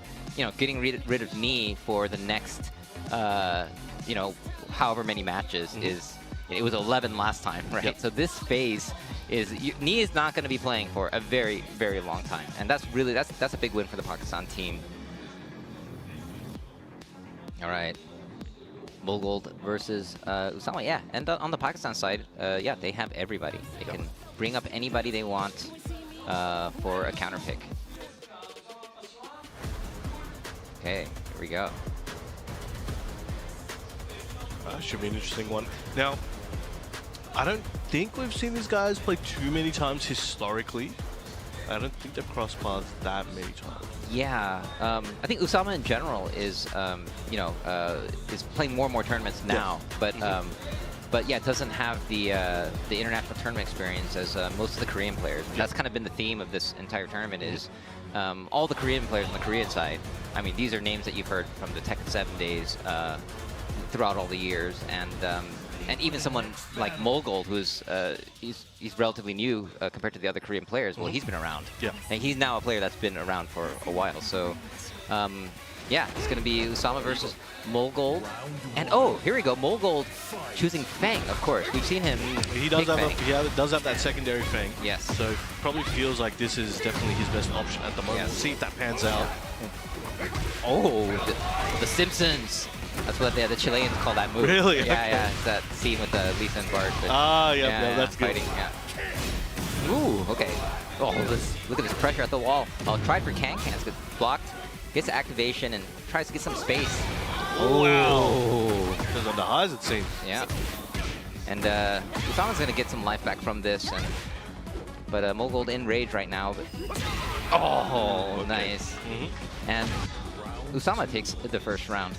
getting rid of Knee for the next, however many matches is. It was 11 last time, right? Yep. So this phase is Knee is not going to be playing for a very, very long time, and that's a big win for the Pakistan team. All right, Mogold versus Usama, yeah, and on the Pakistan side, yeah, they have everybody. They can bring up anybody they want for a counter pick. Okay, here we go. Should be an interesting one. Now, I don't think we've seen these guys play too many times historically. I don't think they've crossed paths that many times. Yeah, I think Usama in general is, is playing more and more tournaments now, but yeah, it doesn't have the international tournament experience as most of the Korean players. And that's kind of been the theme of this entire tournament is all the Korean players on the Korean side. I mean, these are names that you've heard from the TEKKEN 7 days throughout all the years, and even someone like Mogold, who's he's relatively new compared to the other Korean players. Well, he's been around, and he's now a player that's been around for a while. So, yeah, it's going to be Usama versus Mogold, and oh, here we go, Mogold choosing Feng. Of course, we've seen him. He does have that secondary Feng. Yes. So probably feels like this is definitely his best option at the moment. Yes. We'll see if that pans out. Oh, the Simpsons. That's what the Chileans call that move. Really? Yeah, it's that scene with Lisa and Bart. Yeah, that's good. Fighting, yeah. Ooh, okay. Oh, look at this pressure at the wall. Oh, tried for Can-Cans, gets blocked. Gets activation and tries to get some space. Oh, wow. Because on the highs, it seems. Yeah. And Usama's going to get some life back from this. But Mogold in rage right now. But, oh, okay. Nice. And Usama takes the first round.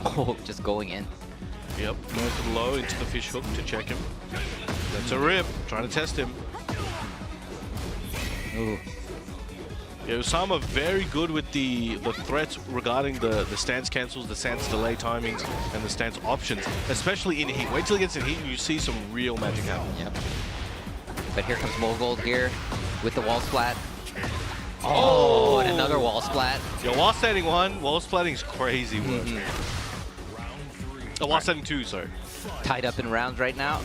Oh, just going in. Yep, going to the low into the fish hook to check him. That's a rip, trying to test him. Ooh. Yeah, Usama very good with the threats regarding the stance cancels, the stance delay timings, and the stance options, especially in heat. Wait till he gets in heat and you see some real magic happen. Yep. But here comes Mogold here with the wall splat. Oh, and another wall splat. Yeah, wall setting one, wall splatting is crazy work. Oh, wall setting two, sorry. Tied up in rounds right now.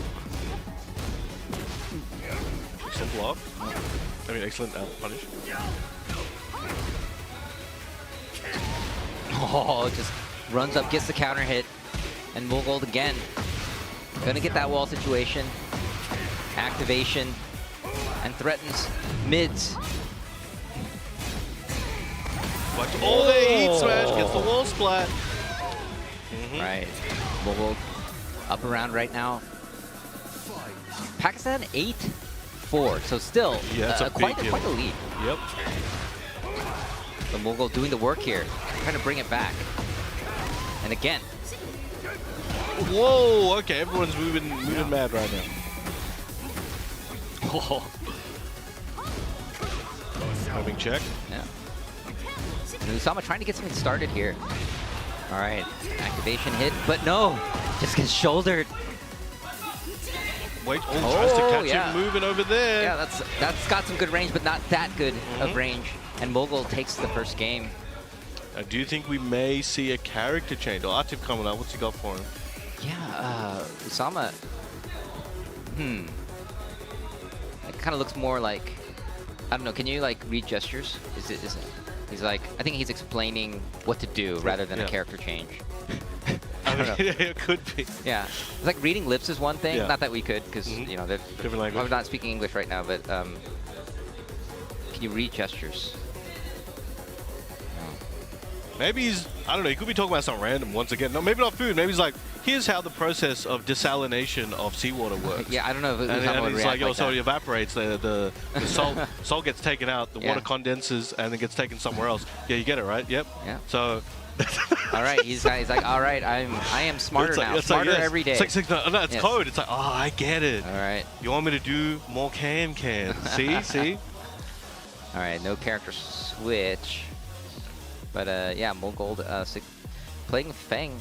Excellent block. I mean, excellent punish. Oh, just runs up, gets the counter hit, and Mogold again. Gonna get that wall situation. Activation, and threatens mids. Watch all the heat smash, gets the wall splat. Right, Mogold up around right now. Pakistan 8-4, so still quite a lead. Yep. So Mogold doing the work here, trying to bring it back. And again. Whoa, okay, everyone's moving mad right now. Oh. Having check. Yeah. And Usama trying to get something started here. All right, activation hit, but no, just gets shouldered. Wait, tries to catch him moving over there. Yeah, that's got some good range, but not that good of range. And Mogold takes the first game. Do you think we may see a character change? Or Atif coming up, what's he got for him? Yeah, Usama. It kind of looks more like, I don't know. Can you like read gestures? Is it? He's like, I think he's explaining what to do rather than a character change. I don't know. It could be. Yeah, it's like reading lips is one thing. Not that we could, because you know they're different language. I'm not speaking English right now, but can you read gestures? Maybe he's, I don't know, he could be talking about something random once again. No, maybe not food. Maybe he's like, here's how the process of desalination of seawater works. Yeah, I don't know if and he's like, yo, so that. it evaporates, the salt gets taken out, the water condenses, and then gets taken somewhere else. Yeah, you get it, right? Yep. Yeah. So. All right, he's like, all right, I am smarter now, smarter every day. It's like, it's code. It's like, oh, I get it. All right. You want me to do more cans? See? All right, no character switch. But yeah, Mogold playing Feng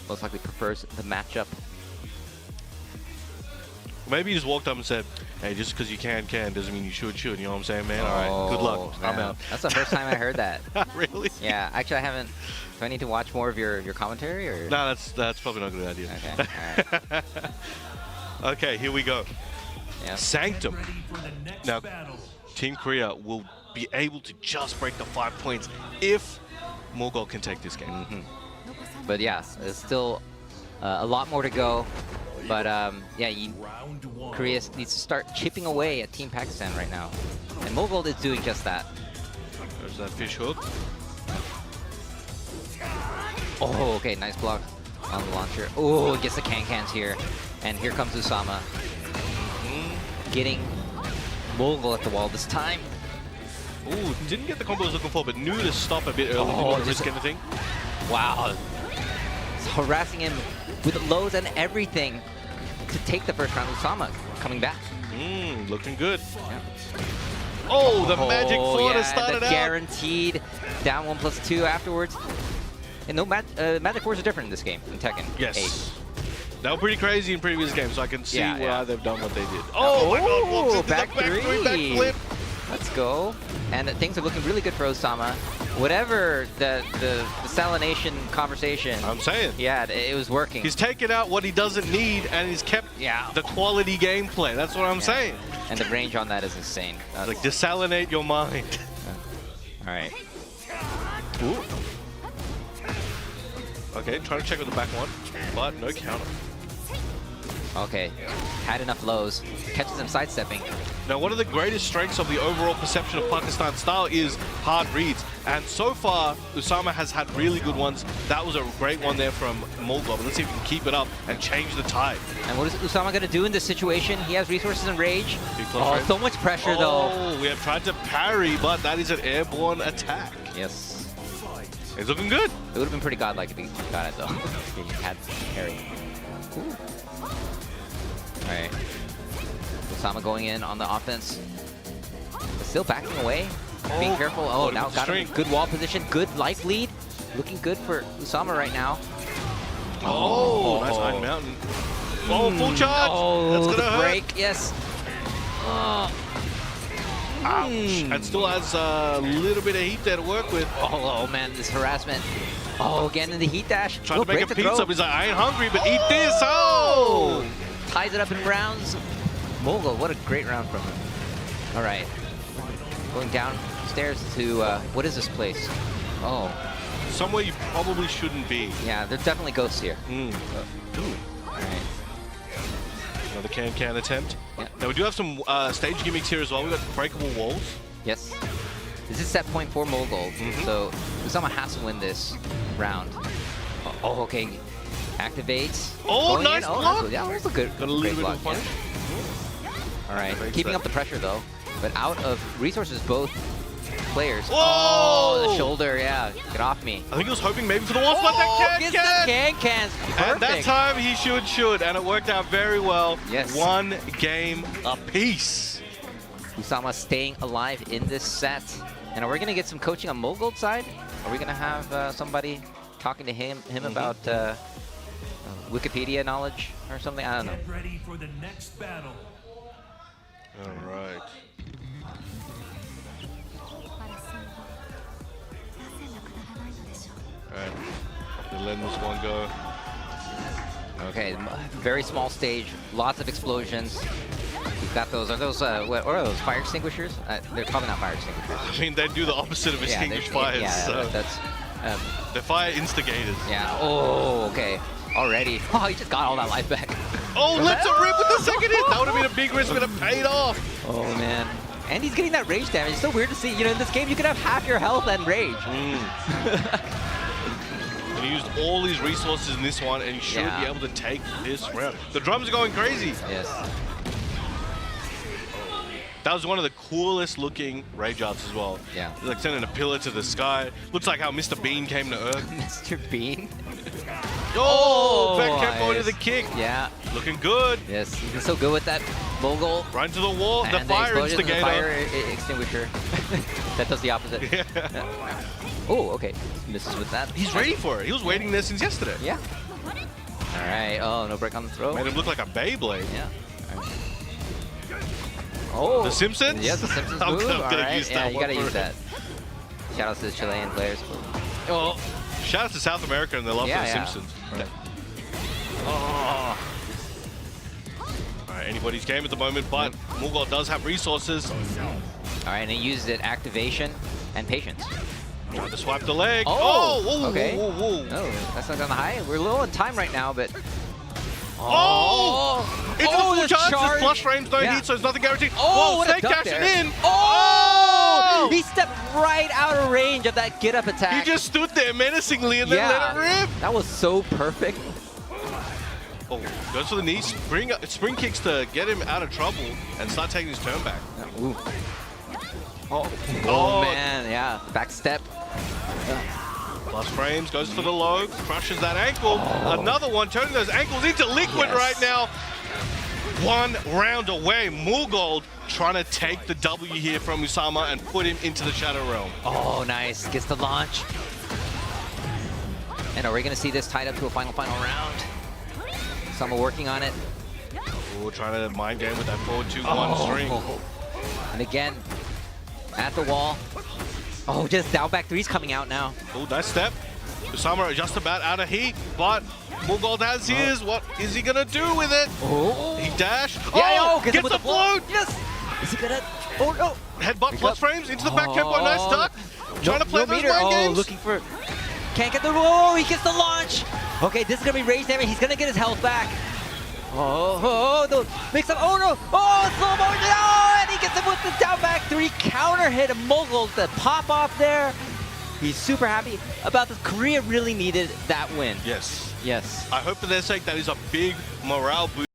most likely prefers the matchup. Maybe he just walked up and said, hey, just because you can doesn't mean you should. You know what I'm saying, man? All right, good luck. Man. I'm out. That's the first time I heard that. Really? Yeah, actually I haven't. Do I need to watch more of your commentary? Or? No, that's probably not a good idea. Okay, all right. Okay, here we go. Yeah. Sanctum. Ready for the next Now, battle. Team Korea will be able to just break the 5 points if Mogul can take this game. But yeah, there's still a lot more to go. But yeah, Round 1. Korea needs to start chipping away at Team Pakistan right now. And Mogul is doing just that. There's that fish hook. Oh, okay, nice block on the launcher. Oh, gets the can-cans here. And here comes Usama. Getting Mogul at the wall this time. Ooh, didn't get the combo I was looking for, but knew to stop a bit early. Didn't want to risk anything. Wow. It's harassing him with lows and everything to take the first round. Usama coming back. Looking good. Yeah. Oh, the magic flutter yeah, started the out. guaranteed down 1+2 afterwards. And no, magic fours are different in this game, in Tekken. Yes. 8. They were pretty crazy in previous games, so I can see Yeah, why yeah. they've done what they did. Oh my God! Walks into back the back three. backflip. Let's go. And things are looking really good for Osama. Whatever the salination conversation. I'm saying. Yeah, it was working. He's taken out what he doesn't need, and he's kept the quality gameplay. That's what I'm saying. And the range on that is insane. Like, desalinate your mind. All right. Ooh. Okay, trying to check with the back one, but no counter. Okay, had enough lows. Catches him sidestepping. Now, one of the greatest strengths of the overall perception of Pakistan's style is hard reads. And so far, Usama has had really good ones. That was a great one there from Mogul. Let's see if we can keep it up and change the tide. And what is Usama going to do in this situation? He has resources and rage. close range. So much pressure, though. Oh, we have tried to parry, but that is an airborne attack. Yes. It's looking good. It would have been pretty godlike if he got it, though. He had parry. Ooh. All right. Usama going in on the offense. But still backing away. Being careful. Oh, now got him. Good wall position. Good life lead. Looking good for Usama right now. Oh, nice Iron Mountain. Oh, full charge. Oh, that's gonna hurt. break. Yes. Ouch. And still has a little bit of heat there to work with. Oh man, this harassment. Oh, again in the heat dash. Trying to make a break the pizza throw. up. He's like, I ain't hungry, but eat this. Oh! Ties it up in rounds. Mogul, what a great round from him. All right. Going downstairs to, what is this place? Oh. Somewhere you probably shouldn't be. Yeah, there's definitely ghosts here. All right. Another can attempt. Yeah. Now we do have some stage gimmicks here as well. We've got breakable walls. Yes. This is set point for Mogul, so Usama has to win this round. Oh, okay. Activates. Oh, Going nice in. block. Yeah, that was a good, Got a little great bit block. of punish. Yeah. All right, keeping up the pressure though, but out of resources both players. Whoa! Oh, the shoulder, yeah. Get off me. I think he was hoping maybe for the wall spot. That Gets the can-cans. And that Perfect. time he should, and it worked out very well. Yes. One game apiece. Usama staying alive in this set. And are we going to get some coaching on Mogul's side? Are we going to have somebody talking to him about Wikipedia knowledge or something? I don't know. Get ready for the next battle. All right. All right. They're letting this one go. Okay, very small stage, lots of explosions. We've got those. Are those what are those? Fire extinguishers? They're probably not fire extinguishers. I mean, they do the opposite of extinguish fires. Yeah, so that's. they're fire instigators. Yeah. Oh, okay. Already. Oh, he just got all that life back. Oh, lets it rip with the second hit. That would have been a big risk, but it paid off. Oh man. And he's getting that rage damage. It's so weird to see. You know, in this game, you could have half your health and rage. And he used all his resources in this one, and he should be able to take this round. The drums are going crazy. Yes. That was one of the coolest looking rage arts as well. Yeah. He's like sending a pillar to the sky. Looks like how Mr. Bean came to Earth. Mr. Bean. Oh, back kept going to nice. the kick. Yeah. Looking good. Yes, he's been so good with that Mogul. Right into the wall. The And fire explosion, instigator. The fire extinguisher. That does the opposite. Yeah. Oh, okay. Misses with that. He's ready for it. He was waiting there since yesterday. Yeah. All right. Oh, no break on the throw. Made him look like a Beyblade. Yeah. Oh, The Simpsons? Yes, the Simpsons I'm move. gonna All right. use that Yeah, you one gotta for use it. that. Shout out to the Chilean players. Well, shout out to South America and their love Yeah, for The yeah. Simpsons. Oh. All right, anybody's game at the moment, but Mugol does have resources. All right, and he uses it activation and patience. Trying to swipe the leg. Oh, whoa, okay. whoa, whoa, whoa. Oh, that's not on the high. We're low on time right now, but. Oh! Into the full the charge. charge. There's flush frames, no Yeah. heat, so there's nothing guaranteed. Oh, Whoa, what a Snake duck cashing there. in. Oh! He stepped right out of range of that get-up attack. He just stood there menacingly and then let it rip. That was so perfect. Oh, goes for the knee, spring kicks to get him out of trouble and start taking his turn back. Ooh. Oh, Man, yeah. Back step. Plus frames, goes for the low, crushes that ankle. Another one, turning those ankles into liquid Yes. right now. One round away. Mugol trying to take the W here from Usama and put him into the Shadow Realm. Oh, nice. Gets the launch. And are we going to see this tied up to a final round? Usama working on it. Oh, trying to mind game with that 4-2-1 string. And again, at the wall. Oh, just down back three's coming out now. Oh, nice step. Usama just about out of heat, but Mugol has his. What is he gonna do with it? Oh. He dash. Yeah, Gets the float. Yes. Is he gonna? Oh no. Headbutt plus frames into the back tempo. Nice duck. Trying to play those meter. mind games. Looking for. Can't get the. Oh, he gets the launch. Okay, this is gonna be rage damage. He's gonna get his health back. The mix up. Oh no. Oh, slow motion. Oh, and he gets him with the down back three counter hit. Mogul the pop off there. He's super happy about this. Korea really needed that win. Yes. Yes. I hope for their sake that is a big morale boost.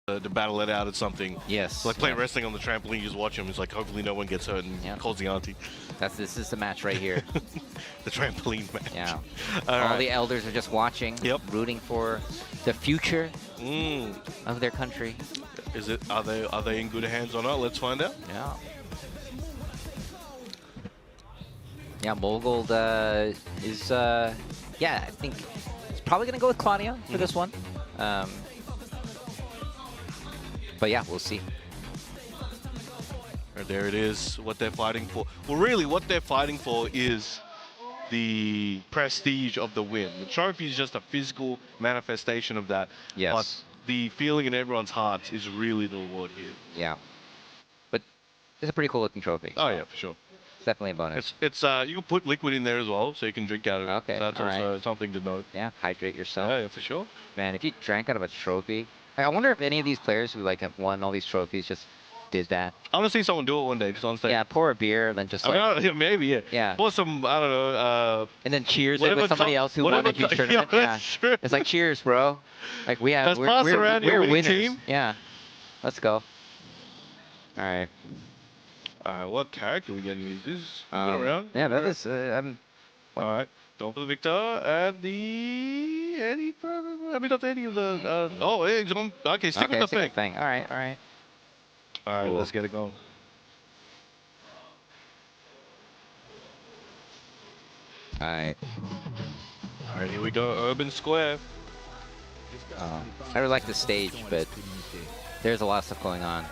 To battle it out at something. Yes. It's like playing wrestling on the trampoline. You just watch them. It's like hopefully no one gets hurt and Yeah. calls the auntie. This is the match right here. The trampoline match. Yeah. All All right. the elders are just watching, Yep. rooting for the future Mm. of their country. Is it? Are they in good hands or not? Let's find out. Yeah. Yeah, Mogold is, yeah, I think he's probably going to go with Claudio for this one. But yeah, we'll see. There it is, what they're fighting for. Well, really, what they're fighting for is the prestige of the win. The trophy is just a physical manifestation of that. Yes. But the feeling in everyone's hearts is really the reward here. Yeah. But it's a pretty cool looking trophy. Oh, yeah, for sure. It's definitely a bonus. It's you can put liquid in there as well, so you can drink out of it. Okay, So that's all also right. something to note. Yeah, hydrate yourself. Yeah, for sure. Man, if you drank out of a trophy, I wonder if any of these players who like have won all these trophies just did that. I'm gonna see someone do it one day, just on stage. Yeah, pour a beer and then just I mean, like, maybe, yeah. Yeah. Pour some, I don't know, and then cheers it whatever with somebody top- else who won a whatever huge top- tournament. yeah, Yeah, that's true. it's like cheers, bro. Like we have, Let's pass around your we're winning winners. team. Yeah, let's go. All right. what character we getting? Is this going around? Yeah, that is. All right. Going for the victor and the Eddie, I mean, not any of the. Oh, he's on. Okay, stick with the thing. All right, all right. All right, Cool. let's get it going. All right. All right, here we go. Urban Square. I really like the stage, but there's a lot of stuff going on.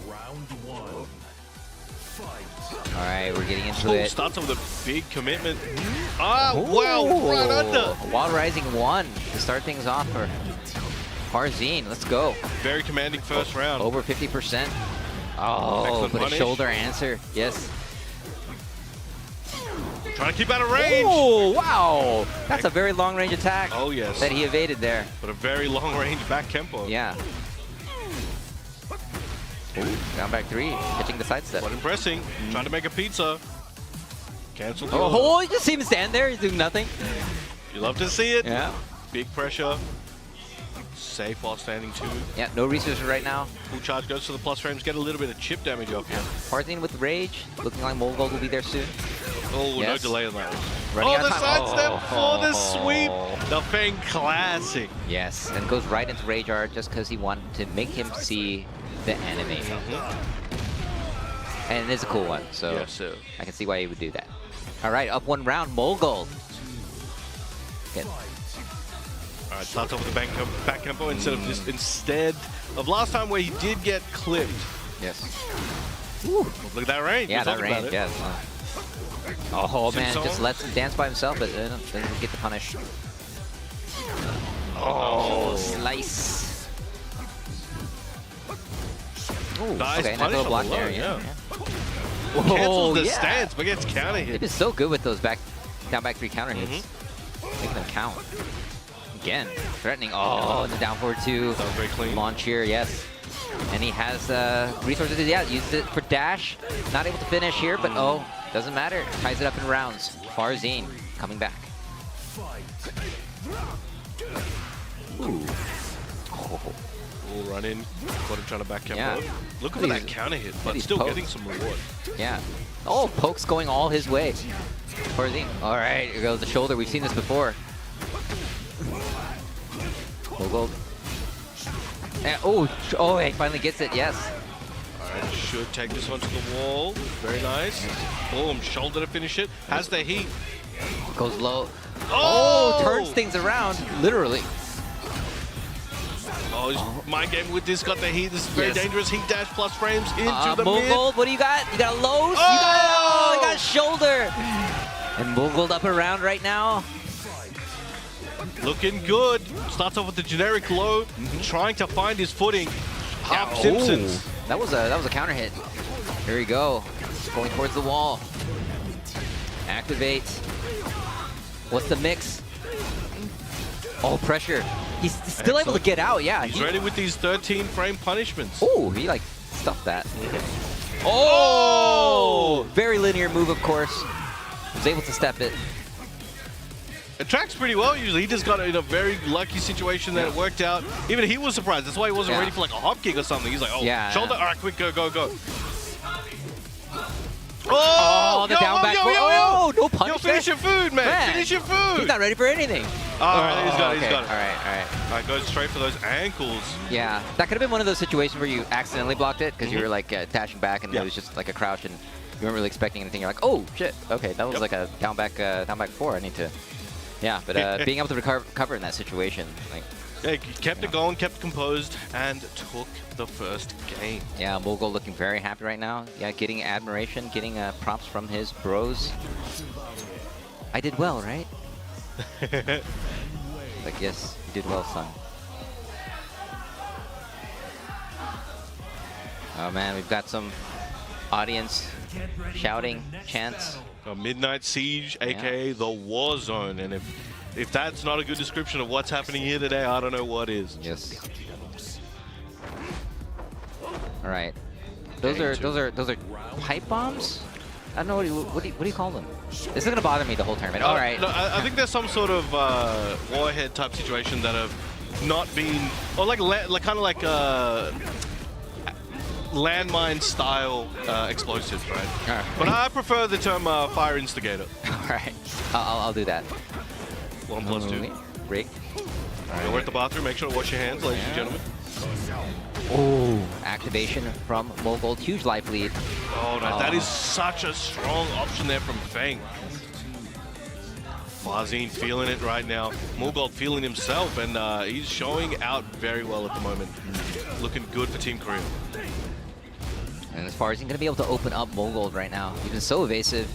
Round one. Fight. All right, we're getting into Oh, it. starts off with a big commitment. Ah, wow, right under. Wild Rising 1 to start things off for Farzine. Let's go. Very commanding first round. Over 50%. Oh, Excellent but a punish. shoulder answer. Yes. Trying to keep out of range. Oh, wow. That's a very long range attack Oh, yes. that he evaded there. But a very long range back Kempo. Yeah. Ooh, down back 3, catching the sidestep. But impressing. Trying to make a pizza. Cancel. Oh, you just see him stand there. He's doing nothing. You love to see it. Yeah. Big pressure. Safe while standing too. Yeah, no resources right now. Full charge goes to the plus frames. Get a little bit of chip damage off here. Farzine with Rage. Looking like Molgold will be there soon. Oh, Yes. no delay on that one. Running Oh, out the of time. sidestep for the sweep. Oh. The Fang Classic. Yes, and goes right into Rage Art just because he wanted to make him see the enemy. And it is a cool one, so Yes, sir. I can see why he would do that. All right, up 1 round, Molgold. Good. All right, starts off with the back tempo instead of last time where he did get clipped. Yes. Look at that range. Yeah, We're that talking about range, it. yes. Oh, man, Simpson. just lets him dance by himself, but doesn't get the punish. Oh, Slice. Ooh, nice okay, nice punish little on block the there, low, yeah. Cancels the yeah. stance, but gets counter hit. They've been so good with those down back 3 counter hits. Mm-hmm. Making them count. Again, threatening. Oh, and the down forward 2. That was very clean. Launch here, yes. And he has resources. Yeah, uses it for dash. Not able to finish here, but oh, doesn't matter. Ties it up in rounds. Farzine coming back. Ooh. Oh. We'll run in. Got him trying to back Yeah. up. Look Look at at that these- counter hit, look at but these still pokes. getting some reward. Yeah. Oh, pokes going all his way. Farzine. All right, here goes the shoulder. We've seen this before. Molgold. And, oh, he finally gets it. Yes. All right, should take this one to the wall. Very nice. Boom, shoulder to finish it. Has the heat. Goes low. Oh! Oh, turns things around, literally. Oh, he's mind game with this. Got the heat. This is very Yes. dangerous. Heat dash plus frames into the mid. Molgold, what do you got? You got a low? Oh! You got a shoulder. And Molgold up around right now. Looking good. Starts off with the generic low, trying to find his footing. Half Simpsons. Ooh, that was a counter hit. Here we go. Going towards the wall. Activate. What's the mix? Oh, pressure. He's still able to get out, yeah. He's ready with these 13 frame punishments. Oh, he like stuffed that. Oh! Very linear move, of course. Was able to step it. It tracks pretty well usually. He just got in a very lucky situation that it worked out. Even he was surprised. That's why he wasn't Yeah. ready for like a hop kick or something. He's like, oh, Yeah. shoulder. All right, quick, go, go, go. Oh, the down back. Oh, no punish. Yo, finish your food, man. Finish your food. He's not ready for anything. All right, he's got it. okay. He's got it. All right, all right. All right, goes straight for those ankles. Yeah, that could have been one of those situations where you accidentally blocked it because you were like dashing back and Yeah. it was just like a crouch and you weren't really expecting anything. You're like, oh shit, okay, that was like a down back 4. I need to. Yeah, but being able to recover in that situation, like. Yeah, he kept it going, kept composed, and took the first game. Yeah, Molgold looking very happy right now. Yeah, getting admiration, getting props from his bros. I did well, right? Like, yes, you did well, son. Oh man, we've got some audience shouting, chants. A Midnight Siege, aka the War Zone, and if that's not a good description of what's happening here today, I don't know what is. Yes. All right. Those are pipe bombs. I don't know what do you call them. This is gonna bother me the whole tournament. All right. No, I think there's some sort of warhead type situation that have not been, or like kind of like landmine style explosives, right? All right. But I prefer the term fire instigator. All right. I'll do that. 1+2. Break. We're at the bathroom. Make sure to wash your hands, ladies and gentlemen. Oh, activation from Mogold. Huge life lead. Oh, no, that is such a strong option there from Feng. Farzine feeling it right now. Mogold feeling himself, and he's showing out very well at the moment. Looking good for Team Korea. And as far as he's going to be able to open up Mogold right now, he's been so evasive.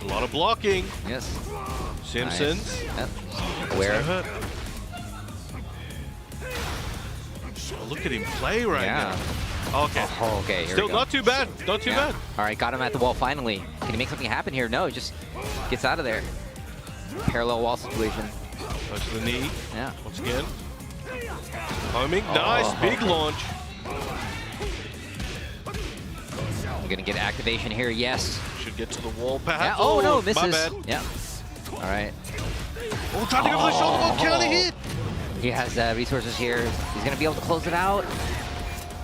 A lot of blocking. Yes. Simpsons. Nice. Yep. Aware. Hurt. Oh, look at him play right now. Okay. Oh, okay. Here Still we go. not too bad. Not too bad. All right, got him at the wall finally. Can he make something happen here? No, just gets out of there. Parallel wall situation. Goes to the knee. Yeah. Once again. Homing. Nice. Big launch. I'm gonna get activation here. Yes. Should get to the wall, perhaps. Yeah. Oh no, misses. My bad. Yeah. All right. Oh, trying to go for the shoulder block. Counter hit. He has resources here. He's gonna be able to close it out.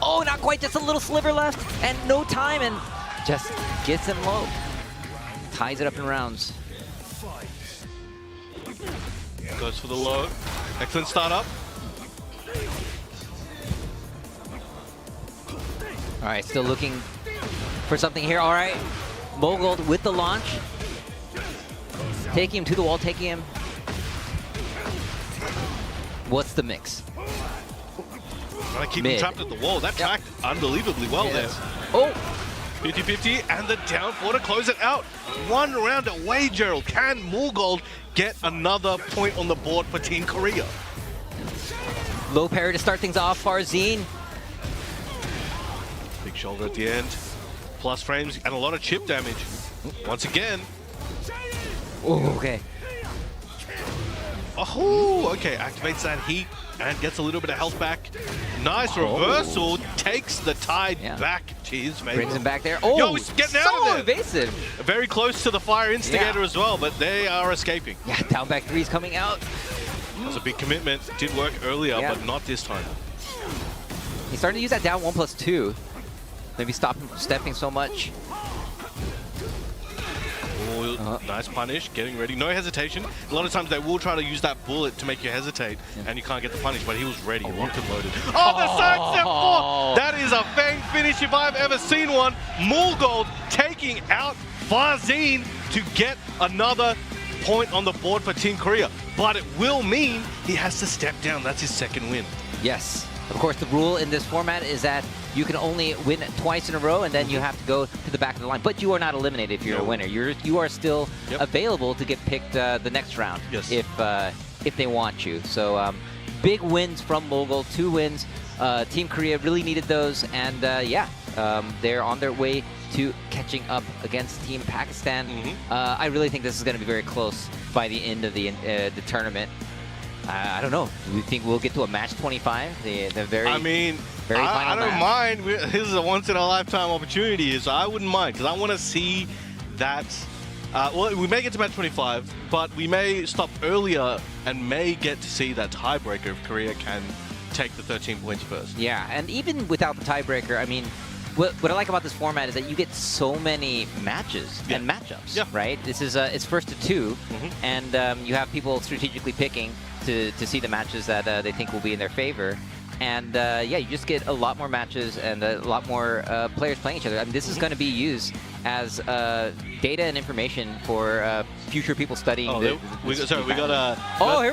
Oh, not quite. Just a little sliver left, and no time, and just gets him low. Ties it up in rounds. Goes for the low. Excellent startup. All right, still looking for something here. All right, Mogold with the launch. Taking him to the wall, taking him. What's the mix? Trying to keep him trapped at the wall. That tracked unbelievably well there. Oh! 50-50 and the down four to close it out. One round away, Gerald. Can Mogold get another point on the board for Team Korea? Low parry to start things off, Farzine. Big shoulder at the end. Plus frames and a lot of chip damage. Once again. Oh, okay. Oh, okay. Activates that heat and gets a little bit of health back. Nice reversal. Takes the tide back to his favor. Brings him back there. Oh, yo, he's getting out so of there. evasive. Very close to the fire instigator as well, but they are escaping. Yeah, down back three's coming out. That was a big commitment. Did work earlier, but not this time. He's starting to use that down 1+2. Maybe stop him from stepping so much. Oh, nice punish, getting ready. No hesitation. A lot of times they will try to use that bullet to make you hesitate, and you can't get the punish, but he was ready, locked and loaded. Oh, the side step four! That is a Feng finish if I've ever seen one. Mogold taking out Farzine to get another point on the board for Team Korea. But it will mean he has to step down. That's his second win. Yes. Of course, the rule in this format is that you can only win twice in a row, and then you have to go to the back of the line. But you are not eliminated if you're a winner. You are still available to get picked the next round if they want you. So big wins from Mogold, 2 wins. Team Korea really needed those, and they're on their way to catching up against Team Pakistan. I really think this is going to be very close by the end of the tournament. I don't know. Do we think we'll get to a match 25? The very. I mean, I don't mind. This is a once-in-a-lifetime opportunity, so I wouldn't mind because I want to see that. Well, we may get to match 25, but we may stop earlier and may get to see that tiebreaker if Korea can take the 13 points first. Yeah, and even without the tiebreaker, I mean, what I like about this format is that you get so many matches and matchups, right? This is it's first to 2, and you have people strategically picking to see the matches that they think will be in their favor. And you just get a lot more matches and a lot more players playing each other. I mean, this is going to be used as data and information for future people studying. We got here we go.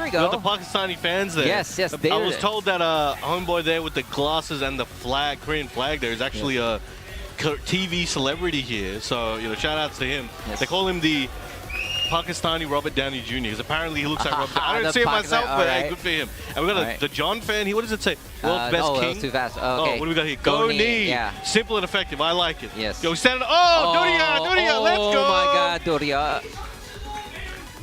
We got the Pakistani fans there. Yes. I was told that homeboy there with the glasses and the flag, Korean flag, there is actually a TV celebrity here. So shout outs to him. They call him the Pakistani Robert Downey Jr. because apparently he looks like Robert. I don't see it myself, but hey, good for him. And we got the John fan here. What does it say? World's best king. That's too fast. Oh, what do we got here? Go knee. Yeah. Simple and effective. I like it. Yes. Yo, stand. Doria, let's go. Oh my God, Doria.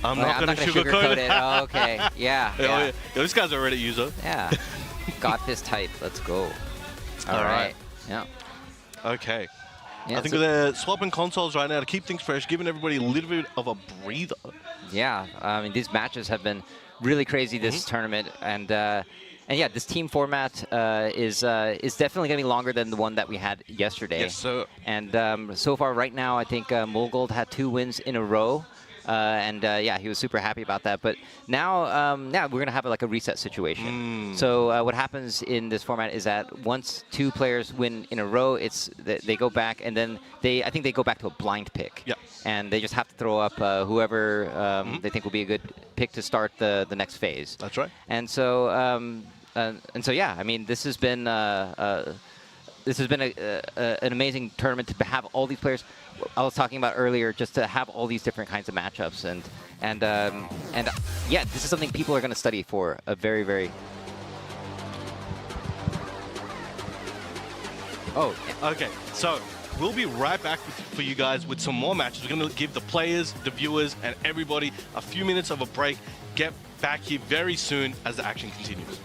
I'm not going to sugarcoat it. Oh, okay. Yeah. Yo, this guy's a Reddit user. Yeah. Got this type. Let's go. All right. Yeah. Okay. Yeah, I think they're swapping consoles right now to keep things fresh, giving everybody a little bit of a breather. Yeah, I mean, these matches have been really crazy this tournament, and yeah, this team format is definitely going to be longer than the one that we had yesterday. Yes, sir. And so far, right now, I think Molgold had 2 wins in a row. Yeah, he was super happy about that. But now, yeah, we're gonna have like a reset situation. So what happens in this format is that once 2 players win in a row, they go back, and then I think they go back to a blind pick. Yeah. And they just have to throw up whoever they think will be a good pick to start the next phase. That's right. And so yeah, I mean, this has been an amazing tournament to have all these players. I was talking about earlier, just to have all these different kinds of matchups, and yeah, this is something people are going to study for a very, very. Oh, Okay, so we'll be right back for you guys with some more matches. We're going to give the players, the viewers, and everybody a few minutes of a break. Get back here very soon as the action continues.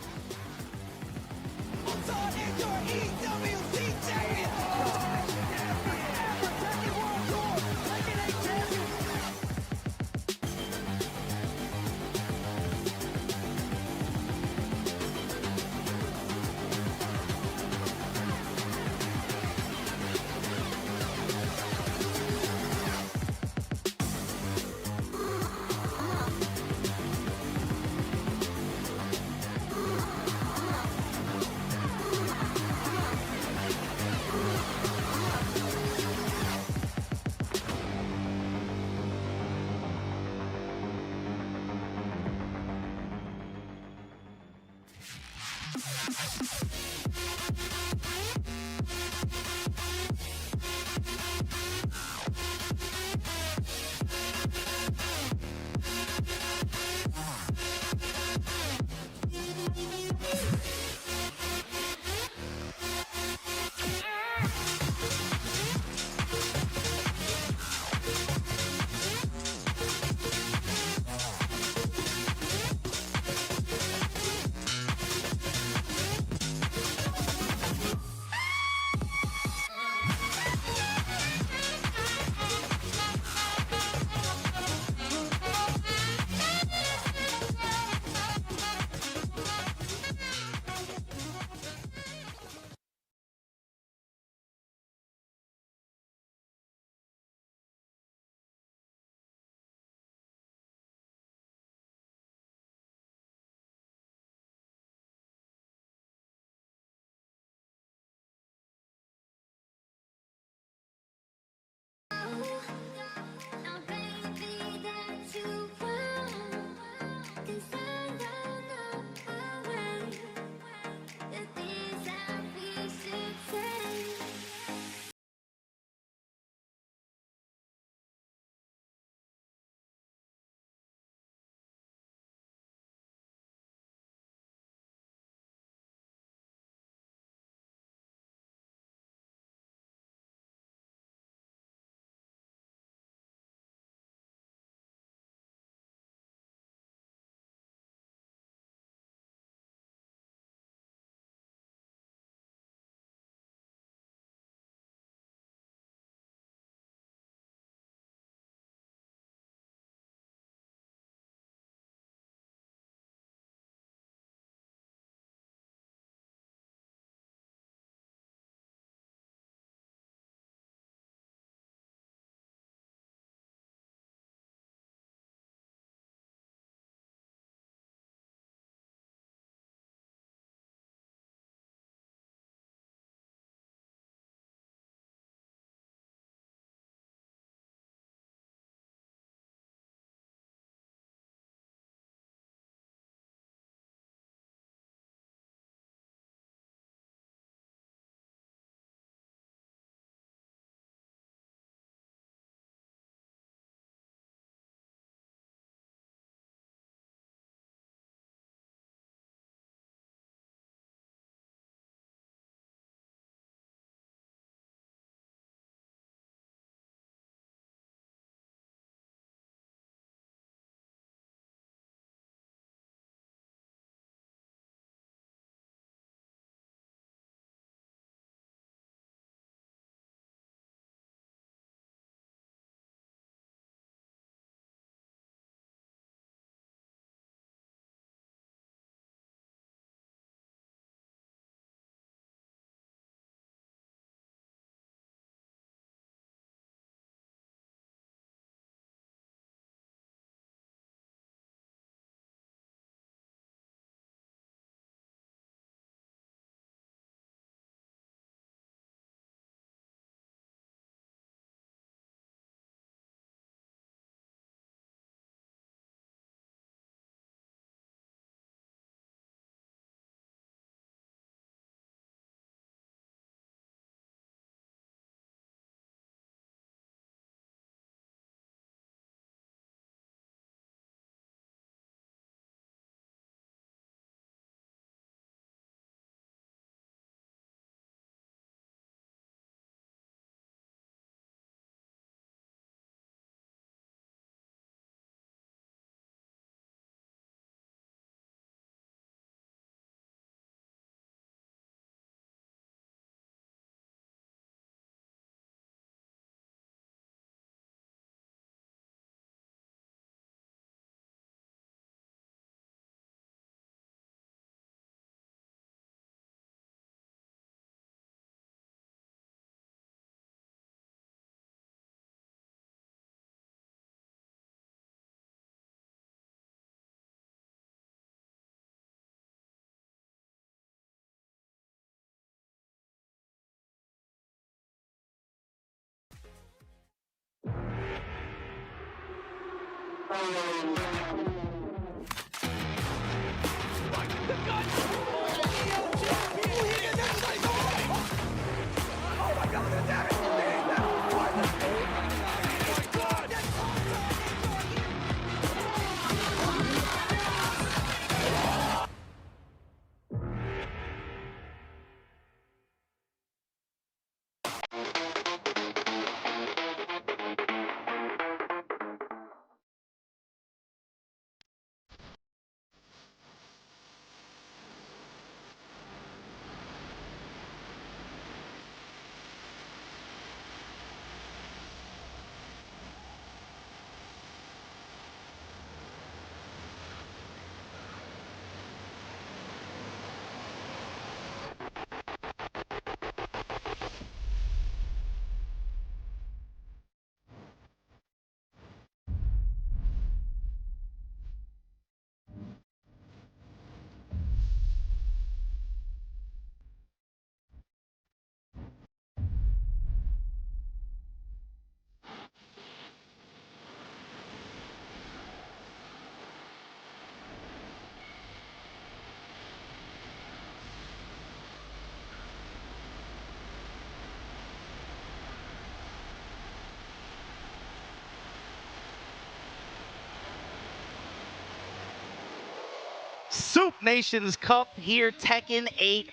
Soup Nations Cup here, Tekken 8,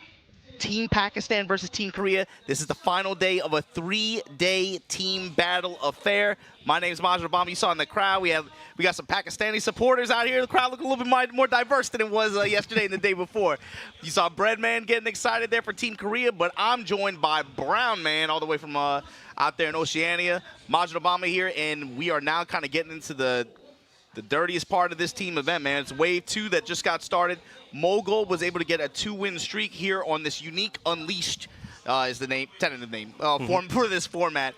Team Pakistan versus Team Korea. This is the final day of a 3-day team battle affair. My name's Baaz GG. You saw in the crowd, we got some Pakistani supporters out here. The crowd looked a little bit more diverse than it was yesterday and the day before. You saw Breadman getting excited there for Team Korea, but I'm joined by Brown Man all the way from out there in Oceania. Baaz GG here, and we are now kind of getting into the dirtiest part of this team event, man. It's Wave 2 that just got started. Mogul was able to get a 2-win streak here on this unique Unleashed, is the name, tentative name, for this format.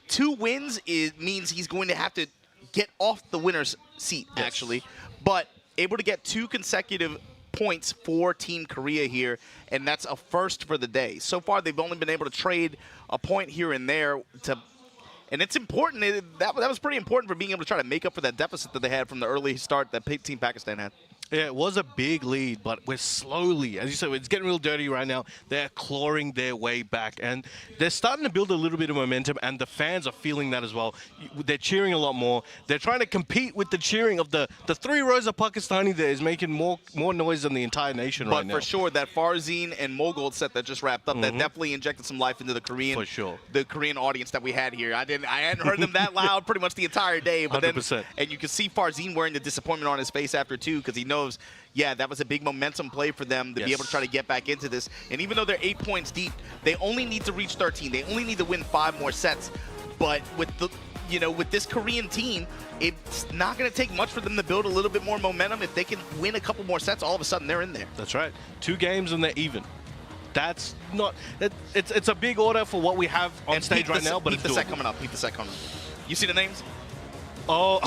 2 wins means he's going to have to get off the winner's seat, actually. But able to get 2 consecutive points for Team Korea here, and that's a first for the day. So far, they've only been able to trade a point here and there and it's important. That was pretty important for being able to try to make up for that deficit that they had from the early start that Team Pakistan had. Yeah, it was a big lead, but we're slowly, as you said, it's getting real dirty right now. They're clawing their way back, and they're starting to build a little bit of momentum, and the fans are feeling that as well. They're cheering a lot more. They're trying to compete with the cheering of the 3 rows of Pakistani there is making more noise than the entire nation right now. But for sure, that Farzine and Mogul set that just wrapped up, that definitely injected some life into the Korean, the Korean audience that we had here. I hadn't heard them that loud pretty much the entire day. But 100%. Then, and you can see Farzine wearing the disappointment on his face after too, because he knows, yeah, that was a big momentum play for them to be able to try to get back into this. And even though they're 8 points deep, they only need to reach 13. They only need to win 5 more sets. But with with this Korean team, it's not going to take much for them to build a little bit more momentum. If they can win a couple more sets, all of a sudden they're in there. That's right. 2 games and they're even. That's not. It's a big order for what we have on stage right now, but it's the set coming up. Peep the set coming up. You see the names? Oh.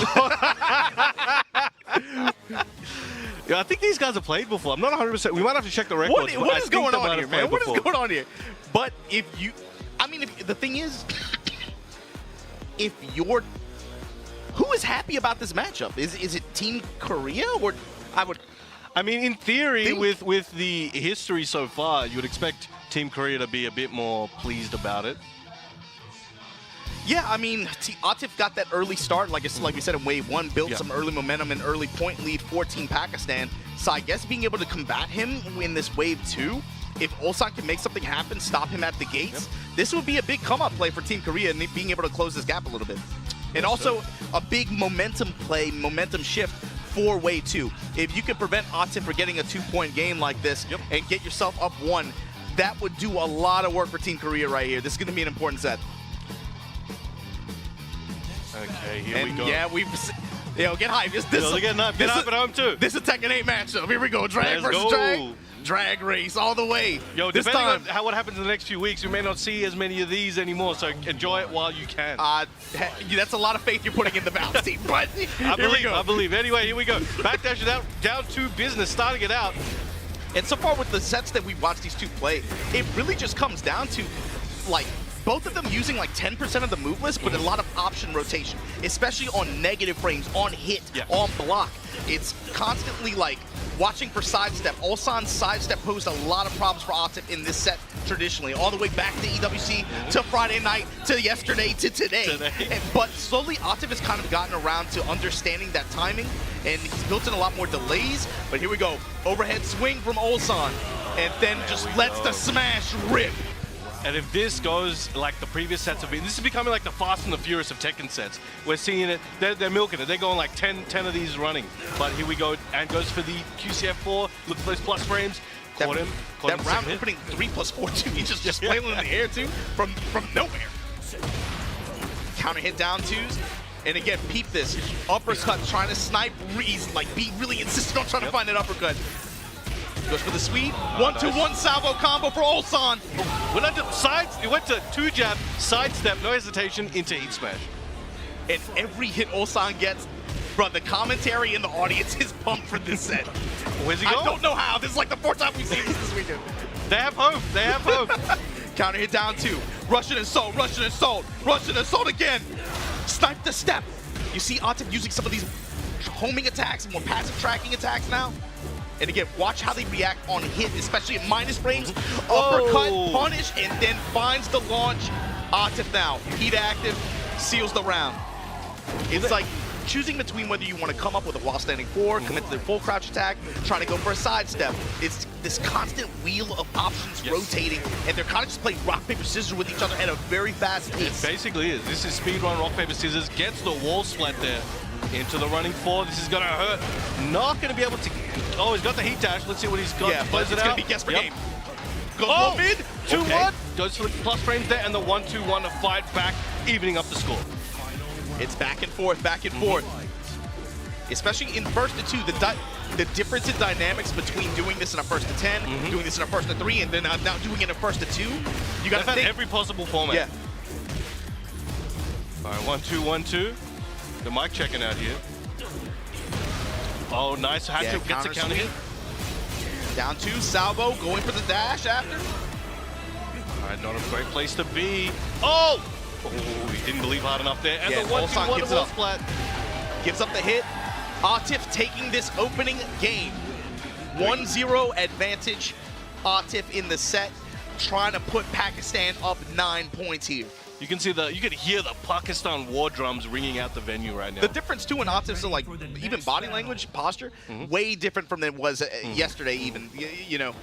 Yeah, I think these guys have played before. I'm not 100%. We might have to check the records. What is going on here, man? What is going on here? But if you, I mean, the thing is, if you're, who is happy about this matchup? Is it Team Korea or I mean, in theory, with the history so far, you would expect Team Korea to be a bit more pleased about it. Yeah, I mean, Atif got that early start, like we said in Wave 1, built some early momentum and early point lead for Team Pakistan. So I guess being able to combat him in this Wave 2, if Ulsan can make something happen, stop him at the gates, this would be a big come-up play for Team Korea and being able to close this gap a little bit. And also a big momentum play, momentum shift for Wave 2. If you can prevent Atif from getting a 2-point game like this and get yourself up 1, that would do a lot of work for Team Korea right here. This is going to be an important set. Okay, here we go. Yeah, get hype. Get hype at home too. This is a Tekken 8 matchup. Here we go. Drag versus drag. Drag race all the way. Yo, depending on what happens in the next few weeks, we may not see as many of these anymore, so enjoy it while you can. That's a lot of faith you're putting in the Valve team, but I believe. Anyway, here we go. Backdash down to business, starting it out. And so far with the sets that we've watched these two play, it really just comes down to, like, both of them using like 10% of the move list, but a lot of option rotation, especially on negative frames, on hit, on block. It's constantly like watching for sidestep. Ulsan's sidestep posed a lot of problems for Atif in this set traditionally, all the way back to EWC, to Friday night, to yesterday, to today. But slowly, Atif has kind of gotten around to understanding that timing, and he's built in a lot more delays. But here we go. Overhead swing from Ulsan, and then just lets the smash rip. And if this goes like the previous sets have been, this is becoming like the Fast and the Furious of Tekken sets. We're seeing it, they're milking it. They're going like 10 of these running. But here we go, and goes for the QCF4, look for those plus frames. Caught him. That round opening 3+4 too. He's just flailing in the air too, from nowhere. Counter hit down twos. And again, peep this. Uppercut, trying to snipe. He's like be really insistent on trying to find an uppercut. Goes for the sweep. 1-2-1 salvo combo for Ulsan. Went under sides. It went to 2-jab, sidestep, no hesitation, into heat smash. And every hit Ulsan gets, bro, the commentary in the audience is pumped for this set. Where's he going? I don't know how. This is like the 4th time we've seen this weekend. They have hope. They have hope. Counter hit down 2. Russian assault, Russian assault, Russian assault again. Snipe the step. You see Atif using some of these homing attacks, more passive tracking attacks now. And again, watch how they react on hit, especially at minus frames. Uppercut, punish, and then finds the launch. Atif now, heat active, seals the round. It's like choosing between whether you want to come up with a while standing 4, commit to the full crouch attack, trying to go for a sidestep. It's this constant wheel of options rotating, and they're kind of just playing rock, paper, scissors with each other at a very fast pace. It basically is. This is speedrun, rock, paper, scissors, gets the wall splat there. Into the running 4. This is going to hurt. Not going to be able to... Oh, he's got the heat dash. Let's see what he's got. Yeah, but it's going to be guess for game. Goes low mid. 2-1. Goes for the plus frames there, and the 1-2-1 to fight back, evening up the score. It's back and forth, back and forth. Especially in first to 2, the difference in dynamics between doing this in a first to 10, doing this in a first to 3, and then now doing it in a first to 2. You got to think every possible format. Yeah. All right, 1-2-1-2. The mic checking out here. Oh, nice. Gets a counter hit. Down 2, salvo, going for the dash after. All right, not a great place to be. Oh! Oh, he didn't believe hard enough there. And the 1-2-1 gives to wall splat. Gives up the hit. Atif taking this opening game. 1-0 advantage. Atif in the set, trying to put Pakistan up 9 points here. You can see you can hear the Pakistan war drums ringing out the venue right now. The difference too in Atif's like even body language, posture, way different from than it was yesterday. Even you know,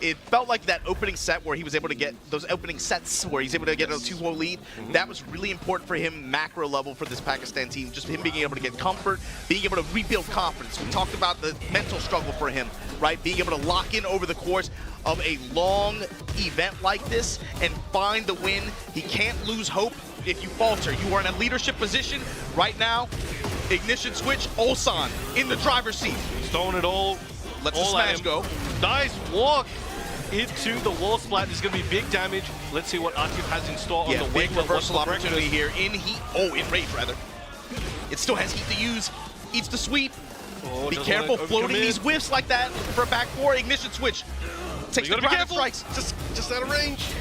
it felt like that opening set where he was able to get those opening sets where he's able to get a 2-0 lead. That was really important for him macro level for this Pakistan team. Just him being able to get comfort, being able to rebuild confidence. We talked about the mental struggle for him, right? Being able to lock in over the course of a long event like this and find the win. He can't lose hope if you falter. You are in a leadership position right now. Ignition switch, Ulsan in the driver's seat. He's throwing it all. Let's the smash go. Nice walk into the wall splat. There's going to be big damage. Let's see what Atif has in store on the big wing. reversal opportunity here in heat. Oh, in rage rather. It still has heat to use. Eats the sweep. Oh, be careful floating these whiffs like that for a back 4. Ignition switch. Takes the driver strikes. Just out of range.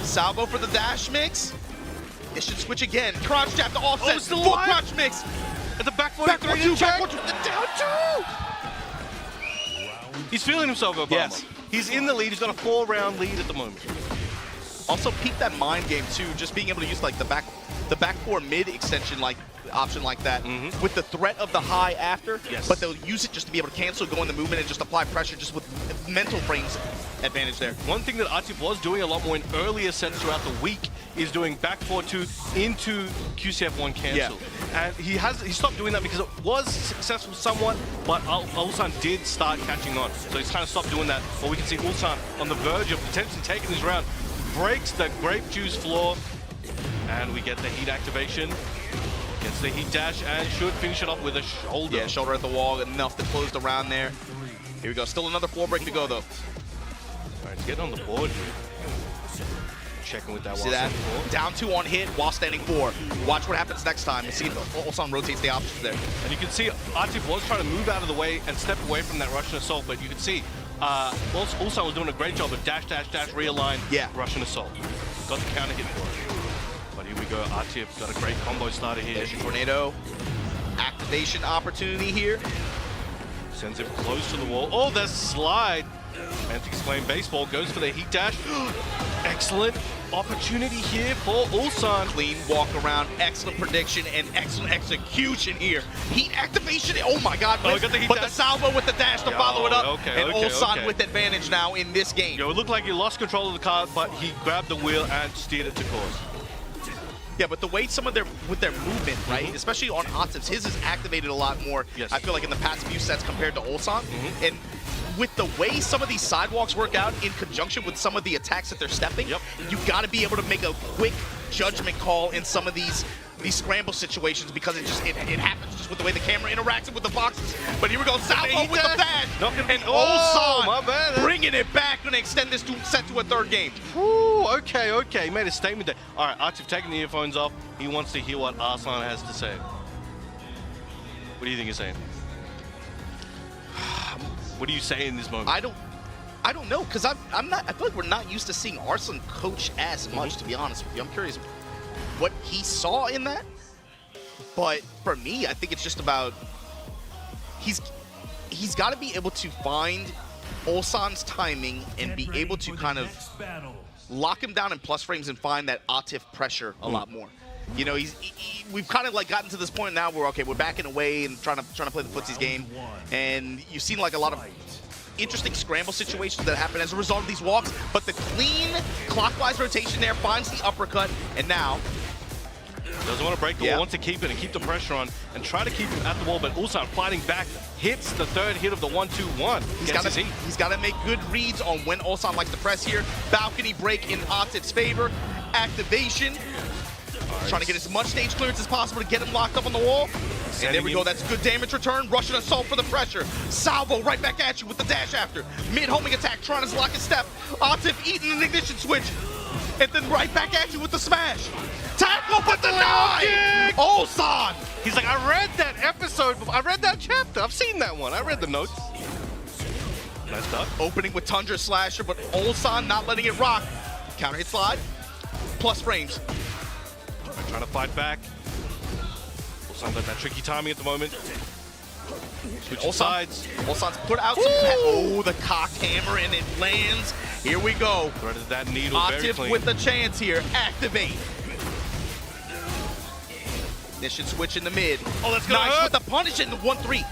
Salvo for the dash mix. Ignition switch again. Crouch jab to offset. still Full alive? crouch mix. At the back 4, Back 4-2. Back 4-2. Down 2. He's feeling himself, Obama. Yes. He's in the lead. He's got a 4-round lead at the moment. Also, peep that mind game too. Just being able to use like the back 4 mid extension like option like that with the threat of the high after. Yes. But they'll use it just to be able to cancel, go in the movement, and just apply pressure just with mental frames advantage there. One thing that Atif was doing a lot more in earlier sets throughout the week is doing back 4-2 into QCF1 cancel. Yeah. And he stopped doing that because it was successful somewhat, but Ulsan did start catching on. So he's kind of stopped doing that. But we can see Ulsan on the verge of potentially taking this round. Breaks the grape juice floor, and we get the heat activation. Gets the heat dash and should finish it off with a shoulder. Yeah, shoulder at the wall, enough to close the round there. Here we go, still another 4 break to go though. All right, let's get on the board here. Checking with that. See that? Down 2 on hit while standing 4. Watch what happens next time. See if Ulsan rotates the options there. And you can see Atif was trying to move out of the way and step away from that Russian assault, but you can see Ulsan was doing a great job of dash, realign, Russian assault. got the counter hit for it. But here we go, Atif got a great combo starter here. There's your tornado. Activation opportunity here. Sends him close to the wall. Oh, the slide. Mantic's playing baseball, goes for the heat dash. Excellent opportunity here for Ulsan. Clean walk around, excellent prediction, and excellent execution here. Heat activation, oh my god, Oh, got the heat but the dash. salvo with the dash to follow it up. Okay, and okay, Ulsan okay. with advantage now in this game. Yo, it looked like he lost control of the car, but he grabbed the wheel and steered it to course. Yeah, but the way some of with their movement, right? Especially on Atif's, his is activated a lot more. Yes. I feel like in the past few sets compared to Ulsan. And with the way some of these sidewalks work out in conjunction with some of the attacks that they're stepping, you got to be able to make a quick judgment call in some of these scramble situations because it happens just with the way the camera interacts with the boxes. But here we go, Salvo with the dash, and Ulsan my bad. bringing it back, going to extend this set to a third game. Ooh, okay. He made a statement there. All right, Atif taking the earphones off. He wants to hear what Arslan has to say. What do you think he's saying? What do you say in this moment? I don't know, because I feel like we're not used to seeing Arslan coach as much, to be honest with you. I'm curious what he saw in that. But for me, I think it's just about he's got to be able to find Ulsan's timing and be able to kind of lock him down in plus frames and find that Atif pressure a lot more. You know, we've kind of like gotten to this point now where we're backing away and trying to play the footsies game, and you've seen like a lot of interesting scramble situations that happen as a result of these walks. But the clean clockwise rotation there finds the uppercut, and now doesn't want to break the wall, wants to keep it and keep the pressure on and try to keep him at the wall, but Ulsan fighting back, hits the third hit of the 1-2-1. He's got to make good reads on when Ulsan likes to press here. Balcony break in Atif's favor. Activation. Trying to get as much stage clearance as possible to get him locked up on the wall. And there we go, that's good damage return. Russian assault for the pressure. Salvo right back at you with the dash after. Mid-homing attack, trying to lock his step. Atif eating an ignition switch. And then right back at you with the smash. Tackle with the 9! Ulsan! He's like, I read that episode, I read that chapter, I've seen that one, I read the notes. Nice duck. Opening with Tundra Slasher, but Ulsan not letting it rock. Counter hit slide. Plus frames. Trying to fight back. Ulsan got that tricky timing at the moment. Switching sides. Ulsan's put out some oh, the cocked hammer, and it lands. Here we go. Threaded that needle very Atif clean. with the chance here. Activate. Ignition switch in the mid. Oh, that's good. Nice with the punish in the 1-3.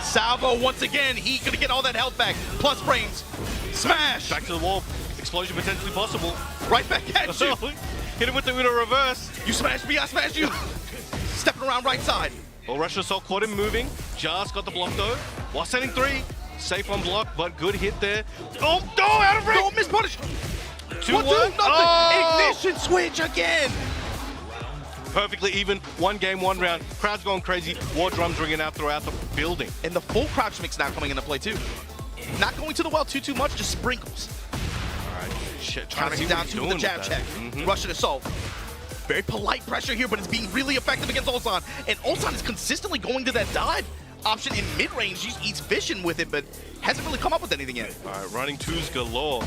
Salvo once again. He gonna get all that health back. Plus frames. Smash. Back to the wall. Explosion potentially possible. Right back at you. Hit him with the Uno reverse. You smash me, I smash you. Stepping around right side. Well, Russian assault caught him moving. Just got the block though. While sending 3. Safe on block, but good hit there. Oh, no, out of range. Don't miss punish. 2-1. Nothing. Oh! Ignition switch again. Perfectly even. 1 game, 1 round. Crowd's going crazy. War drums ringing out throughout the building. And the full crouch mix now coming into play too. Not going to the well too much, just sprinkles. All right. Shit, trying to Counting see down what he's to doing the with jab that. check. Russian assault. Very polite pressure here, but it's being really effective against Ulsan. And Ulsan is consistently going to that dive option in mid-range. He's fishing with it, but hasn't really come up with anything yet. All right, running 2s galore.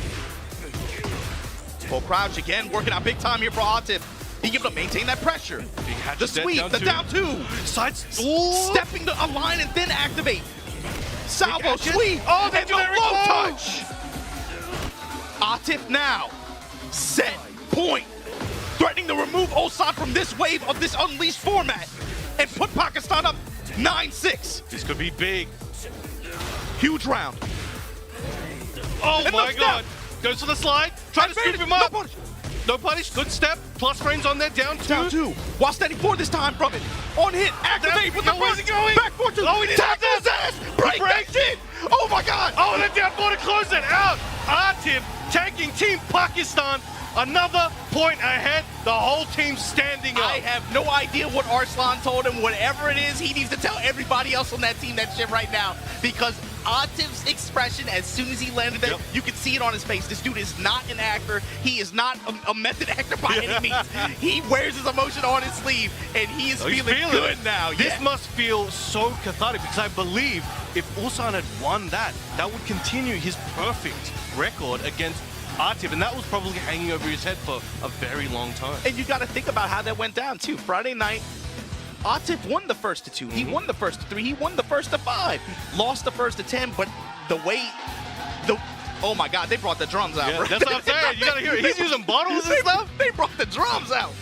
Full crouch again, working out big time here for Atif. Being able to maintain that pressure. The sweep, the down 2. Sides. Stepping to a line and then activate. Salvo, sweep. Oh, and the low touch. Atif now. Set point. Threatening to remove Ulsan from this wave of this unleashed format and put Pakistan up 9-6. This could be big. Huge round. Oh And my the god. Goes for the slide. Trying to scoop him up. No punish. No punish. Good step. Plus frames on there. Down 2. Down 2. While standing 4 this time from it. On hit. Activate with the where's first. he going? Back 4-2. Oh, he didn't Tackle his ass. Break that shit. Oh my god. Oh, they're down 4 to close it out. Atif taking Team Pakistan another point ahead. The whole team standing up. I have no idea what Arslan told him. Whatever it is, he needs to tell everybody else on that team that shit right now. Because Atif's expression, as soon as he landed there, you could see it on his face. This dude is not an actor. He is not a method actor by any means. He wears his emotion on his sleeve, and he is feeling good now. This must feel so cathartic, because I believe if Ulsan had won that, that would continue his perfect record against Atif, and that was probably hanging over his head for a very long time. And you got to think about how that went down, too. Friday night, Atif won the first to 2. He won the first to 3. He won the first to 5. Lost the first to 10, but the way... Oh, my God, they brought the drums out, Yeah, bro. that's what I'm saying. You got to hear it. He's using bottles and stuff. They brought the drums out.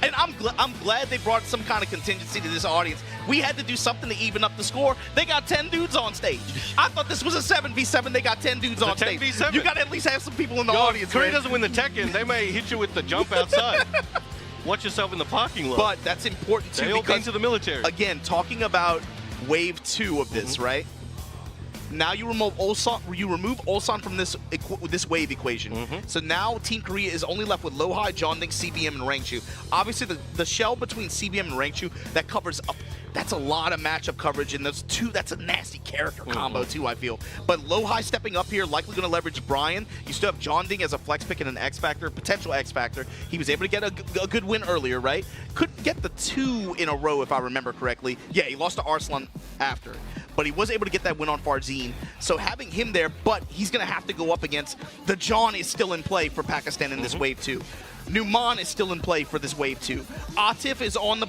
And I'm glad they brought some kind of contingency to this audience. We had to do something to even up the score. They got 10 dudes on stage. I thought this was a 7v7. They got 10 dudes on stage. 10v7? You got to at least have some people in the Yo, audience. if Korea man. doesn't win the Tekken, they may hit you with the jump outside. Watch yourself in the parking lot. But that's important too they all been because to the military. again, talking about wave 2 of this, right? Now you remove Ulsan from this wave equation. So now Team Korea is only left with Low-High, Jonding, CBM, and Rangchu. Obviously, the shell between CBM and Rangchu that covers up. That's a lot of matchup coverage, and those two, that's a nasty character combo too, I feel. But Low-High stepping up here, likely going to leverage Brian. You still have Jonding as a flex pick and an X Factor, potential X Factor. He was able to get a good win earlier, right? Couldn't get the 2 in a row, if I remember correctly. Yeah, he lost to Arslan after. But he was able to get that win on Farzine. So having him there, but he's going to have to go up against the John is still in play for Pakistan in this wave 2. Numan is still in play for this wave 2. Atif is on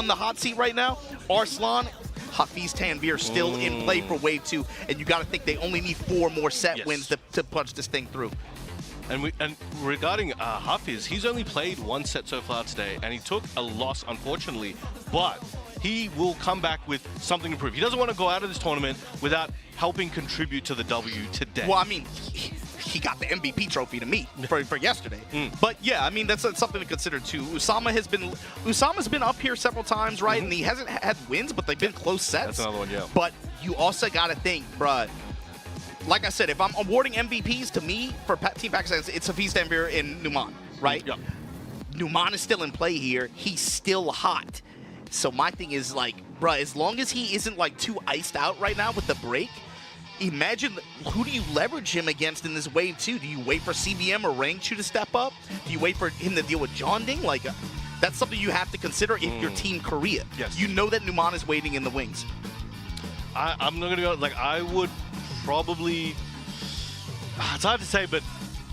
the hot seat right now. Arslan, Hafiz Tanvir still in play for wave 2. And you got to think they only need 4 more set wins to punch this thing through. And regarding Hafiz, he's only played 1 set so far today, and he took a loss, unfortunately. But he will come back with something to prove. He doesn't want to go out of this tournament without helping contribut to the W today. Well, I mean, he got the MVP trophy to me for yesterday. But yeah, I mean, that's something to consider too. Usama's been up here several times, right? And he hasn't had wins, but they've been close sets. That's another one, yeah. But you also got to think, bruh, like I said, if I'm awarding MVPs to me for Team Pakistan, it's Hafiz Tanvir and Numan, right? Yep. Numan is still in play here. He's still hot. So my thing is like, bruh, as long as he isn't like too iced out right now with the break, imagine who do you leverage him against in this wave 2? Do you wait for CBM or Rangchu to step up? Do you wait for him to deal with Jonding? Like, that's something you have to consider if you're Team Korea. Yes. You know that Numan is waiting in the wings. I'm not going to go, like, I would probably, it's hard to say, but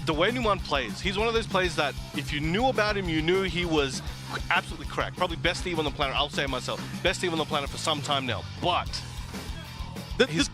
the way Numan plays, he's one of those players that if you knew about him, you knew he was absolutely correct. Probably best Steve on the planet. I'll say it myself. Best Steve on the planet for some time now. But his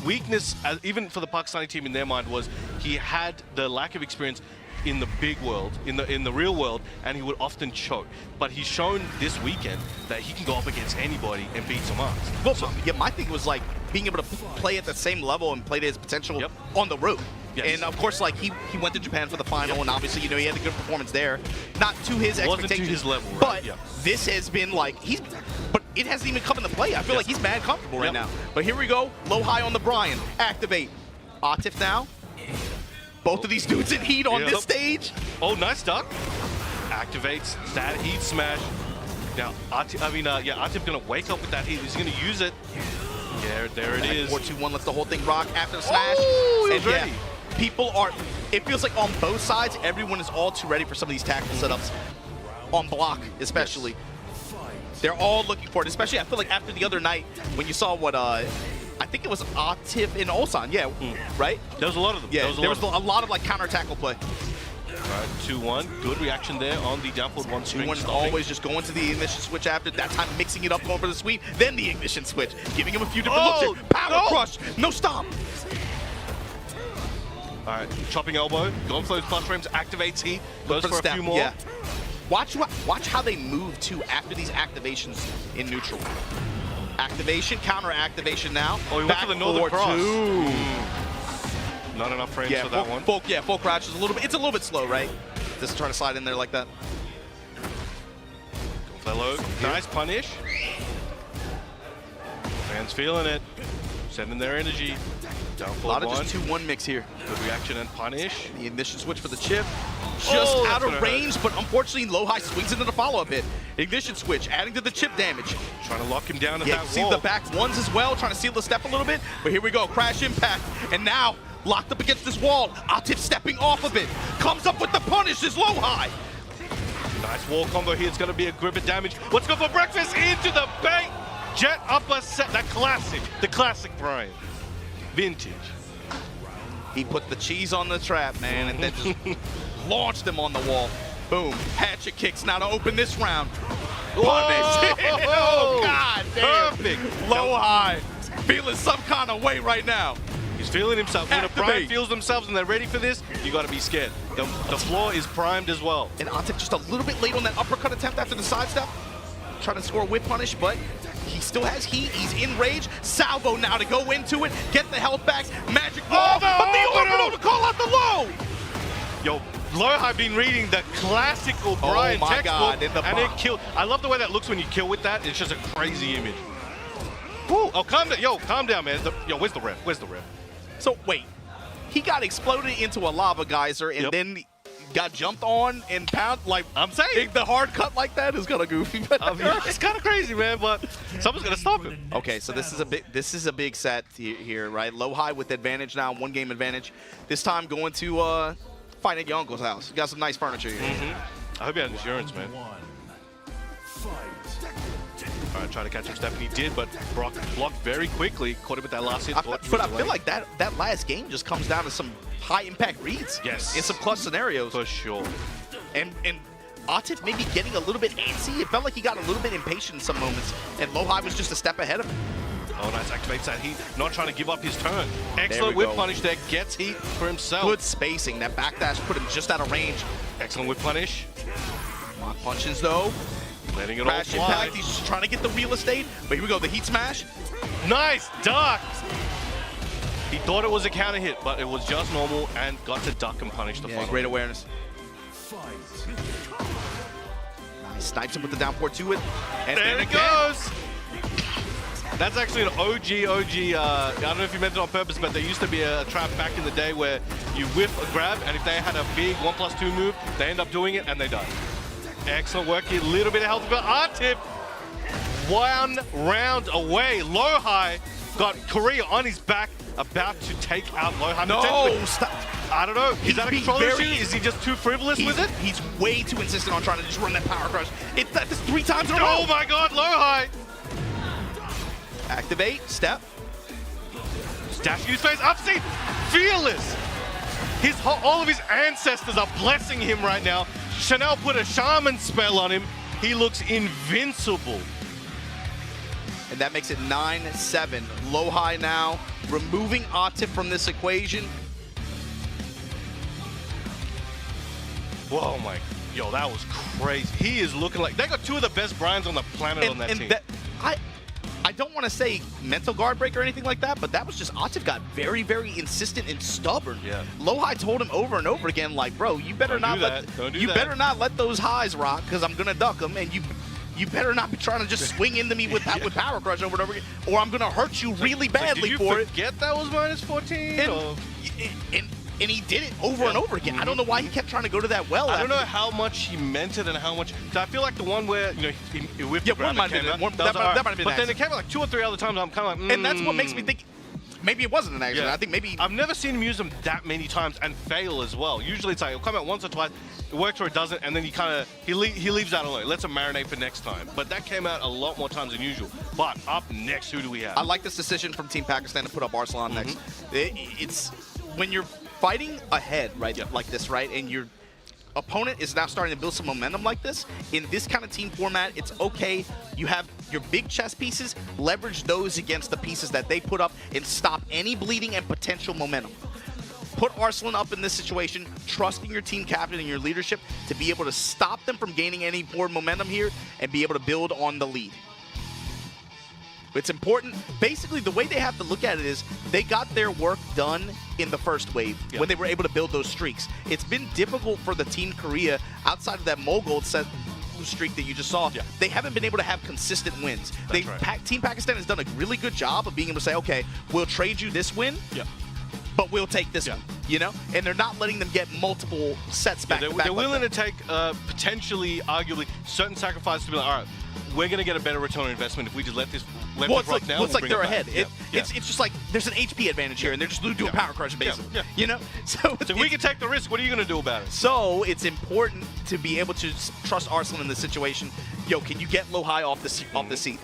weakness, even for the Pakistani team in their mind, was he had the lack of experience in the big world, in the real world, and he would often choke. But he's shown this weekend that he can go up against anybody and beat some ass. Well, so, yeah, my thing was like being able to play at the same level and play to his potential on the road. Yes. And of course, like he went to Japan for the final, and obviously, you know, he had a good performance there. Not to his expectations, wasn't to his level, right? But Yeah. this has been like but it hasn't even come into play. I feel like he's mad comfortable right now. But here we go, Low-High on the Brian, activate. Atif now. Both of these dudes in heat on this stage. Oh, nice duck. Activates that heat smash. Now, Atif's gonna wake up with that heat. He's gonna use it. Yeah, there it is. 4-2-1 lets the whole thing rock after the smash. Oh, he was and ready. Yeah, people are, it feels like on both sides, everyone is all too ready for some of these tactical setups. On block, especially. They're all looking for it, especially I feel like after the other night when you saw what, I think it was Atif and Ulsan, yeah, right? There was a lot of them. Yeah, there was a lot of like counter tackle play. All right, 2-1. Good reaction there on the down forward 1 string. Always just going to the ignition switch after that time, mixing it up, going for the sweep, then the ignition switch, giving him a few different looks here. Power crush, no stop. All right, chopping elbow, going for those plus frames, activates heat, goes for a few more. Yeah. Watch how they move too after these activations in neutral. Activation, counter activation now. Oh, he went for the Northern Cross. Not enough frames for that one. Full crouch is it's a little bit slow, right? Just trying to slide in there like that. Fellow, nice punish. Fans feeling it, sending their energy. Down A lot of one. just 2-1 mix here. Good reaction and punish. The ignition switch for the chip. Just out of range, but unfortunately Low-High swings into the follow-up hit. Ignition switch, adding to the chip damage. Trying to lock him down at that see wall. the back ones as well, trying to seal the step a little bit. But here we go, crash impact. And now, locked up against this wall. Atif stepping off of it. Comes up with the punish, is Low-High. Nice wall combo here. It's going to be a grip of damage. Let's go for breakfast into the bank. Jet upper set. The classic Brian. Vintage. He put the cheese on the trap, man, and then just launched him on the wall. Boom. Hatchet kicks now to open this round. Punish. Oh, God damn. Perfect. Low high. Feeling some kind of way right now. He's feeling himself. When a Activate. prime feels themselves and they're ready for this, you got to be scared. The floor is primed as well. And Atif just a little bit late on that uppercut attempt after the sidestep. Trying to score a whip punish, but he still has heat. He's in rage. Salvo now to go into it, get the health back. Magic wall, but the orbital to call out the low. Yo, Low been reading the classical Brian my textbook, God, in the and it box. killed. I love the way that looks when you kill with that. It's just a crazy image. Woo. Oh, calm down. Yo, calm down, man. Yo, where's the ref? Where's the ref? So wait, he got exploded into a lava geyser and then got jumped on and pound like I'm saying. the hard cut like that is kind of goofy. But It's kind of crazy, man, but someone's gonna stop him. okay, so this is a big set here, right? Low high with advantage now, 1 game advantage. This time going to fight at your uncle's house. You got some nice furniture here. I hope he had insurance, man. All right, trying to catch him, Stephanie did, but Brock blocked very quickly. Caught him with that last hit. But I feel like that last game just comes down to some high impact reads. Yes. In some clutch scenarios. For sure. And Atif maybe getting a little bit antsy. It felt like he got a little bit impatient in some moments, and Low high was just a step ahead of him. Oh, nice, activates that heat. Not trying to give up his turn. we Excellent whip go. punish there. Gets heat for himself. Good spacing. That backdash put him just out of range. Excellent whip punish. Mock punches though. Letting it Crash all fly. impact. He's just trying to get the real estate. But here we go. The heat smash. Nice duck. He thought it was a counter hit, but it was just normal and got to duck and punish the final. Great awareness. Nice. Snipes him with the down four to it. And There then it again. goes. That's actually an OG. I don't know if you meant it on purpose, but there used to be a trap back in the day where you whiff a grab, and if they had a big 1+2 move, they end up doing it and they die. Excellent work here. Little bit of health for Atif. 1 round away. Low high got Korea on his back, about to take out Low high. No, potentially. stop. I don't know. Is He's that a being control issue? very- Is he just too frivolous with it? He's way too insistent on trying to just run that power crush. That's 3 times in a row. Oh my God, Low high. Activate, step. Dashing his face, up C, fearless. All of his ancestors are blessing him right now. Chanel put a shaman spell on him. He looks invincible. And that makes it 9-7. Low high now, removing Atif from this equation. Whoa, my, yo, that was crazy. He is looking like, they got 2 of the best Bryans on the planet on that team. I don't want to say mental guard break or anything like that, but that was just Atif got very, very insistent and stubborn. Yeah. Low high told him over and over again, like, bro, you better Don't not do that. better not let those highs rock, because I'm gonna duck them, and you better not be trying to just swing into me with power crush over and over again, or I'm gonna hurt you really badly Did for you it. forget that was -14? Or- And he did it over and over again. I don't know why he kept trying to go to that well. I don't know after. how much he meant it and how much. So I feel like the one where he whipped Yeah, the grab one might and have came been- out, that was alright. might have been But an then it accident. came out like 2 or 3 other times. I'm kind of like, And that's what makes me think maybe it wasn't an accident. I think maybe I've never seen him use them that many times and fail as well. Usually it's like it'll come out once or twice, it works or it doesn't, and then he leaves that alone. Lets him marinate for next time. But that came out a lot more times than usual. But up next, who do we have? I like this decision from Team Pakistan to put up Arslan next. It's when you're fighting ahead, right, like this, right, and your opponent is now starting to build some momentum like this. In this kind of team format, it's okay. You have your big chess pieces, leverage those against the pieces that they put up and stop any bleeding and potential momentum. Put Arslan up in this situation, trusting your team captain and your leadership to be able to stop them from gaining any more momentum here and be able to build on the lead. It's important. Basically, the way they have to look at it is they got their work done in the first wave when they were able to build those streaks. It's been difficult for the Team Korea outside of that Mogul set streak that you just saw. They haven't been able to have consistent wins. Team Pakistan has done a really good job of being able to say, okay, we'll trade you this win, but we'll take this one, you know? And they're not letting them get multiple sets back to back. They're willing like to take potentially, arguably, certain sacrifices to be like, all right, we're going to get a better return on investment if we just let this rock down. It's like they're ahead. Yeah. It's just like there's an HP advantage here, and they're just doing power crush basically. You know, so we can take the risk. What are you going to do about it? So it's important to be able to trust Arslan in this situation. Yo, can you get Low high off the seat?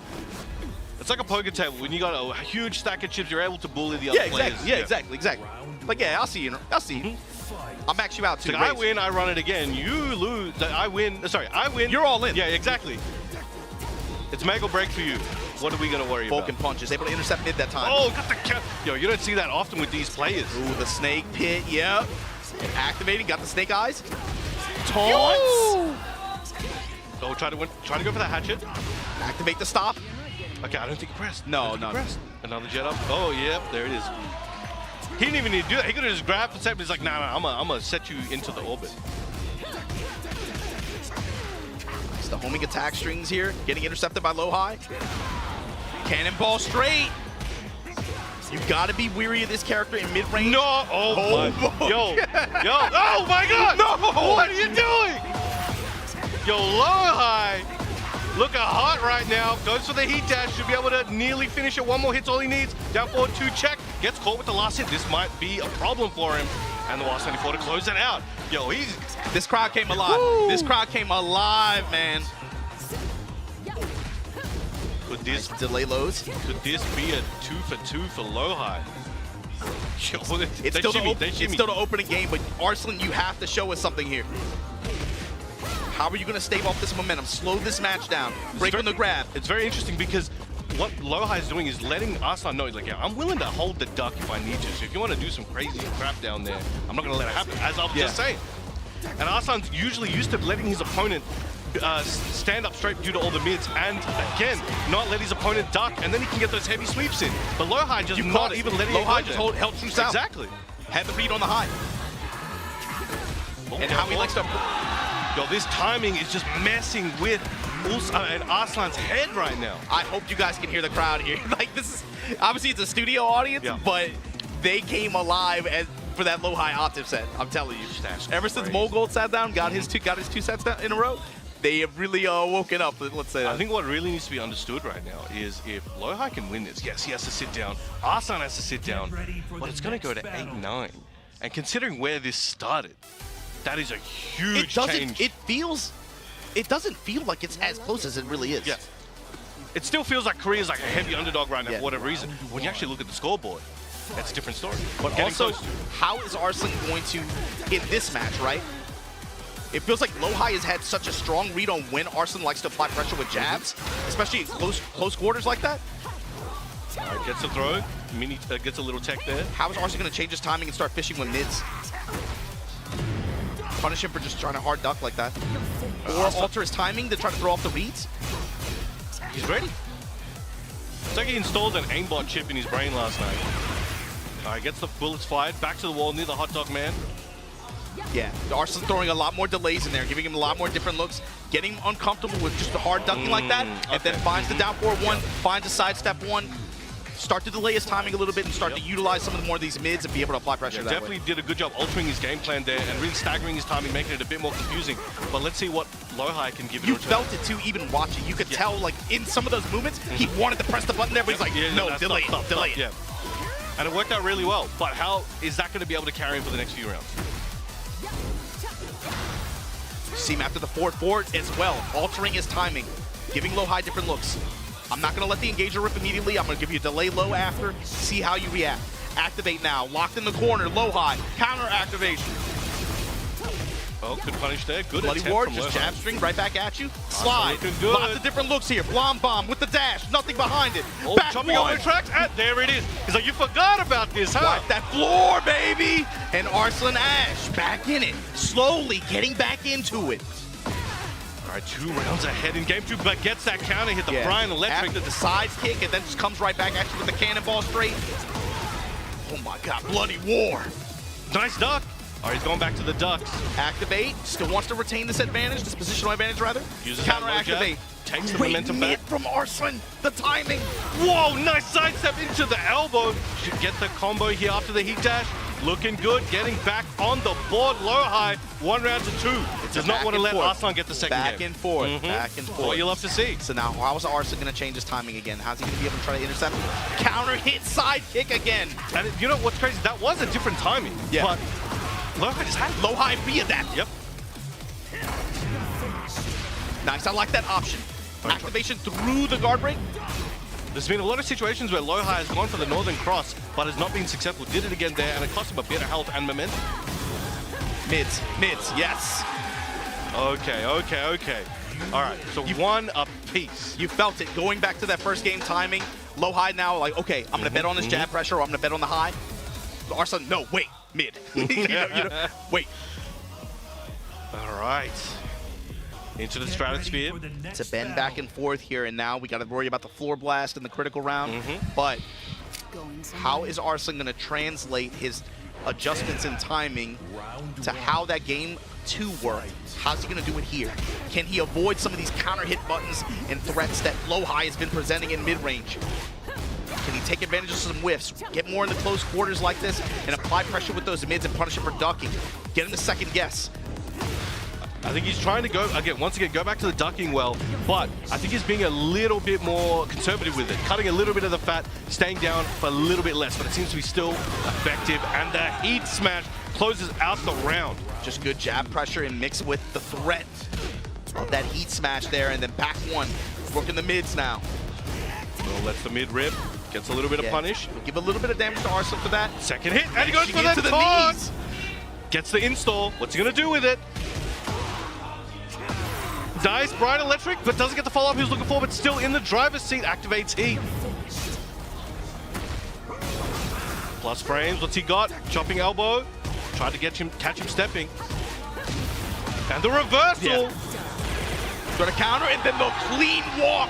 It's like a poker table. When you got a huge stack of chips, you're able to bully the other players. Exactly. Yeah, exactly. Like, yeah, I'll see you. I'll see you. I'll max you out too. So I win, I run it again. You lose. I win. Sorry, I win. You're all in. Yeah, exactly. It's make or break for you. What are we gonna worry Vulcan about? punches, able to intercept mid that time. Oh, got the count. Yo, you don't see that often with these players. Ooh, the snake pit, yep. Activating, got the snake eyes. Taunts. Oh, try to go for that hatchet. Activate the stop. Okay, I don't think he pressed. No. Another jet up. Oh, yep, there it is. He didn't even need to do that. He could have just grabbed the set, but he's like, nah, I'm gonna set you into the orbit. It's the homing attack strings here, getting intercepted by low high. Cannonball straight. You gotta be weary of this character in mid range. No! Oh my! Yo! Oh my God! No! What are you doing? Yo, low high, looking hot right now. Goes for the heat dash. Should be able to nearly finish it. One more hit's all he needs. Down forward 2 check. Gets caught with the last hit. This might be a problem for him. And the last 94 to close it out. Yo, this crowd came alive. Woo! This crowd came alive, man. Could this Delay lows. Could this be a 2 for 2 for low high? Yo, It's still the opening game, but Arslan, you have to show us something here. How are you going to stave off this momentum? Slow this match down. Break on the grab. It's very interesting because what low high is doing is letting Arslan know, like, yeah, I'm willing to hold the duck if I need to. So if you want to do some crazy crap down there, I'm not going to let it happen, as I was just saying. And Arslan's usually used to letting his opponent stand up straight due to all the mids, and again, not let his opponent duck, and then he can get those heavy sweeps in. But low high just not even letting low it high go just there. held true south. Exactly. Had the read on the high. Oh, And how he likes to. Yo, this timing is just messing with Arslan's head right now. I hope you guys can hear the crowd here. Like, this is obviously it's a studio audience, but they came alive for that low high octave set. I'm telling you. Ever since Mogold sat down, got his two sets in a row, they have really woken up. Let's say that. I think what really needs to be understood right now is if low high can win this, yes, he has to sit down. Arslan has to sit down, but it's going to go to 8-9. And considering where this started, that is a huge change. It doesn't feel like it's as close as it really is. Yeah. It still feels like Korea's like a heavy underdog right now for whatever reason. When you actually look at the scoreboard, that's a different story. But also, how is Arslan going to, in this match, right? It feels like low high has had such a strong read on when Arslan likes to apply pressure with jabs, especially in close quarters like that. All right, gets a throw, gets a little tech there. How is Arslan going to change his timing and start fishing with mids? Punish him for just trying to hard duck like that. Or alter his timing to try to throw off the reads. He's ready. It's like he installed an aimbot chip in his brain last night. All right, gets the bullets fired, back to the wall near the hot dog man. Yeah, Arslan throwing a lot more delays in there, giving him a lot more different looks, getting uncomfortable with just the hard ducking like that, and then finds the down forward one, finds a sidestep one, start to delay his timing a little bit and start to utilize some of the more of these mids and be able to apply pressure that definitely way. Did a good job altering his game plan there and really staggering his timing, making it a bit more confusing. But let's see what low high can give it. You felt it too, even watching. You could tell, like, in some of those movements, he wanted to press the button there, but he's like, no, delay it. Yeah. And it worked out really well. But how is that going to be able to carry him for the next few rounds? See him after the forward as well, altering his timing, giving low high different looks. I'm not going to let the engager rip immediately. I'm going to give you a delay low after, see how you react. Activate now, locked in the corner, low high, counter activation. Oh, good punish there. Good Bloody attempt Ward, from just low jab string right back at you. Slide. Good. Lots of different looks here. Blom bomb with the dash, nothing behind it. Oh, back chopping over one. tracks. And there it is. He's like, you forgot about this, huh? Wipe that floor, baby. And Arslan Ash back in it, slowly getting back into it. All right, 2 rounds ahead in game 2, but gets that counter hit, the Brian Electric. After the side kick, and then just comes right back at you with the cannonball straight. Oh my God, Bloody War. Nice duck. All right, he's going back to the ducks. Activate, still wants to retain this advantage, this positional advantage rather. Uses counter activate. Takes the Great momentum mid back. from Arslan, the timing. Whoa, nice sidestep into the elbow. Should get the combo here after the heat dash. Looking good, getting back on the board, low high, 1 round to 2. It does not want to let Arslan get the second game. Back and forth, back and forth. What you love to see. So now, how is Arslan going to change his timing again? How's he going to be able to try to intercept? Counter hit, side kick again. And you know what's crazy? That was a different timing. Yeah. But low high just had Low high be adapt. Yep. Nice, I like that option. Activation through the guard break. There's been a lot of situations where Lohai has gone for the Northern Cross, but has not been successful. Did it again there, and it cost him a bit of health and momentum. Mids, yes. Okay. All right, so one apiece. You felt it going back to that first game timing. Lohai now like, okay, I'm gonna bet on this jab pressure, or I'm gonna bet on the high. Arslan, no, wait, mid. Wait. All right. Into the stratosphere. It's a bend back and forth here, and now we got to worry about the floor blast in the critical round. But how is Arslan going to translate his adjustments in timing to how that game 2 worked? How's he going to do it here? Can he avoid some of these counter hit buttons and threats that Lohai has been presenting in mid-range? Can he take advantage of some whiffs, get more in the close quarters like this, and apply pressure with those mids and punish him for ducking? Get him to second guess. I think he's trying to go, once again, go back to the ducking well, but I think he's being a little bit more conservative with it, cutting a little bit of the fat, staying down for a little bit less, but it seems to be still effective, and the heat smash closes out the round. Just good jab pressure and mix with the threat of that heat smash there, and then back one, working the mids now. Well, lets the mid rip, gets a little bit of punish. We'll give a little bit of damage to Arslan for that. Second hit, and he goes for the taunt! Knees. Gets the install, what's he gonna do with it? Dies Bright Electric, but doesn't get the follow-up he was looking for, but still in the driver's seat, activates heat. Plus frames, what's he got? Chopping elbow, tried to catch him stepping. And the reversal! Gonna counter, and then the clean walk.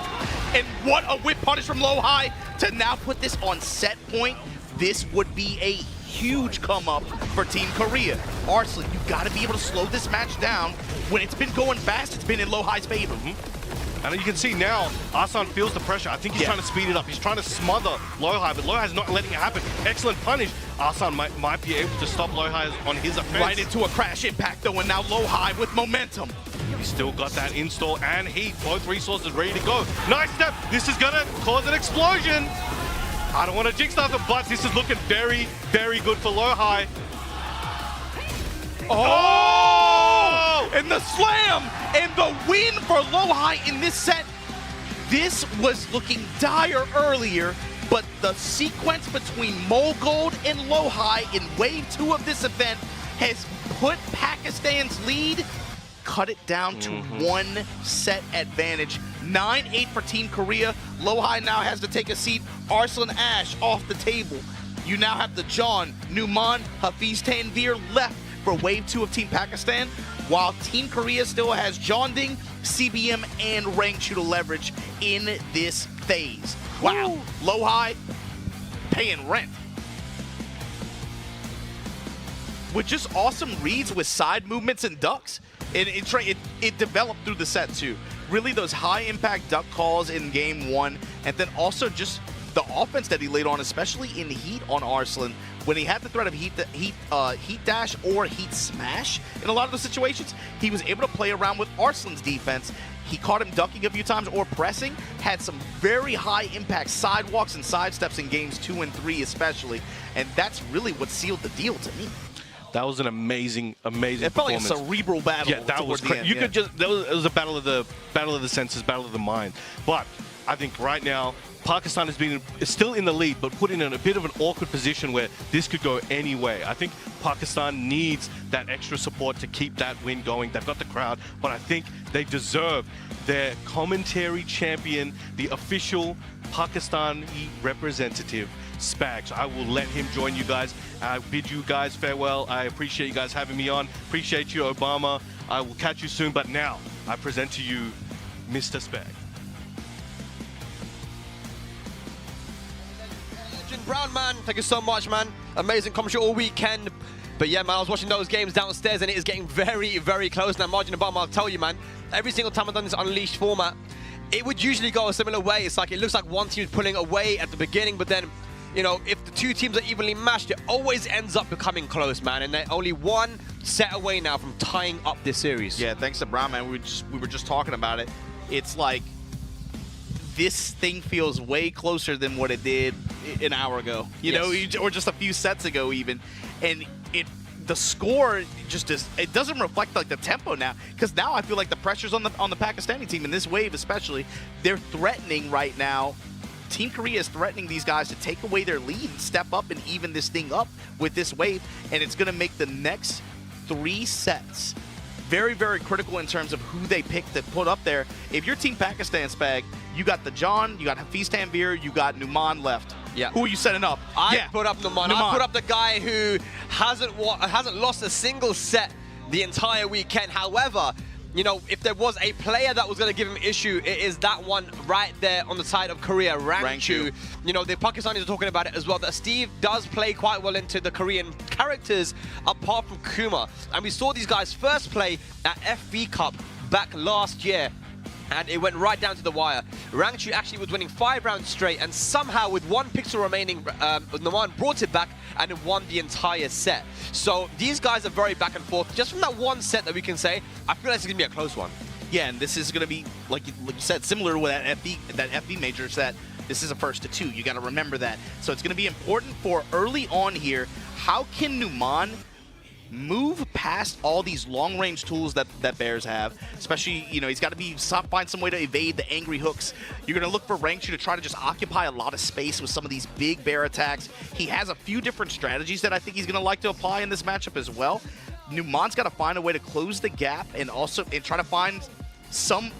And what a whip punish from Lohai to now put this on set point. This would be a huge come up for Team Korea. Arslan, you gotta be able to slow this match down. When it's been going fast, it's been in Lohai's favor. And you can see now, Arslan feels the pressure. I think he's trying to speed it up. He's trying to smother Lohai, but Lohai's not letting it happen. Excellent punish. Arslan might be able to stop Lohai on his offense. Right into a crash impact though, and now Lohai with momentum. He's still got that install and heat. Both resources ready to go. Nice step. This is gonna cause an explosion. I don't want to jinx nothing, but this is looking very, very good for Lohai. Oh! And the slam! And the win for Lohai in this set. This was looking dire earlier, but the sequence between Molgold and Lohai in Wave 2 of this event has put Pakistan's lead, cut it down to 1 set advantage. 9-8 for Team Korea. Lohai now has to take a seat. Arslan Ash off the table. You now have the John, Numan, Hafiz Tanvir left for Wave 2 of Team Pakistan, while Team Korea still has Jonding, CBM, and Rangchu to leverage in this phase. Wow, Lohai paying rent. With just awesome reads with side movements and ducks, it developed through the set too. Really those high impact duck calls in game 1, and then also just the offense that he laid on, especially in heat on Arslan, when he had the threat of heat dash or heat smash in a lot of the situations, he was able to play around with Arslan's defense. He caught him ducking a few times or pressing, had some very high impact sidewalks and sidesteps in games 2 and 3 especially, and that's really what sealed the deal to me. That was an amazing, amazing It felt like performance. a cerebral battle. Yeah, that was crazy. You could just, it was a battle of the senses, battle of the mind. But I think right now, Pakistan is still in the lead, but put in a bit of an awkward position where this could go any way. I think Pakistan needs that extra support to keep that win going. They've got the crowd, but I think they deserve their commentary champion, the official Pakistani representative, Spags. I will let him join you guys. I bid you guys farewell. I appreciate you guys having me on. Appreciate you, Obama. I will catch you soon, but now I present to you Mr. Spag. Brown, man, thank you so much, man. Amazing commentary all weekend. But yeah, man, I was watching those games downstairs and it is getting very, very close. Now, Margin Obama, I'll tell you, man, every single time I've done this Unleashed format, it would usually go a similar way. It's like, it looks like one team is pulling away at the beginning, but then, you know, if the two teams are evenly matched, it always ends up becoming close, man. And they're only 1 set away now from tying up this series. Yeah, thanks to Brown, man. We were just talking about it. It's like, this thing feels way closer than what it did an hour ago, you know, or just a few sets ago even. And the score just it doesn't reflect like the tempo now, because now I feel like the pressure's on the Pakistani team in this wave especially. They're threatening right now Team Korea is threatening these guys to take away their lead and step up and even this thing up with this wave, and it's going to make the next 3 sets very, very critical in terms of who they pick to put up there. If you're Team Pakistan, Spag, you got the John, you got Hafiz Tanvir, you got Numan left. Yeah. Who are you setting up? I put up Numan. I put up the guy who hasn't lost a single set the entire weekend. However, you know, if there was a player that was going to give him issue, it is that one right there on the side of Korea, Rangchu. You know, the Pakistanis are talking about it as well, that Steve does play quite well into the Korean characters, apart from Kuma. And we saw these guys first play at FB Cup back last year, and it went right down to the wire. Rangchu actually was winning 5 rounds straight, and somehow with 1 pixel remaining, Numan brought it back and won the entire set. So these guys are very back and forth. Just from that one set that we can say, I feel like it's going to be a close one. Yeah, and this is going to be, like you said, similar to that FB major set. This is a first to 2. You got to remember that. So it's going to be important for early on here. How can Numan move past all these long-range tools that Bears have? Especially, you know, he's got to find some way to evade the angry hooks. You're going to look for Rangchu to try to just occupy a lot of space with some of these big Bear attacks. He has a few different strategies that I think he's going to like to apply in this matchup as well. Numan's got to find a way to close the gap and try to find some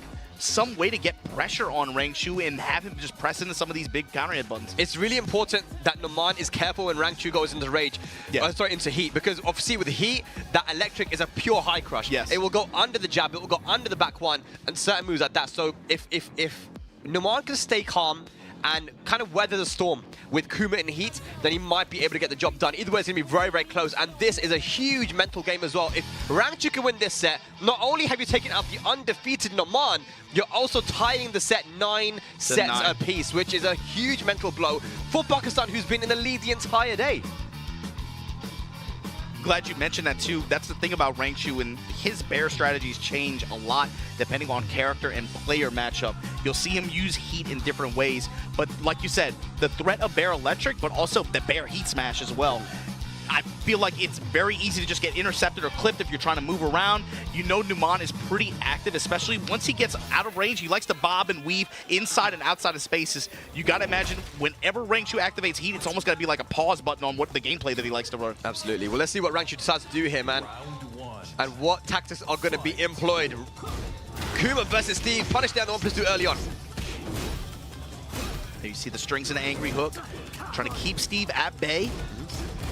way to get pressure on Rangchu and have him just press into some of these big counter hit buttons. It's really important that Numan is careful when Rangchu goes into rage, into heat, because obviously with heat, that electric is a pure high crush. Yes. It will go under the jab, it will go under the back one, and certain moves like that. So if Numan can stay calm and kind of weather the storm with Kuma in heat, then he might be able to get the job done. Either way, it's going to be very, very close, and this is a huge mental game as well. If Rangchu can win this set, not only have you taken out the undefeated Numan, you're also tying the set 9 sets apiece, which is a huge mental blow for Pakistan, who's been in the lead the entire day. Glad you mentioned that too. That's the thing about Rangchu, and his Bear strategies change a lot depending on character and player matchup. You'll see him use heat in different ways, but like you said, the threat of Bear Electric, but also the Bear Heat Smash as well. I feel like it's very easy to just get intercepted or clipped if you're trying to move around. You know Numan is pretty active, especially once he gets out of range. He likes to bob and weave inside and outside of spaces. You got to imagine whenever Rangchu activates heat, it's almost got to be like a pause button on what the gameplay that he likes to run. Absolutely. Well, let's see what Rangchu decides to do here, man. And what tactics are going to be employed. Kuma versus Steve. Punish down the 1+2 early on. There you see the strings and angry hook. Trying to keep Steve at bay.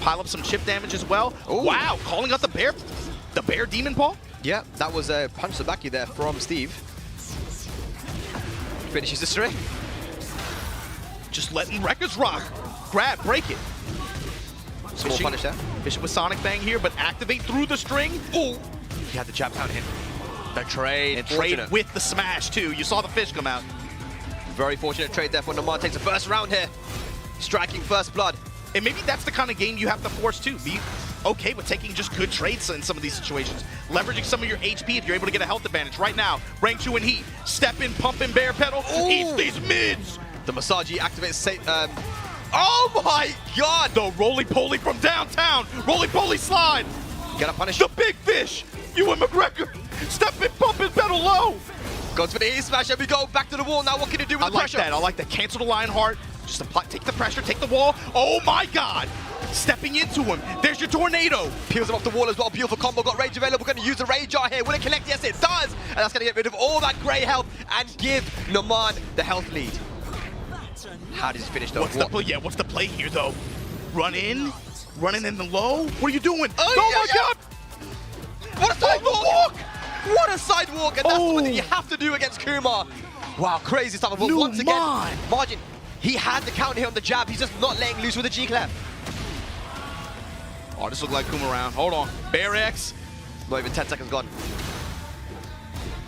Pile up some chip damage as well. Ooh. Wow, calling out the bear demon paw. Yeah, that was a punch to back you there from Steve. Finishes the string. Just letting records rock. Grab, break it. Small punish there. Fishing with Sonic Bang here, but activate through the string. Ooh. He had the jab counter hit. The trade. And trade with the smash too. You saw the fish come out. Very fortunate trade there for Numan. Takes the first round here. Striking first blood. And maybe that's the kind of game you have to force too. Be okay with taking just good trades in some of these situations. Leveraging some of your HP if you're able to get a health advantage. Right now, Rangchu in heat. Step in, pump in, bear pedal. Eats these mids. The Masaji activates. Oh my god! The roly-poly from downtown. Roly-poly slide. Gotta punish the big fish. Ewan McGregor. Step in, pump in, pedal low. Goes for the heat smash, and we go back to the wall. Now what can you do with the pressure? I like that. Cancel the Lionheart. Just apply, take the pressure, take the wall. Oh my god! Stepping into him. There's your tornado. Peels him off the wall as well. Beautiful combo. Got rage available. Going to use the rage jar here. Will it connect? Yes, it does. And that's going to get rid of all that grey health and give Numan the health lead. How does he finish though? What's the play here though? Running in the low. What are you doing? Oh my god! What a sidewalk! What a sidewalk! And that's what you have to do against Kuma. Wow, crazy stuff. But once again, Margin, he had the counter here on the jab. He's just not letting loose with the G-Clap. Oh, this looks like Kuma round. Hold on. Bear X. Not even 10 seconds gone.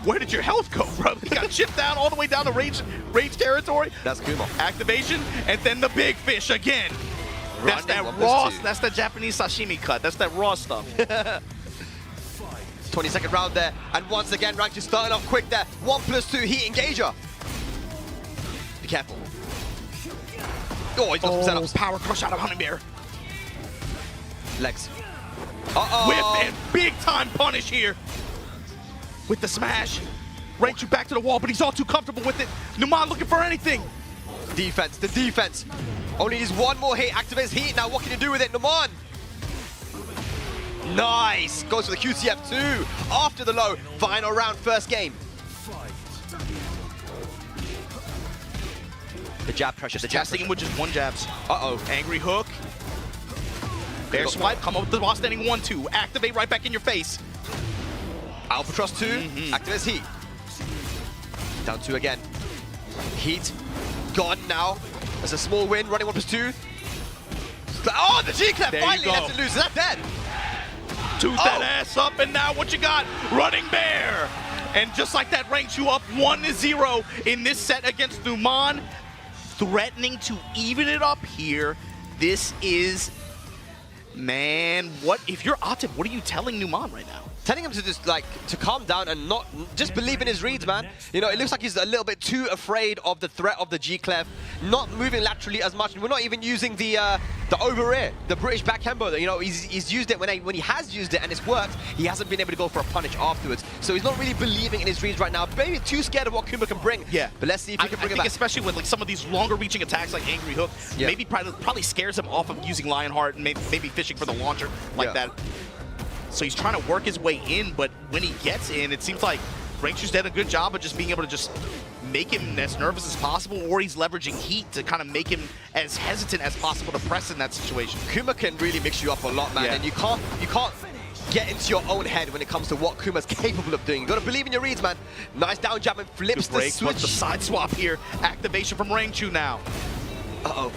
Where did your health go, bro? He got chipped down all the way down to range territory. That's Kuma. Activation, and then the big fish again. That's that raw. That's the Japanese sashimi cut. That's that raw stuff. 20-second round there, and once again, Rangchu starting off quick there. 1+2 heat engager. Be careful. Oh, he's got some setups. Power crush out of Honey Bear. Legs. Whip and big time punish here. With the smash. Rangchu back to the wall, but he's all too comfortable with it. Numan looking for anything. Defense, the defense. Only needs one more hit, activates heat. Now what can you do with it, Noman? Nice, goes for the QCF2 after the low. Final round, first game. The jab pressure, the jab Testing pressure. him with just one jabs. Uh-oh. Angry hook. Bear swipe, come up with the boss standing 1-2. Activate right back in your face. Albatross 2, activates heat. Down 2 again. Heat, gone now. That's a small win, running 1+2. Oh, the G-Clef There you finally go. lets it loose. Is that dead? Tooth that ass up, and now what you got? Running Bear. And just like that, ranks you up 1-0 in this set against Numan. Threatening to even it up here. This is, man, what if you're Atif, what are you telling Numan right now? Telling him to just to calm down and not just believe in his reads, man. You know, it looks like he's a little bit too afraid of the threat of the G-Clef, not moving laterally as much. We're not even using the over air, the British backhand bow. You know, he's used it when he has used it and it's worked. He hasn't been able to go for a punish afterwards. So he's not really believing in his reads right now. Maybe too scared of what Kuma can bring. Yeah, but let's see if he can bring it I think back. especially with like some of these longer reaching attacks like Angry Hook, Yeah. maybe probably scares him off of using Lionheart and maybe fishing for the launcher like Yeah. that. So he's trying to work his way in, but when he gets in, it seems like Raichu's did a good job of just being able to just make him as nervous as possible, or he's leveraging heat to kind of make him as hesitant as possible to press in that situation. Kuma can really mix you up a lot, man, Yeah. and you can't get into your own head when it comes to what Kuma's capable of doing. You got to believe in your reads, man. Nice down jab and flips Good the break, switch. but the side swap here. Activation from Raichu now. Uh-oh.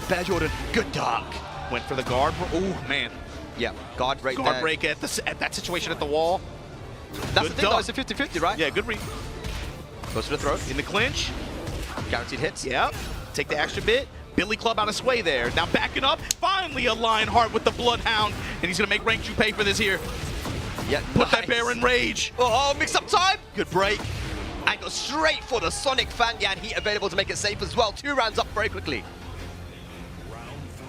Bear Jordan, good dark. Went for the guard. Oh, man. Yeah, guard break Guard there. break at that situation at the wall. That's Good the thing, though. duck. It's a 50-50, right? Yeah, good read. Goes for the throw. In the clinch. Guaranteed hits. Yep. Take the extra bit. Billy Club out of sway there. Now backing up. Finally a Lionheart with the Bloodhound. And he's going to make Raichu pay for this here. Yeah, Put that nice. bear in rage. Oh, mix up time. Good break. And go straight for the Sonic Fang. Yeah, and heat available to make it safe as well. 2 rounds up very quickly.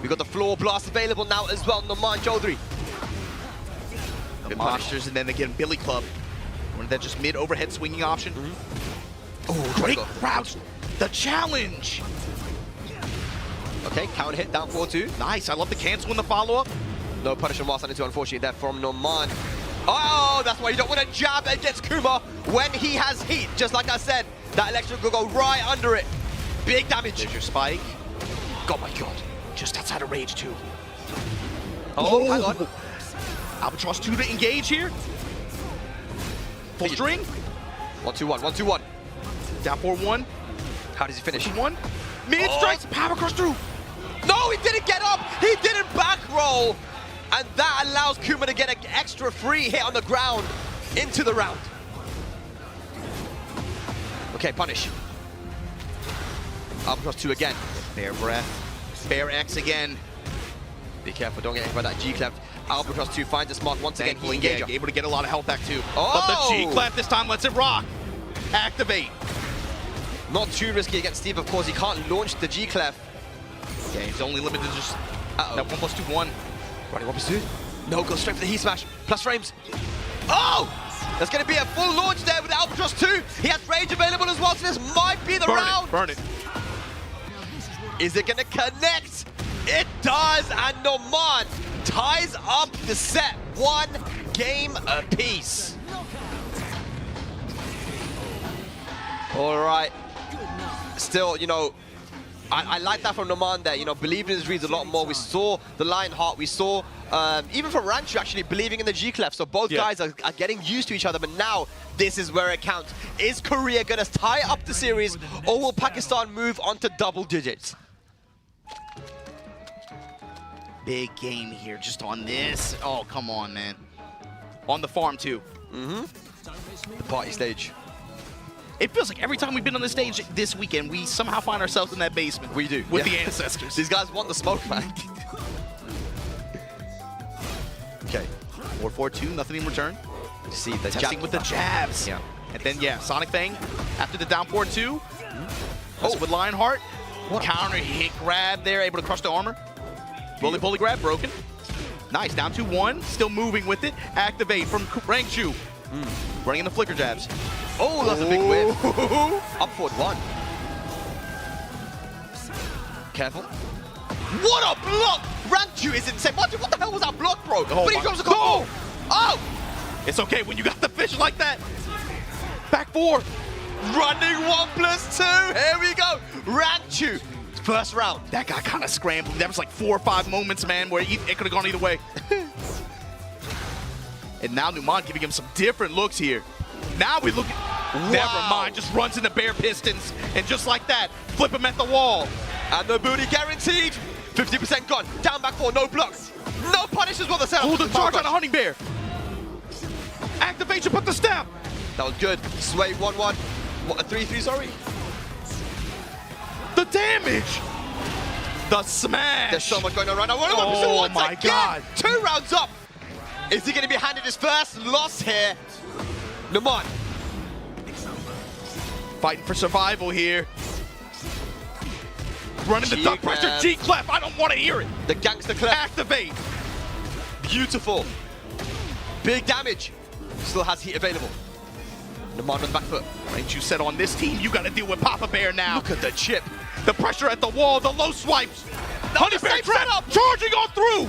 We got the floor blast available now as well. Noman Chaudhary. The Good punish. monsters, and then again Billy Club. One of that just mid overhead swinging option. Oh, Great go. crouch. The challenge. Okay, counter hit down 4-2. Nice. I love the cancel in the follow-up. No punish on whilst into, unfortunately, there from Noman. Oh, that's why you don't want to jab against Kuma when he has heat. Just like I said, that electric will go right under it. Big damage. There's your spike. Oh my god. Just outside of rage too. Oh, hang on. Albatross 2 to engage here. Full string. 1-2-1, 1-2-1. Down 4-1. How does he finish? 1. Mid strikes. Power crush through. No, he didn't get up. He didn't back roll. And that allows Kuma to get an extra free hit on the ground into the round. Okay, punish. Albatross 2 again. Bear breath. Bear X again. Be careful, don't get hit by that G-Clef. Albatross 2 finds a smart once again. He Thankfully, engages. able to get a lot of health back too. Oh! But the G-Clef this time lets it rock. Activate. Not too risky against Steve, of course. He can't launch the G-Clef. Yeah, he's only limited to just Uh-oh. that 1+2-1. Running 1+2. No, goes straight for the heat smash. Plus frames. Oh! There's going to be a full launch there with Albatross 2. He has rage available as well, so this might be the round. Burn it. Is it going to connect? It does, and Noman ties up the set. 1 game apiece. All right. Still, you know, I like that from Noman there, you know, believing in his reads a lot more. We saw the Lionheart, we saw, even from Ranchu actually, believing in the G-Clef. So both guys are getting used to each other, but now this is where it counts. Is Korea going to tie up the series, or will Pakistan move on to double digits? Big game here just on this. Oh, come on, man. On the farm, too. The party stage. It feels like every time we've been on the stage this weekend, we somehow find ourselves in that basement. We do. With yeah. the ancestors. These guys want the smoke, man. Okay. 4-4-2, nothing in return. See the Testing jab. with the jabs. Yeah. And then, yeah, Sonic Fang after the down 4-2. Oh. With Lionheart. What a- Counter hit grab there, able to crush the armor. Bully grab, broken. Nice, down 2-1. Still moving with it. Activate from Raichu. Running in the flicker jabs. Oh, that's a big whip. Up forward 1. Careful. What a block! Ranchu is insane. What the hell was that block, bro? Oh But he my- drops a combo. Oh! It's okay when you got the fish like that. Back four. Running 1+2. Here we go. Ranchu. First round. That guy kind of scrambled. There was like 4 or 5 moments, man, where it could have gone either way. And now Numan giving him some different looks here. Now we look at... Never mind. Just runs into bare pistons. And just like that, flip him at the wall. And the booty guaranteed. 50% gone. Down back four. No blocks. No punish as well. The setup. Oh, the charge on a Hunting Bear. Activation, put the step. That was good. Sway 1-1. What, a 3-3, sorry? The damage. The smash. There's so much going on right now. Oh Once my again, God. 2 rounds up. Is he going to be handed his first loss here? Numan. Fighting for survival here. Running the duck pressure. G-Clef. G-Clef. I don't want to hear it. The gangster clip. Activate. Beautiful. Big damage. Still has heat available. Numan on the back foot. Ain't you said on this team, you got to deal with Papa Bear now. Look at the chip. The pressure at the wall, the low swipes. Honey the Bear same trap, setup. charging on through.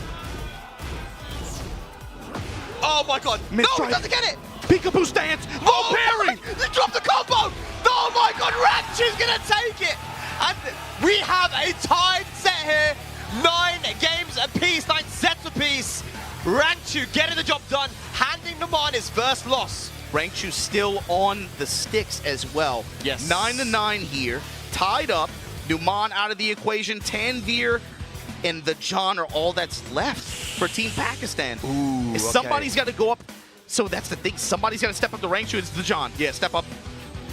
Oh my god. No, Mid-strike. he doesn't get it. Peekaboo stance, low parry. He dropped the combo. Oh my god, Ranchu's gonna take it. And we have a tied set here. 9 games apiece, 9 sets apiece. Ranchu getting the job done, handing Numan his first loss. Rangchu still on the sticks as well. Yes. 9-9 here, tied up. Numan out of the equation. Tanveer and the John are all that's left for Team Pakistan. Ooh, okay. Somebody's got to go up. So that's the thing. Somebody's got to step up to Rangchu. It's the John. Yeah, step up.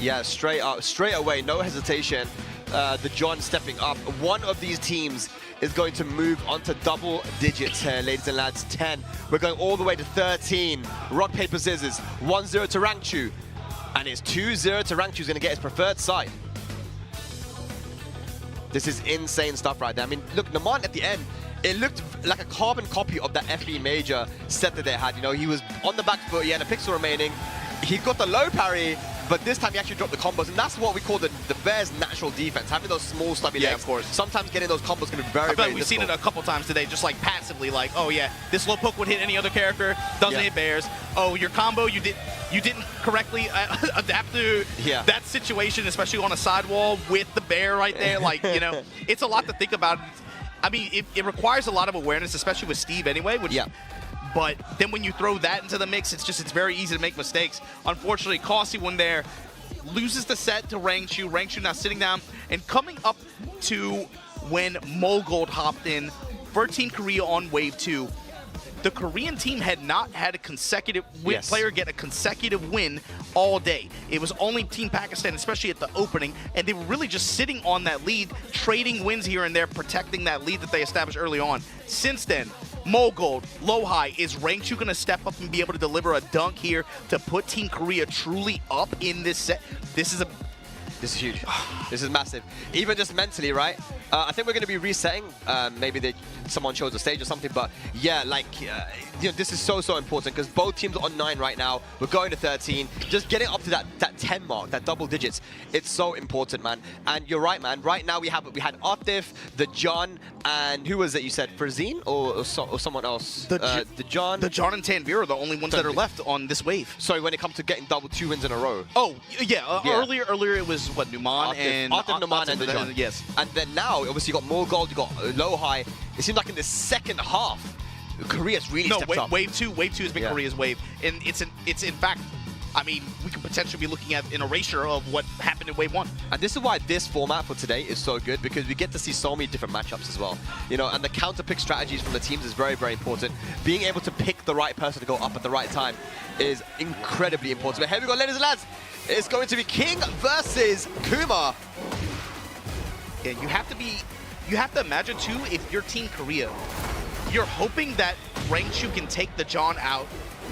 Yeah, straight up, straight away, no hesitation. The John stepping up. One of these teams is going to move onto double digits here, ladies and lads. 10. We're going all the way to 13. Rock, paper, scissors. 1-0 to Rangchu. And it's 2-0 to Rangchu. Who's going to get his preferred side. This is insane stuff right there. I mean, look, Numan at the end, it looked like a carbon copy of that FB Major set that they had. You know, he was on the back foot, he had a pixel remaining. He got the low parry, but this time he actually dropped the combos, and that's what we call the Bears' natural defense. Having those small, stubby Yeah, legs. Of course. Sometimes getting those combos can be very, I feel very like we've seen it difficult. a couple times today, just like passively, like, oh yeah, this low poke would hit any other character, doesn't Yeah. hit Bears. Oh, your combo, you didn't correctly adapt to Yeah. that situation, especially on a sidewall with the bear right there. Like, you know, it's a lot to think about. I mean, it requires a lot of awareness, especially with Steve anyway. Which, Yeah. But then when you throw that into the mix, it's very easy to make mistakes. Unfortunately, Costy one there loses the set to Rangchu. Rangchu now sitting down and coming up to when Mogold hopped in for Team Korea on Wave 2. The Korean team had not had a consecutive player get a consecutive win all day. It was only Team Pakistan, especially at the opening, and they were really just sitting on that lead, trading wins here and there, protecting that lead that they established early on. Since then, Mogold, low high, is Rangchu going to step up and be able to deliver a dunk here to put Team Korea truly up in this set? This is huge. This is massive. Even just mentally, right? I think we're going to be resetting. Maybe someone chose the stage or something. But yeah, like, you know, this is so important because both teams are on 9 right now. We're going to 13. Just getting up to that 10 mark, that double digits. It's so important, man. And you're right, man. Right now we had Atif, the John, and who was it you said? Frazine or someone else? The John. the John and Tanveer are the only ones that are left on this wave. Sorry, when it comes to getting double 2 wins in a row. Oh, yeah. Yeah. Earlier it was, what, Numan and... Atif, Numan, and the John. Yes. And then now, obviously, you got more gold, you got low high. It seems like in the second half, Korea's really stepped up. Wave 2 has been Korea's wave. And it's in fact, I mean, we could potentially be looking at an erasure of what happened in Wave 1. And this is why this format for today is so good, because we get to see so many different matchups as well. You know, and the counter pick strategies from the teams is very, very important. Being able to pick the right person to go up at the right time is incredibly important. But here we go, ladies and lads. It's going to be King versus Kuma. Yeah, you have to imagine too, if you're Team Korea, you're hoping that Rangchu can take the John out,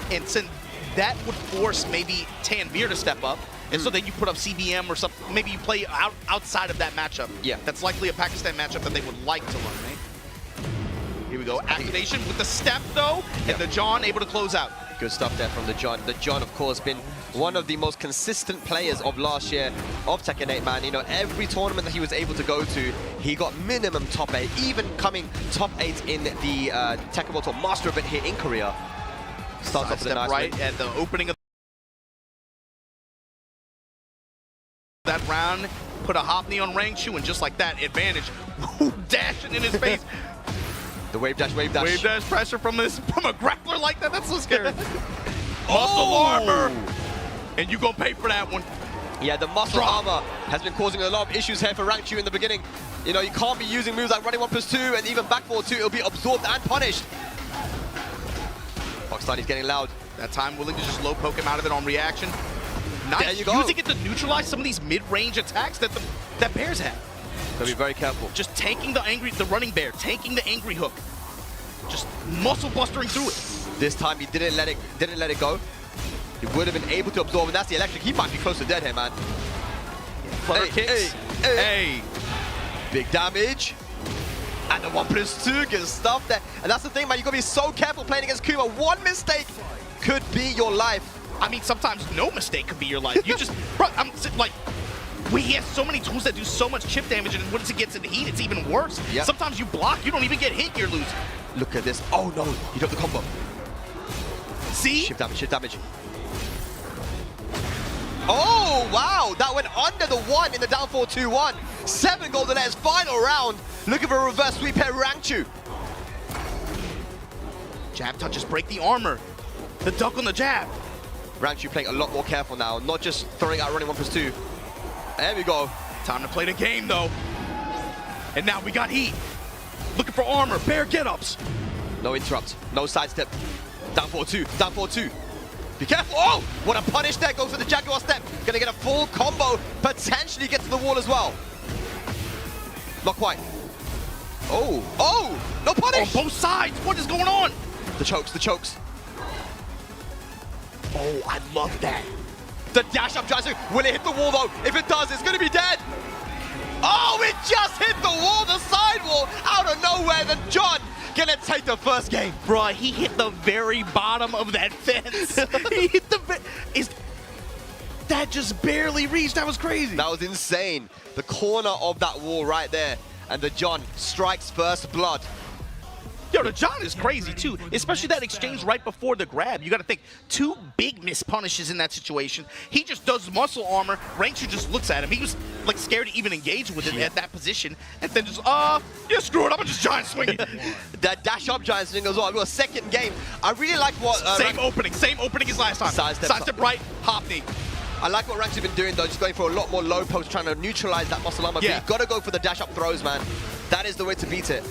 and since that would force maybe Tanveer to step up, and so then you put up CBM or something. Maybe you play outside of that matchup. Yeah. That's likely a Pakistan matchup that they would like to run, right? Here we go. Activation with the step, though, and the John able to close out. Good stuff there from the John. The John, of course, been one of the most consistent players of last year of Tekken 8, man. You know, every tournament that he was able to go to, he got minimum top 8, even coming top 8 in the Tekken World Tour Master event here in Korea. Starts off with a nice right win. at the opening of that round, put a hop knee on Rangchu, and just like that, advantage, dashing in his face. The wave dash, wave dash. Wave dash pressure from a grappler like that, that's so scary. Muscle armor, and you gonna pay for that one. Yeah, the muscle armor has been causing a lot of issues here for Rangchu in the beginning. You know, you can't be using moves like running 1+2 and even back forward 2. It'll be absorbed and punished. Pakistani's getting loud. That time willing to just low poke him out of it on reaction. Nice, There you go. using it to neutralize some of these mid-range attacks that that Bears have. Gotta be very careful. Just tanking the running bear, tanking the angry hook. Just muscle bustering through it. This time he didn't let it go. He would have been able to absorb, and that's the electric. He might be close to dead here, man. Flutter Hey, kicks. hey. Big damage. And the 1+2 gets stuffed there. And that's the thing, man. You gotta be so careful playing against Kuma. One mistake could be your life. I mean, sometimes no mistake could be your life. You just, bro, he has so many tools that do so much chip damage, and once it gets in the heat, it's even worse. Yep. Sometimes you block, you don't even get hit, you're losing. Look at this. Oh no, he dropped the combo. See? Shift damage, shift damage. Oh, wow. That went under the 1 in the down 4-2-1. 7 golden letters, final round. Looking for a reverse sweep here, Rangchu. Jab touches break the armor. The duck on the jab. Rangchu playing a lot more careful now, not just throwing out running 1+2. There we go. Time to play the game, though. And now we got heat. Looking for armor, bear get-ups. No interrupt, no sidestep. Down 4-2, down 4-2. Be careful. Oh, what a punish there. Goes for the Jaguar step. Gonna get a full combo. Potentially get to the wall as well. Not quite. Oh, no punish. On both sides, what is going on? The chokes, the chokes. Oh, I love that. The dash up tries to, will it hit the wall though? If it does, it's gonna be dead. Oh, it just hit the wall, the side wall, out of nowhere. The John gonna take the first game. Bruh, he hit the very bottom of that fence. He hit that just barely reached, that was crazy. That was insane. The corner of that wall right there. And the John strikes first blood. Yo, the John is crazy too, especially that exchange right before the grab. You gotta think, 2 big miss punishes in that situation. He just does muscle armor, Rangchu just looks at him. He was like scared to even engage with him at that position. And then just, yeah, screw it, I'm gonna just giant swing it. That dash up giant swing as well. We got a second game. I really like what... same opening as last time. Sidestep right, hop knee. I like what Rangchu's been doing though, just going for a lot more low post, trying to neutralize that muscle armor. Yeah. But you've got to go for the dash up throws, man. That is the way to beat it.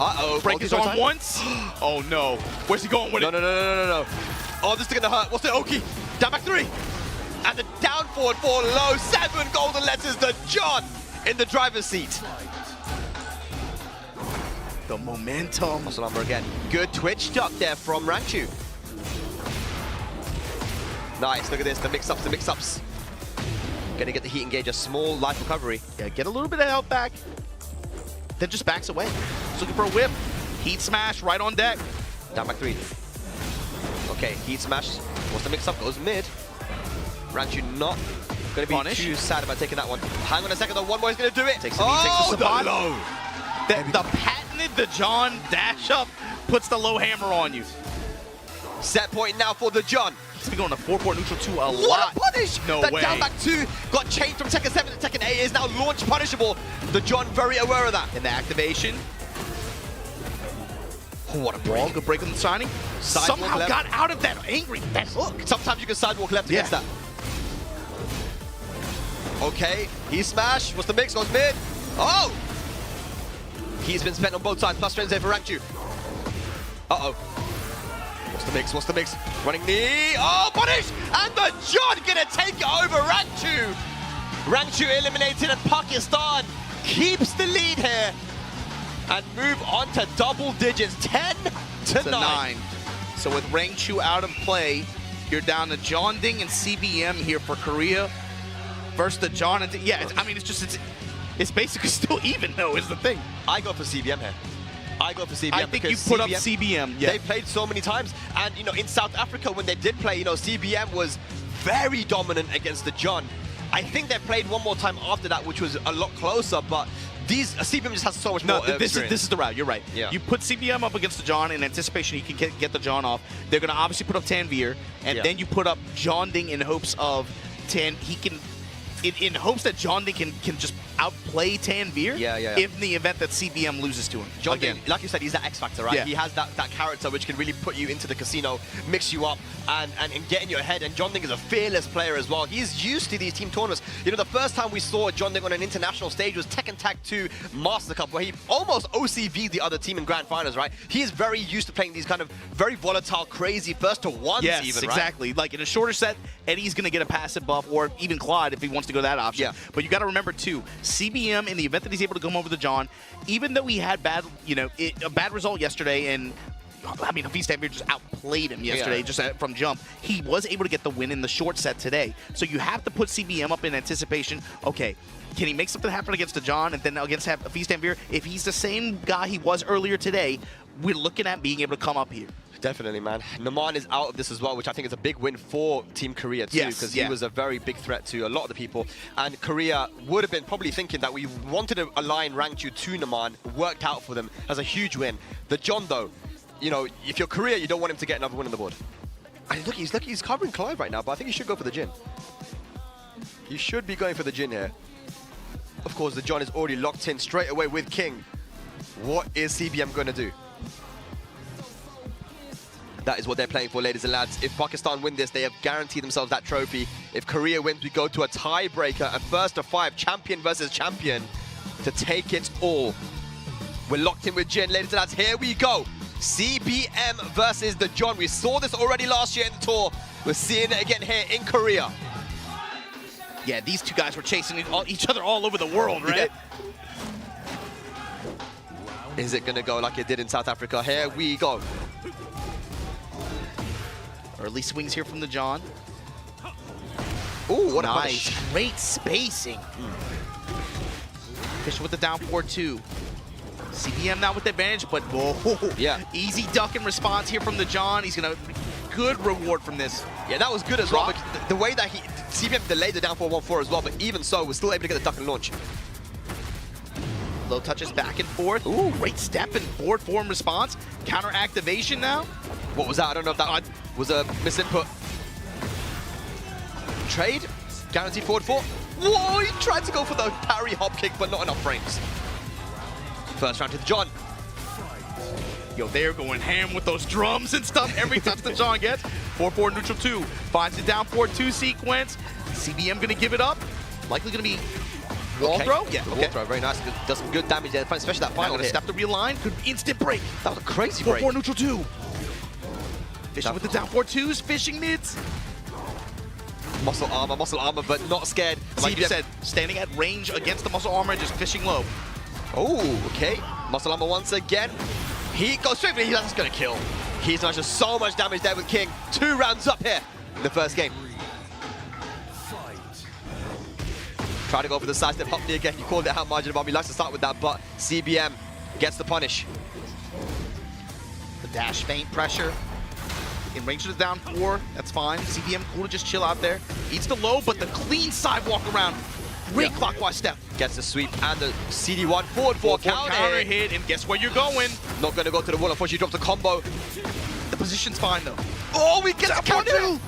Uh-oh. Break his arm once. Oh no. Where's he going with it? No. Oh, this is gonna hurt. What's it, Oki? Down back 3. And the down forward 4 low. 7 golden letters. The John in the driver's seat. The momentum. Muscle armor again. Good twitch duck there from Rangchu. Nice, look at this, the mix-ups. Gonna get the heat engage, a small life recovery. Yeah, get a little bit of health back. Then just backs away. He's looking for a whip. Heat smash right on deck. Down back 3. Okay, heat smash. What's the mix-up? Goes mid. Rangchu not gonna be Punish. too sad about taking that one. Hang on a second, though. One more is gonna do it. Takes the knee, takes the the support. low. The patented, the John dash up puts the low hammer on you. Set point now for the John. He's been going to 4-4 neutral 2 a lot. What a punish! No that way. down back 2 got changed from Tekken 7 to Tekken 8. Is now launch punishable. The John very aware of that. In the activation. Oh, what a break. Wall, good break on the signing. Sidewalk Somehow left. got out of that that hook. Sometimes you can sidewalk left against that. Okay, he smash. What's the mix? Goes mid. Oh! He's been spent on both sides. Plus frames there for Rangchu. Uh-oh. What's the mix? Running knee. Oh, punish! And the John gonna take it over Rangchu. Rangchu eliminated and Pakistan keeps the lead here. And move on to double digits, 10 to 9. So with Rangchu out of play, you're down to John Ding and CBM here for Korea. Versus the John and I mean, it's basically still even though is the thing. I go for CBM here. I go for CBM. I think you because put up CBM. Yeah. They played so many times. And, you know, in South Africa, when they did play, you know, CBM was very dominant against the John. I think they played one more time after that, which was a lot closer, but these CBM just has so much more this is the route. You're right. Yeah. You put CBM up against the John in anticipation he can get the John off. They're going to obviously put up Tanvir, and then you put up John Ding in hopes of he can in hopes that John Ding can just outplay Tanvir. In the event that CBM loses to him. John Ding, like you said, he's that X factor, right? Yeah. He has that character which can really put you into the casino, mix you up, and get in your head. And John Ding is a fearless player as well. He's used to these team tournaments. You know, the first time we saw John Ding on an international stage was Tekken Tag 2 Master Cup, where he almost OCV'd the other team in grand finals, right? He is very used to playing these kind of very volatile, crazy first to ones yes, even, right? exactly. Like in a shorter set, Eddie's going to get a passive buff, or even Clyde if he wants to go that option. Yeah. But you got to remember too, CBM in the event that he's able to come over the John, even though he had bad, a bad result yesterday, and I mean, Hafiz Tanvir just outplayed him yesterday, just from jump. He was able to get the win in the short set today. So you have to put CBM up in anticipation. Okay, can he make something happen against the John, and then against Hafiz Tanvir? If he's the same guy he was earlier today, we're looking at being able to come up here. Definitely, man. Naman is out of this as well, which I think is a big win for Team Korea too, because he was a very big threat to a lot of the people. And Korea would have been probably thinking that we wanted to align Rangchu to Naman, worked out for them as a huge win. The John, though, you know, if you're Korea, you don't want him to get another win on the board. And look, he's covering Clive right now, but I think he should go for the Jin. He should be going for the Jin here. Of course, the John is already locked in straight away with King. What is CBM going to do? That is what they're playing for, ladies and lads. If Pakistan win this, they have guaranteed themselves that trophy. If Korea wins, we go to a tiebreaker, a first of 5, champion versus champion, to take it all. We're locked in with Jin, ladies and lads. Here we go. CBM versus the John. We saw this already last year in the tour. We're seeing it again here in Korea. Yeah, these two guys were chasing each other all over the world, right? Yeah. Is it going to go like it did in South Africa? Here we go. Early swings here from the John. Ooh, what a nice. punish. Great spacing. Fish with the down 4-2. CBM now with the advantage, but easy duck in response here from the John. He's going to good reward from this. Yeah, that was good as well. The way that CBM delayed the down 4-1-4 as well, but even so, was still able to get the duck and launch. Low touches back and forth. Ooh, great step and forward form response. Counter activation now. What was that? I don't know if that was a misinput. Trade. Guaranteed forward 4. Whoa, he tried to go for the parry hop kick, but not enough frames. First round to the John. Yo, they're going ham with those drums and stuff every touch the John gets. 4-4 neutral 2. Finds it down 4-2 sequence. CBM going to give it up. Likely going to be wall throw. Yeah, wall throw. Very nice. Does some good damage there, especially that final hit. Step to realign. Good instant break. That was a crazy break. 4-4 neutral 2. Fishing with the down 4-2s. Fishing mids. Muscle armor, but not scared. Like you said, standing at range against the muscle armor, just fishing low. Oh, okay. Muscle armor once again. He goes straight, but he's just going to kill. He's done just so much damage there with King. 2 rounds up here in the first game. Try to go for the side step Hopney again. You called it out, Margin Bomb. He likes to start with that, but CBM gets the punish. The dash feint pressure. In range to the down 4, that's fine. CBM cool to just chill out there. Eats the low, but the clean sidewalk around. Great clockwise step. Gets the sweep and the CD1 forward 4 counter hit, and guess where you're going? Not going to go to the wall. Unfortunately, he drops the combo. The position's fine, though. Oh, we get the counter!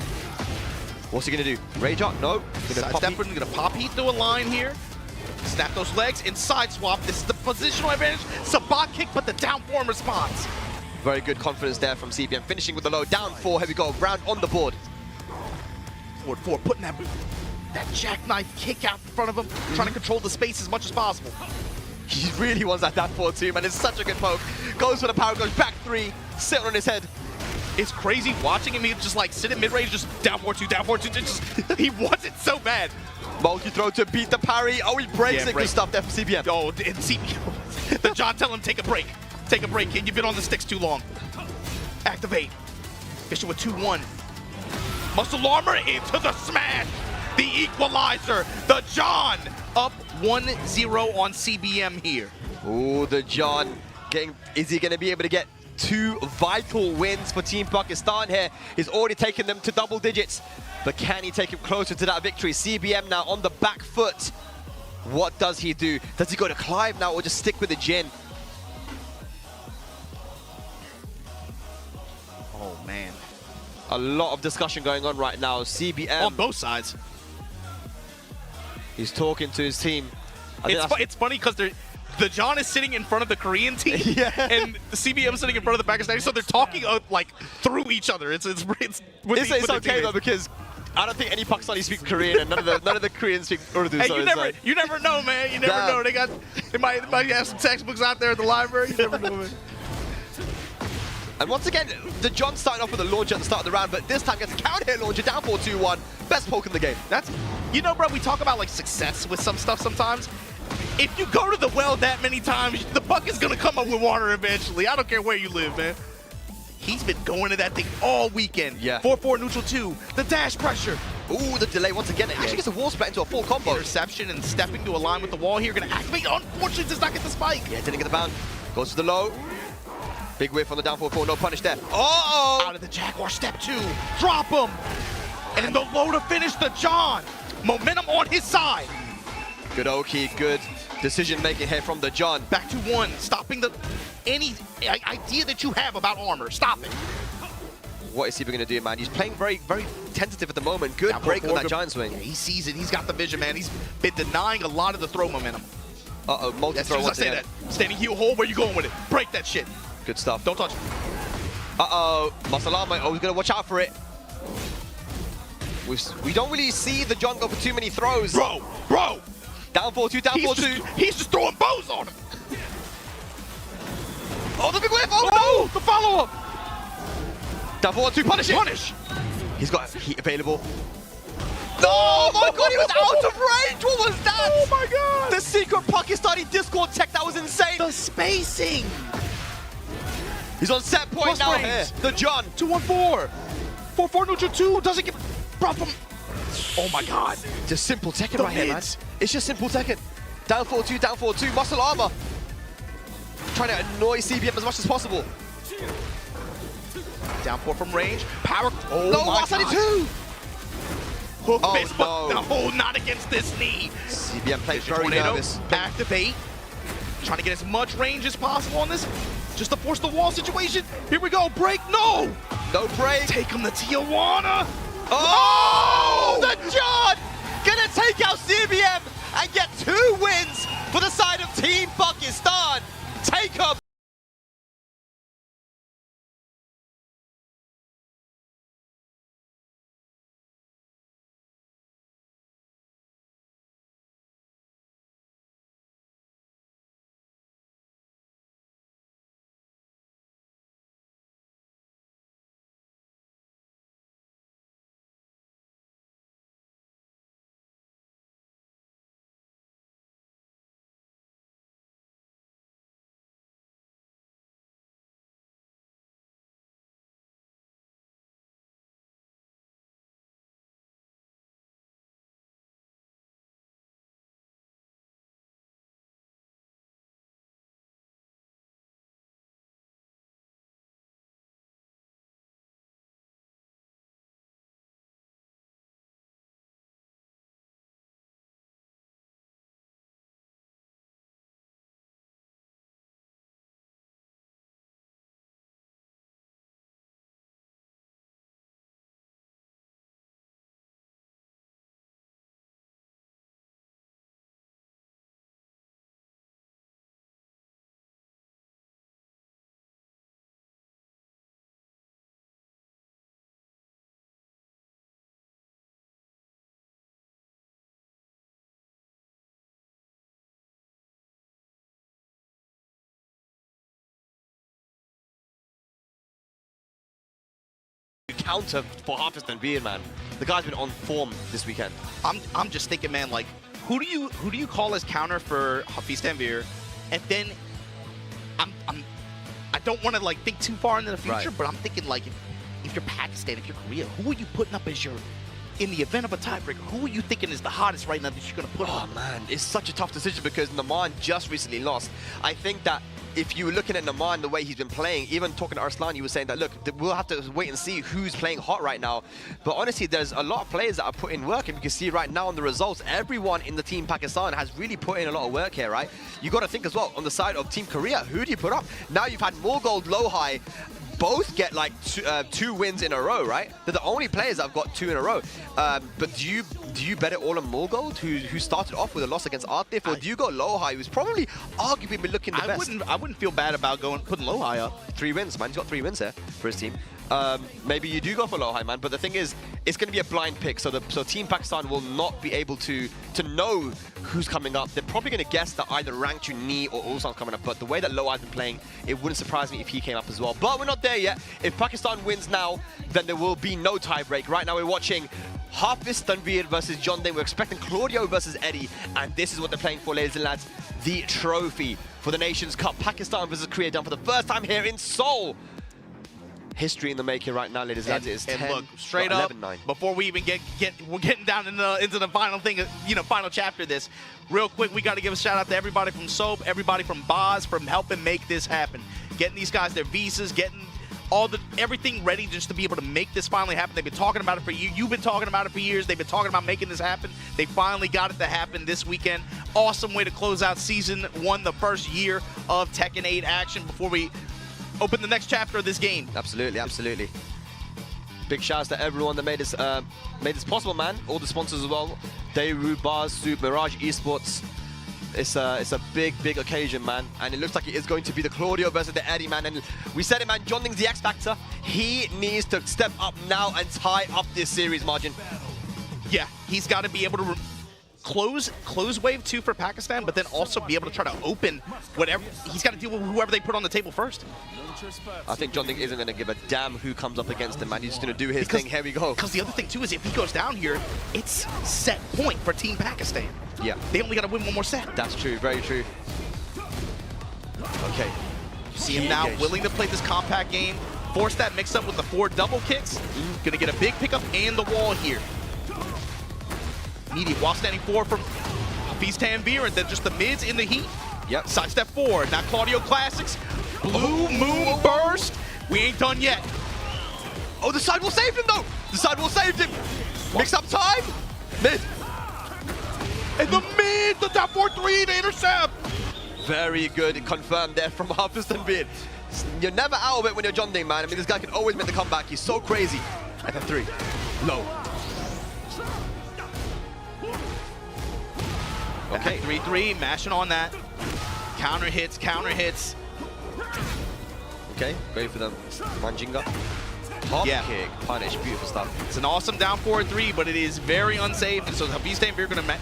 What's he going to do? Rage up? No. Sidestep, going to pop heat through a line here. Snap those legs and side swap. This is the positional advantage. Sabat kick, but the down 4 in response. Very good confidence there from CBM. Finishing with the low. Down 4. Here we go. Round on the board. Forward 4. Putting that jackknife kick out in front of him. Trying to control the space as much as possible. He really wants that down 4 too, man. It's such a good poke. Goes for the power. Goes back 3. Sitting on his head. It's crazy watching him. He just like sit in mid-range, just down 4-2, down 4-2. Just, he wants it so bad. Multi-throw to beat the parry. Oh, he breaks it. Good stuff there from CBM. Oh, and CBM. The John tell him, take a break. Take a break, kid. You've been on the sticks too long. Activate. Fisher with 2-1. Muscle armor into the smash. The equalizer. The John up 1-0 on CBM here. Ooh, the John Is he going to be able to get 2 vital wins for Team Pakistan here? He's already taken them to double digits, but can he take him closer to that victory? CBM now on the back foot. What does he do? Does he go to Clive now or just stick with the Jin? Oh, man. A lot of discussion going on right now. CBM. On both sides. He's talking to his team. It's funny because the John is sitting in front of the Korean team, Yeah. and the CBM is sitting in front of the Pakistani, so they're talking like through each other. It's okay though, because I don't think any Pakistani speak Korean, and none of the Koreans speak Urdu. Hey, so you never know, man. You never know. They might have some textbooks out there at the library. You never know, man. And once again, the John started off with a launcher at the start of the round, but this time gets a counter hit launcher down 4-2-1. Best poke in the game. Bro, we talk about like success with some stuff sometimes. If you go to the well that many times, the bucket's gonna come up with water eventually. I don't care where you live, man. He's been going to that thing all weekend. Yeah. 4-4 neutral 2. The dash pressure. Ooh, the delay once again. It actually gets a wall split into a full combo. Interception and stepping to a line with the wall here. Gonna activate. Unfortunately, does not get the spike. Yeah, didn't get the bound. Goes to the low. Big whiff on the down 4-4. No punish there. Oh! Out of the Jaguar. Step 2. Drop him. And the low to finish the John. Momentum on his side. Good Oki, good decision making here from the John. Back to 1. Stopping any idea that you have about armor. Stop it. What is he going to do, man? He's playing very, very tentative at the moment. Good break on that giant swing. Yeah, he sees it. He's got the vision, man. He's been denying a lot of the throw momentum. Uh-oh, multi-throw As soon as I say that, standing heel hold, where you going with it? Break that shit. Good stuff. Don't touch it. Uh-oh, Masalama, he's going to watch out for it. We don't really see the John go for too many throws. Bro. Down 4-2, down 4-2. He's just throwing bows on him. Oh, the big whiff. Oh, Oh, no. the follow-up. Down 4-2, punish it. Punish. He's got heat available. No, oh my God, he was out of range. What was that? Oh, my God. The secret Pakistani Discord tech, that was insane. The spacing. He's on set point Plus now range. here. The John. 2-1-4. 4-4 neutral 2. Doesn't get... Bro, from... Oh, my God. Just simple Tekken The right here, man. mids. It's just simple Tekken. Down 4-2, down 4-2. Muscle armor. Trying to annoy CBM as much as possible. Down 4 from range. Power. Oh, No, my 172. God. Hook Oh, fist, but no. no, not against this knee. CBM plays There's your very tornado. nervous. Activate. Trying to get as much range as possible on this. Just to force the wall situation. Here we go. Break. No. No break. Take him to Tijuana. Oh, the John gonna take out CBM and get 2 wins for the side of Team Pakistan. Take up. Counter for Harvest being, man. The guy's been on form this weekend. I'm just thinking, man, like, who do you call as counter for Hafiz Tanvir? And then I don't want to like think too far into the future, Right. but I'm thinking like if you're Pakistan, if you're Korea, who are you putting up as your in the event of a tiebreaker, who are you thinking is the hottest right now that you're going to put Oh on? man, it's such a tough decision because Naman just recently lost. I think that if you were looking at Naman the way he's been playing, even talking to Arslan, he was saying that, look, we'll have to wait and see who's playing hot right now. But honestly, there's a lot of players that are putting work, and you can see right now on the results, everyone in the Team Pakistan has really put in a lot of work here, right? You got to think as well, on the side of Team Korea, who do you put up? Now you've had Morgold, Low-High, both get like two wins in a row, right? They're the only players that have got 2 in a row. But do you bet it all on Morgold, who started off with a loss against Artif, or do you go Low-High, who's probably arguably been looking the best? I wouldn't feel bad about putting Low-High up. 3 wins, man. He's got 3 wins here for his team. Maybe you do go for Low-High, man. But the thing is, it's going to be a blind pick. So Team Pakistan will not be able to know who's coming up. They're probably going to guess that either Rangchu, Ni, or Ulsan's coming up. But the way that Low-High's been playing, it wouldn't surprise me if he came up as well. But we're not there yet. If Pakistan wins now, then there will be no tiebreak. Right now, we're watching Hafiz Tanveer versus John Ding. We're expecting Claudio versus Eddie. And this is what they're playing for, ladies and lads. The trophy for the Nations Cup. Pakistan versus Korea done for the first time here in Seoul. History in the making right now, ladies and lads. It's 10, look, straight up, 11-9. before we even we're getting down into the final thing, final chapter of this. Real quick, we got to give a shout out to everybody from Soap, everybody from Baaz for helping make this happen. Getting these guys their visas, getting everything ready just to be able to make this finally happen. They've been talking about it for years. You've been talking about it for years. They've been talking about making this happen. They finally got it to happen this weekend. Awesome way to close out Season 1, the first year of Tekken 8 action before we open the next chapter of this game. Absolutely, absolutely. Big shouts to everyone that made this possible, man. All the sponsors as well. Daewoo, Baaz, Soup, Mirage Esports. It's a big occasion, man. And it looks like it is going to be the Claudio versus the Eddie, man. And we said it, man. John Ding's the X Factor. He needs to step up now and tie up this series margin. Yeah, he's got to be able to close wave 2 for Pakistan, but then also be able to try to open whatever. He's got to deal with whoever they put on the table first. I think John Ding isn't going to give a damn who comes up against him, man. He's just going to do his thing. Here we go. Because the other thing, too, is if he goes down here, it's set point for Team Pakistan. Yeah. They only got to win one more set. That's true. Very true. Okay. See him now willing to play this compact game. Force that mix up with the 4 double kicks. Going to get a big pickup and the wall here. Immediate wall standing 4 from Hafiz Tanveer, and then just the mids in the heat. Yep. Sidestep 4. Now Claudio Classics. Blue Moon Burst. We ain't done yet. Oh, the side will save him, though. The side will save him. Mix up time. Mid. And the mid, the top 4-3 to intercept. Very good. Confirmed there from Hafiz Tanveer. You're never out of it when you're John Ding, man. I mean, this guy can always make the comeback. He's so crazy. FF3. Low. Okay, 3-3, mashing on that. Counter hits, counter hits. Okay, great for them. Manjinga. Top Yeah. kick, punish, beautiful stuff. It's an awesome down 4-3, but it is very unsafe. And so Hafiz Tanveer going to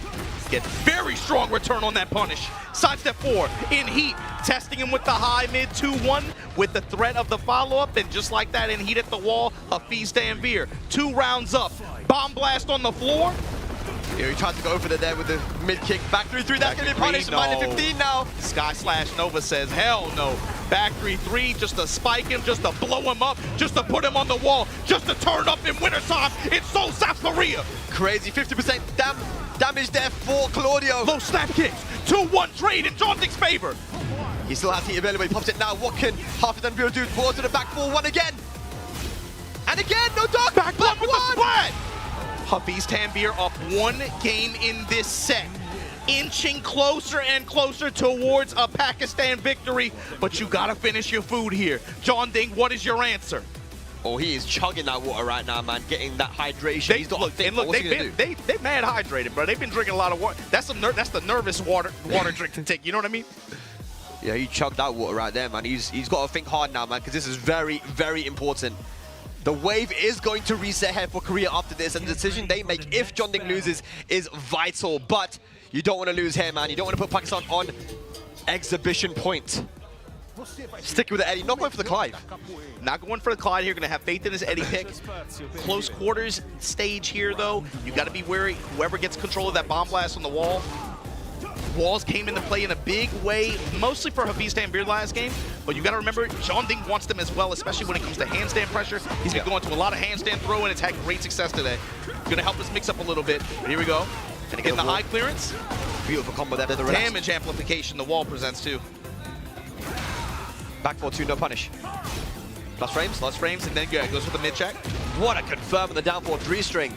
get very strong return on that punish. Sidestep 4 in heat, testing him with the high mid 2-1 with the threat of the follow-up. And just like that, in heat at the wall, Hafiz Tanveer. 2 rounds up. Bomb blast on the floor. Here he tried to go for there with the mid kick. Back 3-3, that's going to be punished. No. Minus 15 now. Sky Slash Nova says, hell no. Back 3-3, just to spike him, just to blow him up, just to put him on the wall, just to turn up in wintertime in Seoul, South Korea. Crazy, 50% damage there for Claudio. Low snap kicks, 2-1 trade in John Ding's favor. He still has heat available, he pops it now. What can Hafiz Tanveer do? Forward to the back 4-1 again. And again, no dog. Back block with the splat. Hafiz Tanveer up 1 game in this set. Inching closer and closer towards a Pakistan victory, but you gotta finish your food here. John Ding, what is your answer? Oh, he is chugging that water right now, man. Getting that hydration. He's got to think, what's he gonna do? They mad hydrated, bro. They've been drinking a lot of water. That's the nervous water drink to take. You know what I mean? Yeah, he chugged that water right there, man. He's got to think hard now, man, because this is very, very important. The wave is going to reset here for Korea after this, and the decision they make if John Ding loses is vital. But you don't want to lose here, man. You don't want to put Pakistan on exhibition point. Stick with the Eddie, not going for the Clive. Not going for the Clyde here, gonna have faith in his Eddie pick. Close quarters stage here though. You gotta be wary, whoever gets control of that bomb blast on the wall. Walls came into play in a big way, mostly for Hafiz Tanvir last game, but you got to remember, John Ding wants them as well, especially when it comes to handstand pressure. He's been going to a lot of handstand throw, and it's had great success today. Going to help us mix up a little bit. But here we go. And again, the high clearance. Beautiful combo there. The damage amplification the wall presents too. Back 4-2, no punish. Plus frames. Plus frames, and then goes with the mid check. What a confirm on the down 4-3 string.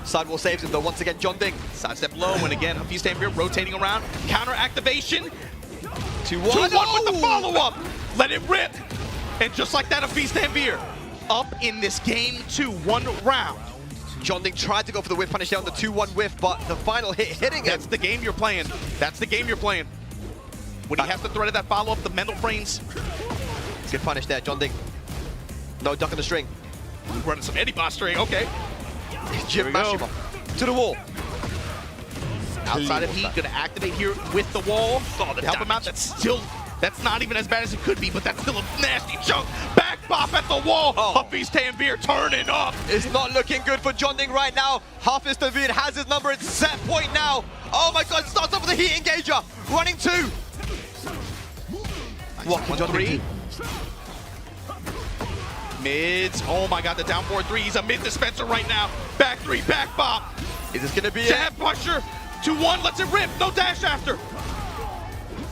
Sidewall saves him though, once again, John Ding. Sidestep low, and again, Hafiz Tanvir rotating around. Counter activation. 2-1. 2-1 with the follow-up. Let it rip. And just like that, Hafiz Tanvir up in this game 2-1 round. John Ding tried to go for the whiff punish there on the 2-1 whiff, but the final hit hitting him. That's the game you're playing. That's the game you're playing. When he has to thread that follow-up, the mental frames. Good punish there, John Ding. No duck on the string. Running some Eddie Boss string, okay. Jim Mashima to the wall. Outside of heat, gonna activate here with the wall. Oh, the to help him out. That's not even as bad as it could be, but that's still a nasty chunk. Back bop at the wall. Hafiz Tanvir turning up. It's not looking good for John Ding right now. Hafiz Tanvir has his number. It's set point now. Oh my God, starts off with the heat engager. Running 2. What can John Ding do? Mids. Oh my God, the down 4-3. He's a mid dispenser right now. Back 3, back bop. Is this gonna be it? Jab pusher. 2-1, lets it rip. No dash after.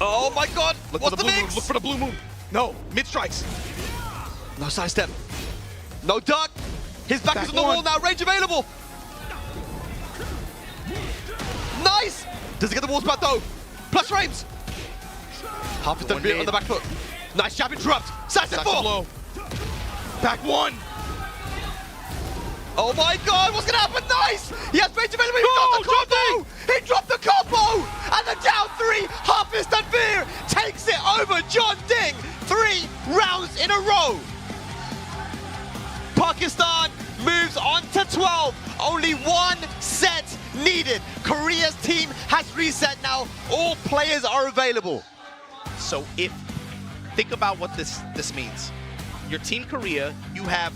Oh my God. Look What's for the blue move. Look for the blue move. No, mid strikes. No sidestep. No duck. His back is on the wall now. Range available. Nice. Does he get the walls back though? Plus frames. Hafiz Tanvir on the back foot. Nice jab interrupt. Sidestep 4. Low. Back 1. Oh my God, what's gonna happen? Nice! He has range available. He dropped the combo! He dropped the combo! And the down 3, Hafiz Tanvir takes it over John Ding. 3 rounds in a row. Pakistan moves on to 12. Only 1 set needed. Korea's team has reset now. All players are available. So think about what this means. Your Team Korea, you have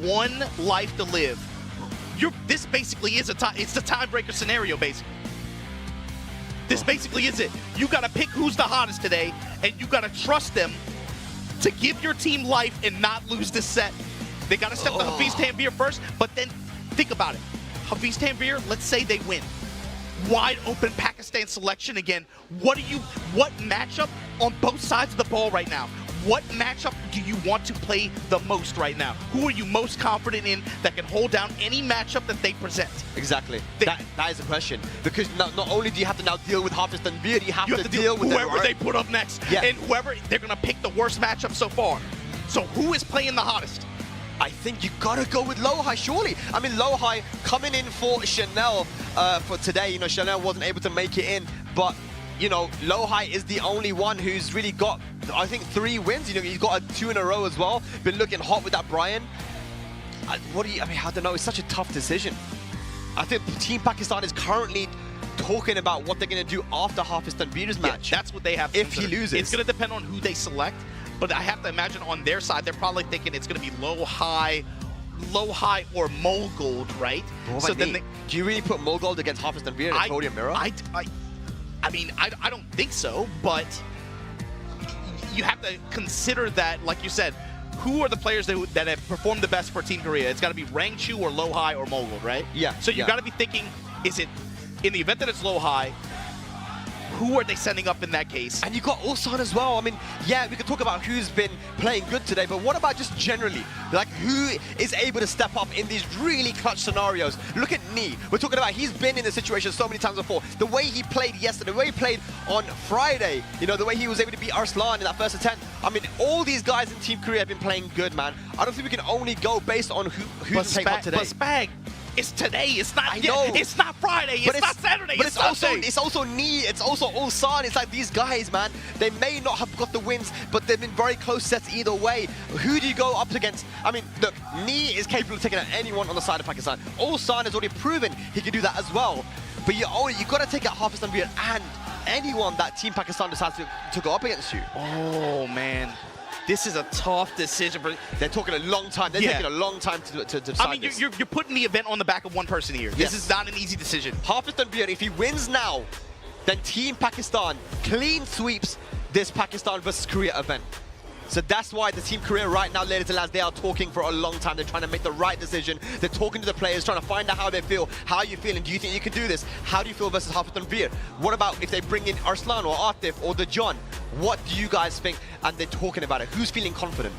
1 life to live. This basically is it's the tiebreaker scenario, basically. This basically is it. You gotta pick who's the hottest today, and you gotta trust them to give your team life and not lose this set. They gotta step to Hafiz Tanvir first, but then think about it. Hafiz Tanvir, let's say they win. Wide open Pakistan selection again. What matchup on both sides of the ball right now? What matchup do you want to play the most right now? Who are you most confident in that can hold down any matchup that they present? Exactly. That is the question. Because not only do you have to now deal with Hafiz Tanvir, you have to deal with whoever they put up next. Yeah. And whoever, they're going to pick the worst matchup so far. So who is playing the hottest? I think you gotta go with Lohai, surely. I mean, Lohai coming in for Chanel for today. You know, Chanel wasn't able to make it in, but you know, Lohai is the only one who's really got, I think, 3 wins. You know, he's got 2 in a row as well. Been looking hot with that Brian. I don't know. It's such a tough decision. I think Team Pakistan is currently talking about what they're going to do after Hafiz Tanvir's match. Yeah, that's what they have to if he loses. It's going to depend on who they select, but I have to imagine on their side, they're probably thinking it's going to be Lohai or Mogold, right? So then do you really put Mogold against Hafiz Tanvir in a podium mirror? I mean, I don't think so, but you have to consider that, like you said, who are the players that have performed the best for Team Korea? It's got to be Rangchu or Lohai or Mogold, right? Yeah. So you got to be thinking, is it, in the event that it's Lohai, who are they sending up in that case? And you got Ulsan as well. I mean, yeah, we could talk about who's been playing good today, but what about just generally? Like, who is able to step up in these really clutch scenarios? Look at Nee. We're talking about he's been in this situation so many times before. The way he played yesterday, the way he played on Friday, you know, the way he was able to beat Arslan in that first attempt. I mean, all these guys in Team Korea have been playing good, man. I don't think we can only go based on who's playing hot today. But Spag, it's today. It's not. It's not Friday. It's not Saturday. But it's also Nee. It's also Ulsan. It's like these guys, man. They may not have got the wins, but they've been very close sets either way. Who do you go up against? I mean, look, Nee is capable of taking out anyone on the side of Pakistan. Ulsan has already proven he can do that as well. But you got to take out Hafiz Tanvir and anyone that Team Pakistan decides to go up against you. Oh man. This is a tough decision. They're talking a long time. They're taking a long time to decide. I mean, you're putting the event on the back of one person here. This is not an easy decision. Hafiz Tanvir, if he wins now, then Team Pakistan clean sweeps this Pakistan versus Korea event. So that's why the Team Korea right now, ladies and lads, they are talking for a long time. They're trying to make the right decision. They're talking to the players, trying to find out how they feel. How are you feeling? Do you think you can do this? How do you feel versus Hafiz and Veer? What about if they bring in Arslan or Atif or the John? What do you guys think? And they're talking about it. Who's feeling confident?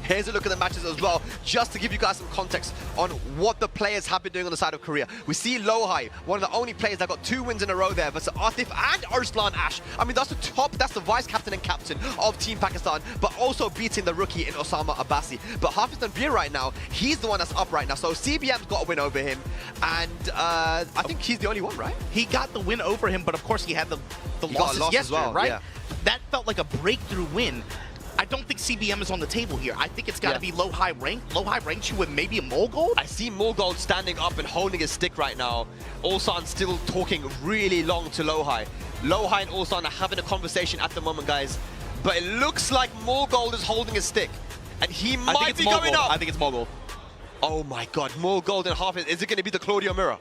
Here's a look at the matches as well, just to give you guys some context on what the players have been doing on the side of Korea. We see Lohai, one of the only players that got 2 wins in a row there versus Atif and Arslan Ash. I mean, that's the vice captain and captain of Team Pakistan, but also beating the rookie in Osama Abbasi. But Hafiz and Veer right now, he's the one that's up right now. So CBM's got a win over him, and I think he's the only one, right? He got the win over him, but of course he had the He got a losses loss as yesterday, well, right? yeah. That felt like a breakthrough win. I don't think CBM is on the table here. I think it's got to be low-high rank. Low-high ranks you with maybe a Mogold. I see Mogold standing up and holding his stick right now. Ulsan still talking really long to Lohai. Lohai and Ulsan are having a conversation at the moment, guys. But it looks like Mogold is holding his stick. And he might be going up. I think it's Mogold. Oh my god, Mogold and Hafiz. Is it going to be the Claudio Mirror?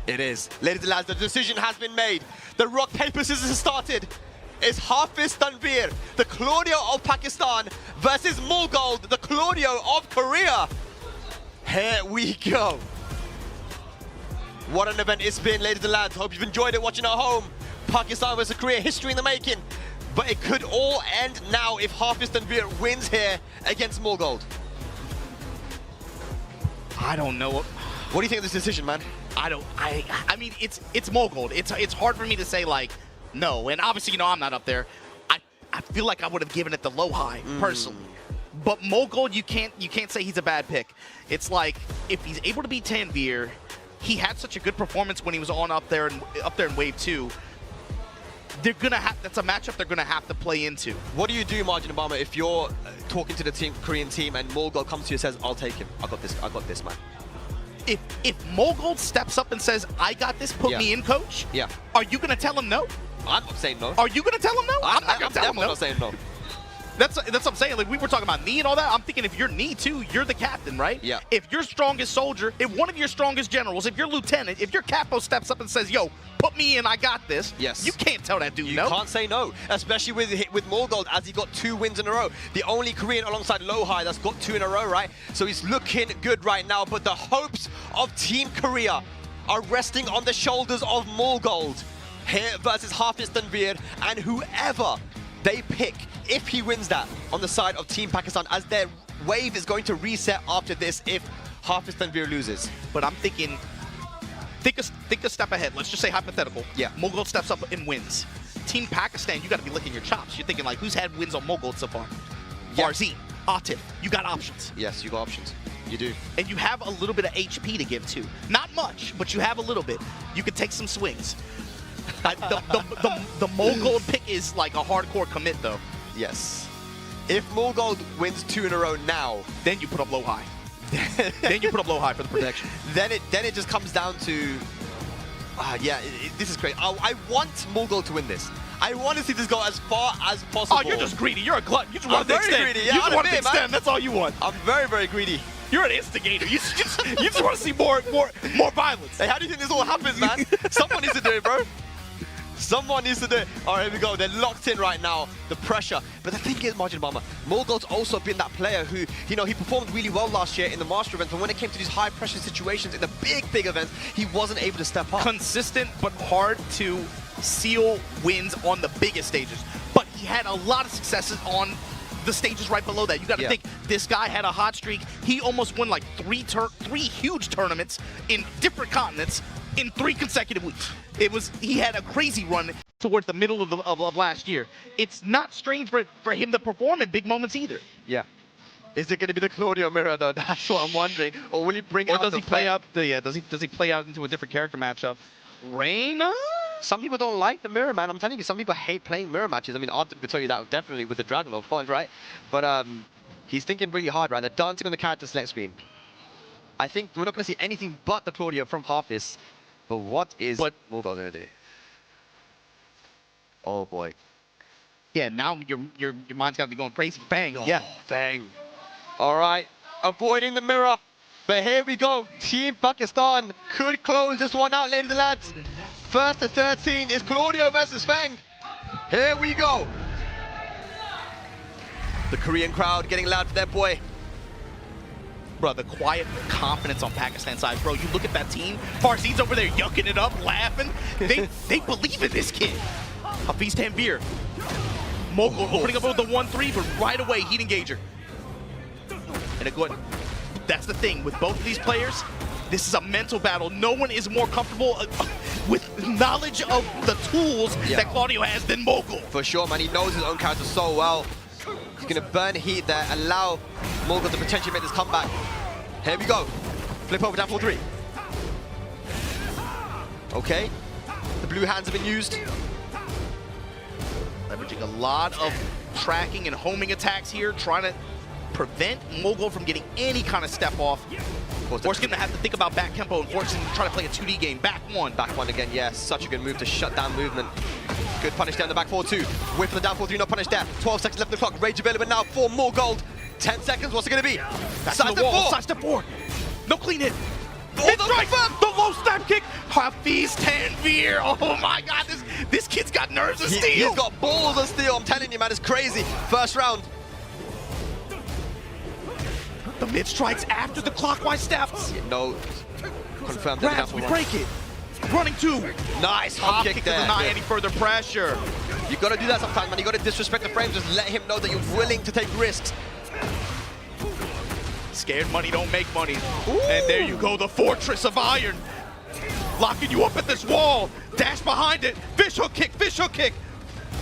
It is. Ladies and lads, the decision has been made. The rock, paper, scissors has started. It's Hafiz Tanveer, the Claudio of Pakistan, versus Mogold, the Claudio of Korea. Here we go. What an event it's been, ladies and lads. Hope you've enjoyed it watching at home. Pakistan versus Korea, history in the making. But it could all end now if Hafiz Tanveer wins here against Mogold. I don't know. What do you think of this decision, man? I mean, it's Mogold. It's hard for me to say, like, no. And obviously, you know, I'm not up there. I feel like I would have given it the low-high, personally. But Mogold, you can't say he's a bad pick. It's like, if he's able to beat Tanveer, he had such a good performance when he was up there in Wave 2. They're gonna have, that's a matchup they're gonna have to play into. What do you do, Margin Obama, if you're talking to the Korean team and Mogold comes to you and says, I'll take him. I got this, man. If Mogold steps up and says, I got this, put me in, coach, are you gonna tell him no? I'm not saying no. Are you gonna tell him no? I'm not gonna tell him no. I'm not saying no. That's what I'm saying. Like, we were talking about knee and all that. I'm thinking if you're knee too, you're the captain, right? Yeah. If your strongest soldier, if one of your strongest generals, if your lieutenant, if your capo steps up and says, yo, put me in, I got this. Yes. You can't tell that dude You no. can't say no, especially with Mogold, as he got 2 wins in a row. The only Korean alongside Lohai that's got 2 in a row, right? So he's looking good right now, but the hopes of Team Korea are resting on the shoulders of Mogold here versus Hafiz Tanveer, and whoever they pick, if he wins that on the side of Team Pakistan, as their wave is going to reset after this if Hafiz Tanveer loses. But I'm thinking, think a step ahead. Let's just say hypothetical. Yeah. Mogold steps up and wins. Team Pakistan, you got to be licking your chops. You're thinking, like, who's had wins on Mogold so far? Yeah. Farzeen, Atif, you got options. Yes, you got options. You do. And you have a little bit of HP to give too. Not much, but you have a little bit. You could take some swings. The Mogold pick is like a hardcore commit, though. Yes. If Mogold wins 2 in a row now, Then you put up low-high. Then you put up low-high for the protection. then it just comes down to, this is great. I want Mogold to win this. I want to see this go as far as possible. Oh, you're just greedy. You're a glutton. You just I'm want to very extend. greedy. Yeah, You just I'll want to admit, man. extend. That's all you want. I'm very, very greedy. You're an instigator. You just want to see more violence. Hey, how do you think this all happens, man? Someone needs to do it, bro. Someone needs to do it. All right, here we go. They're locked in right now, the pressure. But the thing is, Margin Obama, Mogold's also been that player who, you know, he performed really well last year in the Master events, but when it came to these high-pressure situations in the big events, he wasn't able to step up. Consistent, but hard to seal wins on the biggest stages. But he had a lot of successes on the stages right below that. You got to think, this guy had a hot streak. He almost won like three huge tournaments in different continents in 3 consecutive weeks. He had a crazy run towards the middle of last year. It's not strange for him to perform in big moments either. Yeah. Is it going to be the Claudio Mirror though? That's what I'm wondering. Or will he bring out does he play out does he play out into a different character matchup? Reina? Some people don't like the mirror, man. I'm telling you, some people hate playing mirror matches. I mean, Arthur could tell you that definitely with the Dragon of Font, right? But he's thinking really hard, right? They're dancing on the character select screen. I think we're not going to see anything but the Claudio from Hafiz. But what is Mogold going to do? Oh boy. Yeah, now your mind's got to be going crazy. Bang. Yeah, bang. All right, avoiding the mirror. But here we go. Team Pakistan could close this one out, ladies and lads. First to 13 is Claudio versus Feng. Here we go. The Korean crowd getting loud for their boy. Bro, the quiet confidence on Pakistan's side, bro. You look at that team. Farseed's over there yucking it up, laughing. They believe in this kid. Hafiz Tanvir. Mogul opening up with the 1-3, but right away, heat engager. And a good. That's the thing with both of these players. This is a mental battle. No one is more comfortable with knowledge of the tools that Claudio has than Mogul. For sure, man. He knows his own character so well. He's going to burn heat there, allow Mogul to potentially make this comeback. Here we go. Flip over down 4-3. Okay. The blue hands have been used. Leveraging a lot of tracking and homing attacks here, trying to prevent Mogul from getting any kind of step off. Force going to have to think about back tempo and forcing him to try to play a 2D game. Back one. Back one again, yes. Such a good move to shut down movement. Good punish there in the back 4-2. Whip for the down 4-3, no punish there. 12 seconds left on the clock. Rage available now for more gold. 10 seconds, what's it going to be? Back to the wall, side step 4. No clean hit. Mid-strike, the low snap kick. Hafiz Tanvir. Oh my God, this kid's got nerves of steel. He's got balls of steel, I'm telling you, man, it's crazy. First round. The mid strikes after the clockwise steps. No, confirmed. Grabs, we break it. Running 2. Nice Hop kick kick there. to deny any further pressure. You gotta do that sometimes, man. You gotta disrespect the frames. Just let him know that you're willing to take risks. Scared money don't make money. Ooh. And there you go, the fortress of iron. Locking you up at this wall. Dash behind it. Fish hook kick, fish hook kick.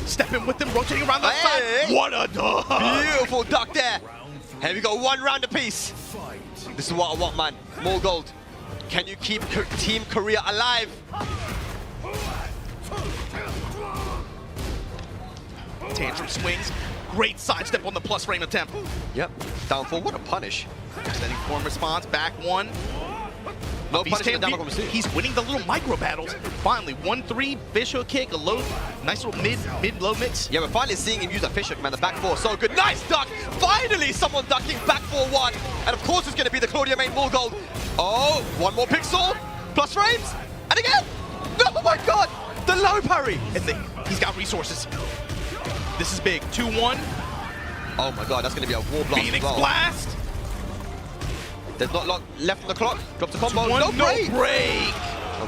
Stepping with them, rotating around the side. What a duck. Beautiful duck there. Here we go, 1 round apiece. This is what I want, man. More gold. Can you keep Team Korea alive? Tantrum swings. Great sidestep on the plus frame attempt. Yep. Down 4, what a punish. Extending form response, back 1. No punish in the down receive. He's winning the little micro battles. Finally, 1-3, fish hook kick, a low, nice little mid-low mix. Yeah, we're finally seeing him use that fish hook, man. The back 4, so good. Nice duck! Finally, someone ducking back 4-1. And of course, it's going to be the Claudio main more gold. Oh, 1 more pixel. Plus frames. And again. Oh my God. The low parry. And he's got resources. This is big. 2-1. Oh my God, that's going to be a war blast. Phoenix as well. blast. There's not a lot left on the clock. Drops the combo. 2-1, No break. no break.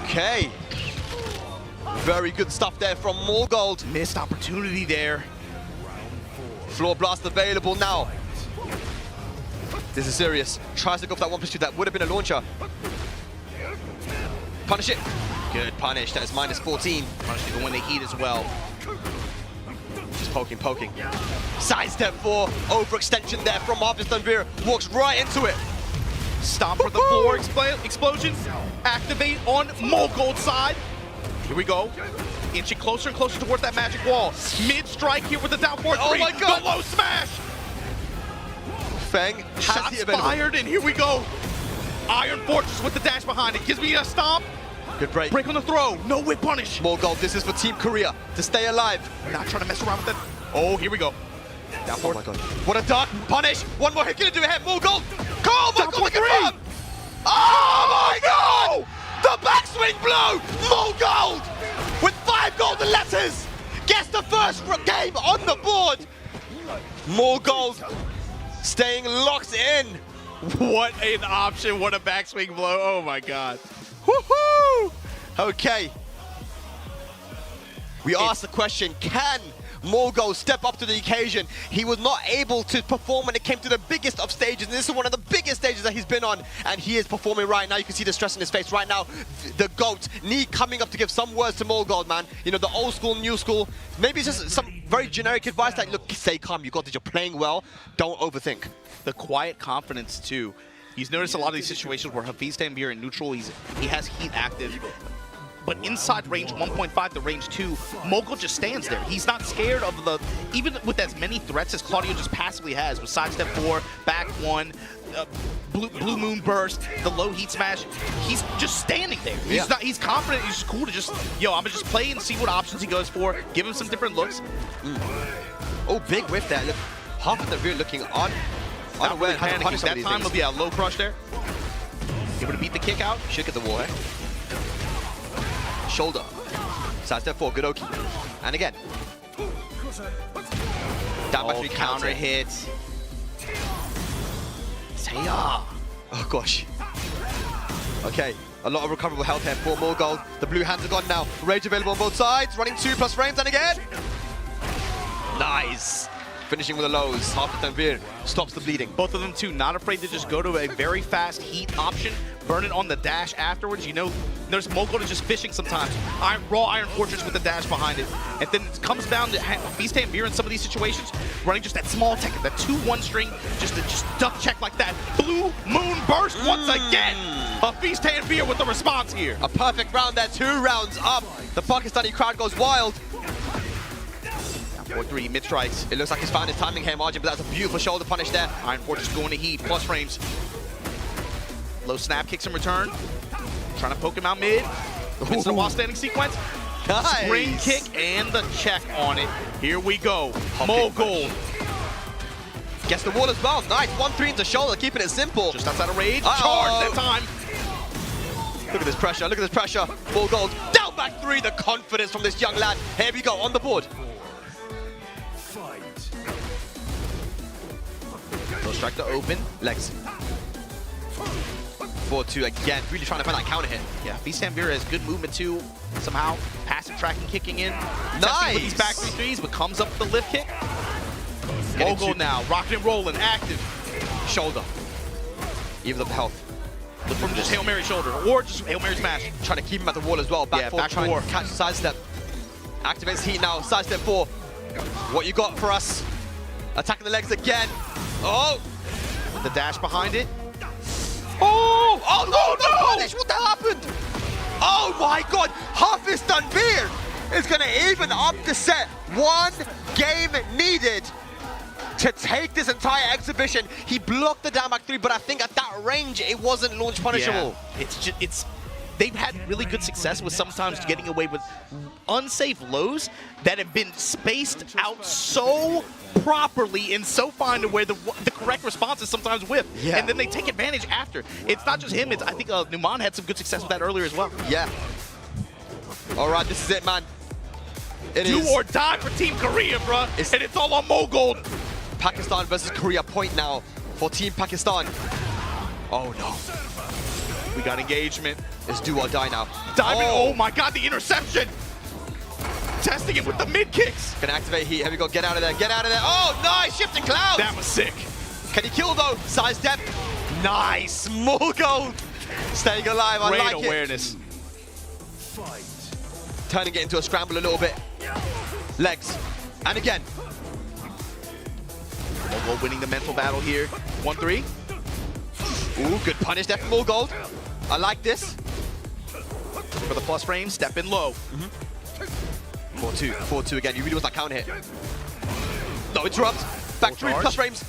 Okay. Very good stuff there from more gold. Missed opportunity there. Floor blast available now. This is serious. Tries to go for that 1+2. That would have been a launcher. Punish it. Good punish. That is -14. Punish even when they heat as well. Just poking, poking. Sidestep 4. Overextension there from Hafiz Tanvir. Walks right into it. Stomp for the floor explosion. Activate on Mogul's side. Here we go. Inching closer and closer towards that magic wall. Mid-strike here with the down 4-3. Oh my God. The low smash. Feng has Shots it available. fired, and here we go. Iron Fortress with the dash behind it. Gives me a stomp. Good break. Break on the throw. No whip punish. More gold. This is for Team Korea to stay alive. Not trying to mess around with it. Oh, here we go. Down Oh four. my God. What a duck. Punish. 1 more hit. Gonna do a hit. More gold. Oh my Down God. 4-3. Confirm. Oh my God. The backswing blow. More gold. With 5 golden letters. Gets the first game on the board. More gold. Staying locked in. What an option. What a backswing blow. Oh my God. Woohoo! Okay. We asked the question, can Morgo step up to the occasion? He was not able to perform when it came to the biggest of stages, and this is one of the biggest stages that he's been on, and he is performing right now. You can see the stress in his face right now. The GOAT, Knee coming up to give some words to Morgold, man. You know, the old school, new school. Maybe it's just some very generic advice like, look, stay calm, you got this, you're playing well, don't overthink. The quiet confidence, too. He's noticed a lot of these situations where Hafiz Tanvir in neutral, he has heat active. But inside range 1.5 to range 2, Mogul just stands there. He's not scared of the, even with as many threats as Claudio just passively has, with sidestep 4, back 1, blue moon burst, the low heat smash. He's just standing there. He's not. He's confident. He's just cool to just, yo, I'm gonna just play and see what options he goes for. Give him some different looks. Oh, big whiff there. Look, half of the rear looking on. Not really Unaware how to panicking. punish some of That these time things. will be a low crush there. Able to beat the kick out. Should get the wall here. Shoulder. Sidestep 4, good Oki. And again. Down by 3 counter hit. Taya. Oh gosh. Okay, a lot of recoverable health here for more gold. The blue hands are gone now. Rage available on both sides. Running 2+ frames and again. Nice. Finishing with the lows. Half the Tanvir stops the bleeding. Both of them too, not afraid to just go to a very fast heat option, burn it on the dash afterwards. You know, there's Mogul is just fishing sometimes. Raw Iron Fortress with the dash behind it. And then it comes down to Beast Tanvir in some of these situations, running just that small tech, that 2-1 string, just duck check like that. Blue Moon Burst once again. A Beast Tanvir with the response here. A perfect round there, 2 rounds up. The Pakistani crowd goes wild. 4-3 mid strikes. It looks like he's found his timing here, Margin, but that's a beautiful shoulder punish there. Iron Fortress going to heat, plus frames. Low snap kicks in return. Trying to poke him out mid. Into the while standing sequence. Nice. Spring kick and the check on it. Here we go. Mogul. Gets the wall as well. Nice. 1-3 into shoulder, keeping it simple. Just outside of rage. Charge that time. Look at this pressure. Look at this pressure. More gold. Down back 3. The confidence from this young lad. Here we go on the board. Low strike to open. Legs. 4-2 again. Really trying to find that counter hit. Yeah, Beast Tanvir has good movement too. Somehow, passive tracking kicking in. Nice. Testing with these back 3-3s, but comes up with the lift kick. Mogul now, rocking and rolling, active. Shoulder. Even up the health. Look from just Hail Mary shoulder, or just Hail Mary smash. Trying to keep him at the wall as well. Back Yeah, 4, back trying 4. to catch the sidestep. Activates heat now. Sidestep 4. What you got for us? Attacking the legs again. Oh! The dash behind it. Oh! Oh no! No punish! What the hell happened? Oh my God! Hafiz Tanvir is going to even up the set. 1 game needed to take this entire exhibition. He blocked the down back 3, but I think at that range it wasn't launch punishable. Yeah. They've had really good success with sometimes getting away with unsafe lows that have been spaced out so properly and so fine to where the correct response is sometimes whiff. Yeah. And then they take advantage after. It's not just him, I think Numan had some good success with that earlier as well. Yeah. All right, this is it, man. It Do is or die for Team Korea, bruh. And it's all on Mogul. Pakistan versus Korea point now for Team Pakistan. Oh no. We got engagement. It's do or die now. Diving, oh my God, the interception. Testing it with the mid kicks. Gonna activate heat. Here we go. Get out of there. Get out of there. Oh, nice. Shifting clouds. That was sick. Can he kill though? Sidestep. Nice. Small gold. Staying alive. I Great like awareness. it. Turning it into a scramble a little bit. Legs. And again. Mogul winning the mental battle here. 1-3. Ooh, good punish there from More Gold. I like this. For the plus frame, step in low. 4-2. 4-2 again. You really want that counter hit. No interrupt. Back 3 plus frames.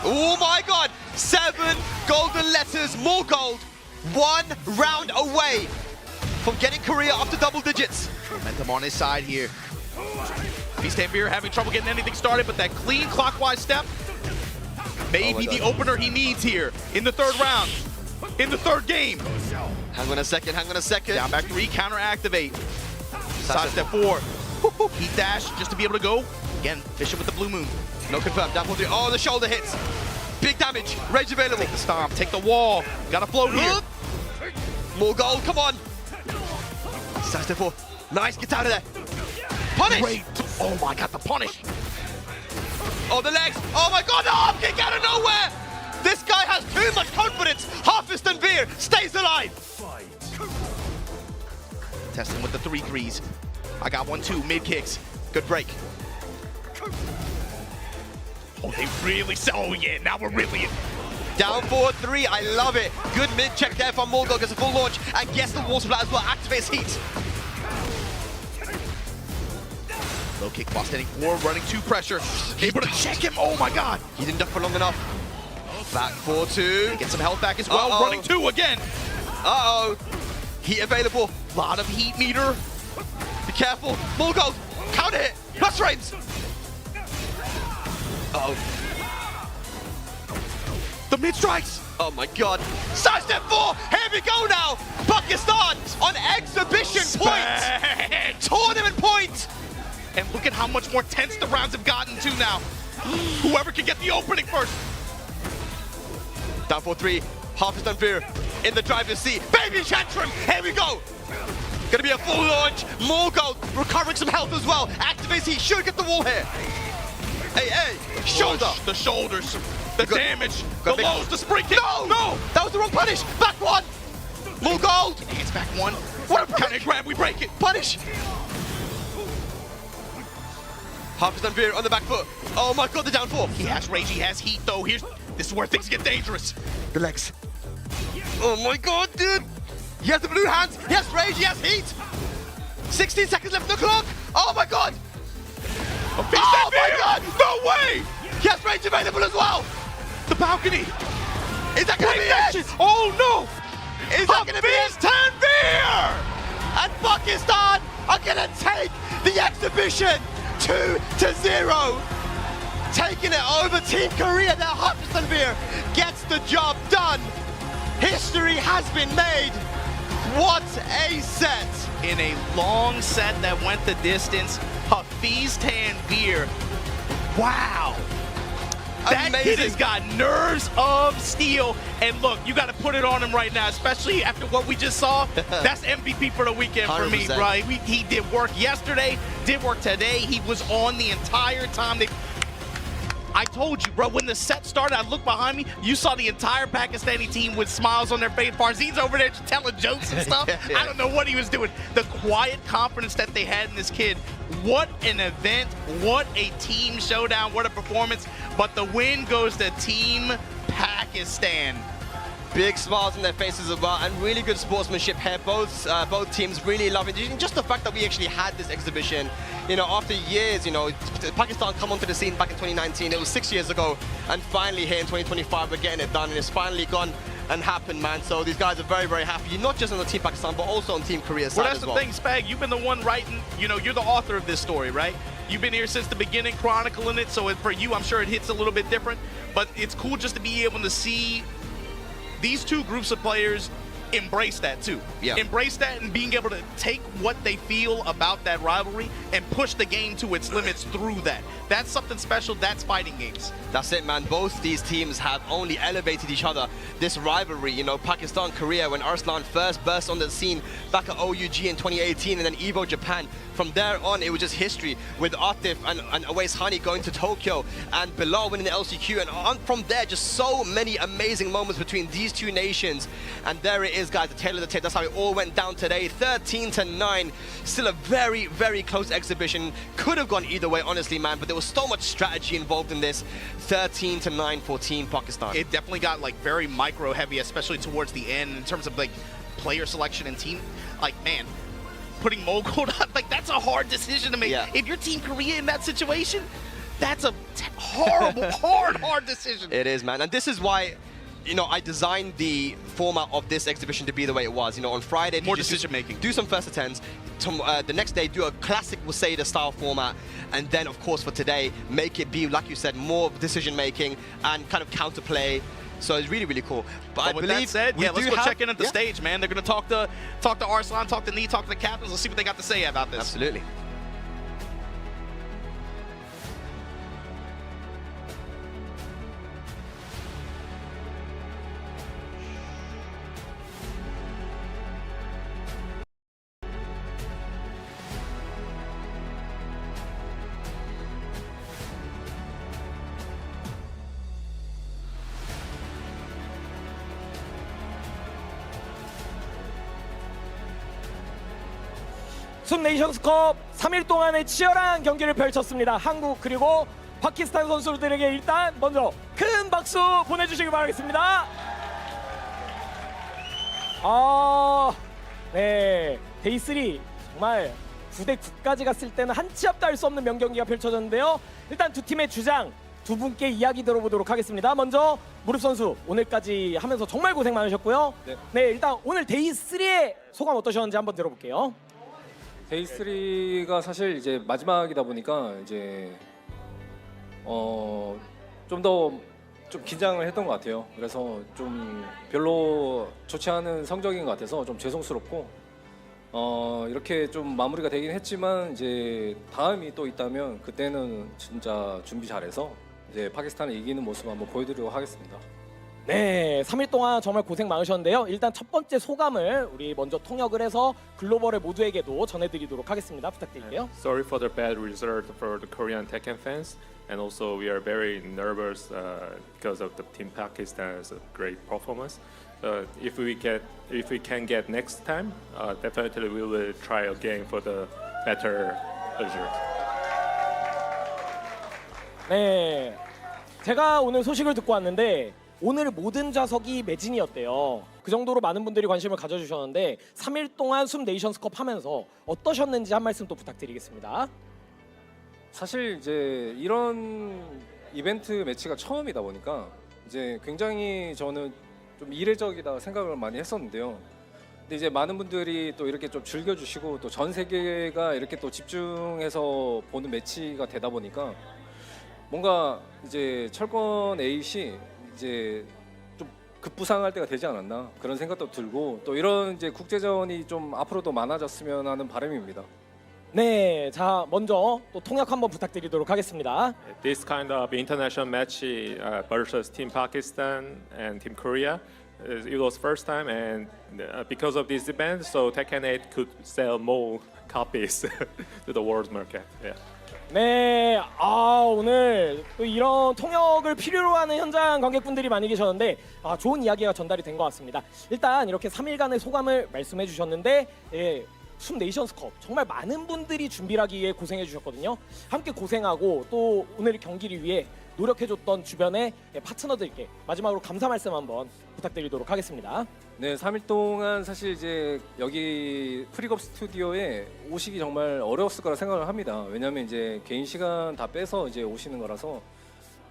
Oh my God. 7 golden letters. More gold. 1 round away from getting Korea up to double digits. Momentum on his side here. Beast Tanvir having trouble getting anything started, but that clean clockwise step may be the opener he needs here in the 3rd round, in the 3rd game. Hang on a second, hang on a second. Down back 3, counter activate. Side step 4. Heat dash just to be able to go. Again, fishing with the blue moon. No confirm, down 4-3. Oh, the shoulder hits. Big damage, rage available. Take the stomp, take the wall. Got to float here. More gold, come on. Side step 4. Nice, get out of there. Punish. Great. Oh my God, the punish. Oh, the legs. Oh my God, the arm kick out of nowhere. This guy has too much confidence. Hafiz Tanvir stays alive. Testing with the 3-3s. I got 1-2, mid kicks. Good break. Oh, they really oh yeah, now we're really in. Down 4-3, I love it. Good mid check there from Mogul, gets a full launch, and gets the wall splat as well, activates heat. Low kick while standing 4, running 2 pressure. Able to check him, oh my God. He didn't duck for long enough. Back 4-2. Get some health back as well, running 2 again. Uh-oh. Heat available. Lot of heat meter. Be careful. Mogul, counter hit. Plus frames. Uh-oh. The mid strikes. Oh my God. Side step 4. Here we go now. Pakistan on exhibition point. Tournament point. And look at how much more tense the rounds have gotten to now. Whoever can get the opening first. Down 4-3. Half is done fear in the driver's seat. Baby Tantrum. Here we go. Gonna be a full launch. Morgo recovering some health as well. Activates heat. Should get the wall here. Hey. Shoulder. Push, the shoulders. The damage. The got lows. The spring kick. No. That was the wrong punish. Back one. More gold. It's back one. What a Counter grab. We break it. punish. Half is done fear on the back foot. Oh my God, the down 4. He has rage. He has heat though. This is where things get dangerous. The legs. Oh my God, dude. He has the blue hands. He has rage. He has heat. 16 seconds left on the clock. Oh my God. Oh my God. No way. He has rage available as well. The balcony. Is that going to be it? Oh no. Is that going to be it? Tanvir. And Pakistan are going to take the exhibition 2-0. Taking it over Team Korea. Now Tanvir gets the job done. History has been made. What a set. In a long set that went the distance, Hafiz Tanvir. Wow. That kid has got nerves of steel. And look, you got to put it on him right now, especially after what we just saw. That's MVP for the weekend for me, 100%. right? He did work yesterday, did work today. He was on the entire time. I told you, bro, when the set started, I looked behind me, you saw the entire Pakistani team with smiles on their face. Farzine's over there just telling jokes and stuff. Yeah. I don't know what he was doing. The quiet confidence that they had in this kid. What an event. What a team showdown. What a performance. But the win goes to Team Pakistan. Big smiles on their faces as well, and really good sportsmanship here. Both teams really loving just the fact that we actually had this exhibition. You know, after years, you know, Pakistan come onto the scene back in 2019. It was 6 years ago, and finally here in 2025, we're getting it done, and it's finally gone and happened, man. So these guys are very, very happy. Not just on the Team Pakistan, but also on Team Korea side Well, that's as the well. thing, Spag. You've been the one writing, you know, you're the author of this story, right? You've been here since the beginning, chronicling it. So for you, I'm sure it hits a little bit different. But it's cool just to be able to see these two groups of players embrace that too. Yeah. Embrace that and being able to take what they feel about that rivalry and push the game to its limits through that. That's something special. That's fighting games. That's it, man. Both these teams have only elevated each other. This rivalry, you know, Pakistan, Korea, when Arslan first burst on the scene back at OUG in 2018, and then Evo Japan. From there on, it was just history with Atif and Awais Hani going to Tokyo and Bilal winning the LCQ. And on from there, just so many amazing moments between these two nations. And there it is, guys, the tail of the tape. That's how it all went down today. 13-9. Still a very, very close exhibition. Could have gone either way, honestly, man. But there was so much strategy involved in this. 13-9 for Team Pakistan. It definitely got like very micro heavy, especially towards the end in terms of like player selection and team. Like, man, putting Mogul on, like that's a hard decision to make. Yeah. If you're Team Korea in that situation, that's a horrible, hard decision. It is, man. And this is why, you know, I designed the format of this exhibition to be the way it was. You know, on Friday, More just decision-making. Do some first attempts. The next day, do a classic Waseda style format. And then, of course, for today, make it be, like you said, more decision-making and kind of counterplay. So it's really, really cool. But I with believe that said, we yeah, let's do go have- check in at the yeah, stage, man. They're gonna talk to Arslan, talk to Nee, talk to the captains. Let's see what they got to say about this. Absolutely. 순 네이션스컵 3일 동안의 치열한 경기를 펼쳤습니다. 한국 그리고 파키스탄 선수들에게 일단 먼저 큰 박수 보내주시기 바라겠습니다. 네, 데이3 정말 9대 9까지 갔을 때는 한 치 앞도 할 수 없는 명경기가 펼쳐졌는데요. 일단 두 팀의 주장 두 분께 이야기 들어보도록 하겠습니다. 먼저 무릎 선수 오늘까지 하면서 정말 고생 많으셨고요. 네, 일단 오늘 데이3의 소감 어떠셨는지 한번 들어볼게요. 데이3가 사실 이제 마지막이다 보니까 이제 좀 더 좀 긴장을 했던 것 같아요. 그래서 좀 별로 좋지 않은 성적인 것 같아서 좀 죄송스럽고 이렇게 좀 마무리가 되긴 했지만 이제 다음이 또 있다면 그때는 진짜 준비 잘해서 이제 파키스탄을 이기는 모습 한번 보여드리도록 하겠습니다. 네, 3일 동안 정말 고생 많으셨는데요. 일단 첫 번째 소감을 우리 먼저 통역을 해서 글로벌의 모두에게도 전해드리도록 하겠습니다. 부탁드릴게요. Sorry for the bad result for the Korean Tekken fans, and also we are very nervous because of the Team Pakistan's great performance. If we can get next time, definitely we will try again for the better result. 네, 제가 오늘 소식을 듣고 왔는데 오늘 모든 좌석이 매진이었대요. 그 정도로 많은 분들이 관심을 가져주셨는데 3일 동안 숨 네이션스컵 하면서 어떠셨는지 한 말씀 또 부탁드리겠습니다. 사실 이제 이런 이벤트 매치가 처음이다 보니까 이제 굉장히 저는 좀 이례적이다 생각을 많이 했었는데요. 근데 이제 많은 분들이 또 이렇게 좀 즐겨주시고 또 전 세계가 이렇게 또 집중해서 보는 매치가 되다 보니까 뭔가 이제 철권 8이 이제 좀 급부상할 때가 되지 않았나 그런 생각도 들고 또 이런 이제 국제전이 좀 앞으로도 많아졌으면 하는 바람입니다. 네, 자 먼저 또 통역 한번 부탁드리도록 하겠습니다. This kind of international match versus Team Pakistan and Team Korea, it was first time, and because of this event, so Tekken 8 could sell more copies to the world market. Yeah. 네, 오늘 또 이런 통역을 필요로 하는 현장 관객분들이 많이 계셨는데 좋은 이야기가 전달이 된 것 같습니다. 일단 이렇게 3일간의 소감을 말씀해 주셨는데 숨 네이션스컵 정말 많은 분들이 준비를 하기 위해 고생해 주셨거든요. 함께 고생하고 또 오늘 경기를 위해 노력해줬던 주변의 파트너들께 마지막으로 감사 말씀 한번 부탁드리도록 하겠습니다. 네, 3일 동안 사실 이제 여기 프리겁 스튜디오에 오시기 정말 어려웠을 거라 생각을 합니다. 왜냐하면 이제 개인 시간 다 빼서 이제 오시는 거라서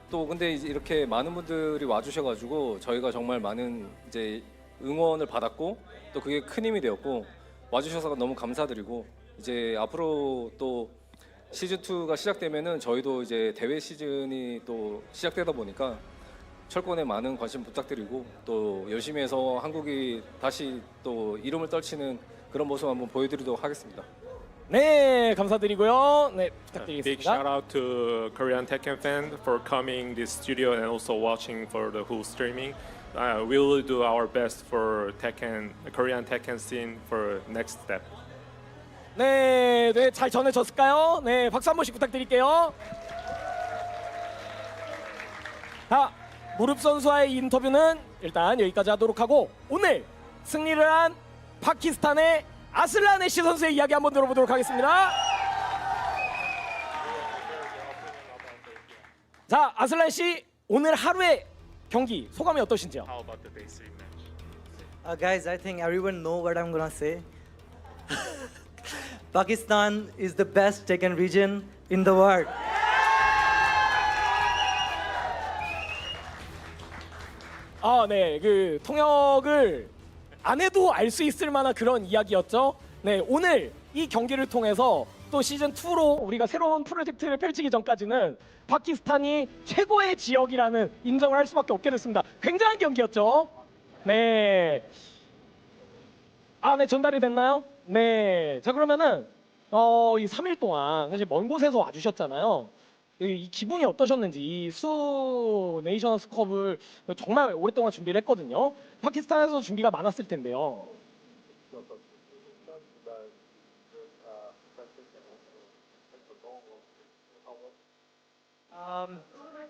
또 근데 이제 이렇게 많은 분들이 와주셔가지고 저희가 정말 많은 이제 응원을 받았고 또 그게 큰 힘이 되었고 와주셔서 너무 감사드리고 이제 앞으로 또 시즌 2가 시작되면은 저희도 이제 대회 시즌이 또 시작되다 보니까 철권에 많은 관심 부탁드리고 또 열심히 해서 한국이 다시 또 이름을 떨치는 그런 모습 한번 보여드리도록 하겠습니다. 네, 감사드리고요. 네, Big shout 부탁드리겠습니다. out to Korean Tekken fan for coming this studio and also watching for the whole streaming. We will do our best for Tekken, Korean Tekken scene for next step. 네, 네, 잘 전해졌을까요? 네, 박수 한 번씩 부탁드릴게요. 자, 무릎 선수와의 인터뷰는 일단 여기까지 하도록 하고 오늘 승리를 한 파키스탄의 아슬란 애쉬 선수의 이야기 한번 들어보도록 하겠습니다. 자, 아슬란 씨 오늘 하루의 경기 소감이 어떠신지요? How about the base match? Guys, I think everyone know what I'm gonna say. Pakistan is the best Tekken region in the world. 네, 그 통역을 안 해도 알 수 있을 만한 그런 이야기였죠. 네, 오늘 이 경기를 통해서 또 시즌 2로 우리가 새로운 프로젝트를 펼치기 전까지는 파키스탄이 최고의 지역이라는 인정을 할 수밖에 없게 됐습니다. 굉장한 경기였죠. 네. 네, 전달이 됐나요? 네. 자, 그러면은 이 3일 동안 사실 먼 곳에서 와주셨잖아요. 이 기분이 어떠셨는지 이 수 네이션스컵을 정말 오랫동안 준비를 했거든요. 파키스탄에서 준비가 많았을 텐데요.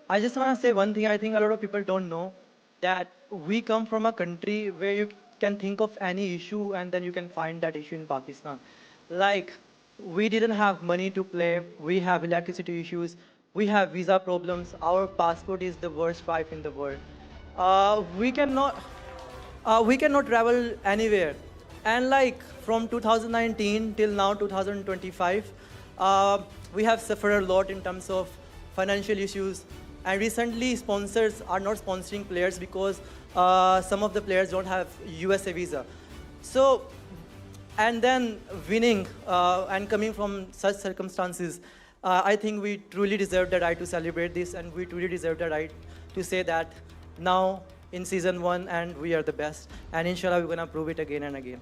I just want to say one thing. I think a lot of people don't know that we come from a country where you can think of any issue and then you can find that issue in Pakistan. Like, we didn't have money to play. We have electricity issues. We have visa problems. Our passport is the worst wife in the world. We cannot travel anywhere. And like from 2019 till now 2025, we have suffered a lot in terms of financial issues. And recently, sponsors are not sponsoring players because some of the players don't have USA visa. So, and then winning and coming from such circumstances, I think we truly deserve the right to celebrate this, and we truly deserve the right to say that now in season 1 and we are the best, and inshallah we're gonna prove it again and again.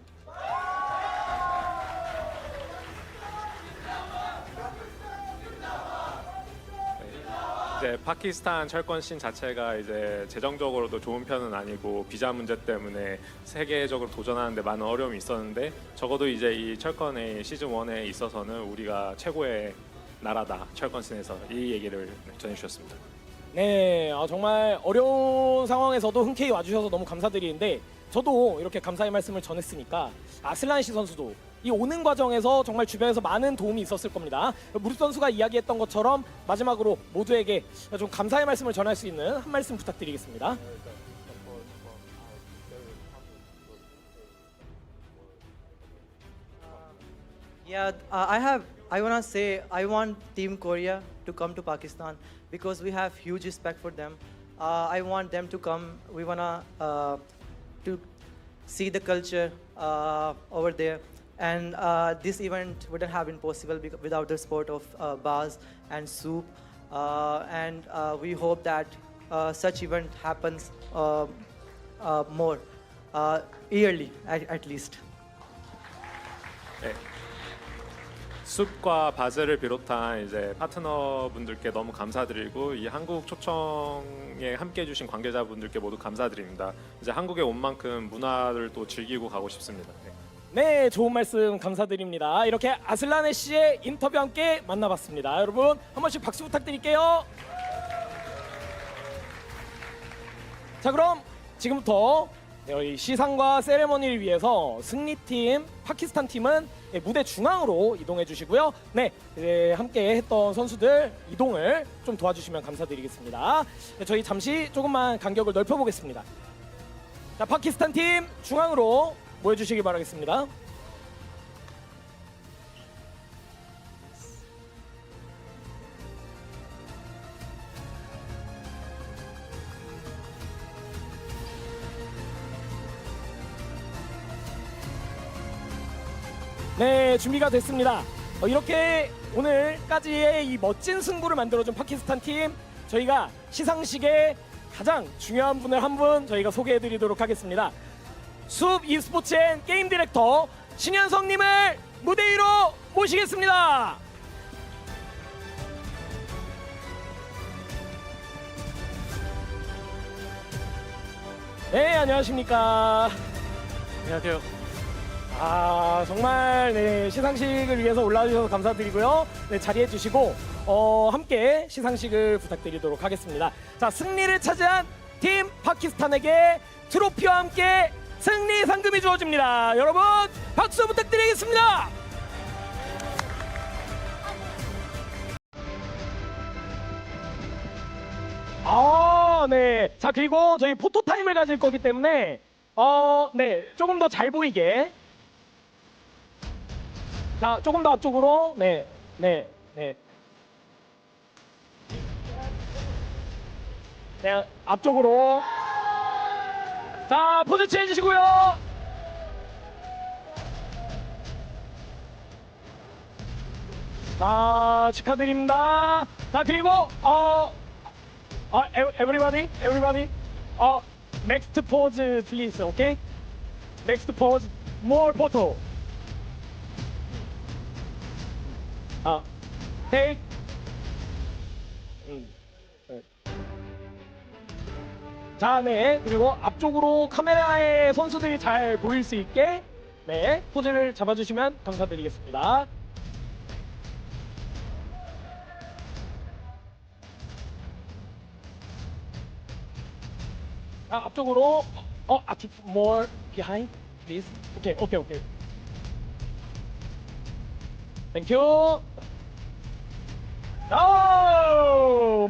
이제 파키스탄 철권씬 자체가 이제 재정적으로도 좋은 편은 아니고 비자 문제 때문에 세계적으로 도전하는데 많은 어려움이 있었는데 적어도 이제 이 철권의 시즌 1에 있어서는 우리가 최고의 나라다 철권씬에서 이 얘기를 전해주셨습니다. 네, 정말 어려운 상황에서도 흔쾌히 와주셔서 너무 감사드리는데 저도 이렇게 감사의 말씀을 전했으니까 아슬란 씨 선수도 이 오는 과정에서 정말 주변에서 많은 도움이 있었을 겁니다. 무릎 선수가 이야기했던 것처럼 마지막으로 모두에게 좀 감사의 말씀을 전할 수 있는 한 말씀 부탁드리겠습니다. Yeah, I wanna say I want Team Korea to come to Pakistan because we have huge respect for them. I want them to come. We wanna to see the culture over there, and this event wouldn't have been possible without the support of Baaz and Soup, and we hope that such event happens more yearly at least. 네. 숲과 바즈를 비롯한 이제 파트너분들께 너무 감사드리고 이 한국 초청에 함께해 주신 관계자분들께 모두 감사드립니다. 이제 한국에 온 만큼 문화를 또 즐기고 가고 싶습니다. 네, 좋은 말씀 감사드립니다. 이렇게 아슬라네 씨의 인터뷰 함께 만나봤습니다. 여러분 한 번씩 박수 부탁드릴게요. 자, 그럼 지금부터 이 시상과 세레머니를 위해서 승리팀 파키스탄 팀은 무대 중앙으로 이동해 주시고요. 네, 함께 했던 선수들 이동을 좀 도와주시면 감사드리겠습니다. 저희 잠시 조금만 간격을 넓혀보겠습니다. 자, 파키스탄 팀 중앙으로 모여주시기 바라겠습니다. 네, 준비가 됐습니다. 이렇게 오늘까지의 이 멋진 승부를 만들어준 파키스탄 팀, 저희가 시상식의 가장 중요한 분을 한 분 저희가 소개해드리도록 하겠습니다. 숲 e스포츠 앤 게임 디렉터 신현성님을 무대 위로 모시겠습니다. 네, 안녕하십니까. 안녕하세요. 정말 네, 시상식을 위해서 올라와주셔서 감사드리고요. 네, 자리해 주시고 함께 시상식을 부탁드리도록 하겠습니다. 자, 승리를 차지한 팀 파키스탄에게 트로피와 함께 승리 상금이 주어집니다. 여러분 박수 부탁드리겠습니다. 네. 자, 그리고 저희 포토 타임을 가질 거기 때문에 네, 조금 더 잘 보이게. 자, 조금 더 앞쪽으로. 네. 네, 앞쪽으로. 자, 포즈 취해 주시고요. 자, 축하드립니다. 자, 그리고 everybody, next pose please, okay? Next pose, more photo. take. 자, 네, 그리고 앞쪽으로 카메라에 선수들이 잘 보일 수 있게 네, 포즈를 잡아주시면 감사드리겠습니다. 앞쪽으로 more behind please. 오케이. Thank you.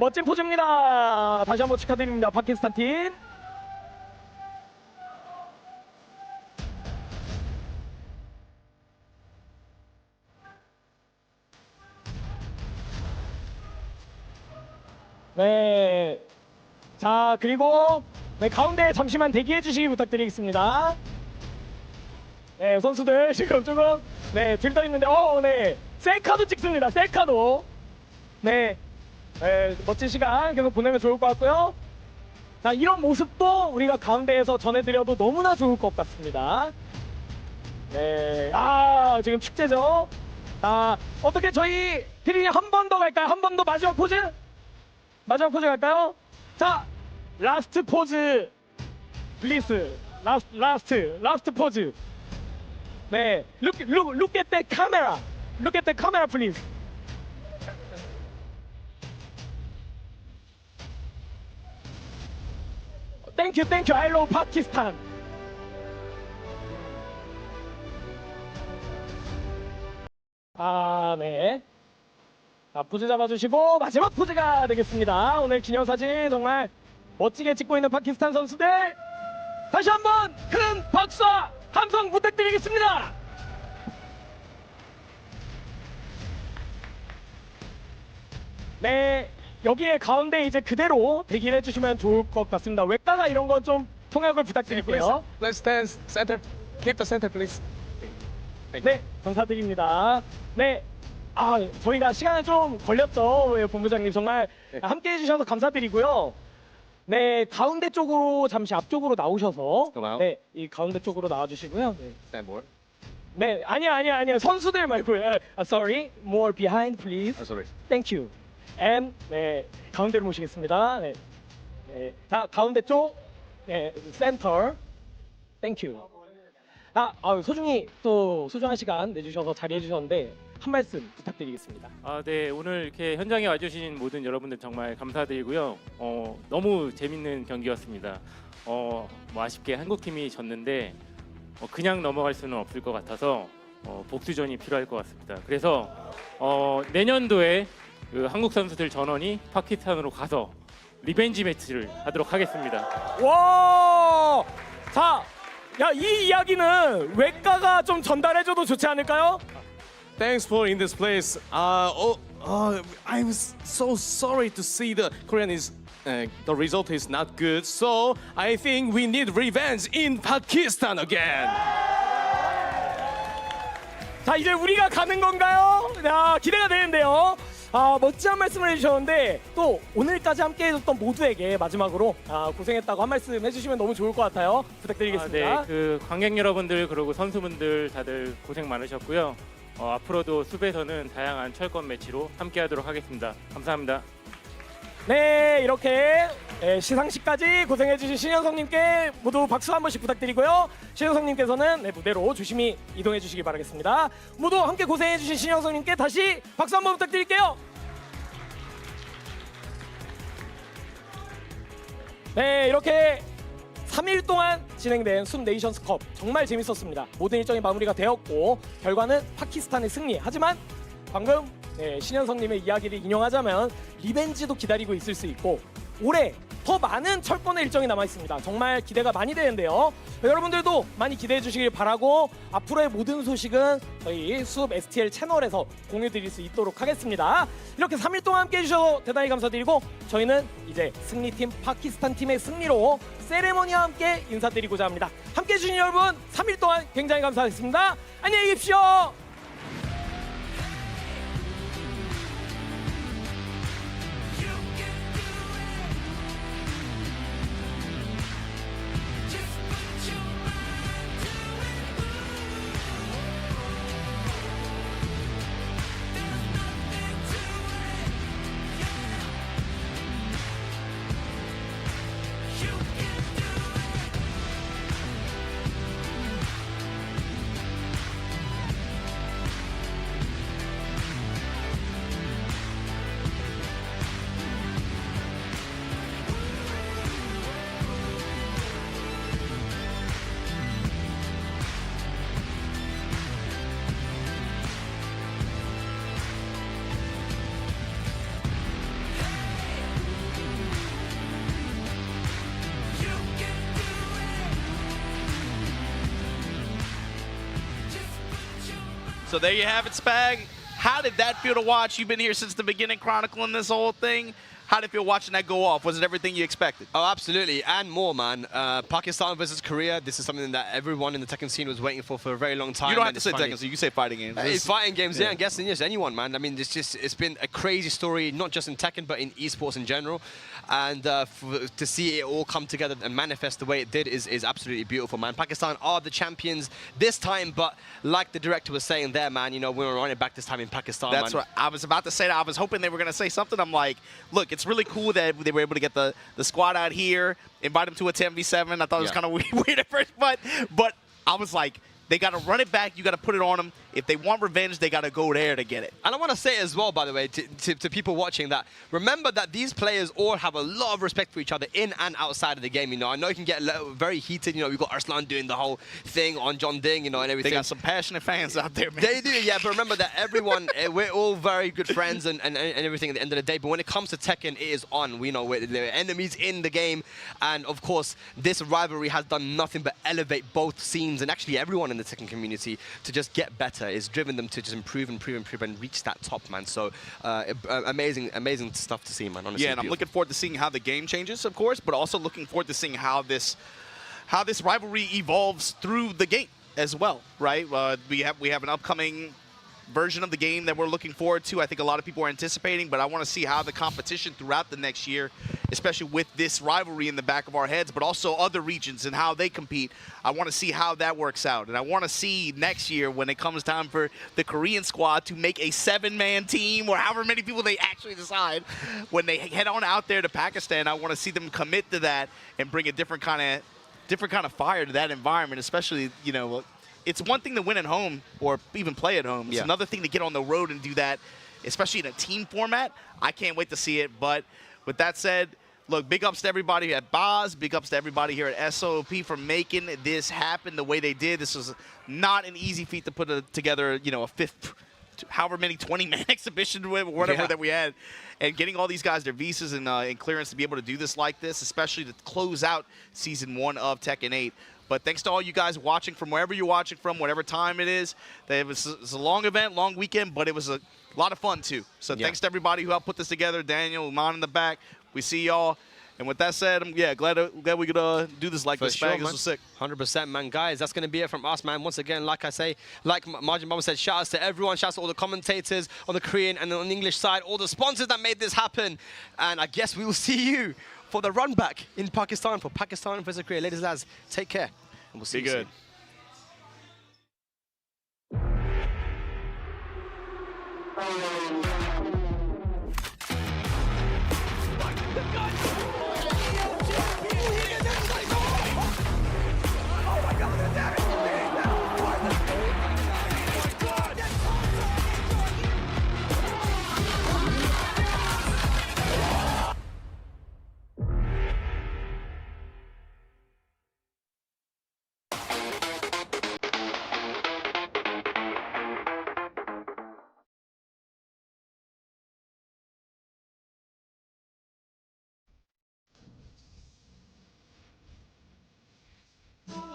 멋진 포즈입니다. 다시 한번 축하드립니다. 파키스탄 팀. 네. 자, 그리고 네, 가운데 잠시만 대기해 주시기 부탁드리겠습니다. 네, 선수들 지금 조금 네, 들떠 있는데 네. 셀카도 찍습니다. 셀카도. 네. 멋진 시간 계속 보내면 좋을 것 같고요. 자, 이런 모습도 우리가 가운데에서 전해드려도 너무나 좋을 것 같습니다. 네, 지금 축제죠. 어떻게 저희 피디님 한 번 더 갈까요? 한 번 더 마지막 포즈? 마지막 포즈 갈까요? 자, 라스트 포즈, 플리즈. 라스트 포즈. 네, look at the camera. Look at the camera, please. Thank you. I love Pakistan. 네. 자, 포즈 잡아주시고 마지막 포즈가 되겠습니다. 오늘 기념사진 정말 멋지게 찍고 있는 파키스탄 선수들 다시 한번 큰 박수와 함성 부탁드리겠습니다. 네, 여기에 가운데 이제 그대로 대기를 해주시면 좋을 것 같습니다. 외과가 이런 건 좀 통역을 부탁드릴게요. Let's stand center. Keep the center, please. 네, 감사드립니다. 네, 저희가 시간이 좀 걸렸죠, 본부장님. 정말 함께 해주셔서 감사드리고요. 네, 가운데 쪽으로 잠시 앞쪽으로 나오셔서 네, 이 가운데 쪽으로 나와주시고요. 네. Stand more. 네, 아니야. 선수들 말고요. Sorry, more behind, please. Sorry. Thank you. And 네, 가운데로 모시겠습니다. 네, 자, 가운데 쪽, 네, 센터. Thank you. 소중히 또 소중한 시간 내주셔서 자리해 주셨는데 한 말씀 부탁드리겠습니다. 네, 오늘 이렇게 현장에 와주신 모든 여러분들 정말 감사드리고요. 너무 재밌는 경기였습니다. 뭐 아쉽게 한국팀이 졌는데 그냥 넘어갈 수는 없을 것 같아서 복수전이 필요할 것 같습니다. 그래서 내년도에 그 한국 선수들 전원이 파키스탄으로 가서 리벤지 매치를 하도록 하겠습니다. 와, 자, 이 이야기는 외과가 좀 전달해줘도 좋지 않을까요? Thanks for in this place. I'm so sorry to see the Korean is the result is not good. So I think we need revenge in Pakistan again. 자, 이제 우리가 가는 건가요? 기대가 되는데요. 멋진 말씀을 해주셨는데 또 오늘까지 함께 해줬던 모두에게 마지막으로 고생했다고 한 말씀 해주시면 너무 좋을 것 같아요. 부탁드리겠습니다. 네, 그 관객 여러분들 그리고 선수분들 다들 고생 많으셨고요. 앞으로도 숲에서는 다양한 철권 매치로 함께하도록 하겠습니다. 감사합니다. 네, 이렇게 시상식까지 고생해주신 신현성님께 모두 박수 한 번씩 부탁드리고요. 신현성님께서는 무대로 조심히 이동해주시기 바라겠습니다. 모두 함께 고생해주신 신현성님께 다시 박수 한 번 부탁드릴게요. 네, 이렇게 3일 동안 진행된 숲 네이션스컵 정말 재밌었습니다. 모든 일정이 마무리가 되었고 결과는 파키스탄의 승리. 하지만 방금 신현성님의 이야기를 인용하자면 리벤지도 기다리고 있을 수 있고 올해 더 많은 철권의 일정이 남아 있습니다. 정말 기대가 많이 되는데요. 여러분들도 많이 기대해 주시길 바라고 앞으로의 모든 소식은 저희 숲 STL 채널에서 공유 드릴 수 있도록 하겠습니다. 이렇게 3일 동안 함께 해주셔서 대단히 감사드리고 저희는 이제 승리팀 파키스탄 팀의 승리로 세레머니와 함께 인사드리고자 합니다. 함께 해주신 여러분 3일 동안 굉장히 감사했습니다. 안녕히 계십시오. So there you have it, Spag. How did that feel to watch? You've been here since the beginning chronicling this whole thing. How did it feel watching that go off? Was it everything you expected? Oh, absolutely, and more, man. Pakistan versus Korea. This is something that everyone in the Tekken scene was waiting for a very long time. You don't have and to say funny. Tekken, so you say fighting games. It's fighting games, yeah. I'm guessing yes, anyone, man. I mean, it's been a crazy story, not just in Tekken, but in esports in general. And to see it all come together and manifest the way it did is absolutely beautiful, man. Pakistan are the champions this time, but like the director was saying there, man, you know, we were running back this time in Pakistan. That's man. what I was about to say. That I was hoping they were going to say something. I'm like, look, it's really cool that they were able to get the squad out here, invite them to a 10v7. I thought it was kind of weird at first, but I was like, they got to run it back. You got to put it on them. If they want revenge, they got to go there to get it. And I want to say as well, by the way, to people watching that, remember that these players all have a lot of respect for each other in and outside of the game. You know, I know it can get very heated. You know, we've got Arslan doing the whole thing on John Ding, you know, and everything. They got some passionate fans out there, man. They do, yeah. But remember that everyone, we're all very good friends and everything at the end of the day. But when it comes to Tekken, it is on. We know there are enemies in the game. And of course, this rivalry has done nothing but elevate both scenes and actually everyone in the Tekken community to just get better. It's driven them to just improve and reach that top, man. So amazing stuff to see, man. Honestly, yeah, and I'm looking forward to seeing how the game changes, of course, but also looking forward to seeing how this rivalry evolves through the game as well, right? We have an upcoming version of the game that we're looking forward to. I think a lot of people are anticipating, but I want to see how the competition throughout the next year, especially with this rivalry in the back of our heads, but also other regions and how they compete. I want to see how that works out. And I want to see next year when it comes time for the Korean squad to make a 7-man team or however many people they actually decide when they head on out there to Pakistan. I want to see them commit to that and bring a different kind of fire to that environment, especially, you know, it's one thing to win at home or even play at home. It's another thing to get on the road and do that, especially in a team format. I can't wait to see it. But with that said, look, big ups to everybody at Baaz. Big ups to everybody here at SOP for making this happen the way they did. This was not an easy feat to put together, you know, a however many 20-man exhibition, whatever that we had. And getting all these guys their visas and clearance to be able to do this like this, especially to close out Season 1 of Tekken 8. But thanks to all you guys watching from wherever you're watching from, whatever time it is. It was a long event, long weekend, but it was a lot of fun too. So thanks to everybody who helped put this together. Daniel, Uman in the back. We see y'all. And with that said, I'm glad we could do this like this. Sure, this was sick. 100%, man. Guys, that's going to be it from us, man. Once again, like I say, like Margin Mama said, shout outs to everyone. Shout outs to all the commentators on the Korean and on the English side, all the sponsors that made this happen. And I guess we will see you for the run back in Pakistan for Pakistan versus Korea. Ladies and lads, take care. And we'll see you soon.